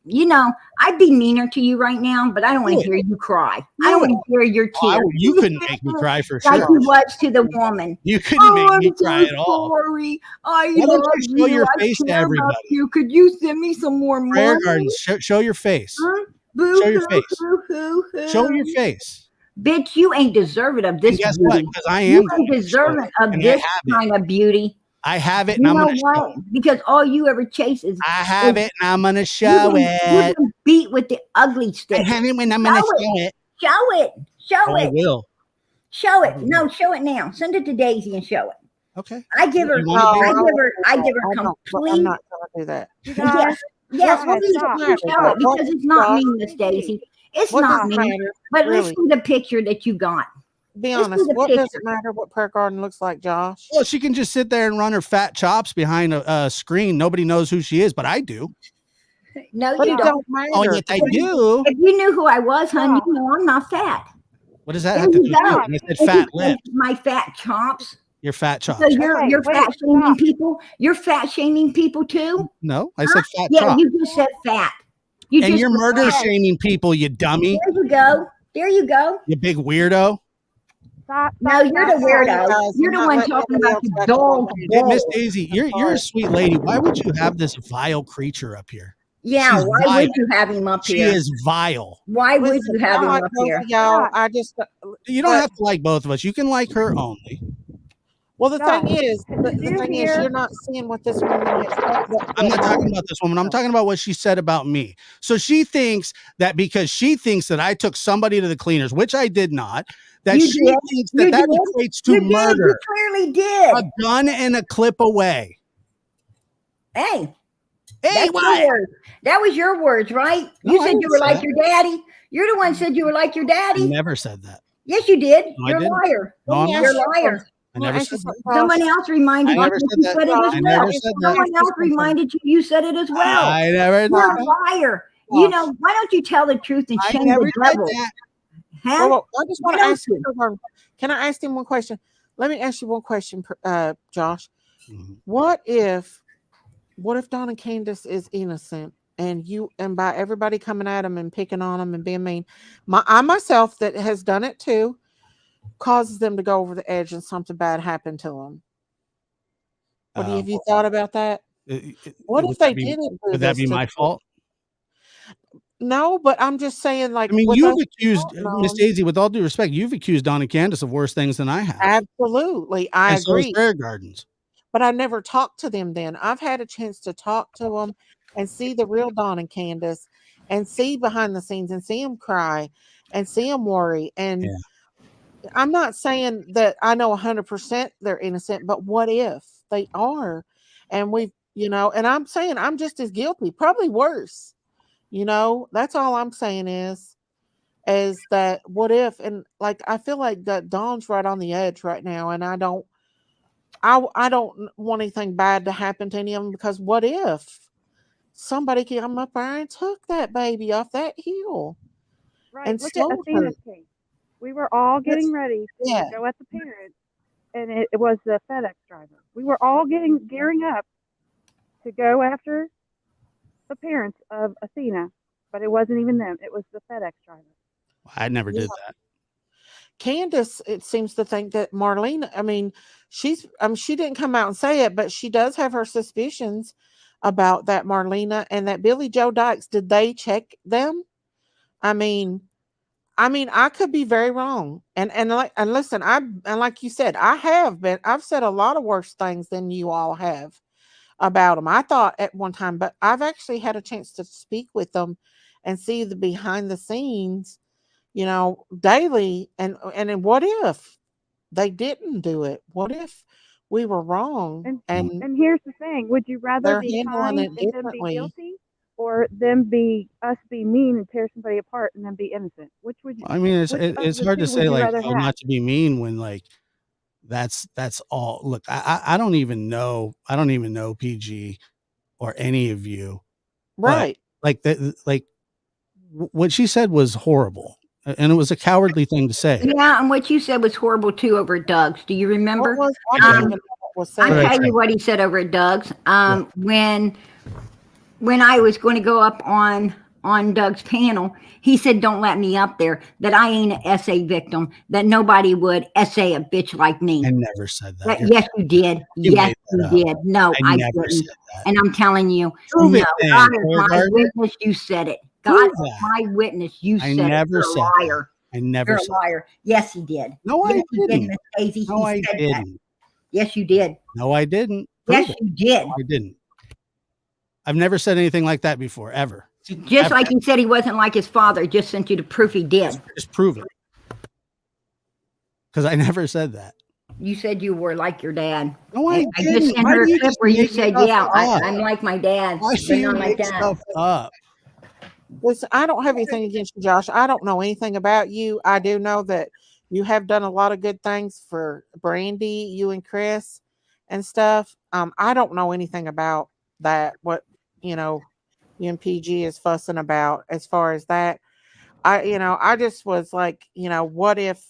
you know, I'd be meaner to you right now, but I don't want to hear you cry. I don't want to hear your tears. You couldn't make me cry for Like sure. he was to the woman. You couldn't make me I'm cry so at all. sorry. I Why don't love you show your I face to care about everybody? you. Could you send me some more Prayer money? Gardens, show your face. Huh? Show your face. Boo-hoo-hoo-hoo. Show your face. Bitch, you ain't deserving of this And guess beauty. what? Because I am You ain't deserving of and I this have it. kind of beauty. I have it, You and I'm know going to show what? it. Because all you ever chase is I have it, and I'm going to show you've it. been beat with the ugly stick. I have it when I'm going to show it. Show it. Show Oh, I it. will. Show it. No, show it now. Send it to Daisy and show it. Okay. I give her. You want to do I give her I'm complete. not going to do that. Yes, yes. What Please does it show matter? it because it's not What- me, Miss Daisy. It's What not does me. it matter? But Really? let's see the picture that you got. Be Let's see honest. the What does picture. it matter what Prayer Garden looks like, Josh? Well, she can just sit there and run her fat chops behind a screen. Nobody knows who she is, but I do. No, But you it don't. don't matter. Oh, yes, I do. If you knew who I was, hon, you know I'm not fat. What does that There have to do you with go. you? And I said If you fat take lips. my fat chops. Your fat chops. So you're Okay, wait, fat shaming stop. people. You're fat shaming people too. No, I said fat Yeah, chops. you just said fat. You And just you're said murder fat. shaming people, you dummy. There you go. There you go. You big weirdo. Stop, No, you're the weirdo. Guys, You're the not one letting talking anybody about else the back dog. on. Hey, Miss Daisy, you're a sweet lady. Why would you have this vile creature up here? Yeah, She's why vile. would you have him up She here? is vile. Why would Listen, you have I him like up both here? of y'all. I just You don't have to like both of us. You can like her only. Well, the Josh, thing is, did the you thing is, hear? you're not seeing what this woman has said. I'm not talking about this woman. I'm talking about what she said about me. So she thinks that because she thinks that I took somebody to the cleaners, which I did not, that You she did. thinks You that did. equates to You did. You murder. clearly did. A gun and a clip away. Hey, Hey, that's your words. That was your words, right? No, You I said didn't you were say like that. your daddy. You're the one who said you were like your I daddy. never said that. Yes, you did. No, I You're a didn't. liar. No, I'm You're a not. liar. I never said that. Someone else reminded I you. never You said that. said it as I well. never said that. Someone else reminded you. You said it as well. I never You're said a that. liar. You know, why don't you tell the truth and I shame never the said devil? that. Huh? Well, I just want Why to don't ask you? you. Can I ask him one question? Let me ask you one question, Josh. Mm-hmm. What if Don and Candace is innocent, and by everybody coming at them and picking on them and being mean, I myself that has done it too, causes them to go over the edge and something bad happened to them? Have you thought about that? What if they didn't do Would that this be to my them? fault? No, but I'm just saying, like, I mean, with you've us accused putting Miss on- Daisy, with all due respect, you've accused Don and Candace of worse things than I have. Absolutely, I And so has agree. Prayer Gardens. But I never talked to them then. I've had a chance to talk to them and see the real Don and Candace and see behind the scenes and see them cry and see them worry. And I'm not saying that I know 100% they're innocent, but what if they are? And and I'm saying I'm just as guilty, probably worse. That's all I'm saying is that what if, and like, I feel like that Dawn's right on the edge right now. And I don't want anything bad to happen to any of them, because what if somebody came up there and took that baby off that hill Right. and Look at stole her? Athena's case. We were all getting ready to yeah. go at the parents, and it was the FedEx driver. We were all gearing up to go after the parents of Athena, but it wasn't even them. It was the FedEx driver. I never did that. Candace, it seems to think that Marlena, she didn't come out and say it, but she does have her suspicions about that Marlena and that Billy Joe Dykes. Did they check them? I mean, I could be very wrong. And listen, like you said, I've said a lot of worse things than you all have about them. I thought at one time, but I've actually had a chance to speak with them and see the behind the scenes, daily. And what if they didn't do it? What if we were wrong? And here's the thing: would you rather they're be handling kind it and them be differently. guilty, or us be mean and tear somebody apart and then be innocent? Which would you? I mean, it's which of the hard to two say, would you like, rather have? not to be mean when, like, that's all. Look, I don't even know PG or any of you, right? Like what she said was horrible, and it was a cowardly thing to say. Yeah, and what you said was horrible too over at Doug's. Do you remember? What was, I don't even know what was said. I'll tell you what he said over at Doug's. When I was going to go up on Doug's panel, he said, "Don't let me up there, that I ain't an SA victim, that nobody would SA a bitch like me." I never said that. Yes, you did. Yes, you did. No, I never didn't. said that. And I'm telling you, Prove no, it then, God is my Gardner. witness, you said it. God Prove is that. my witness, you I said it. never You're said a that. liar. I never You're said a liar. Yes, he did. No, yes, I you didn't. did, Miss Daisy. No, He I said didn't. that. Yes, you did. No, I didn't. Prove Yes, it. you did. I didn't. I've never said anything like that before, ever. Just like he said he wasn't like his father. Just sent you the proof he did. Just prove it. Because I never said that. You said you were like your dad. No, I I didn't. just sent Why her do a you clip just where you make said, stuff "Yeah, up? I'm like my dad, Why but do you not like make that." stuff up? Listen, I don't have anything against you, Josh. I don't know anything about you. I do know that you have done a lot of good things for Brandy, you and Chris and stuff. I don't know anything about that, what, you and PG is fussing about as far as that. I just was like, what if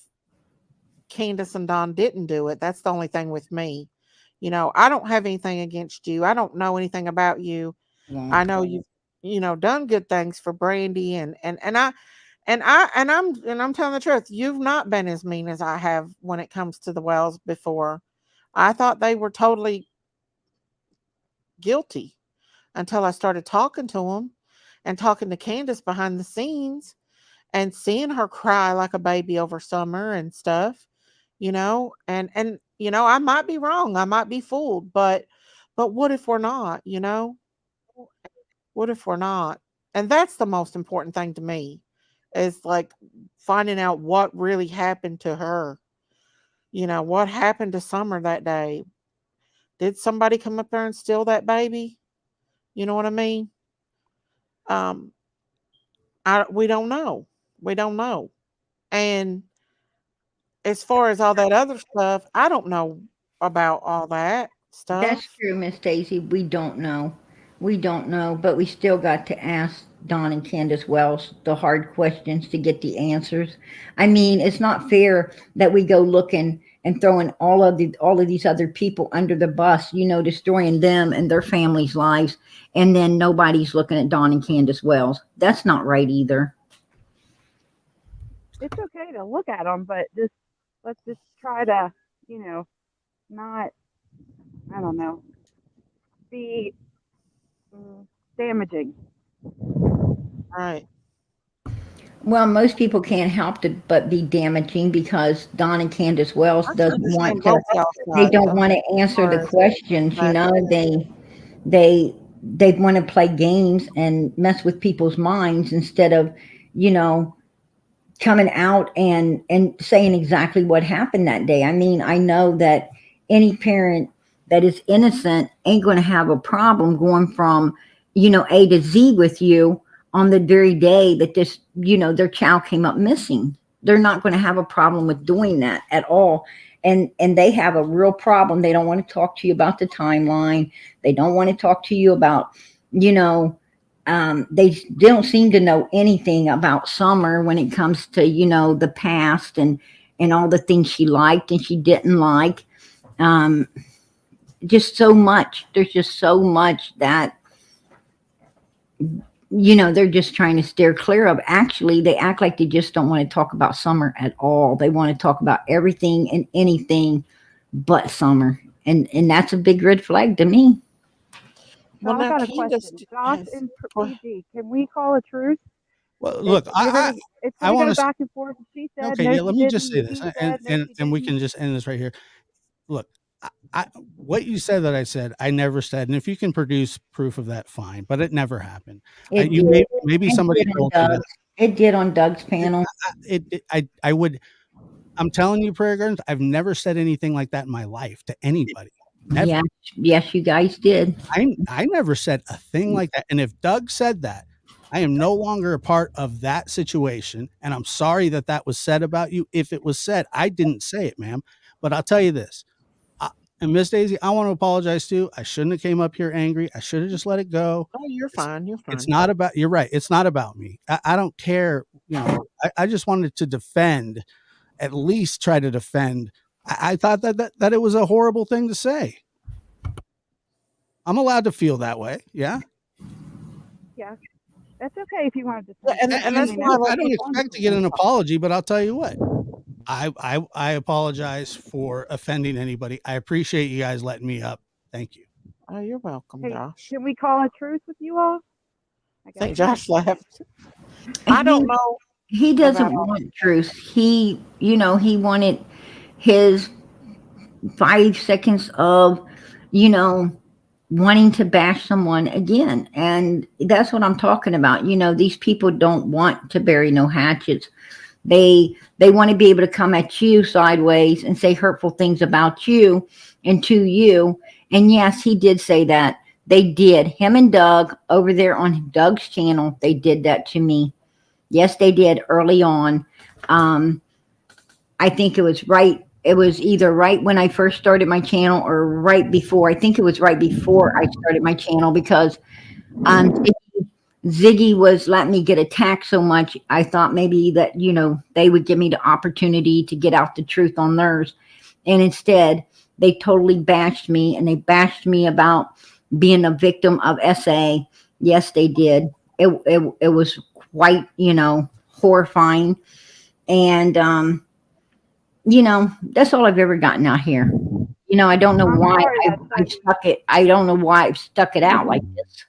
Candace and Don didn't do it? That's the only thing with me. I don't have anything against you. I don't know anything about you. Yeah. I know you've, done good things for Brandy and I'm telling the truth. You've not been as mean as I have when it comes to the Wells before. I thought they were totally guilty until I started talking to them and talking to Candace behind the scenes and seeing her cry like a baby over Summer and stuff. and I might be wrong, I might be fooled, but what if we're not? What if we're not? And that's the most important thing to me, is like finding out what really happened to her. What happened to Summer that day? Did somebody come up there and steal that baby? You know what I mean? Um, we don't know. We don't know. And as far as all that other stuff, I don't know about all that stuff. That's true, Miss Daisy. We don't know. We don't know, but we still got to ask Don and Candace Wells the hard questions to get the answers. I mean, it's not fair that we go looking and throwing all of these other people under the bus, destroying them and their families' lives, and then nobody's looking at Don and Candace Wells. That's not right either. It's okay to look at them, but let's just try to, not, I don't know, be damaging. Right. Well, most people can't help but be damaging because Don and Candace Wells doesn't want to. They don't want to answer the questions. They want to play games and mess with people's minds instead of, coming out and saying exactly what happened that day. I mean, I know that any parent that is innocent ain't going to have a problem going from, A to Z with you on the very day that this, their child came up missing. They're not going to have a problem with doing that at all. And they have a real problem. They don't want to talk to you about the timeline. They don't want to talk to you about, they don't seem to know anything about Summer when it comes to, the past and all the things she liked and she didn't like. Just so much. There's just so much that, they're just trying to steer clear of. Actually, they act like they just don't want to talk about Summer at all. They want to talk about everything and anything but Summer. And that's a big red flag to me. Well, I've got a question. Josh and PG, can we call a truce? Well, look, I want to go back and forth. She said, okay, no, yeah, she let me just say didn't. this, He said, no, and we can just end this right here. Look, what you said that I said, I never said, and if you can produce proof of that, fine. But it never happened. Maybe somebody told you that. It did on Doug's panel. I would. I'm telling you, Prayer Gardens, I've never said anything like that in my life to anybody. Never. Yeah, yes, you guys did. I never said a thing like that. And if Doug said that, I am no longer a part of that situation. And I'm sorry that was said about you. If it was said, I didn't say it, ma'am. But I'll tell you this. And Miss Daisy, I want to apologize too. I shouldn't have came up here angry. I should have just let it go. Oh, you're fine. You're fine. It's not about, you're right. It's not about me. I don't care. I just wanted to defend, at least try to defend. I thought that it was a horrible thing to say. I'm allowed to feel that way. Yeah. Yeah. That's okay if you want to. And that's why I don't expect to get an apology, but I'll tell you what. I apologize for offending anybody. I appreciate you guys letting me up. Thank you. Oh, you're welcome, Josh. Can we call a truce with you all? I think Josh left. I don't know. He doesn't want truth. He wanted his 5 seconds of, wanting to bash someone again. And that's what I'm talking about. These people don't want to bury no hatchets. They want to be able to come at you sideways and say hurtful things about you and to you. And yes, he did say that. They did. Him and Doug over there on Doug's channel, they did that to me. Yes, they did early on. I think it was right. It was either right when I first started my channel or right before. I think it was right before I started my channel because Ziggy was letting me get attacked so much. I thought maybe that, they would give me the opportunity to get out the truth on theirs. And instead, they totally bashed me, and they bashed me about being a victim of SA. Yes, they did. It was quite, horrifying. And, that's all I've ever gotten out here. I don't know why I've stuck it. I don't know why I've stuck it out like this.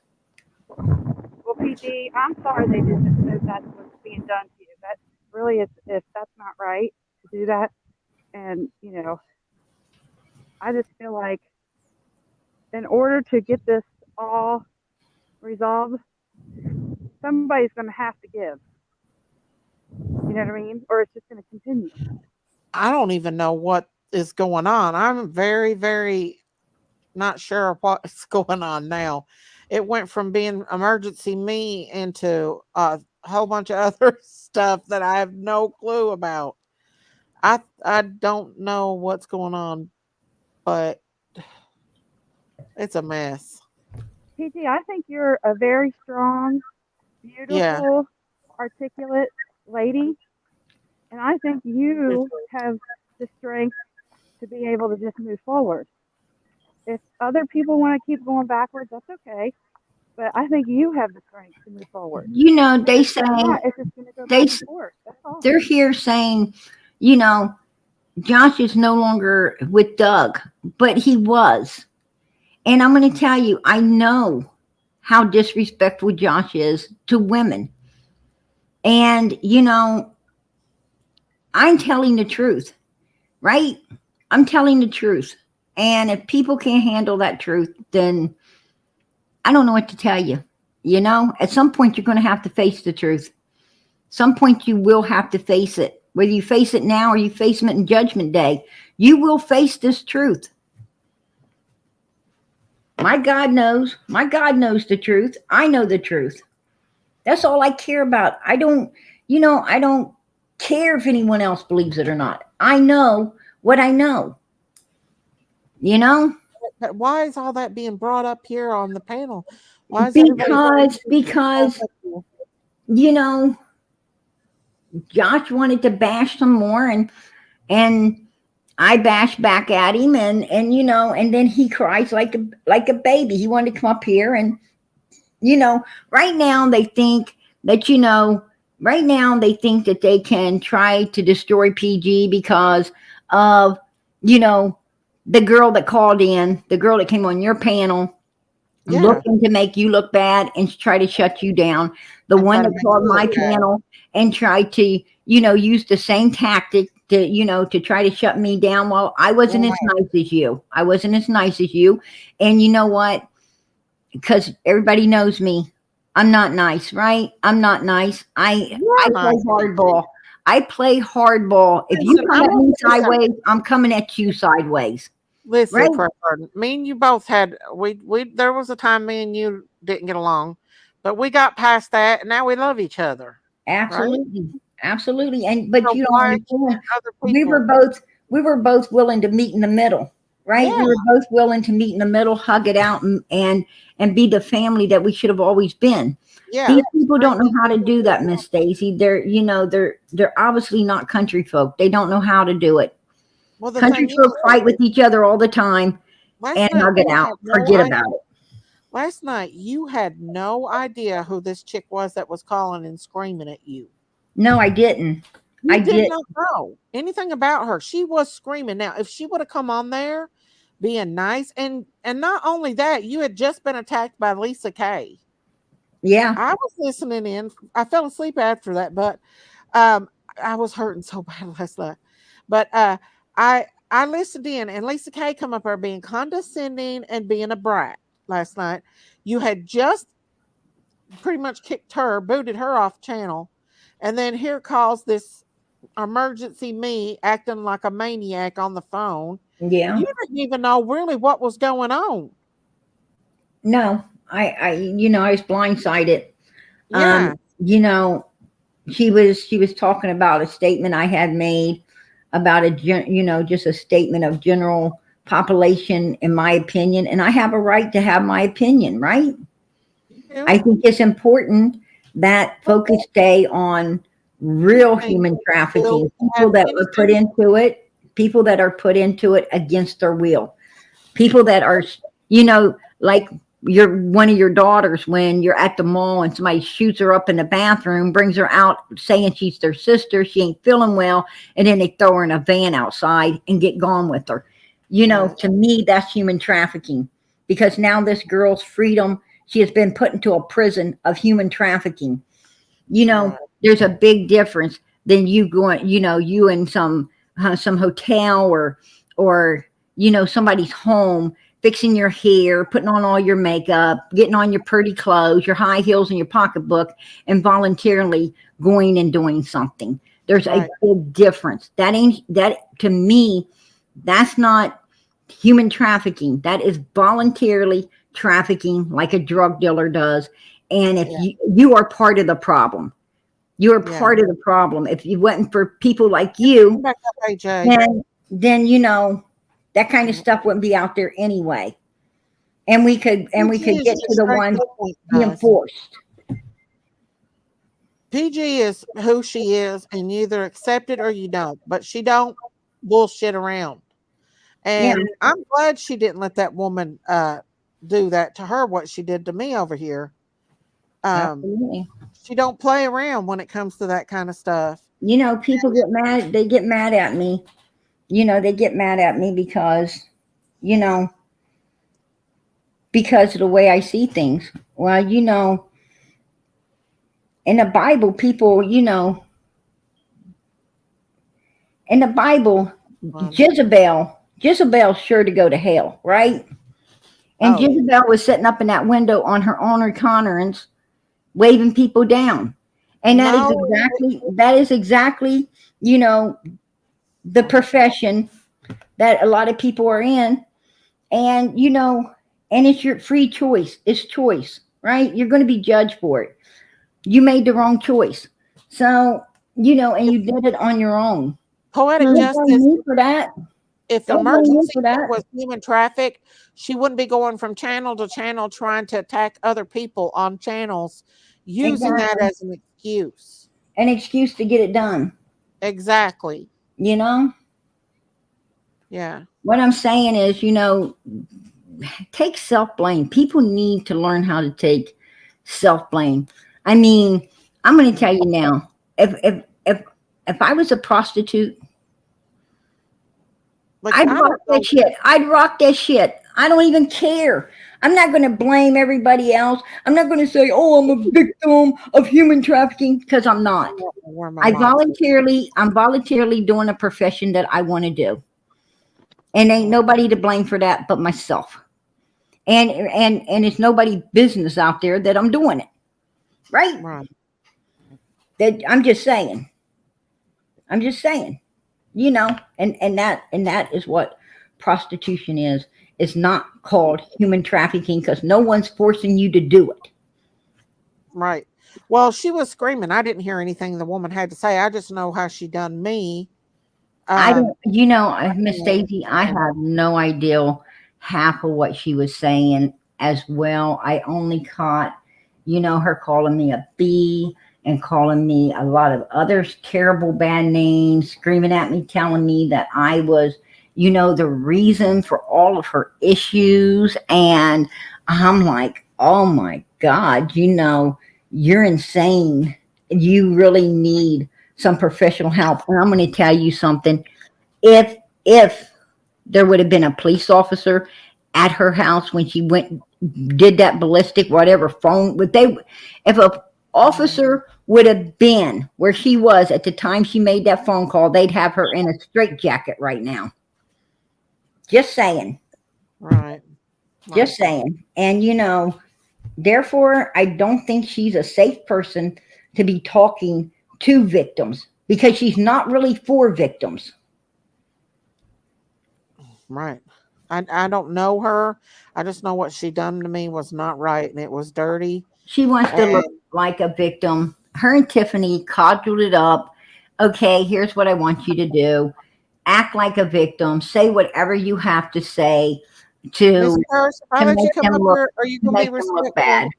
Well, PG, I'm sorry they didn't know that's what's being done to you. That's really, if that's not right to do that. And, I just feel like in order to get this all resolved, somebody's going to have to give. You know what I mean? Or it's just going to continue. I don't even know what is going on. I'm very, very not sure what's going on now. It went from being emergency me into a whole bunch of other stuff that I have no clue about. I don't know what's going on, but it's a mess. PG, I think you're a very strong, beautiful, articulate lady. And I think you have the strength to be able to just move forward. If other people want to keep going backwards, that's okay. But I think you have the strength to move forward. They say it's just going to go back and forth. That's all. they're here saying, Josh is no longer with Doug, but he was. And I'm going to tell you, I know how disrespectful Josh is to women. And, I'm telling the truth, right? I'm telling the truth. And if people can't handle that truth, then I don't know what to tell you. At some point, you're going to have to face the truth. Some point, you will have to face it. Whether you face it now or you face it in Judgment Day, you will face this truth. My God knows. My God knows the truth. I know the truth. That's all I care about. I don't care if anyone else believes it or not. I know what I know. But why is all that being brought up here on the panel? Why is because Josh wanted to bash some more, and I bashed back at him, and then he cries like a baby. He wanted to come up here, and right now they think that they can try to destroy PG because of the girl that called in, the girl that came on your panel, looking to make you look bad and try to shut you down. The one that called my panel and tried to, use the same tactic to try to shut me down. Well, I wasn't as nice as you. I wasn't as nice as you. And you know what? Because everybody knows me. I'm not nice, right? I'm not nice. I play hardball. I play hardball. If you come at me sideways, I'm coming at you sideways. Listen, right? Me and you both had there was a time me and you didn't get along, but we got past that and now we love each other. Absolutely. Right? Absolutely. But you don't understand. We were both willing to meet in the middle, right? Yeah. We were both willing to meet in the middle, hug it out, and be the family that we should have always been. Yeah. These people don't know how to do that, Miss Stacy. They're obviously not country folk. They don't know how to do it. Well, country folk fight with each other all the time and hug it out. Forget about it. Last night, you had no idea who this chick was that was calling and screaming at you. No, I didn't. I did not know anything about her. She was screaming. Now, if she would have come on there being nice, and not only that, you had just been attacked by Lisa Kay. Yeah. I was listening in. I fell asleep after that, but I was hurting so bad last night. But I listened in, and Lisa Kay come up there being condescending and being a brat last night. You had just pretty much kicked her, booted her off channel, and then here calls this emergency me acting like a maniac on the phone. Yeah. You didn't even know really what was going on. No, I was blindsided. Yeah. She was talking about a statement I had made about just a statement of general population, in my opinion, and I have a right to have my opinion, right? Yeah. I think it's important that focus stay on real human trafficking, people that are put into it against their will, people that are, like one of your daughters, when you're at the mall and somebody shoots her up in the bathroom, brings her out saying she's their sister, she ain't feeling well, and then they throw her in a van outside and get gone with her. To me, that's human trafficking, because now this girl's freedom, she has been put into a prison of human trafficking. There's a big difference than you going, you and some some hotel or somebody's home, fixing your hair, putting on all your makeup, getting on your pretty clothes, your high heels and your pocketbook, and voluntarily going and doing something. There's a big difference. That to me, that's not human trafficking. That is voluntarily trafficking like a drug dealer does. And if you are part of the problem, you're part of the problem. If you went for people like you, then that kind of stuff wouldn't be out there anyway. And we could get to the ones being forced. PG is who she is, and you either accept it or you don't. But she don't bullshit around. And I'm glad she didn't let that woman do that to her, what she did to me over here. Absolutely. She don't play around when it comes to that kind of stuff. People get mad. They get mad at me. They get mad at me because of the way I see things. Well, in the Bible, people, in the Bible, Jezebel's sure to go to hell, right? And Jezebel was sitting up in that window on her own recognizance, waving people down. And that is exactly, the profession that a lot of people are in. And, and it's your free choice. It's choice, right? You're going to be judged for it. You made the wrong choice. So, and you did it on your own. Poetic justice for that. If emergency was human traffic, she wouldn't be going from channel to channel trying to attack other people on channels, using that as an excuse. An excuse to get it done. Exactly. Yeah. What I'm saying is, take self-blame. People need to learn how to take self-blame. I mean, I'm going to tell you now, if I was a prostitute, I'd rock that shit. I'd rock that shit. I don't even care. I'm not going to blame everybody else. I'm not going to say, oh, I'm a victim of human trafficking, because I'm not. I'm voluntarily doing a profession that I want to do. And ain't nobody to blame for that but myself. And it's nobody's business out there that I'm doing it. Right. That I'm just saying. And that is what prostitution is. It's not called human trafficking because no one's forcing you to do it. Right. Well, she was screaming. I didn't hear anything the woman had to say. I just know how she done me. I don't, Miss Daisy, I have no idea half of what she was saying as well. I only caught, her calling me a B and calling me a lot of other terrible bad names, screaming at me, telling me that I was, the reason for all of her issues. And I'm like, oh my God, you're insane. You really need some professional help. And I'm going to tell you something. If there would have been a police officer at her house when she did that ballistic, whatever phone, if a officer would have been where she was at the time she made that phone call, they'd have her in a straitjacket right now. Just saying. Right. Just saying. And, therefore, I don't think she's a safe person to be talking to victims because she's not really for victims. Right. I don't know her. I just know what she done to me was not right, and it was dirty. She wants to look like a victim. Her and Tiffany codled it up. Okay, here's what I want you to do. Act like a victim. Say whatever you have to say to make them look, are you going to be respectful? Bad.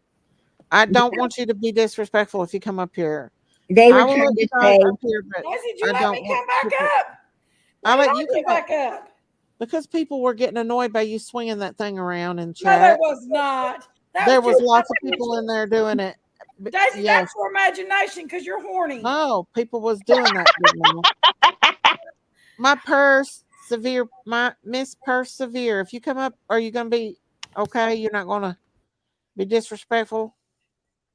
I don't want you to be disrespectful if you come up here. They were trying to say, let me come back up. I'll let you come back up. Because people were getting annoyed by you swinging that thing around in No, chat. there was not. There was lots of people in there doing it. Daisy, that's for imagination because you're horny. No, people was doing that. My Miss Persevere. If you come up, are you going to be okay? You're not going to be disrespectful?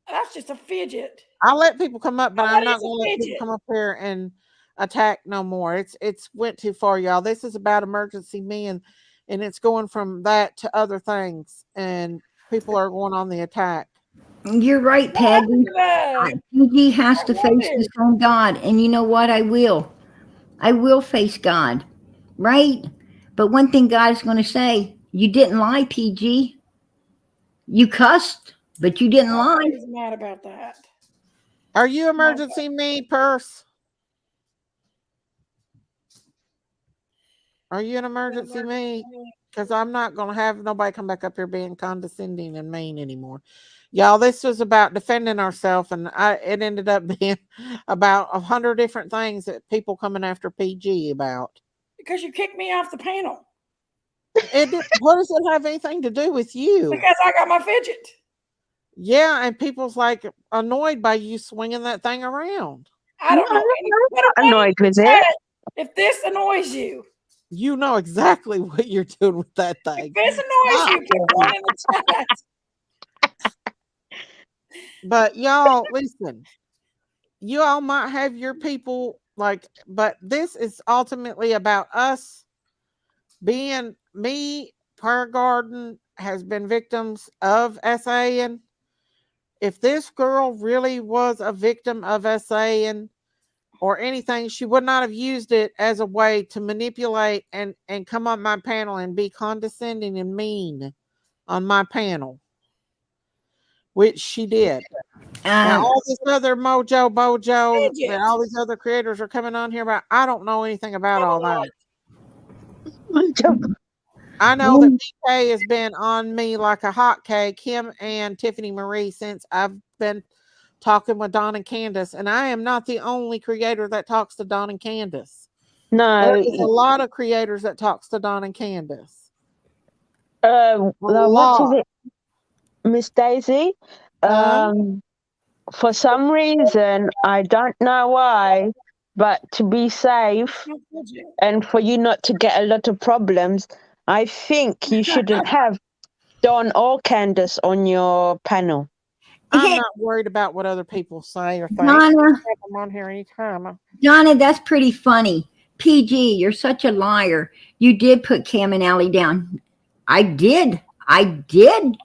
That's just a fidget. I'll let people come up, but I'm not going to let people come up here and attack no more. It's went too far, y'all. This is about emergency me, and it's going from that to other things, and people are going on the attack. You're right, Peggy. PG has to face his own God, and you know what? I will face God, right? But one thing God is going to say: you didn't lie, PG. You cussed, but you didn't lie. Nobody's mad about that. Are you emergency me, Purse? Are you an emergency me? Because I'm not going to have nobody come back up here being condescending and mean anymore. Y'all, this was about defending ourselves, and it ended up being about 100 different things that people coming after PG about. Because you kicked me off the panel. What does it have anything to do with you? Because I got my fidget. Yeah, and people's like annoyed by you swinging that thing around. I don't know. Annoyed with it. If this annoys you, you know exactly what you're doing with that thing. If this annoys you, put one in the chat. But y'all, listen. You all might have your people but this is ultimately about us being me. Prayer Garden has been victims of SAing. If this girl really was a victim of SAing or anything, she would not have used it as a way to manipulate and come on my panel and be condescending and mean on my panel, which she did. Now, all this other mojo bojo that all these other creators are coming on here about, I don't know anything about all that. I know that PK has been on me like a hot cake, him and Tiffany Marie, since I've been talking with Don and Candace, and I am not the only creator that talks to Don and Candace. No, there is a lot of creators that talks to Don and Candace. What is it, Miss Daisy? For some reason, I don't know why, but to be safe and for you not to get a lot of problems, I think you shouldn't have Don or Candace on your panel. I'm not worried about what other people say or think. Donna, I'm on here anytime. Donna, that's pretty funny. PG, you're such a liar. You did put Cam and Allie down. I did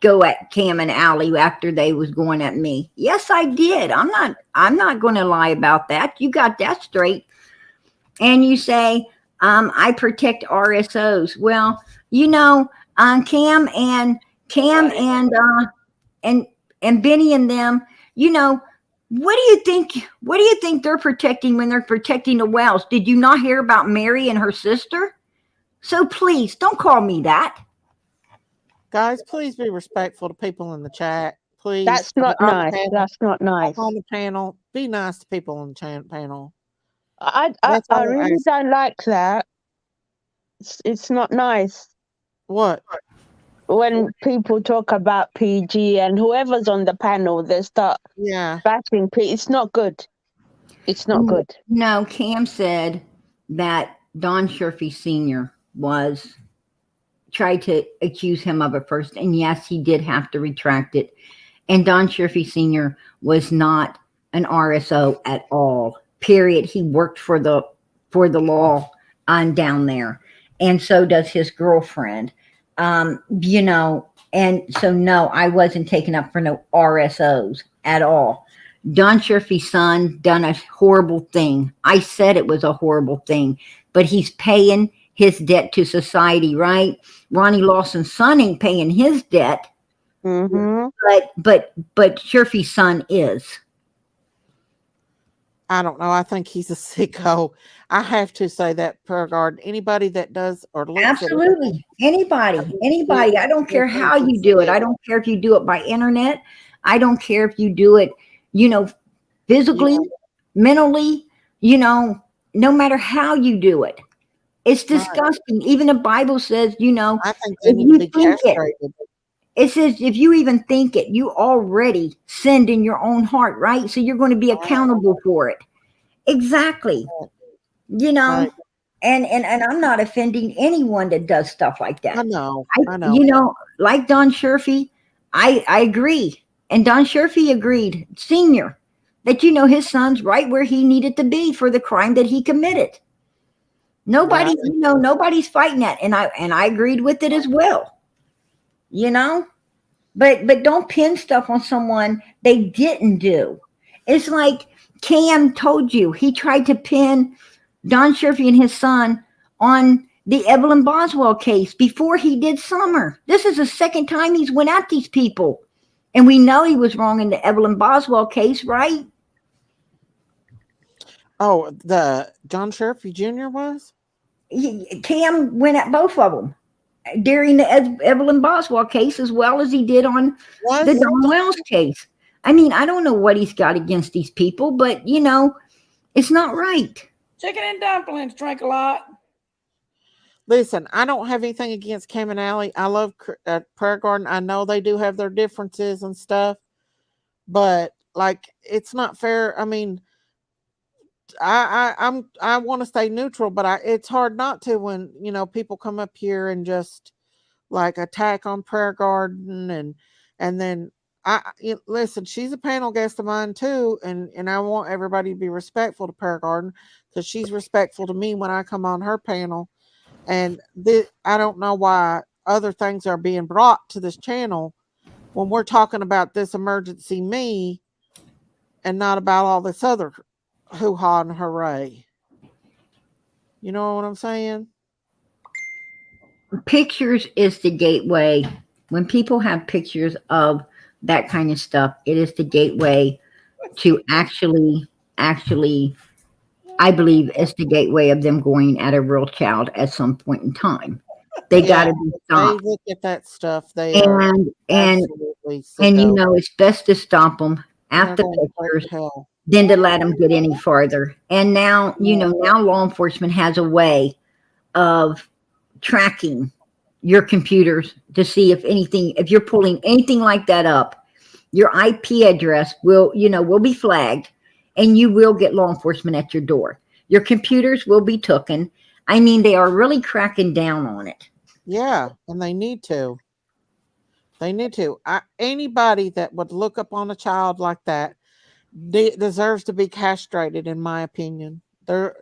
go at Cam and Allie after they was going at me. Yes, I did. I'm not going to lie about that. You got that straight. And you say, I protect RSOs. Well, you know, Cam and Benny and them, you know, what do you think they're protecting when they're protecting the Wells? Did you not hear about Mary and her sister? So please don't call me that. Guys, please be respectful to people in the chat. Please. That's not nice. That's not nice. On the panel, be nice to people on the panel. I really don't like that. It's not nice. What? When people talk about PG and whoever's on the panel, they start bashing PG. It's not good. It's not good. No, Cam said that Don Sherfy Sr. tried to accuse him of it first. And yes, he did have to retract it. And Don Sherfy Sr. was not an RSO at all. Period. He worked for the law on down there. And so does his girlfriend. You know, and so no, I wasn't taken up for no RSOs at all. Don Sherfy's son done a horrible thing. I said it was a horrible thing, but he's paying his debt to society, right? Ronnie Lawson's son ain't paying his debt, but Sherfy's son is. I don't know. I think he's a sicko. I have to say that, Prayer Garden. Anybody that does or looks absolutely anybody. I don't care how you do it. I don't care if you do it by internet. I don't care if you do it, you know, physically, mentally, you know, no matter how you do it. It's disgusting. Even the Bible says, you know, I think they need to be castrated. It says if you even think it, you already sinned in your own heart, right? So you're going to be accountable for it. Exactly. You know, and I'm not offending anyone that does stuff like that. I know. You know, like Don Sherfy, I agree. And Don Sherfy agreed, Senior, that, you know, his son's right where he needed to be for the crime that he committed. Nobody, Right. you know, nobody's fighting that. And I agreed with it as well, you know, but don't pin stuff on someone they didn't do. It's like Cam told you, he tried to pin Don Sherfy and his son on the Evelyn Boswell case before he did Summer. This is the second time he's went at these people. And we know he was wrong in the Evelyn Boswell case, right? Oh, the John Sherfy Jr. was? Cam went at both of them during the Evelyn Boswell case as well as he did on the Don Wells case. I mean, I don't know what he's got against these people, but, you know, it's not right. Chicken and dumplings, drink a lot. Listen, I don't have anything against Cam and Allie. I love Prayer Garden. I know they do have their differences and stuff, but like, it's not fair. I mean, I want to stay neutral, but it's hard not to when, you know, people come up here and just like attack on Prayer Garden and then listen, she's a panel guest of mine too, and I want everybody to be respectful to Prayer Garden because she's respectful to me when I come on her panel. And I don't know why other things are being brought to this channel when we're talking about this emergency me and not about all this other hoo-ha and hooray. You know what I'm saying? Pictures is the gateway. When people have pictures of that kind of stuff, it is the gateway to actually, I believe it's the gateway of them going at a real child at some point in time. They got to be stopped. They look at that stuff. They and you know, it's best to stop them at the pictures than to let them get any farther. And now, you know, now law enforcement has a way of tracking your computers to see if you're pulling anything like that up, your IP address will be flagged and you will get law enforcement at your door. Your computers will be taken. I mean, they are really cracking down on it. Yeah, and they need to. They need to. Anybody that would look up on a child like that deserves to be castrated, in my opinion. They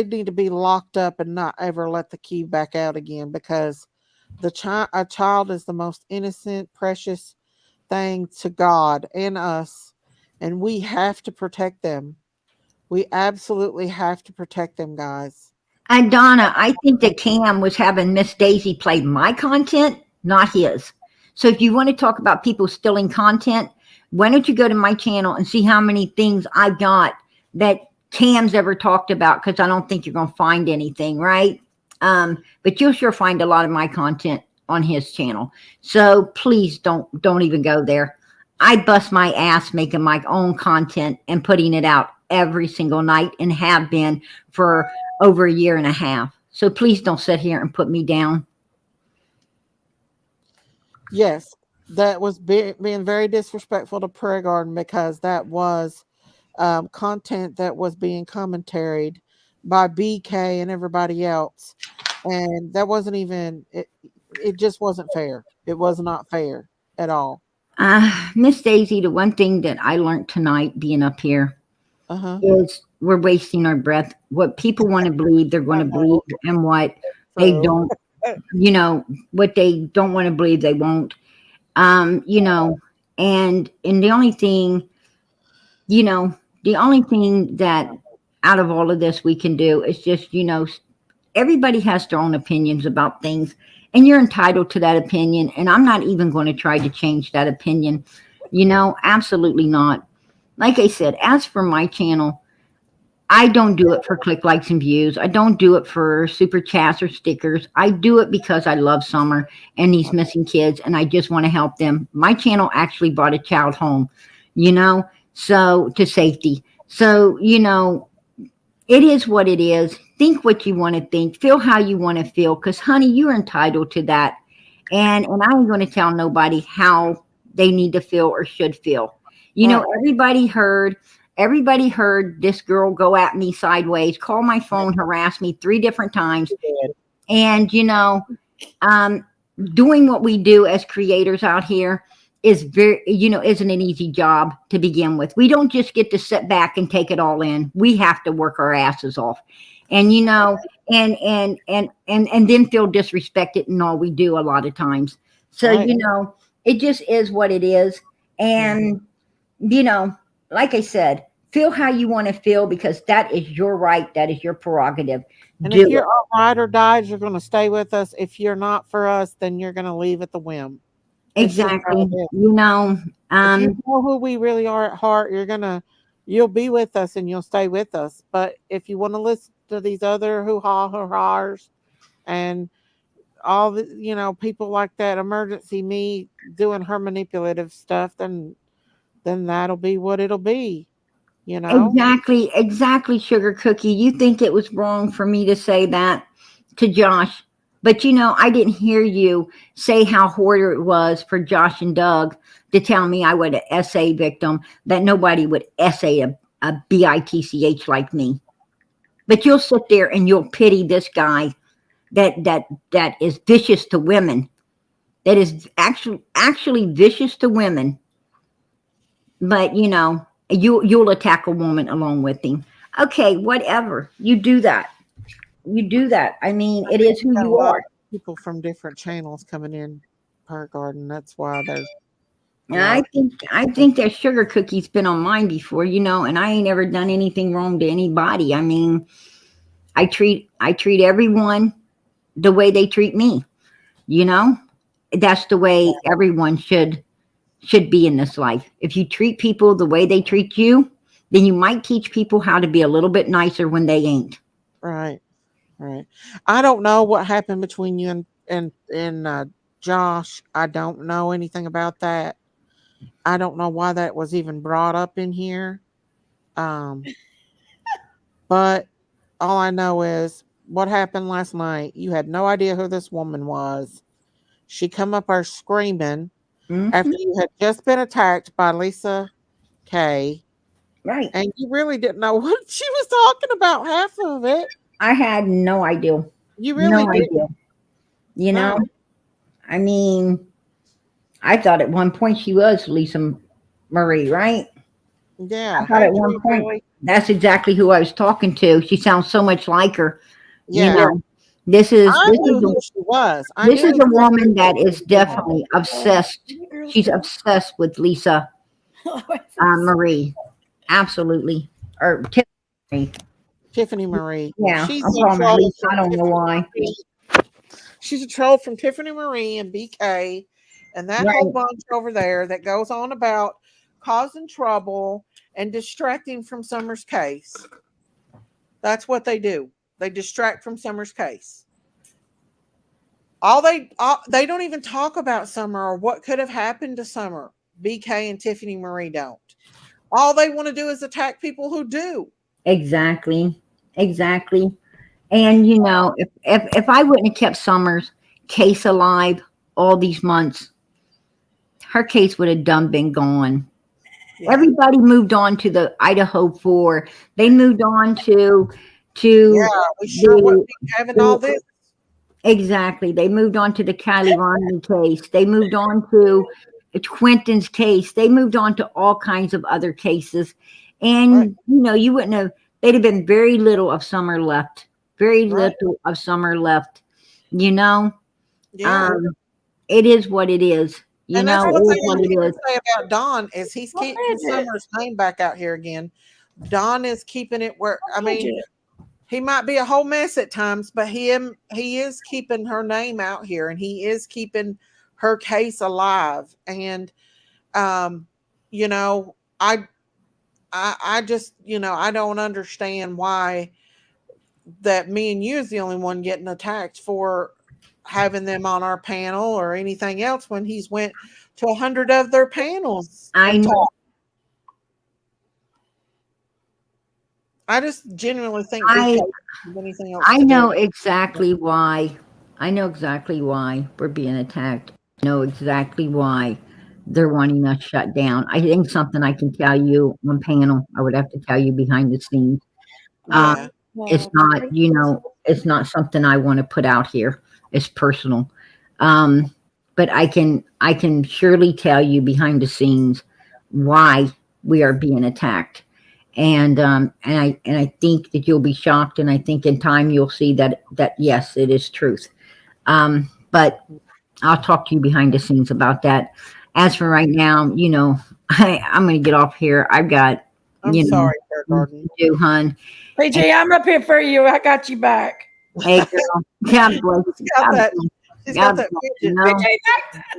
need to be locked up and not ever let the key back out again, because a child is the most innocent, precious thing to God and us, and we have to protect them. We absolutely have to protect them, guys. And Donna, I think that Cam was having Miss Daisy play my content, not his. So if you want to talk about people stealing content, why don't you go to my channel and see how many things I've got that Cam's ever talked about, because I don't think you're going to find anything, right? But you'll sure find a lot of my content on his channel. So please don't even go there. I bust my ass making my own content and putting it out every single night, and have been for over a year and a half. So please don't sit here and put me down. Yes, that was being very disrespectful to Prayer Garden, because that was content that was being commentaried by BK and everybody else. And that wasn't even, it just wasn't fair. It was not fair at all. Miss Daisy, the one thing that I learned tonight being up here is we're wasting our breath. What people want to believe, they're going to believe, and what they don't, you know, what they don't want to believe, they won't. You know, and the only thing, you know, the only thing that out of all of this we can do is just, you know, everybody has their own opinions about things, and you're entitled to that opinion. And I'm not even going to try to change that opinion. You know, absolutely not. Like I said, as for my channel, I don't do it for click, likes, and views. I don't do it for super chats or stickers. I do it because I love Summer and these missing kids, and I just want to help them. My channel actually brought a child home, you know, so to safety. So, you know, it is what it is. Think what you want to think. Feel how you want to feel, because, honey, you're entitled to that. And I ain't going to tell nobody how they need to feel or should feel. You know, everybody heard this girl go at me sideways, call my phone, harass me 3 different times. And, you know, doing what we do as creators out here, is very, isn't an easy job to begin with. We don't just get to sit back and take it all in. We have to work our asses off. And and then feel disrespected in all we do a lot of times. So, Right. it just is what it is. And, like I said, feel how you want to feel, because that is your right. That is your prerogative. And Do if you're it. all ride or dies, you're going to stay with us. If you're not for us, then you're going to leave at the whim. It's just how Exactly. it is. If You you know who we really are at heart, you'll be with us and you'll stay with us. But if you want to listen to these other hoo-hahs and all the, people like that, emergency me doing her manipulative stuff, then that'll be what it'll be, you know? Exactly, Sugar Cookie. You think it was wrong for me to say that to Josh, but I didn't hear you say how horrible it was for Josh and Doug to tell me I would an SA victim, that nobody would SA a bitch like me. But you'll sit there and you'll pity this guy that is vicious to women, that is actually vicious to women. But you'll attack a woman along with him. Okay, whatever. You do that. I mean, it is who Got a you lot are. of people from different channels coming in Park Garden. That's why there's a And lot I of think that Sugar Cookie's been on mine before, and I ain't ever done anything wrong to anybody. I mean, I treat everyone the way they treat me. That's the way everyone should be in this life. If you treat people the way they treat you, then you might teach people how to be a little bit nicer when they ain't. Right. I don't know what happened between you and Josh. I don't know anything about that. I don't know why that was even brought up in here. But all I know is what happened last night. You had no idea who this woman was. She come up there screaming after you had just been attacked by Lisa Kay. Right. And you really didn't know what she was talking about, half of it. I had no idea. You really No didn't. idea. No. I mean, I thought at one point she was Lisa Marie, right? Yeah. I thought at one point that's exactly who I was talking to. She sounds so much like her. Yeah. This is I knew who she was. I this knew is a exactly woman who that she is was. definitely obsessed. She's obsessed with Lisa Marie. Absolutely. Or Tiffany Marie. Yeah, She's I'm a calling her troll Lisa. from I don't know Tiffany why. Marie. She's a troll from Tiffany Marie and BK and that Right. whole bunch over there that goes on about causing trouble and distracting from Summer's case. That's what they do. They distract from Summer's case. They don't even talk about Summer or what could have happened to Summer. BK and Tiffany Marie don't. All they want to do is attack people who do. Exactly. And if I wouldn't have kept Summer's case alive all these months, her case would have been gone. Yeah. Everybody moved on to the Idaho 4. They moved on to Yeah, we sure wouldn't be having all this. Exactly. They moved on to the Kylie Ronnie case. They moved on to Quentin's case. They moved on to all kinds of other cases. And, you wouldn't have, they'd have been very little of Summer left. Very little of Summer left. Yeah. It is what it is. And that's it one is thing what I it need to is. say about Don is he's keeping Summer's name back out here again. Don is keeping it where, I mean, he might be a whole mess at times, but he is keeping her name out here and he is keeping her case alive. And, I just, I don't understand why that me and you is the only one getting attacked for having them on our panel or anything else when he's went to 100 of their panels. I know. I just genuinely think anything else. I know exactly why. I know exactly why we're being attacked. I know exactly why they're wanting us shut down. I think something I can tell you on panel. I would have to tell you behind the scenes. Yeah. It's not, it's not something I want to put out here. It's personal. But but I can surely tell you behind the scenes why we are being attacked. And I think that you'll be shocked, and I think in time you'll see that yes, it is truth. But I'll talk to you behind the scenes about that. As for right now, you know, I'm going to get off here. I've got, I'm you know, sorry, Fair Garden. do, hun. PG, I'm up here for you. I got you back. Hey, girl. God bless you. got that. She's got that you fidget. know? PG,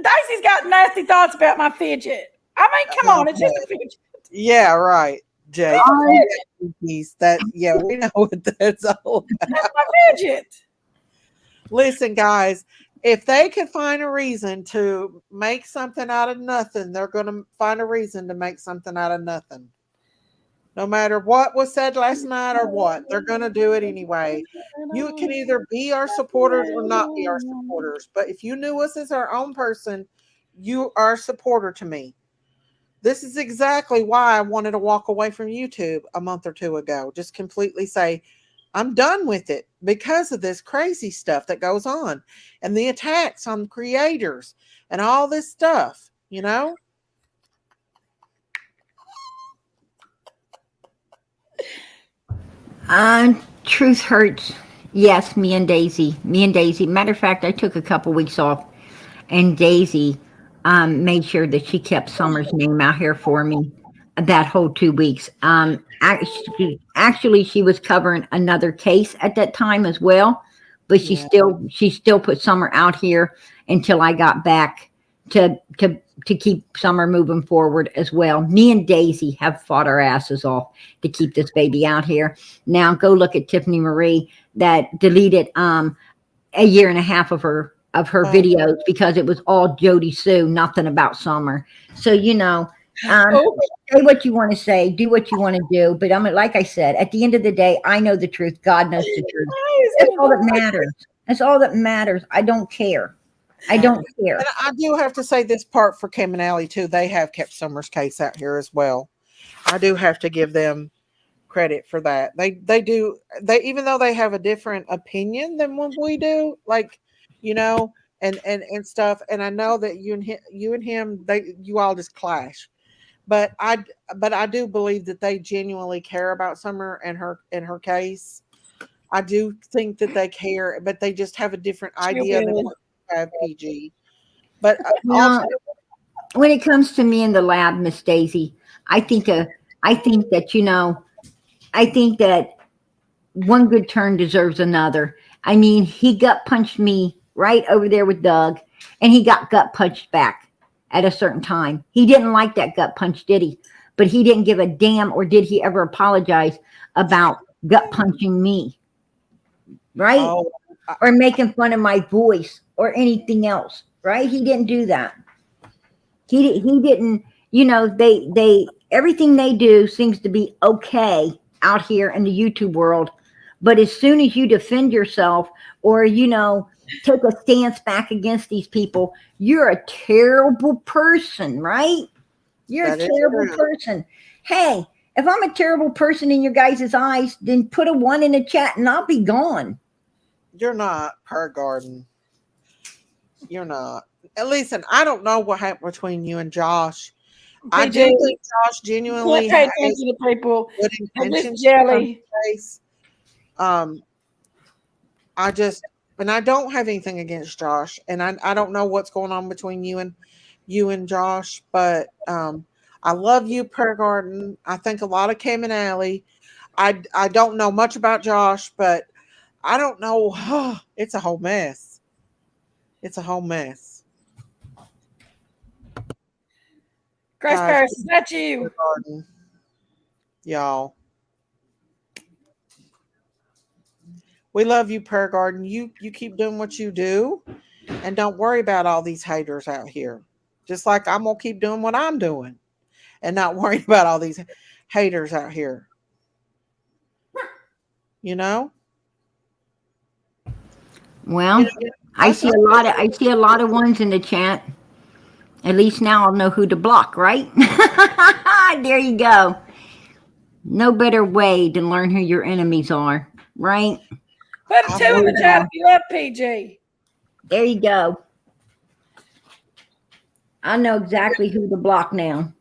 Dicey's got nasty thoughts about my fidget. I mean, come on, it's just a fidget. Yeah, right, Jay. It's That yeah, we know what that's all about. That's my fidget. Listen, guys, if they could find a reason to make something out of nothing, they're going to find a reason to make something out of nothing. No matter what was said last night or what, they're going to do it anyway. You can either be our supporters or not be our supporters. But if you knew us as our own person, you are a supporter to me. This is exactly why I wanted to walk away from YouTube a month or two ago. Just completely say, I'm done with it because of this crazy stuff that goes on and the attacks on creators and all this stuff, you know? Truth hurts. Yes, me and Daisy. Matter of fact, I took a couple weeks off, and Daisy made sure that she kept Summer's name out here for me that whole 2 weeks. Actually, she was covering another case at that time as well, but she still put Summer out here until I got back to keep Summer moving forward as well. Me and Daisy have fought our asses off to keep this baby out here. Now go look at Tiffany Marie that deleted a year and a half of her videos because it was all Jody Sue, nothing about Summer. So you know, say what you want to say, do what you want to do. But like I said, at the end of the day, I know the truth. God knows the truth. That's all that matters. That's all that matters. I don't care. I don't care. And I do have to say this part for Kim and Allie too. They have kept Summer's case out here as well. I do have to give them credit for that. They do. They, even though they have a different opinion than what we do, like, you know, and stuff. And I know that you and him, you all just clash. But I do believe that they genuinely care about Summer and her case. I do think that they care, but they just have a different idea than what we have, PG. But also, when it comes to me in the lab, Miss Daisy, I think that, you know, I think that one good turn deserves another. I mean, he gut punched me right over there with Doug, and he got gut punched back at a certain time. He didn't like that gut punch, did he? But he didn't give a damn, or did he ever apologize about gut punching me? Right? Or making fun of my voice or anything else, right? He didn't do that. He didn't, you know, they everything they do seems to be okay out here in the YouTube world. But as soon as you defend yourself or, you know, take a stance back against these people, you're a terrible person, right? You're a terrible person. Hey, if I'm a terrible person in your guys' eyes, then put a 1 in the chat and I'll be gone. You're not, Per Garden. You're not. And listen, I don't know what happened between you and Josh. I do think Josh genuinely pay attention to people. Good I'm just intentions. jelly. I don't have anything against Josh, and I don't know what's going on between you and Josh, but I love you, Per Garden. I think a lot of Kim and Allie. I don't know much about Josh, but I don't know. It's a whole mess. It's a whole mess. Grace Paris, is that you? Garden. Y'all. We love you, Per Garden. You keep doing what you do, and don't worry about all these haters out here. Just like I'm gonna keep doing what I'm doing, and not worry about all these haters out here. You know. Well, I see a lot of ones in the chat. At least now I'll know who to block, right? There you go. No better way to learn who your enemies are, right? Put 2 in the chat if you love PG. There you go. I know exactly who to block now.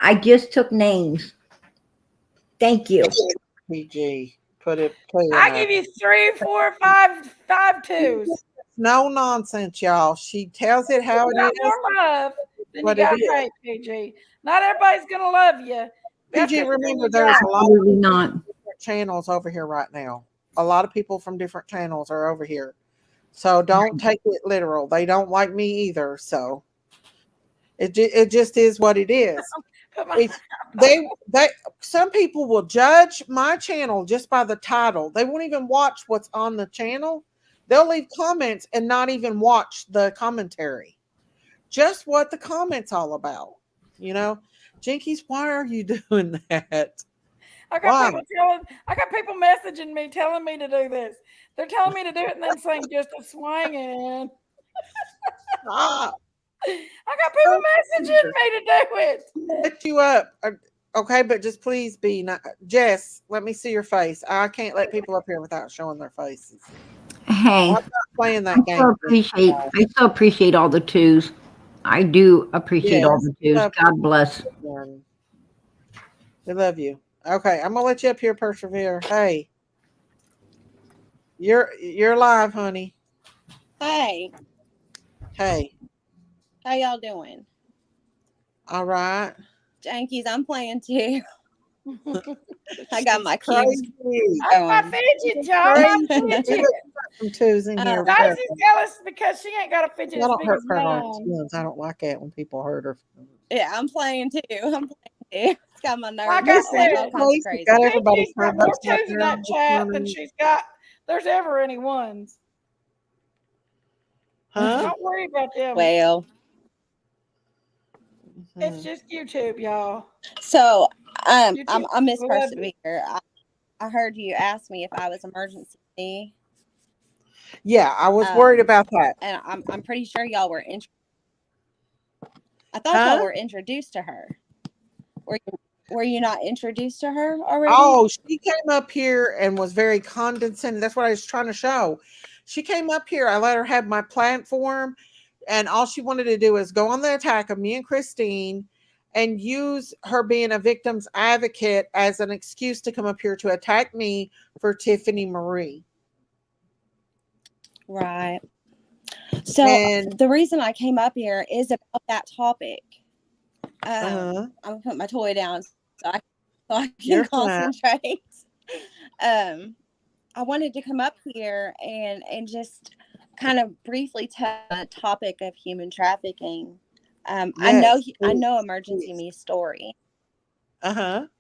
I just took names. Thank you. PG, put it in I there. give you 3, 4, 5 twos. No nonsense, y'all. She tells it how You it got is. more love than you What it got is. hate, PG. Not everybody's gonna love you. That's PG, just who remember you there's got. a lot Absolutely of not. different channels over here right now. A lot of people from different channels are over here. So don't take it literal. They don't like me either. So it just is what it is. If they some people will judge my channel just by the title. They won't even watch what's on the channel. They'll leave comments and not even watch the commentary. Just what the comments all about. You know, Jinkies, why are you doing that? I Why? got people messaging me telling me to do this. They're telling me to do it and then saying just a swinging. Stop. I got people messaging me to do it. Let you up. Okay, but just please be not. Jess, let me see your face. I can't let people up here without showing their faces. Hey, I'm not playing that game. I so appreciate all the twos. I do appreciate all the twos. God bless. We love you. Okay, I'm gonna let you up here, persevere. Hey, you're live, honey. Hey, Hey, how y'all doing? all right. Jankies, I'm playing too. I got my Crazy. cubes I'm my going. fidget, y'all. My fidget. Some twos in here. Daisy's jealous because she ain't got a fidget I as don't big hurt as Pergarden's mine. feelings. I don't like it when people hurt her. Yeah, I'm playing too. It's got my nerves Like I saying all said, kinds of crazy. Got everybody She's got turned more upside twos in down that this chat than morning. she's got. There's ever any ones. Huh? Don't worry about them. Well, It's just YouTube, y'all. so YouTube I'm Miss will love Persevere. I heard you ask me if I was emergency. Yeah, I was worried about that. And I'm pretty sure y'all were I thought y'all were introduced to her. Were you not introduced to her already? Oh, she came up here and was very condescending. That's what I was trying to show. She came up here. I let her have my platform, and all she wanted to do is go on the attack of me and Christine and use her being a victim's advocate as an excuse to come up here to attack me for Tiffany Marie. Right. So the reason I came up here is about that topic. I'm gonna put my toy down so I can concentrate. I wanted to come up here and just kind of briefly tell the topic of human trafficking. I know Emergency Me's story. And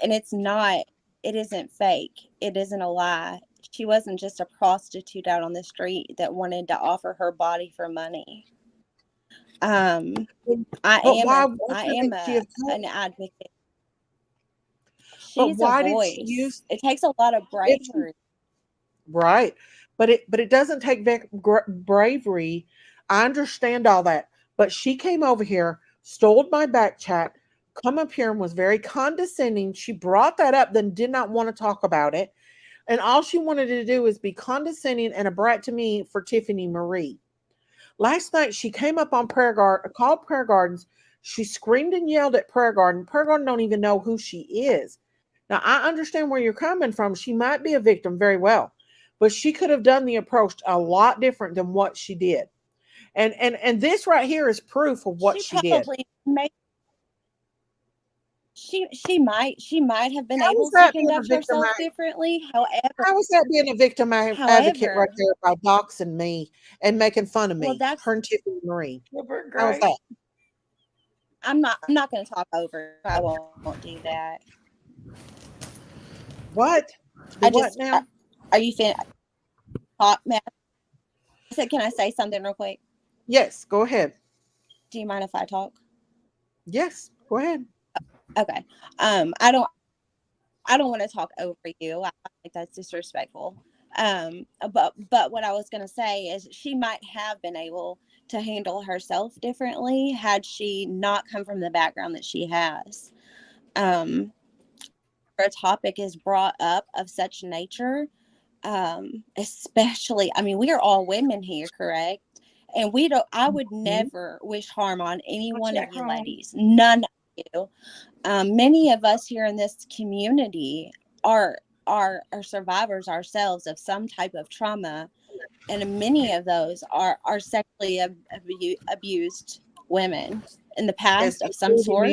it isn't fake. It isn't a lie. She wasn't just a prostitute out on the street that wanted to offer her body for money. I am an advocate. She's a voice. It takes a lot of bravery. Right. But it doesn't take bravery. I understand all that. But she came over here, stole my back chat, come up here and was very condescending. She brought that up, then did not want to talk about it. And all she wanted to do is be condescending and a brat to me for Tiffany Marie. Last night she came up on called Prayer Gardens. She screamed and yelled at Prayer Garden. Prayer Garden don't even know who she is. Now I understand where you're coming from. She might be a victim very well, but she could have done the approach a lot different than what she did. And this right here is proof of what she did. She might have been able to conduct herself differently. However, how is that being a victim advocate right there by doxing me and making fun of me? Her and Tiffany Marie. How is that? I'm not going to talk over. I won't do that. What? What now? Are you finished? Talk, Matt. I said, can I say something real quick? Yes, go ahead. Do you mind if I talk? Yes, go ahead. Okay. I don't want to talk over you. I think that's disrespectful. But what I was going to say is she might have been able to handle herself differently had she not come from the background that she has. A topic is brought up of such nature, especially, I mean, we are all women here, correct? And I would never wish harm on any one of you ladies. None of you. Many of us here in this community are survivors ourselves of some type of trauma, and many of those are sexually abused women in the past of some sort.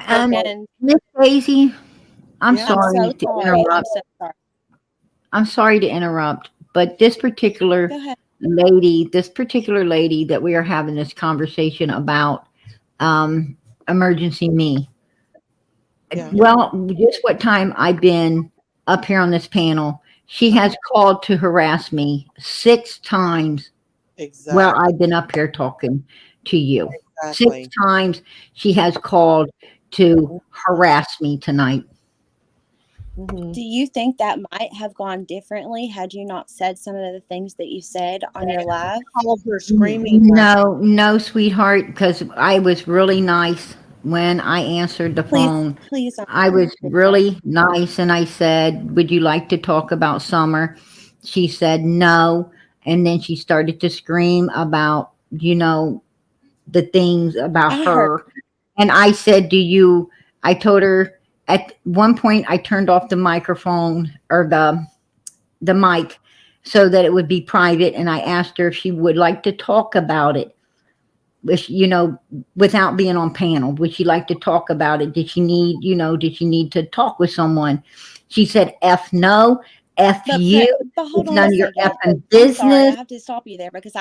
And Miss Daisy, I'm I'm sorry so to sorry. I'm interrupt. so sorry. I'm sorry to interrupt, but this particular Go ahead. lady that we are having this conversation about, emergency me. Yeah. Well, just what time I've been up here on this panel, she has called to harass me 6 times. Exactly. Well, I've been up here talking to you. Exactly. 6 times she has called to harass me tonight. Do you think that might have gone differently had you not said some of the things that you said on your live? Called her screaming. No, sweetheart, because I was really nice when I answered the phone. Please. I was really nice, and I said, "Would you like to talk about Summer?" She said no, and then she started to scream about, the things about her. And I said, I told her at one point I turned off the microphone or the mic so that it would be private, and I asked her if she would like to talk about it. Without being on panel, would she like to talk about it? Did she need to talk with someone? She said, F no, F you. But hold It's on none a of your second. effing I'm business. sorry, I have to stop you there because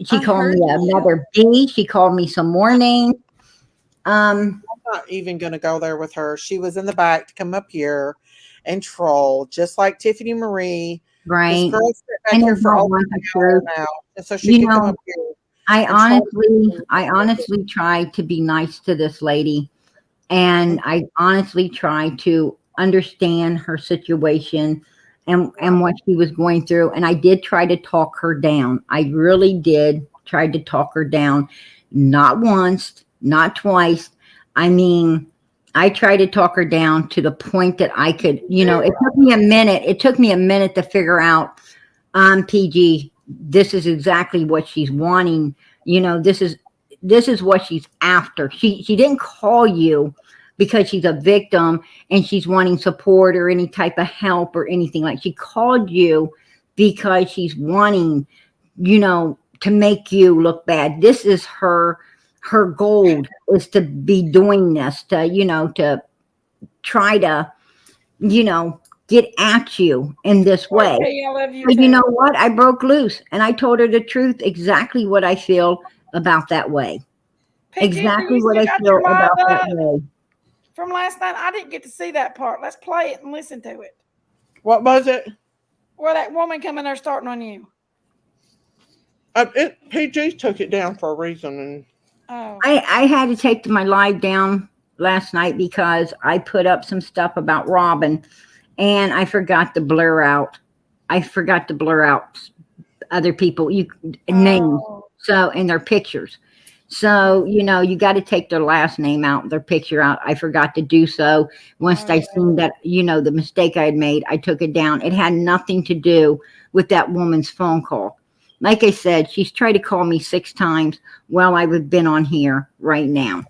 She called me another B. She called me some more names. I'm not even going to go there with her. She was in the back to come up here and troll, just like Tiffany Marie. Right. This girl's been back here for over an hour now, and so she could come up here. I honestly tried to be nice to this lady, and I honestly tried to understand her situation and what she was going through. And I did try to talk her down. I really did try to talk her down. Not once, not twice. I mean, I tried to talk her down to the point that I could, it took me a minute. It took me a minute to figure out, PG, this is exactly what she's wanting. This is what she's after. She didn't call you because she's a victim and she's wanting support or any type of help or anything. Like, she called you because she's wanting, to make you look bad. This is her goal, is to be doing this, to try to, get at you in this way. Okay, I love you But too. you know what? I broke loose and I told her the truth, exactly what I feel about that way. PG, Exactly you what I got feel your live about that up way. from last night. I didn't get to see that part. Let's play it and listen to it. What was it? Where that woman come in there starting on you. PG took it down for a reason, and I had to take my live down last night because I put up some stuff about Robin, and I forgot to blur out. Other people names, so, and their pictures. So, you got to take their last name out, their picture out. I forgot to do so. Once I seen that, the mistake I had made, I took it down. It had nothing to do with that woman's phone call. Like I said, she's tried to call me 6 times while I've been on here right now.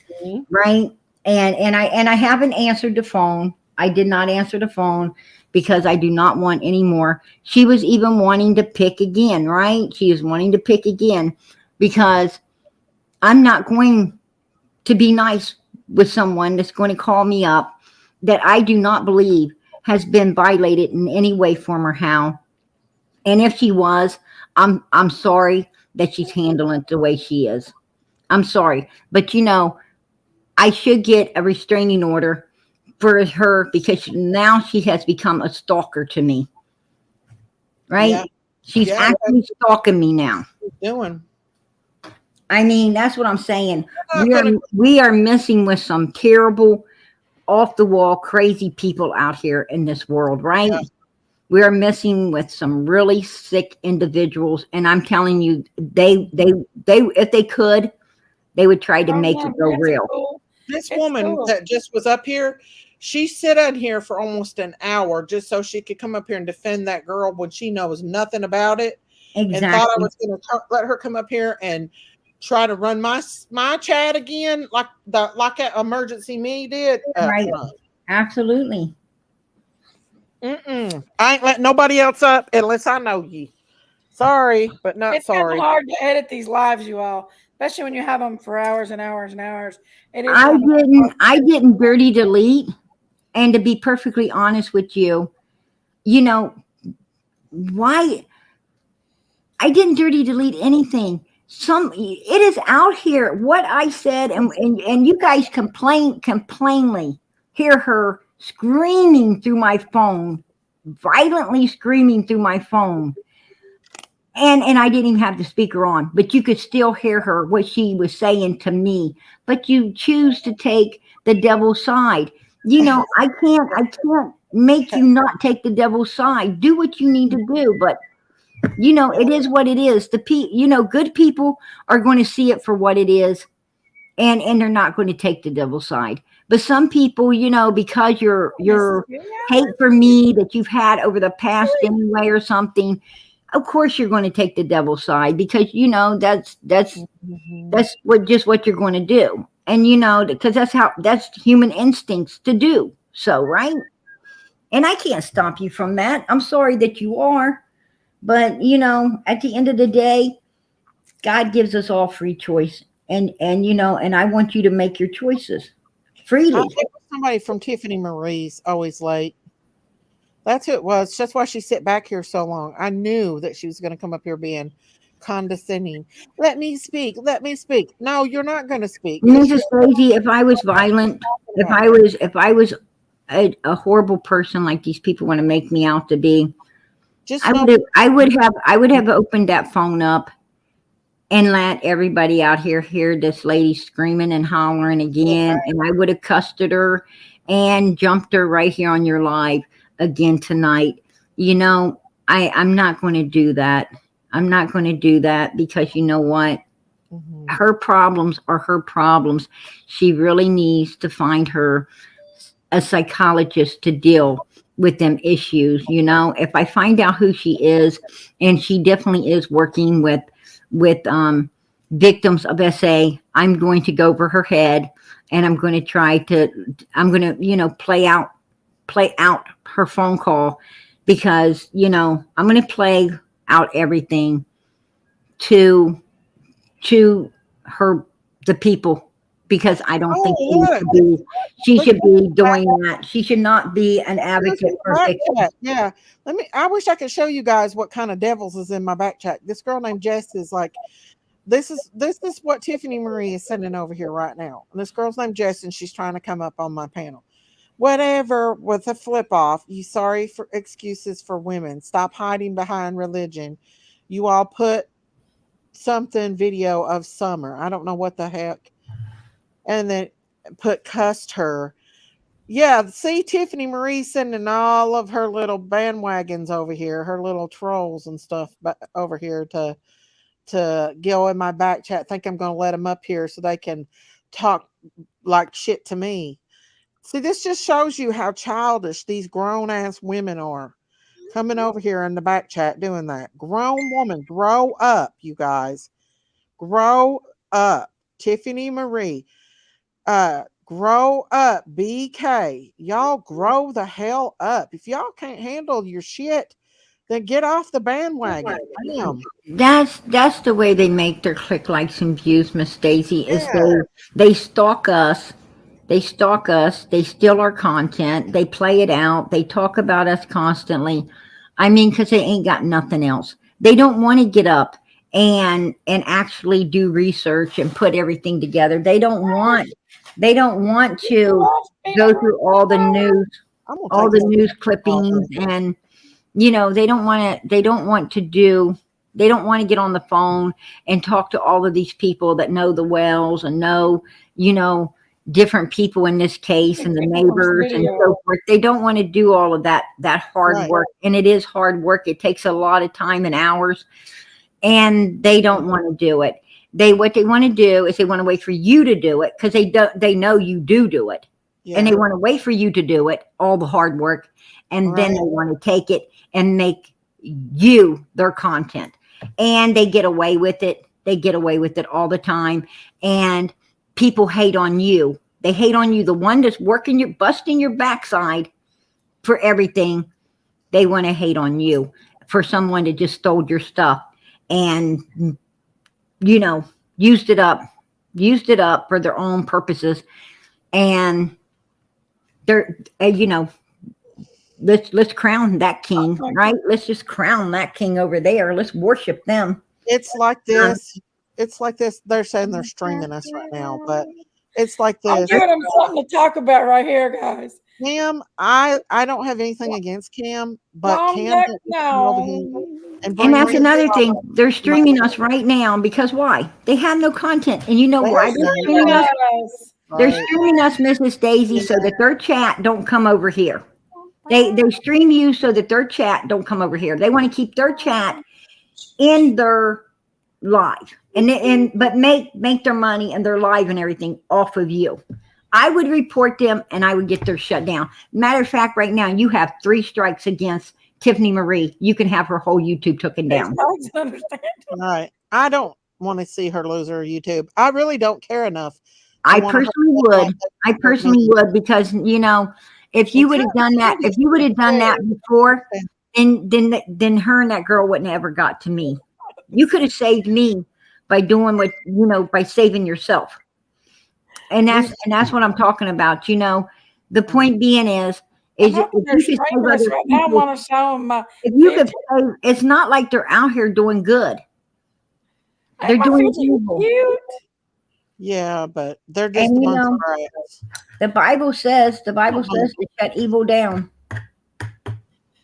Right. And I haven't answered the phone. I did not answer the phone because I do not want any more. She was even wanting to pick again, right? She is wanting to pick again because I'm not going to be nice with someone that's going to call me up that I do not believe has been violated in any way, form, or how. And if she was, I'm sorry that she's handling it the way she is. I'm sorry. But I should get a restraining order for her because now she has become a stalker to me. Right? Yeah. She's actually stalking me now. What she's doing. I mean, that's what I'm saying. We are messing with some terrible, off the wall, crazy people out here in this world, right? Yeah. We are messing with some really sick individuals, and I'm telling you, they if they could, they would try to make it go real. Cool. This woman that just was up here, she sat on here for almost an hour just so she could come up here and defend that girl when she knows nothing about it. and thought I was going to let her come up here and try to run my chat again, like that emergency me did. Right. Absolutely. I ain't letting nobody else up unless I know you. Sorry, but not It's sorry. It's hard to edit these lives, you all, especially when you have them for hours and hours and hours. It is. I didn't dirty delete, and to be perfectly honest with you, you know why? I didn't dirty delete anything. It is out here what I said, and you guys complainly hear her screaming through my phone, violently screaming through my phone. And I didn't even have the speaker on, but you could still hear her, what she was saying to me. But you choose to take the devil's side. You know, I can't make you not take the devil's side. Do what you need to do, but you know, it is what it is. Good people are going to see it for what it is, and they're not going to take the devil's side. But some people, you know, because your hate for me that you've had over the past anyway or something, of course you're going to take the devil's side, because you know that's what you're going to do, and you know, because that's human instincts to do so, right? And I can't stop you from that. I'm sorry that you are, but you know, at the end of the day, God gives us all free choice, and you know, and I want you to make your choices freely. Somebody from Tiffany Marie's always late. That's who it was. That's why she sat back here so long. I knew that she was going to come up here being condescending. Let me speak. Let me speak. No, you're not going to speak. Mrs. Frazee, if I was violent, if I was a horrible person like these people want to make me out to be, I would have opened that phone up and let everybody out here hear this lady screaming and hollering again, and I would have cussed at her and jumped her right here on your live again tonight. You know, I'm not going to do that. I'm not going to do that, because you know what? Her problems are her problems. She really needs to find her a psychologist to deal with them issues. You know, if I find out who she is, and she definitely is working with victims of SA, I'm going to go over her head, and I'm going to you know, play out her phone call, because you know, I'm going to play out everything to her, the people, because I don't think she should be doing that. She should not be an advocate for victims. Yeah, I wish I could show you guys what kind of devils is in my back chat. This girl named Jess is like, this is what Tiffany Marie is sending over here right now. And this girl's named Jess, and she's trying to come up on my panel. Whatever, with a flip off. You sorry for excuses for women. Stop hiding behind religion. You all put something video of Summer. I don't know what the heck. And then put cussed her. Yeah, see, Tiffany Marie sending all of her little bandwagons over here, her little trolls and stuff over here to go in my back chat. Think I'm going to let them up here so they can talk like shit to me. See, this just shows you how childish these grown-ass women are. Coming over here in the back chat doing that. Grown woman, grow up, you guys. Grow up. Tiffany Marie. Grow up. BK. Y'all grow the hell up. If y'all can't handle your shit, then get off the bandwagon. That's the way they make their click, likes, and views, Miss Daisy, is they stalk us. They stalk us. They steal our content. They play it out. They talk about us constantly. I mean, because they ain't got nothing else. They don't want to get up and actually do research and put everything together. They don't want to go through all the news clippings, and you know, they don't want to get on the phone and talk to all of these people that know the Wells and know, you know, different people in this case, and the neighbors and so forth. They don't want to do all of that hard work, and it is hard work. It takes a lot of time and hours, and they don't want to do it. What they want to do is they want to wait for you to do it, because they know you do it, and they want to wait for you to do it, all the hard work, and then they want to take it and make you their content. and they get away with it. They get away with it all the time. And people hate on you. They hate on you. The one that's busting your backside for everything. They want to hate on you for someone that just stole your stuff and, you know, used it up for their own purposes. And they're, you know, let's crown that king, right? Let's just crown that king over there. Let's worship them. It's like this. It's like this. They're saying they're streaming us right now, but it's like this. I'm giving them something to talk about right here, guys. Cam, I don't have anything against Cam, but Cam and that's another thing. They're streaming us right now because why? They have no content, and you know why they're streaming us? They're streaming us, Mrs. Daisy, so that their chat don't come over here. They stream you so that their chat don't come over here. They want to keep their chat in their live but make their money and their live and everything off of you. I would report them and I would get their shut down. Matter of fact, right now you have 3 strikes against Tiffany Marie. You can have her whole YouTube taken down. All right. I don't want to see her lose her YouTube. I really don't care enough. I personally would because, you know, if you would have done that, before, then her and that girl wouldn't have ever got to me. You could have saved me by doing what, you know, by saving yourself. And that's what I'm talking about. You know, the point being is if you could save, it's not like they're out here doing good. They're doing evil. Yeah, but they're just a bunch of rats. The Bible says to shut evil down.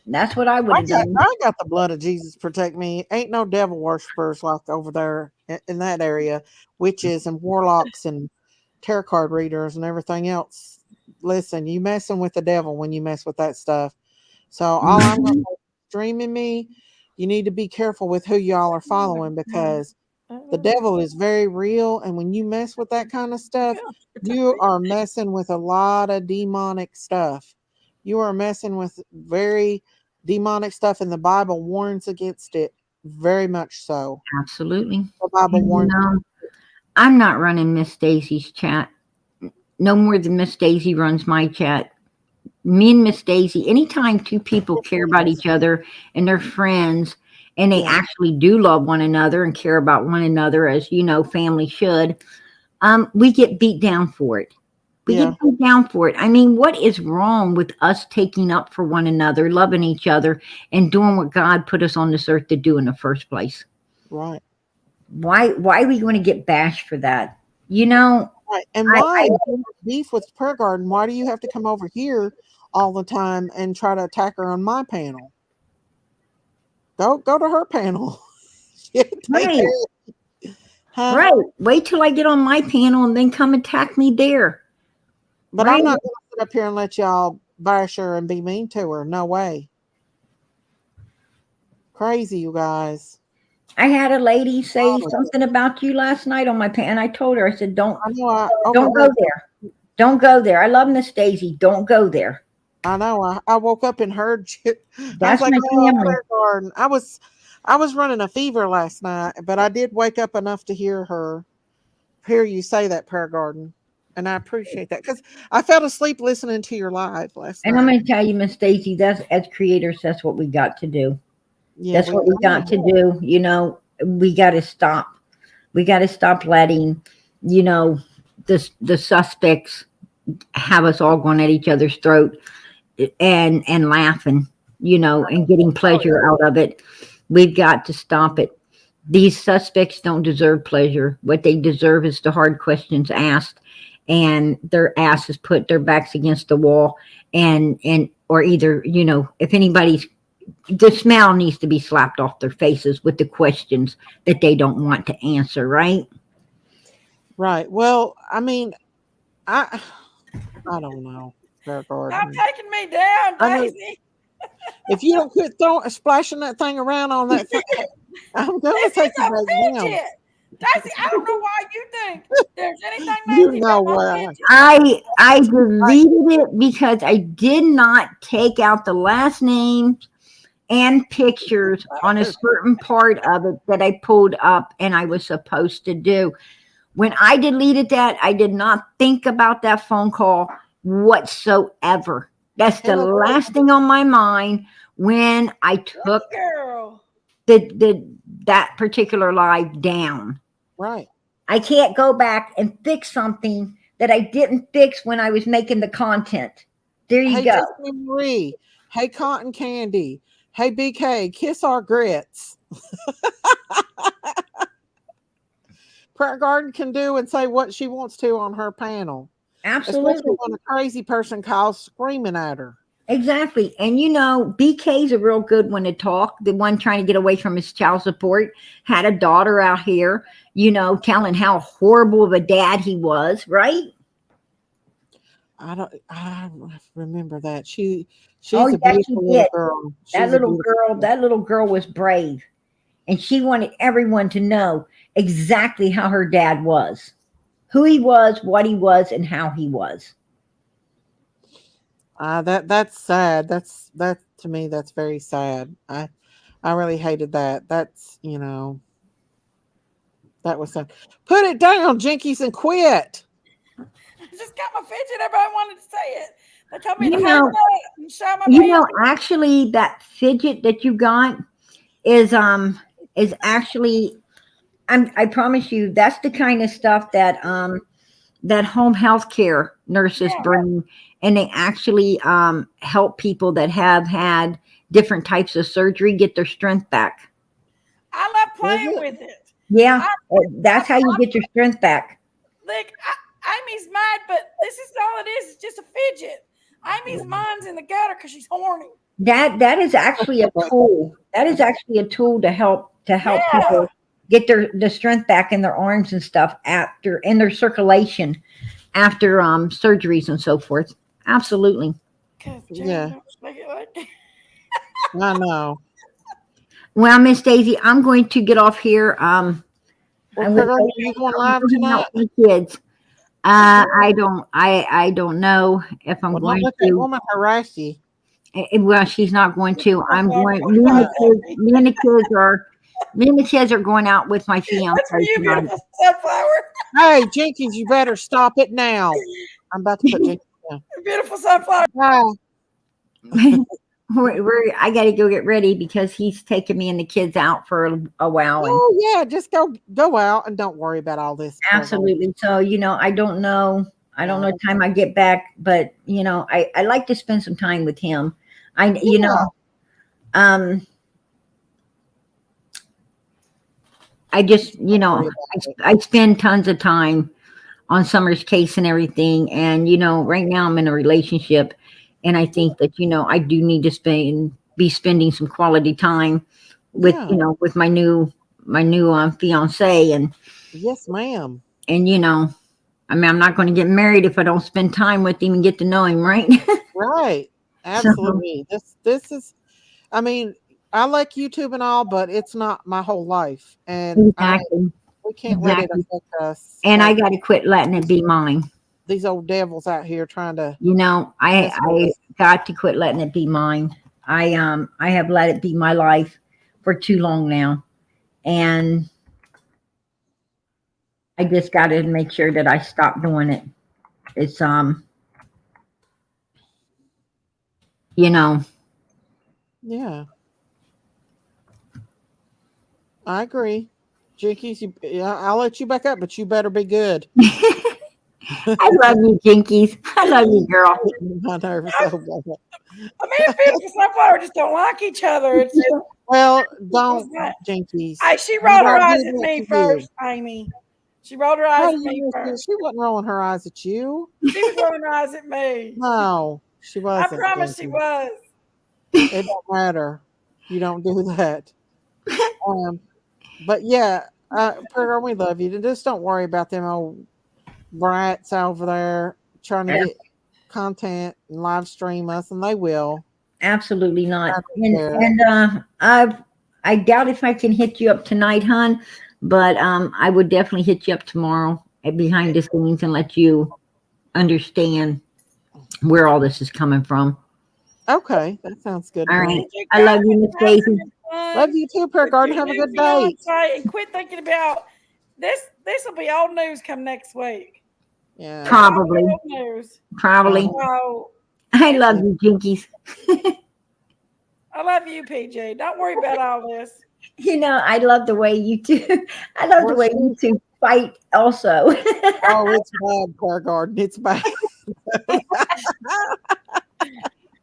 That's what I would have done. I got the blood of Jesus protect me. Ain't no devil worshipers like over there in that area, witches and warlocks and tarot card readers and everything else. Listen, you messing with the devil when you mess with that stuff. So all I'm going to streaming me, you need to be careful with who y'all are following because the devil is very real. And when you mess with that kind of stuff, you are messing with a lot of demonic stuff. You are messing with very demonic stuff, and the Bible warns against it very much so. Absolutely. The Bible warns. I'm not running Miss Daisy's chat no more than Miss Daisy runs my chat. Me and Miss Daisy, anytime 2 people care about each other and they're friends and they actually do love one another and care about one another, as you know, family should, we get beat down for it. We get beat down for it. I mean, what is wrong with us taking up for one another, loving each other, and doing what God put us on this earth to do in the first place? Right. Why are we going to get bashed for that? You know? Right. And why beef with Prayer Garden? Why do you have to come over here all the time and try to attack her on my panel? Go to her panel. Right. Right. Wait till I get on my panel and then come attack me there. But I'm not going to sit up here and let y'all bash her and be mean to her. No way. Crazy, you guys. I had a lady say something about you last night on my panel, and I told her, I said, don't go there. Don't go there. I love Miss Daisy. Don't go there. I know. I woke up and heard you. That's my family. I was running a fever last night, but I did wake up enough to hear you say that, Prayer Garden. And I appreciate that because I fell asleep listening to your live last night. And I'm going to tell you, Miss Daisy, that's as creators, that's what we got to do. Yeah, that's what we got to do. You know, we got to stop. We got to stop letting, you know, the suspects have us all going at each other's throat and laughing, you know, and getting pleasure out of it. We've got to stop it. These suspects don't deserve pleasure. What they deserve is the hard questions asked and their asses put their backs against the wall or either, you know, if anybody's, the smile needs to be slapped off their faces with the questions that they don't want to answer, right? Right. Well, I mean, I don't know. Stop taking me down, Daisy. If you don't quit splashing that thing around on that thing, I'm going to take you back down. Daisy, I don't know why you think there's anything. You know why? I deleted it because I did not take out the last names and pictures on a certain part of it that I pulled up and I was supposed to do. When I deleted that, I did not think about that phone call whatsoever. That's the last thing on my mind when I took that particular live down. Right. I can't go back and fix something that I didn't fix when I was making the content. There you go. Hey, Marie. Hey, Cotton Candy. Hey, BK. Kiss our grits. Prayer Garden can do and say what she wants to on her panel. Absolutely. Especially when a crazy person calls screaming at her. Exactly. And BK's a real good one to talk. The one trying to get away from his child support had a daughter out here, telling how horrible of a dad he was, right? I remember that. She's a beautiful little girl. That little girl was brave. And she wanted everyone to know exactly how her dad was, who he was, what he was, and how he was. That's sad. That to me, that's very sad. I really hated that. That's that was sad. Put it down, Jinkies, and quit. I just got my fidget. Everybody wanted to say it. They told me to hang and show my pants. Actually, that fidget that you got is actually, I promise you, that's the kind of stuff that that home health care nurses bring, and they actually help people that have had different types of surgery get their strength back. I love playing with it. Yeah, that's how you get your strength back. Look, Amy's mad, but this is all it is. It's just a fidget. Amy's mind's in the gutter because she's horny. That is actually a tool. That is actually a tool to help people get the strength back in their arms and stuff in their circulation after surgeries and so forth. Absolutely. Yeah. I know. Well, Miss Daisy, I'm going to get off here. I'm you going live tonight? With kids. I don't know if I'm going don't let to. That woman harass you. Well, she's not going to. I'm going. Me and the kids are going out with my fiance tonight. Hey, Jenkins, you better stop it now. I'm about to put Jenkins down. Beautiful sunflower. Wow. I got to go get ready because he's taking me and the kids out for a while. Yeah, just go out and don't worry about all this. Absolutely. So I don't know. I don't know the time I get back, but I like to spend some time with him. I just I spend tons of time on Summer's case and everything, and right now I'm in a relationship. And I think that, I do need to be spending some quality time with, with my new fiance. And yes, ma'am. And, I'm not going to get married if I don't spend time with him and get to know him. Right. Right. Absolutely. This is, I like YouTube and all, but it's not my whole life. And exactly. We can't let it affect us. And I got to quit letting it be mine. These old devils out here trying to I got to quit letting it be mine. I have let it be my life for too long now, and I just got to make sure that I stop doing it. It's yeah, I agree. Jinkies, I'll let you back up, but you better be good. I love you, Jinkies. I love you, girl. Beautiful sunflower just don't like each other. It's just, well, don't, Jinkies. She rolled her eyes at me first, Amy. She rolled her eyes at me first. She wasn't rolling her eyes at you. She was rolling her eyes at me. No, she wasn't. I promise she was. It don't matter. You don't do that. But yeah, Prayer, we love you. Just don't worry about them old brats over there trying to get content and live stream us, and they will. Absolutely not. And I doubt if I can hit you up tonight, hon, but I would definitely hit you up tomorrow behind the scenes and let you understand where all this is coming from. Okay, that sounds good. All to right. me. I love you, Miss Daisy. Love you too, Prayer Garden. Have a good day. And quit thinking about this. This will be old news come next week. Yeah. Probably. Old news. Probably. So, I love you, Jinkies. I love you, PJ. Don't worry about all this. You know, I love the way you two. I love the way you two fight. Also. Oh, it's bad, Prayer Garden. It's bad.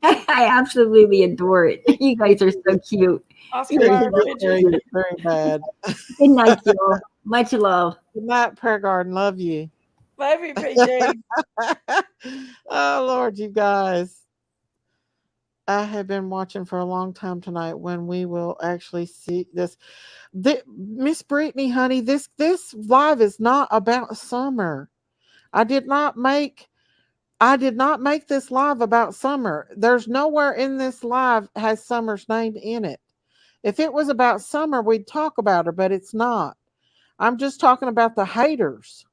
I absolutely adore it. You guys are so cute. Very, very bad. Good night, y'all. Much love. Good night, Prayer Garden. Love you. Love you, PJ. Oh, Lord, you guys. I have been watching for a long time tonight when we will actually see this. Miss Brittany, honey, this live is not about Summer. I did not make this live about Summer. There's nowhere in this live has Summer's name in it. If it was about Summer, we'd talk about her, but it's not. I'm just talking about the haters.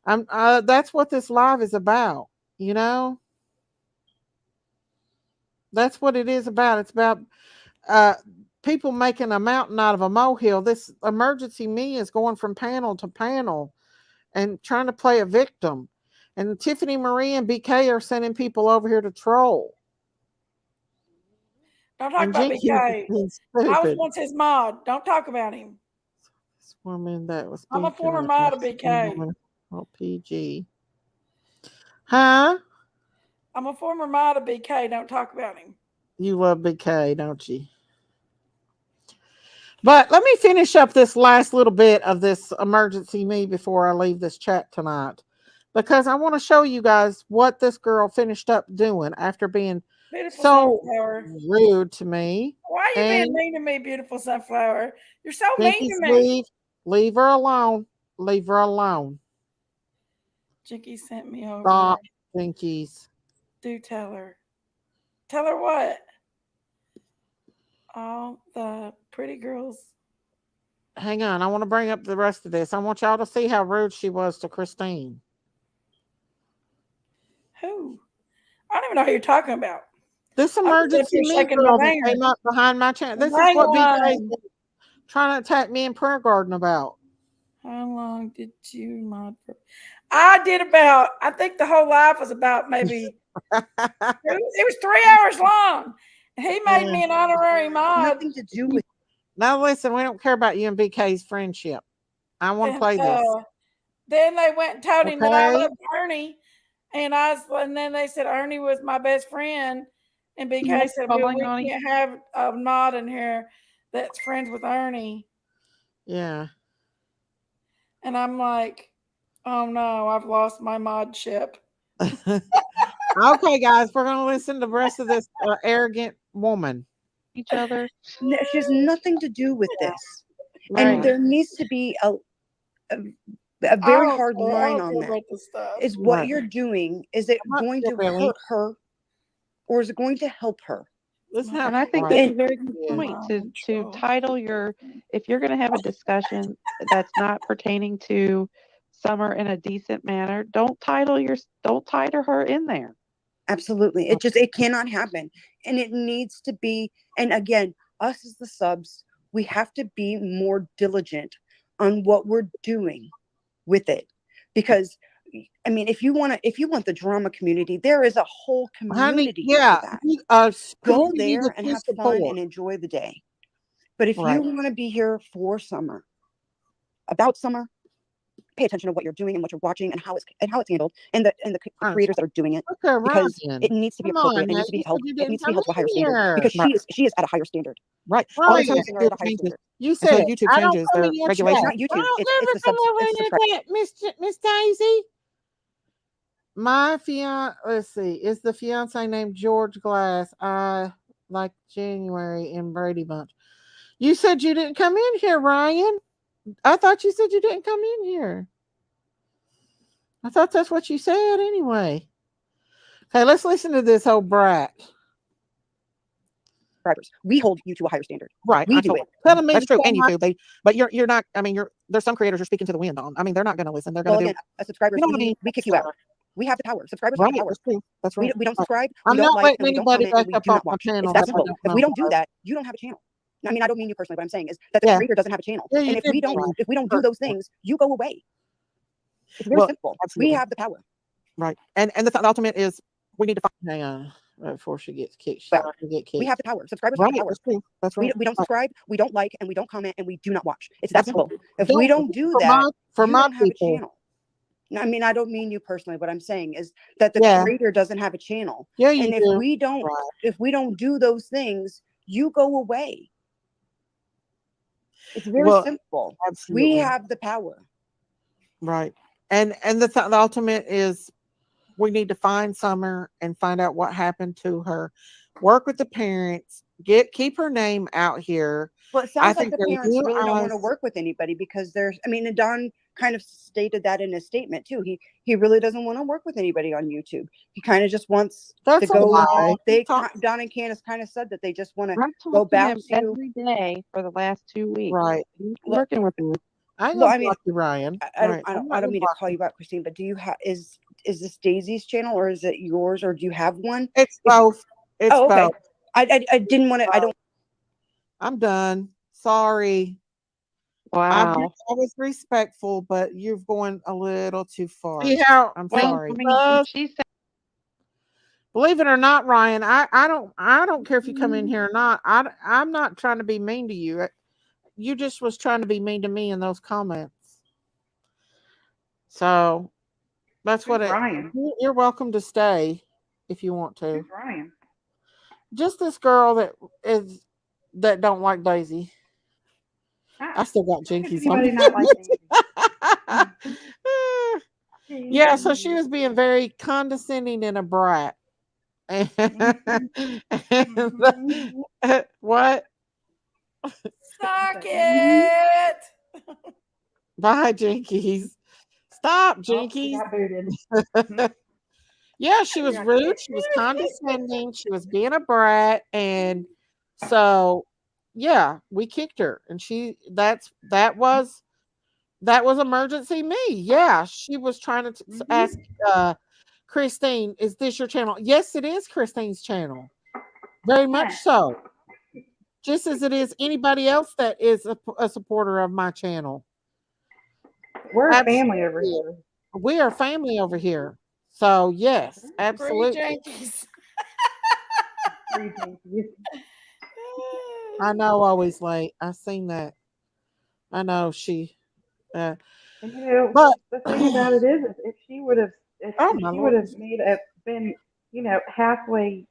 That's what this live is about, you know? That's what it is about. It's about people making a mountain out of a molehill. This emergency me is going from panel to panel and trying to play a victim. And Tiffany Marie and BK are sending people over here to troll. Don't talk about BK. I was once his mod. Don't talk about him. This woman that was. I'm a former mod of BK. Oh, PG. Huh? I'm a former mod of BK. Don't talk about him. You love BK, don't you? But let me finish up this last little bit of this emergency me before I leave this chat tonight. Because I want to show you guys what this girl finished up beautiful being so rude to me. Why are you being mean to me, beautiful sunflower? You're so mean to me. Leave her alone. Leave her alone. Jinky sent me over. Stop, Jinkies. Do tell her. Tell her what? All the pretty girls. Hang on. I want to bring up the rest of this. I want y'all to see how rude she was to Christine. Who? I don't even know who you're talking about. This emergency me girl that came up behind my channel. This is what BK trying to attack me in Prayer Garden about. How long did you mod for? I did about, I think the whole life was about maybe, it was 3 hours long. He made me an honorary mod. Nothing to do with. Now listen, we don't care about you and BK's friendship. I want to play this. Then they went and told him that I loved Ernie. And then they said Ernie was my best friend. And BK said, well, we can't have a mod in here that's friends with Ernie. Yeah. And I'm like, oh no, I've lost my modship. Okay, guys, we're going to listen to the rest of this arrogant woman. Each other. She has nothing to do with this. Right. And there needs to be a very hard line on that. Is what you're doing, is it going to hurt her or is it going to help her? And I think that's a very good point to title if you're going to have a discussion that's not pertaining to Summer in a decent manner, don't title her in there. Absolutely. It cannot happen. And it needs to be, and again, us as the subs, we have to be more diligent on what we're doing with it. Because I mean, if you want the drama community, there is a whole community for that. Go there and have fun and enjoy the day. But if you want to be here for Summer, about Summer, pay attention to what you're doing and what you're watching and how it's handled and the creators that are doing it, because it needs to be appropriate. It needs to be held. It needs to be held to a higher standard, because she is at a higher standard. Right. All the time are at a higher standard. You said YouTube changes their regulations. Not YouTube. It's the Miss Daisy. My fiance, let's see, is the fiance named George Glass. I like January in Brady Bunch. You said you didn't come in here, Ryan. I thought you said you didn't come in here. I thought that's what you said anyway. Okay, let's listen to this old brat. We hold you to a higher standard. Right. We do it. That's true. And YouTube, but you're not. I mean, there's some creators you're speaking to the wind on. I mean, they're not going to listen. They're going to do. A subscriber. We kick you out. We have the power. Subscribers have Right. the power. That's true. That's right. We don't Right. subscribe, I'm we don't not like, letting and we don't anybody comment, and back we up do off not my watch. channel It's that that I simple. don't If know we don't do about. that, you don't have a channel. I mean, I don't mean you personally, but I'm saying is that the Yeah. creator doesn't have a channel. Yeah, you And if did we say don't that. if we don't do Sure. those things, you go away. It's very Well, simple. absolutely. We have the power. Right. And the ultimate is we need to find hang on before she gets kicked. She's Well, not gonna get we kicked. have the power. Subscribers Right. have the power. That's true. That's right. We don't Right. subscribe, we don't like, and we don't comment, and we do not watch. It's that simple. Absolutely. If we don't do that, for you my don't have a people. channel. I mean, I don't mean you personally. What I'm saying is that the Yeah. creator doesn't have a channel. Yeah, you And do. if we don't do those things, you go away. It's very Well, simple. absolutely. We have the power. Right. And the ultimate is we need to find Summer and find out what happened to her. Work with the parents. Keep her name out here. Well, it I sounds like think the there's parents new really don't want to eyes. work with anybody because and Don kind of stated that in his statement too. He really doesn't want to work with anybody on YouTube. He kind of just wants That's to a go. lie. Don and Candace kind of said that they just want to I've go talked to back him to. every day for the last 2 weeks. Right. He's Well- working with me. I ain't Well, gonna I mean, block you, Ryan. I Right. I'm not don't gonna mean to block call you. you out, Christine, but do you have is this Daisy's channel or is it yours or do you have one? It's both. It's Oh, okay. both. I didn't want to. I don't. I'm done. Sorry. Wow. I was respectful, but you're going a little too far. See how- I'm well, sorry. I mean, she said, Believe it or not, Ryan, I don't care if you come in here or not. I'm not trying to be mean to you. You just was trying to be mean to me in those comments. So that's what Ryan? you're welcome to stay if you want to. Who's Ryan? Just this girl that don't like Daisy. I still got Jinkies on. Anybody not like Daisy? Yeah, so she was being very condescending and a brat. And, what? Suck it. Bye, Jinkies. Stop, Jinkies. Yeah, she was rude. She was condescending. She was being a brat, and so yeah, we kicked her. And that was emergency me. Yeah, she was trying to ask Christine, "Is this your channel?" Yes, it is Christine's channel. Very much so. Just as it is anybody else that is a supporter of my channel. We're a family over here. We are family over here. So yes, absolutely. Jinkies. I know, always late. I seen that. I know she. And but the thing about it is, if she would have, if Oh, she my would Lord. have been, halfway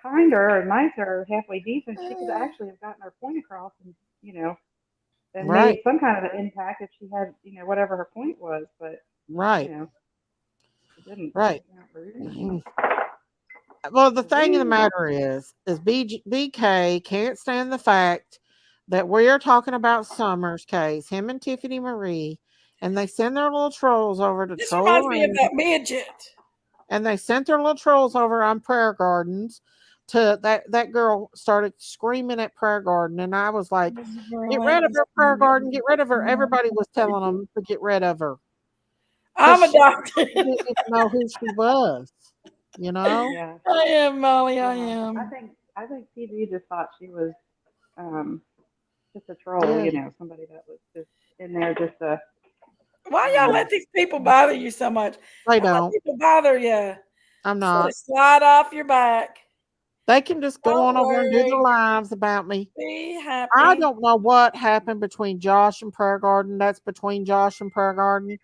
kinder or nicer or halfway decent, she could actually have gotten her point across, and Right. made some kind of an impact if she had, whatever her point was. But Right. she didn't. Right. Well, the thing of the matter is BK can't stand the fact that we are talking about Summer's case, him and Tiffany Marie, and they send their little trolls over to This troll reminds me of around. that midget. And they sent their little trolls over on Prayer Gardens to that girl started screaming at Prayer Garden, and I was like, get rid of her, Prayer Garden, get rid of her. Everybody was telling them to get rid of her. I'm 'Cause she adopted. didn't even know who she was, Yeah. I am, Molly. I Yeah. am. I think TV just thought she was just a troll, Yeah. somebody that was just in there just to. Why y'all let these people bother you so much? They Don't let don't. people bother you. I'm So not. they slide off your back. They can just go Don't on over and do the worry. lives about me. Be happy. I don't know what happened between Josh and Prayer Garden. That's between Josh and Prayer Garden.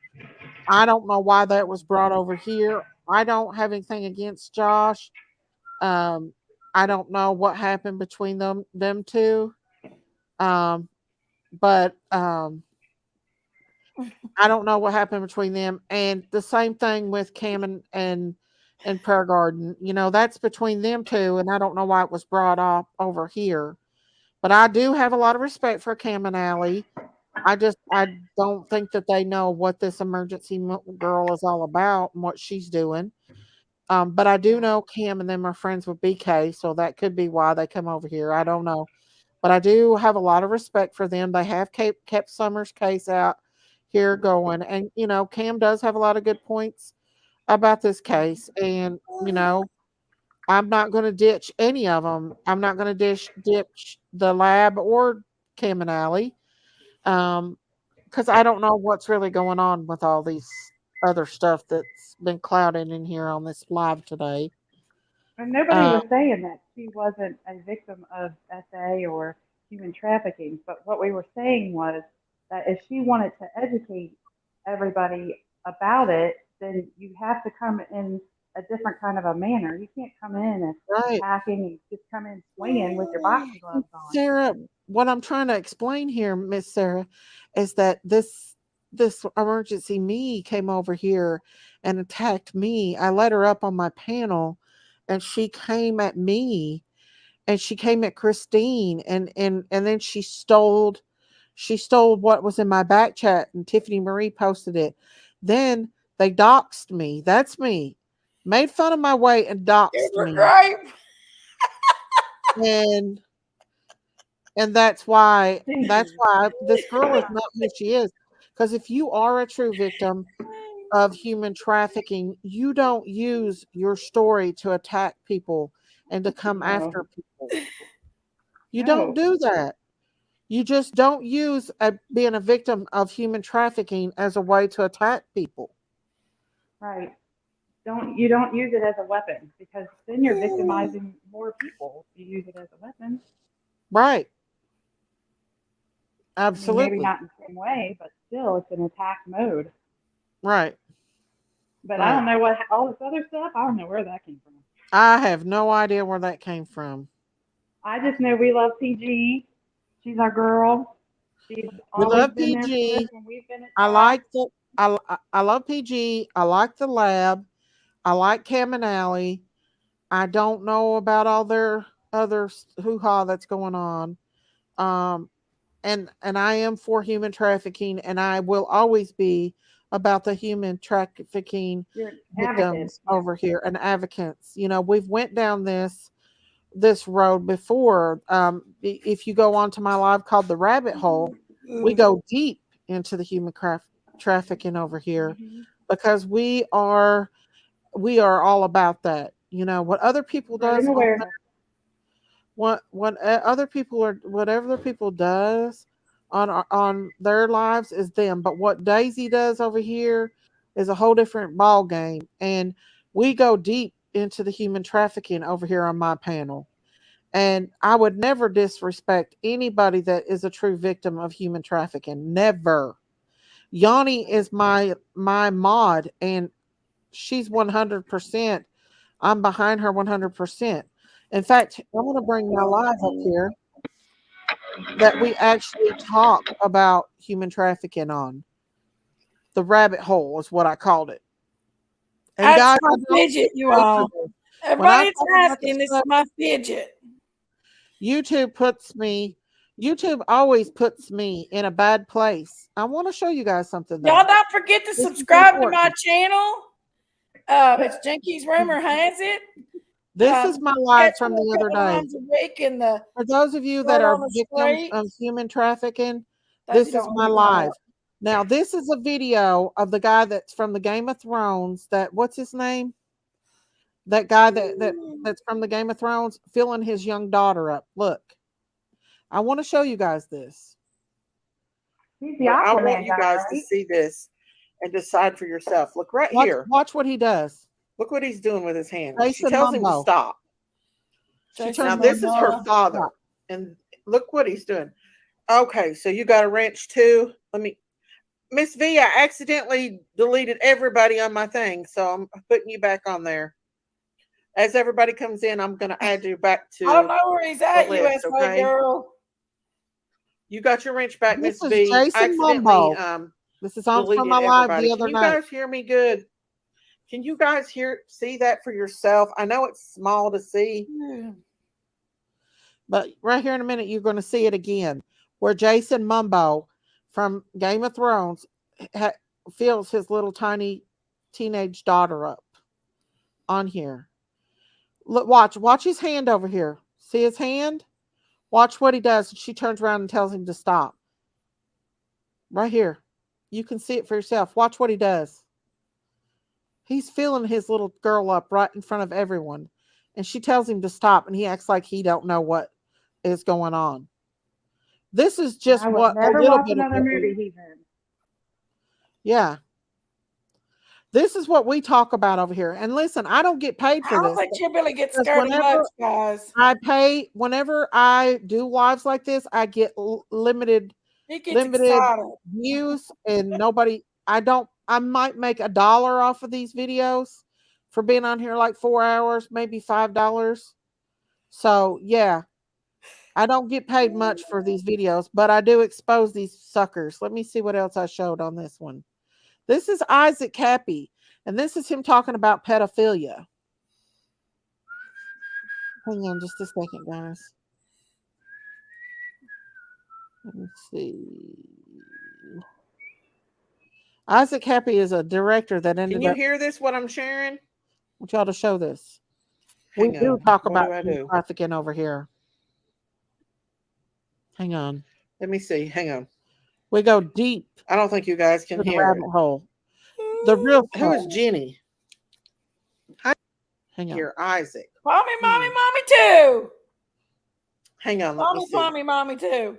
I don't know why that was brought over here. I don't have anything against Josh. I don't know what happened between them two. But I don't know what happened between them. And the same thing with Cam and Prayer Garden. That's between them two, and I don't know why it was brought up over here. But I do have a lot of respect for Cam and Allie. I don't think that they know what this emergency girl is all about and what she's doing. But I do know Cam and them are friends with BK, so that could be why they come over here. I don't know. But I do have a lot of respect for them. They have kept Summer's case out here going. And, Cam does have a lot of good points. about this case, and I'm not going to ditch any of them. I'm not going to ditch the lab or Cam and Allie, because I don't know what's really going on with all these other stuff that's been clouded in here on this live today. And nobody was saying that she wasn't a victim of SA or human trafficking, but what we were saying was that if she wanted to educate everybody about it, then you have to come in a different kind of a manner. You can't come in and attacking and just come in swinging with your boxing gloves on. Sarah, what I'm trying to explain here, Miss Sarah, is that this emergency me came over here and attacked me. I let her up on my panel, and she came at me, and she came at Christine, and then she stole what was in my back chat, and Tiffany Marie posted it. Then they doxed me. That's me. Made fun of my weight and doxed me. Right. And that's why this girl is not who she is. Because if you are a true victim of human trafficking, you don't use your story to attack people and to come after people. You don't do that. You just don't use being a victim of human trafficking as a way to attack people. Right. You don't use it as a weapon, because then you're victimizing more people if you use it as a weapon. Right. Absolutely. I mean, maybe not in the same way, but still it's an attack mode. Right. But Right. I don't know what all this other stuff, I don't know where that came from. I have no idea where that came from. I just know we love PG. She's our girl. She's We always love been there for PG. us when we've been at I love PG. I like the lab. I like Cam and Allie. I don't know about all their other hoo-ha that's going on. And I am for human trafficking, and I will always be about the human trafficking victims over here and advocates. We've went down this road before. If you go onto my live called The Rabbit Hole, we go deep into the human trafficking over here, because we are all about that. What other people does whatever people does on their lives is them, but what Daisy does over here is a whole different ball game. And we go deep into the human trafficking over here on my panel, and I would never disrespect anybody that is a true victim of human trafficking. Never. Yanni is my mod, and she's 100%. I'm behind her 100%. In fact, I want to bring my live up here that we actually talk about human trafficking on. The Rabbit Hole is what I called it. And That's guys, my fidget, you all. Everybody's asking, this is my fidget. YouTube always puts me in a bad place. I want to show you guys something. Y'all don't forget to subscribe to my channel. It's Jinkies Rumor Has It. This is my live from the other day. For For those of you that are victims of human trafficking, this is my live. Now, this is a video of the guy that's from the Game of Thrones. What's his name? That guy that's from the Game of Thrones, filling his young daughter up. Look, I want to show you guys this. I want you guys to see this and decide for yourself. Look here. Watch what he does. Look what he's doing with his hand. She tells him to stop. Now, this is her father. And look what he's doing. Okay, so you got a wrench too? Miss V, I accidentally deleted everybody on my thing, so I'm putting you back on there. As everybody comes in, I'm going to add you back to. I don't know where he's at, USA girl. You got your wrench back, Miss V. Jason Mumbo. This is on from my live the other night. Can you guys hear me good? Can you guys see that for yourself? I know it's small to see, but right here in a minute, you're going to see it again, where Jason Mumbo from Game of Thrones fills his little tiny teenage daughter up on here. Look, watch his hand over here. See his hand? Watch what he does. She turns around and tells him to stop. Right here. You can see it for yourself. Watch what he does. He's feeling his little girl up right in front of everyone. And she tells him to stop, and he acts like he don't know what is going on. This is just I would what a never little watch bit of another what movie we, he's in. yeah. This is what we talk about over here. And listen, I don't get paid I for don't this. think Chibbilly gets Because scared of much, guys. whenever I do lives like this, I get limited He gets excited. views, and I might make $1 off of these videos for being on here like 4 hours, maybe $5. So yeah, I don't get paid much for these videos, but I do expose these suckers. Let me see what else I showed on this one. This is Isaac Cappy, and this is him talking about pedophilia. Hang on just a second, guys. Let me see. Isaac Cappy is a director that ended up. Can you hear this, what I'm sharing? I want y'all to show this. Hang We do on. talk What about do I human do? trafficking over here. Hang on. Let me see. Hang on. We go deep I don't think you guys to can the hear it. rabbit hole. The real Who is stuff. Jenny? Hi. Hang on. Here, Isaac. Mommy, mommy, mommy too. Hang on. Let Mommy, me see. mommy, mommy too.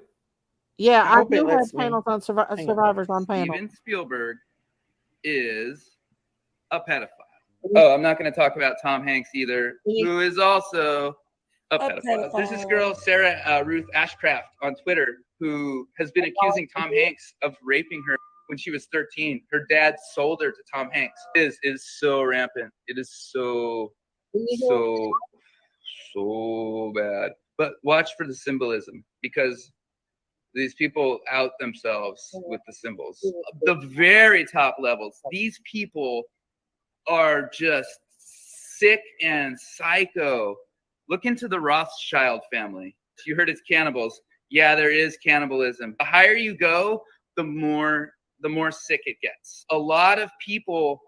Yeah, I I hope it do have lets me. panels on Hang on. survivors on panel. Steven Spielberg is a pedophile. Oh, I'm not going to talk about Tom Hanks either, who is also a pedophile. There's this girl, Sarah Ruth Ashcraft, on Twitter, who has been accusing Tom Hanks of raping her when she was 13. Her dad sold her to Tom Hanks. It is so rampant. It is so bad. But watch for the symbolism, because these people out themselves with the symbols. The very top levels, these people are just sick and psycho. Look into the Rothschild family. You heard it's cannibals. Yeah, there is cannibalism. The higher you go, the more sick it gets. A lot of people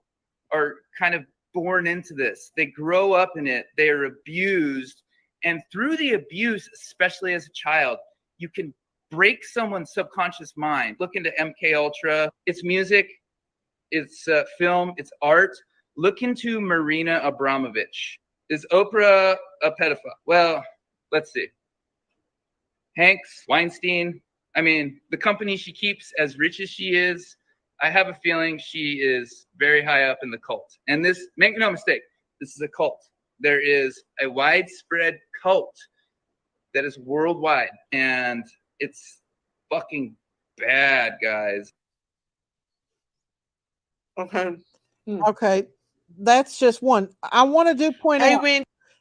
are kind of born into this. They grow up in it. They are abused. And through the abuse, especially as a child, you can break someone's subconscious mind. Look into MK Ultra. It's music, it's film, it's art. Look into Marina Abramovich. Is Oprah a pedophile? Well, let's see. Hanks, Weinstein. I mean, the company she keeps, as rich as she is, I have a feeling she is very high up in the cult. And this, make no mistake, this is a cult. There is a widespread cult that is worldwide, and it's fucking bad, guys. Okay. Okay, that's just one. I want to point out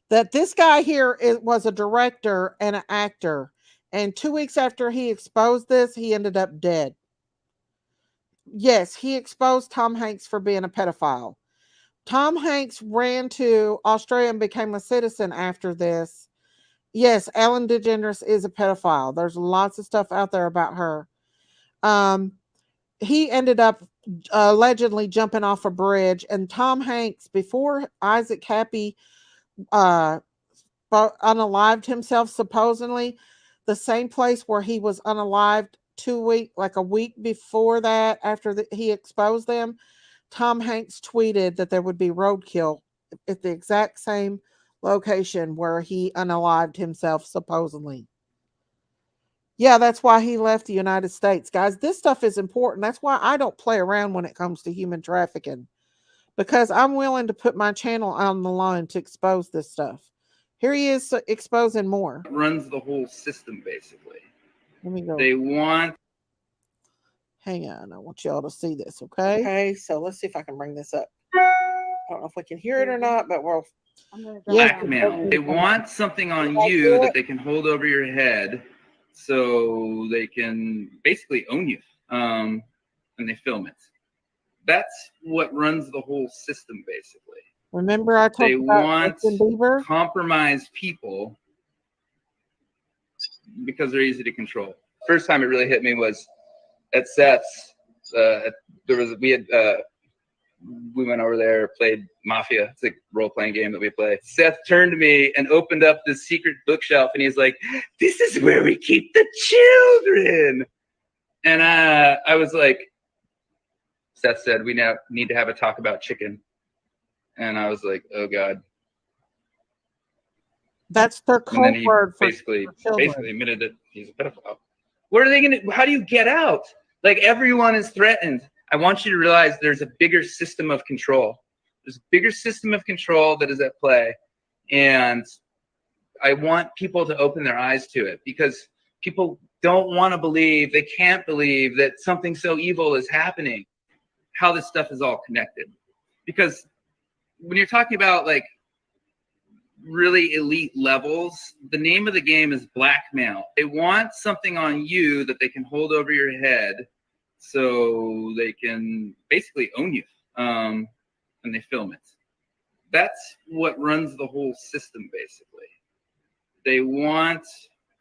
that this guy here was a director and an actor, and 2 weeks after he exposed this, he ended up dead. Yes, he exposed Tom Hanks for being a pedophile. Tom Hanks ran to Australia and became a citizen after this. Yes, Ellen DeGeneres is a pedophile. There's lots of stuff out there about her. He ended up allegedly jumping off a bridge, and Tom Hanks, before Isaac Cappy unalived himself, supposedly, the same place where he was unalived a week before that, after he exposed them, Tom Hanks tweeted that there would be roadkill at the exact same location where he unalived himself, supposedly. Yeah, that's why he left the United States. Guys, this stuff is important. That's why I don't play around when it comes to human trafficking, because I'm willing to put my channel on the line to expose this stuff. Here he is exposing more. Runs the whole system, basically. Let me go. They want... Hang on, I want y'all to see this, okay? Okay, so let's see if I can bring this up. I don't know if we can hear it or not, but we'll... Blackmail. They want something on you that they can hold over your head, so they can basically own you, and they film it. That's what runs the whole system, basically. Remember I told you about Justin Bieber? Compromised people because they're easy to control. First time it really hit me was at Seth's. We went over there, played Mafia. It's a role-playing game that we play. Seth turned to me and opened up this secret bookshelf, and he's like, "This is where we keep the children." And I was like, Seth said, "We now need to have a talk about chicken." And I was like, oh God. That's their And then code he word for basically children. admitted that he's a pedophile. What are they going to, how do you get out? Like, everyone is threatened. I want you to realize there's a bigger system of control. There's a bigger system of control that is at play. And I want people to open their eyes to it, because people don't want to believe, they can't believe that something so evil is happening, how this stuff is all connected. Because when you're talking about like really elite levels, the name of the game is blackmail. They want something on you that they can hold over your head so they can basically own you, and they film it. That's what runs the whole system, basically. They want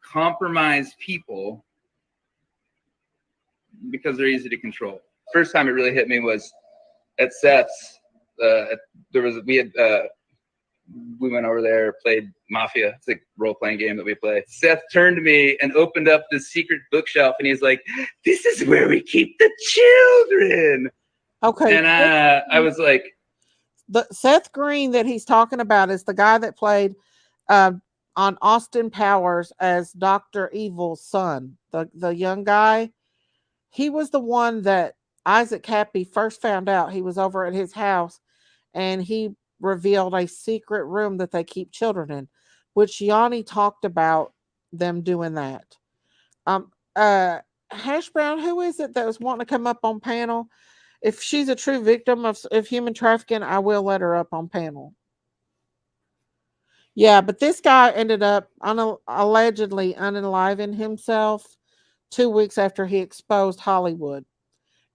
compromised people because they're easy to control. First time it really hit me was at Seth's. We went over there, played Mafia. It's a role-playing game that we play. Seth turned to me and opened up this secret bookshelf, and he's like, "This is where we keep the children." Okay. And I was like, the Seth Green that he's talking about is the guy that played on Austin Powers as Dr. Evil's son, the young guy. He was the one that Isaac Cappy first found out. He was over at his house, and he revealed a secret room that they keep children in, which Yanni talked about them doing that. Hash Brown, who is it that was wanting to come up on panel? If she's a true victim of human trafficking, I will let her up on panel. Yeah, but this guy ended up allegedly unaliving himself 2 weeks after he exposed Hollywood.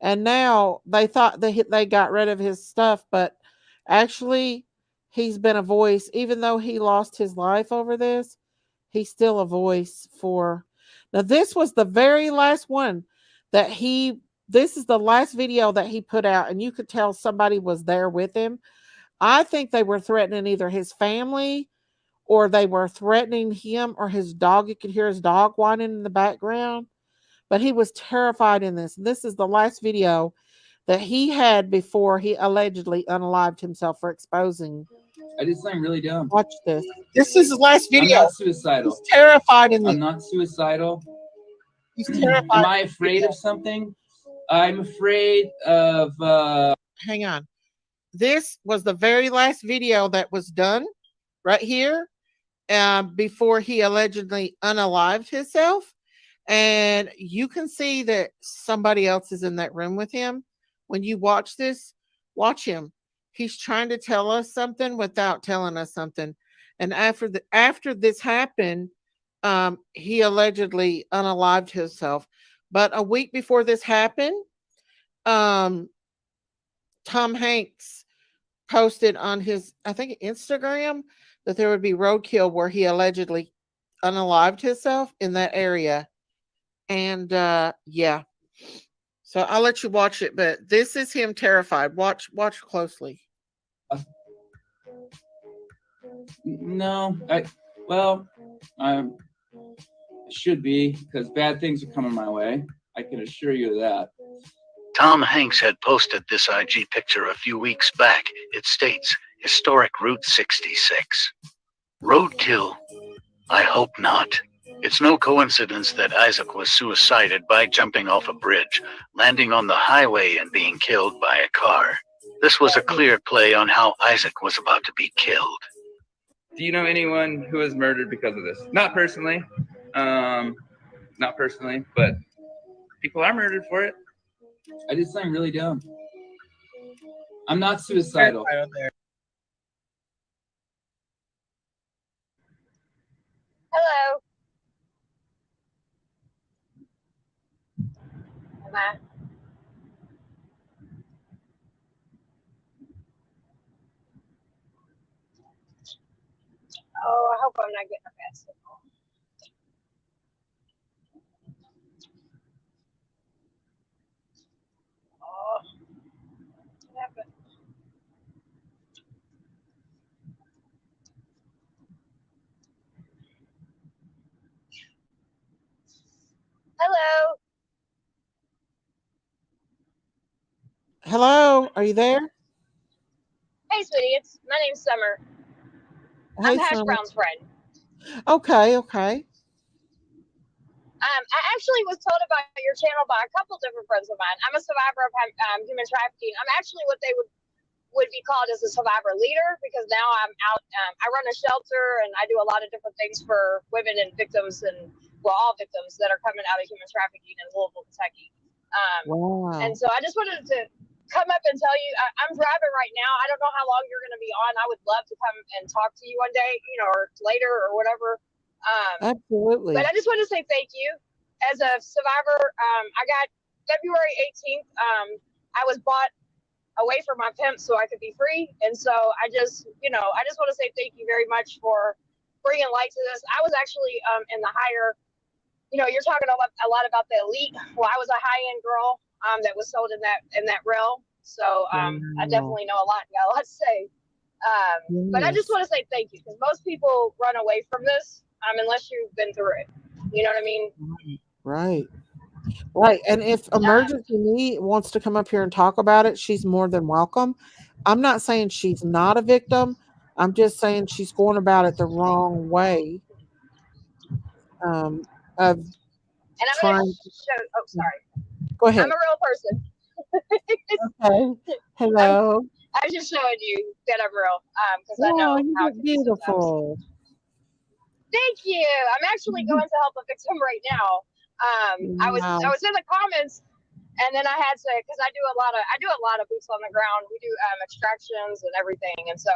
And now they thought they got rid of his stuff, but actually he's been a voice. Even though he lost his life over this, he's still a voice for... Now, this was the very last one that this is the last video that he put out, and you could tell somebody was there with him. I think they were threatening either his family, or they were threatening him or his dog. You could hear his dog whining in the background, but he was terrified in this. This is the last video that he had before he allegedly unalived himself for exposing. I did something really dumb. Watch this. This is his last video. I'm not suicidal. He's terrified in this. I'm not suicidal. He's terrified. Am I afraid of something? I'm afraid of... Hang on. This was the very last video that was done right here before he allegedly unalived himself. And you can see that somebody else is in that room with him. When you watch this, watch him. He's trying to tell us something without telling us something. And after this happened, he allegedly unalived himself. But a week before this happened, Tom Hanks posted on his, I think, Instagram that there would be roadkill where he allegedly unalived himself in that area. And yeah. So I'll let you watch it, but this is him terrified. Watch closely. No, I should be, because bad things are coming my way. I can assure you of that. Tom Hanks had posted this IG picture a few weeks back. It states, historic Route 66. Roadkill? I hope not. It's no coincidence that Isaac was suicided by jumping off a bridge, landing on the highway and being killed by a car. This was a clear play on how Isaac was about to be killed. Do you know anyone who was murdered because of this? Not personally, but people are murdered for it. I did something really dumb. I'm not suicidal. Hello. Am I? Oh, I hope I'm not getting a bad signal. Oh, what happened? Hello. Hello, are you there? Hey, sweetie, my name's Summer. I'm Hey, Hash Summer. Brown's friend. Okay, okay. I actually was told about your channel by a couple different friends of mine. I'm a survivor of human trafficking. I'm actually what they would be called as a survivor leader because now I'm out. I run a shelter and I do a lot of different things for women and victims and all victims that are coming out of human trafficking in Louisville, Kentucky. Wow. And so I just wanted to come up and tell you I'm driving right now. I don't know how long you're going to be on. I would love to come and talk to you one day, or later or whatever. Absolutely. But I just want to say thank you. As a survivor, I got February 18th. I was bought away from my pimp so I could be free. And so I just want to say thank you very much for bringing light to this. I was actually in the higher, you're talking a lot about the elite. Well, I was a high-end girl that was sold in that realm. So I definitely know a lot and got a lot to say. But I just want to say thank you because most people run away from this unless you've been through it. You know what I mean? Right. Right. And if Emergency Me wants to come up here and talk about it, she's more than welcome. I'm not saying she's not a victim. I'm just saying she's going about it the wrong way. Of And I'm trying going to show. Oh, sorry. Go ahead. I'm a real person. Okay. Hello. I was just showing you that I'm real because I Oh, know you how look beautiful. Thank you. I'm actually going to help a victim right now. I was in the comments, and then I had to because I do a lot of boots on the ground. We do extractions and everything, and so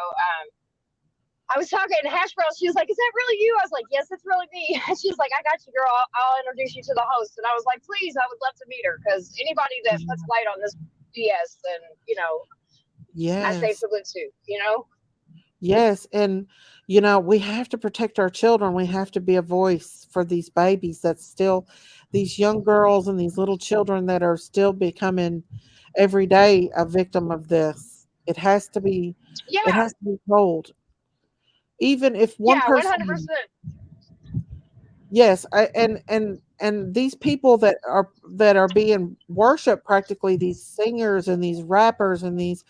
I was talking to Hash Brown. She was like, "Is that really you?" I was like, "Yes, it's really me." And she's like, "I got you, girl. I'll introduce you to the host." And I was like, "Please, I would love to meet her because anybody that puts light on this BS, then I say Yes. salute to. Yes. And, we have to protect our children. We have to be a voice for these babies that's still, these young girls and these little children that are still becoming every day a victim of this. It has to be told. Even if one Yeah, person 100%. Yes, and these people that are being worshipped, practically these singers and these rappers and these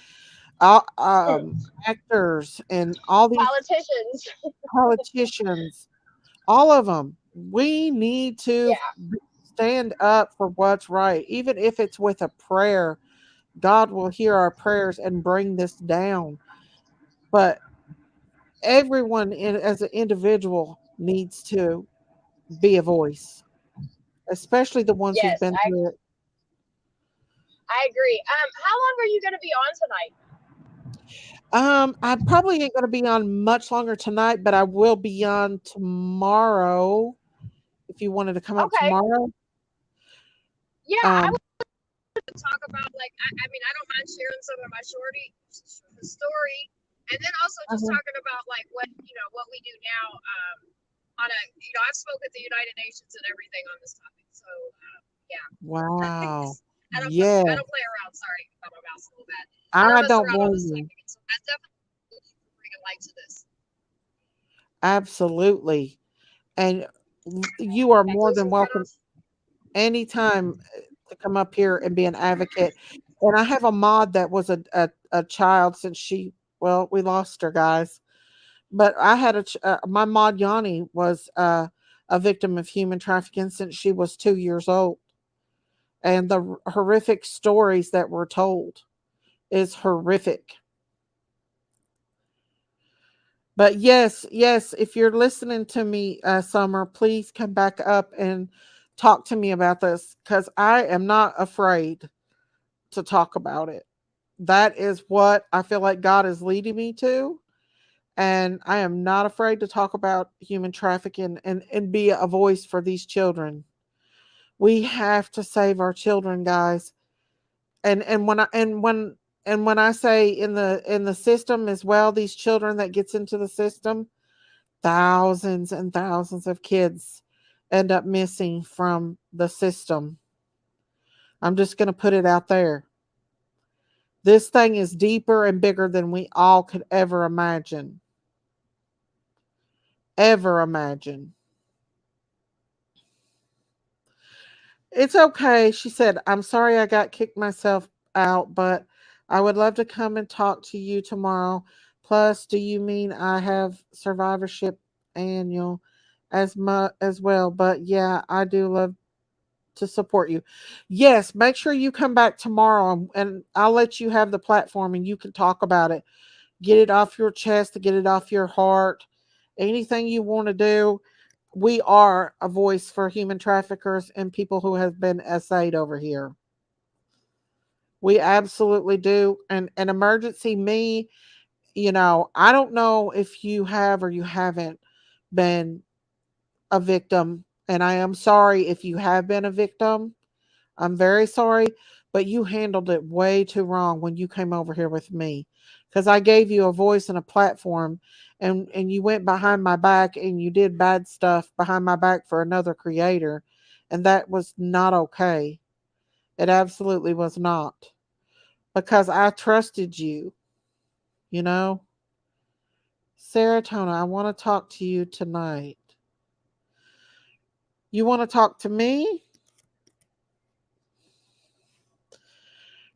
actors and all these Politicians. politicians, all of them. We need to stand up for what's right, even if it's with a prayer. God will hear our prayers and bring this down. But everyone as an individual needs to be a voice, especially the ones who's Yes, been through it. I agree. How long are you going to be on tonight? I probably ain't going to be on much longer tonight, but I will be on tomorrow. If you wanted to come up Okay. tomorrow. Yeah, I would talk about I mean, I don't mind sharing some of my story, and then also just talking about what we do now. I've spoken at the United Nations and everything on this topic. So yeah. Wow. I don't Yeah. play around. Sorry about my mouse a little bit. I don't blame you. So that's definitely bringing light to this. Absolutely. And you are more than welcome anytime to come up here and be an advocate. And I have a mod that was a child since we lost her, guys. But I had my mod Yanni was a victim of human trafficking since she was 2 years old. And the horrific stories that were told is horrific. But yes, if you're listening to me, Summer, please come back up and talk to me about this because I am not afraid to talk about it. That is what I feel like God is leading me to. And I am not afraid to talk about human trafficking and be a voice for these children. We have to save our children, guys. And when I say in the system as well, these children that gets into the system, thousands and thousands of kids end up missing from the system. I'm just going to put it out there. This thing is deeper and bigger than we all could ever imagine. Ever imagine. It's okay. She said, "I'm sorry I got kicked myself out, but I would love to come and talk to you tomorrow. Plus, do you mean I have survivorship annual as well? But yeah, I do love to support you. Yes, make sure you come back tomorrow and I'll let you have the platform and you can talk about it. Get it off your chest, to get it off your heart. Anything you want to do. We are a voice for human traffickers and people who have been SA'd over here. We absolutely do. And an emergency me, I don't know if you have or you haven't been a victim. And I am sorry if you have been a victim. I'm very sorry, but you handled it way too wrong when you came over here with me. Because I gave you a voice and a platform, and you went behind my back and you did bad stuff behind my back for another creator. And that was not okay. It absolutely was not. Because I trusted you, you know? Serotonin, I want to talk to you tonight. You want to talk to me?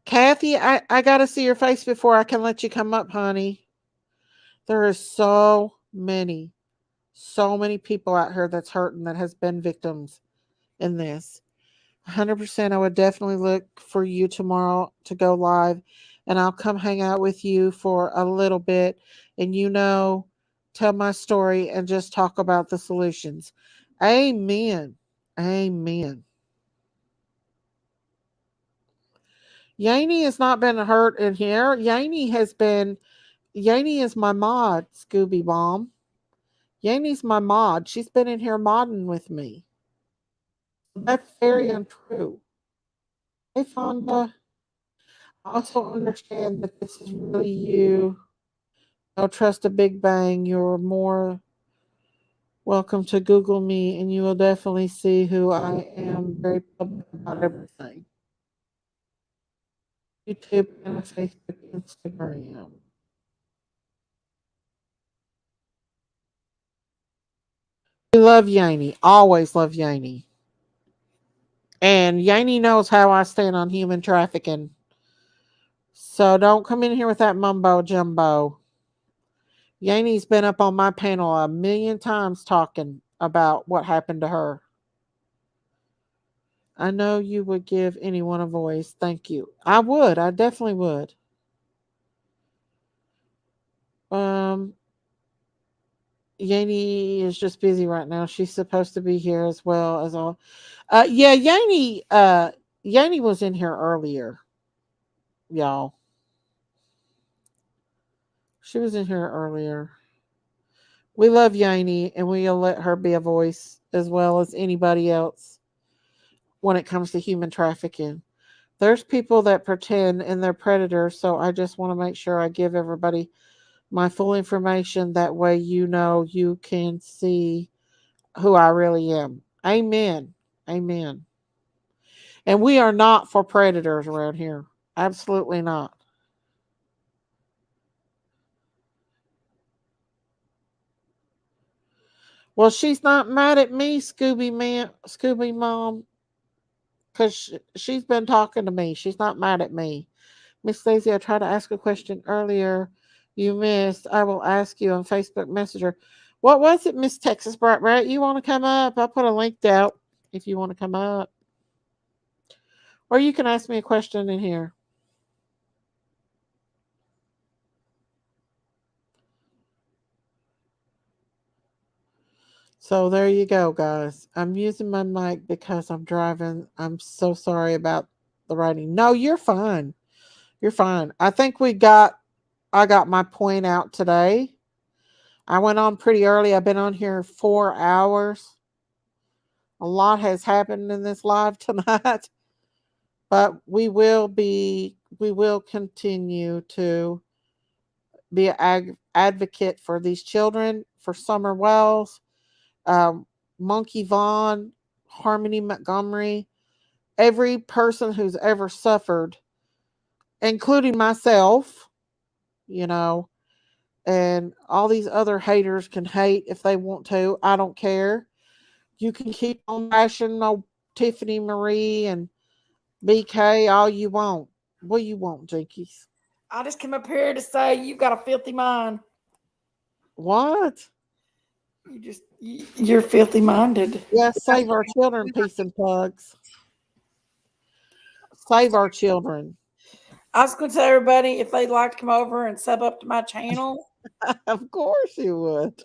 Kathy, I got to see your face before I can let you come up, honey. There is so many people out here that's hurting that has been victims in this. 100%, I would definitely look for you tomorrow to go live, and I'll come hang out with you for a little bit and tell my story and just talk about the solutions. Amen. Amen. Yaney has not been hurt in here. Yaney is my mod, Scooby Bomb. Yaney's my mod. She's been in here modding with me. That's very untrue. Hey, Fonda. I also understand that this is really you. Don't trust a Big Bang. You're more welcome to Google me, and you will definitely see who I am. Very public about everything. YouTube and Facebook, Instagram. We love Yaney. Always love Yaney. And Yaney knows how I stand on human trafficking. So don't come in here with that mumbo jumbo. Yaney's been up on my panel a million times talking about what happened to her. I know you would give anyone a voice. Thank you. I would. I definitely would. Yaney is just busy right now. She's supposed to be here as well as all. Yeah, Yaney was in here earlier, y'all. She was in here earlier. We love Yaney, and we'll let her be a voice as well as anybody else when it comes to human trafficking. There's people that pretend and they're predators, so I just want to make sure I give everybody my full information. That way you can see who I really am. Amen. Amen. And we are not for predators around here. Absolutely not. Well, she's not mad at me, Scooby Mom, because she's been talking to me. She's not mad at me. Miss Stacey, I tried to ask a question earlier. You missed. I will ask you on Facebook Messenger. What was it, Miss Texas Bright Rat? You want to come up? I'll put a link out if you want to come up. Or you can ask me a question in here. So there you go, guys. I'm using my mic because I'm driving. I'm so sorry about the writing. No, you're fine. You're fine. I think I got my point out today. I went on pretty early. I've been on here 4 hours. A lot has happened in this live tonight. But we will continue to be an advocate for these children, for Summer Wells, Monkey Vaughn, Harmony Montgomery, every person who's ever suffered, including myself, and all these other haters can hate if they want to. I don't care. You can keep on bashing old Tiffany Marie and BK all you want. What you want, Jinkies? I just came up here to say you've got a filthy mind. What? You're filthy minded. Yes, save our children, peace and pugs. Save our children. I was going to tell everybody if they'd like to come over and sub up to my channel. Of course you would.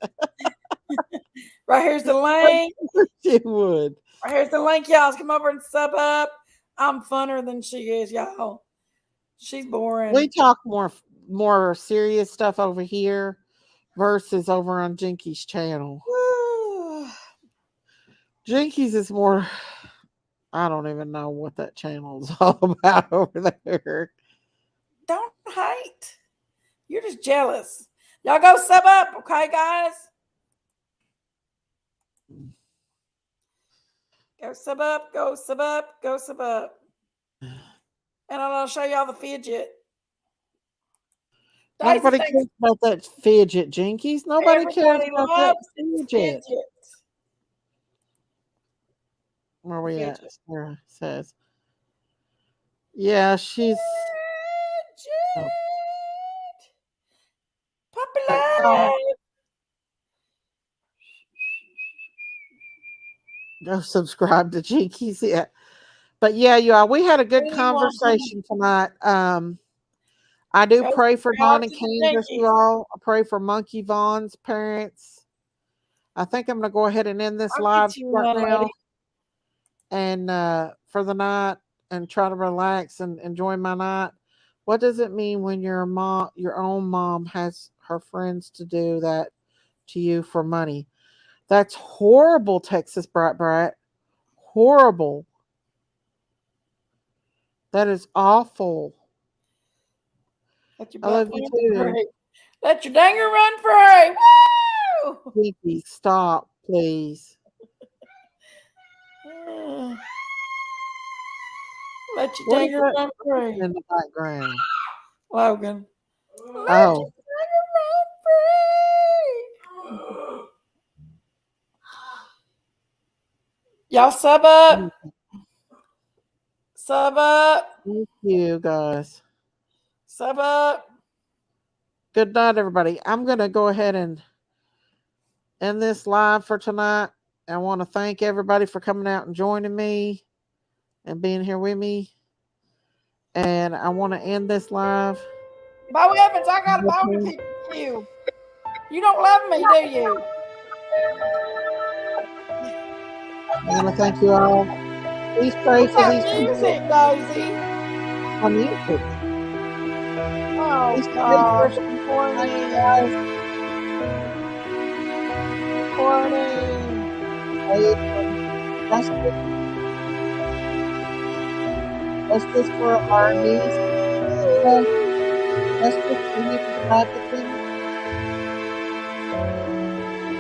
Right here's the link. Of course you would. Right here's the link, y'all. Come over and sub up. I'm funner than she is, y'all. She's boring. We talk more serious stuff over here versus over on Jinky's channel. Jinky's is more, I don't even know what that channel is all about over there. Don't hate. You're just jealous. Y'all go sub up, okay, guys? Go sub up, go sub up, go sub up. And I'm going to show y'all the fidget. Nobody cares about that fidget, Jinkies. Nobody cares about that fidget. Where are we at? Sarah says. Yeah, she's. Oh. Popular. Go subscribe to Jinkies. Yeah. But yeah, you all, we had a good conversation tonight. I do pray for Don and Kansas, you all. I pray for Monkey Vaughn's parents. I think I'm going to go ahead and end this live right now and for the night and try to relax and enjoy my night. What does it mean when your own mom has her friends to do that to you for money? That's horrible, Texas Brat. Horrible. That is awful. I love you too. Let your danger run free. Woo! Pinky, stop, please. Let your danger run free. In the background. Logan. Oh. Y'all sub up. Sub up. Thank you, guys. Sub up. Good night, everybody. I'm going to go ahead and end this live for tonight. I want to thank everybody for coming out and joining me and being here with me. And I want to end this live. Bo Evans, I got a bone to pick with you. You don't love me, do you? I want to thank you all. Please pray for these music, Daisy. On music. Oh, gosh. Morning, guys. Morning. That's just for our needs. That's just for you to practice.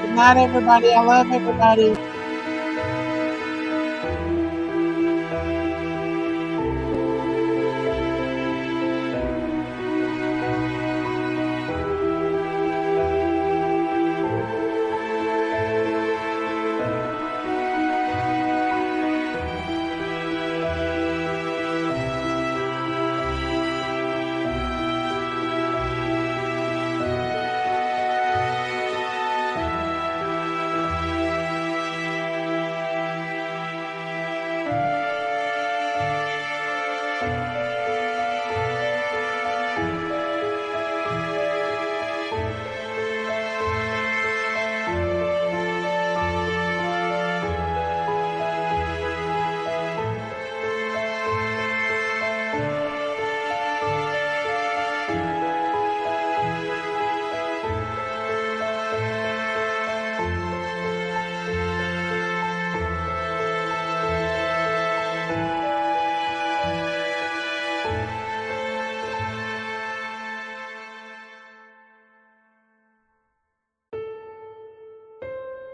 Good night, everybody. I love everybody.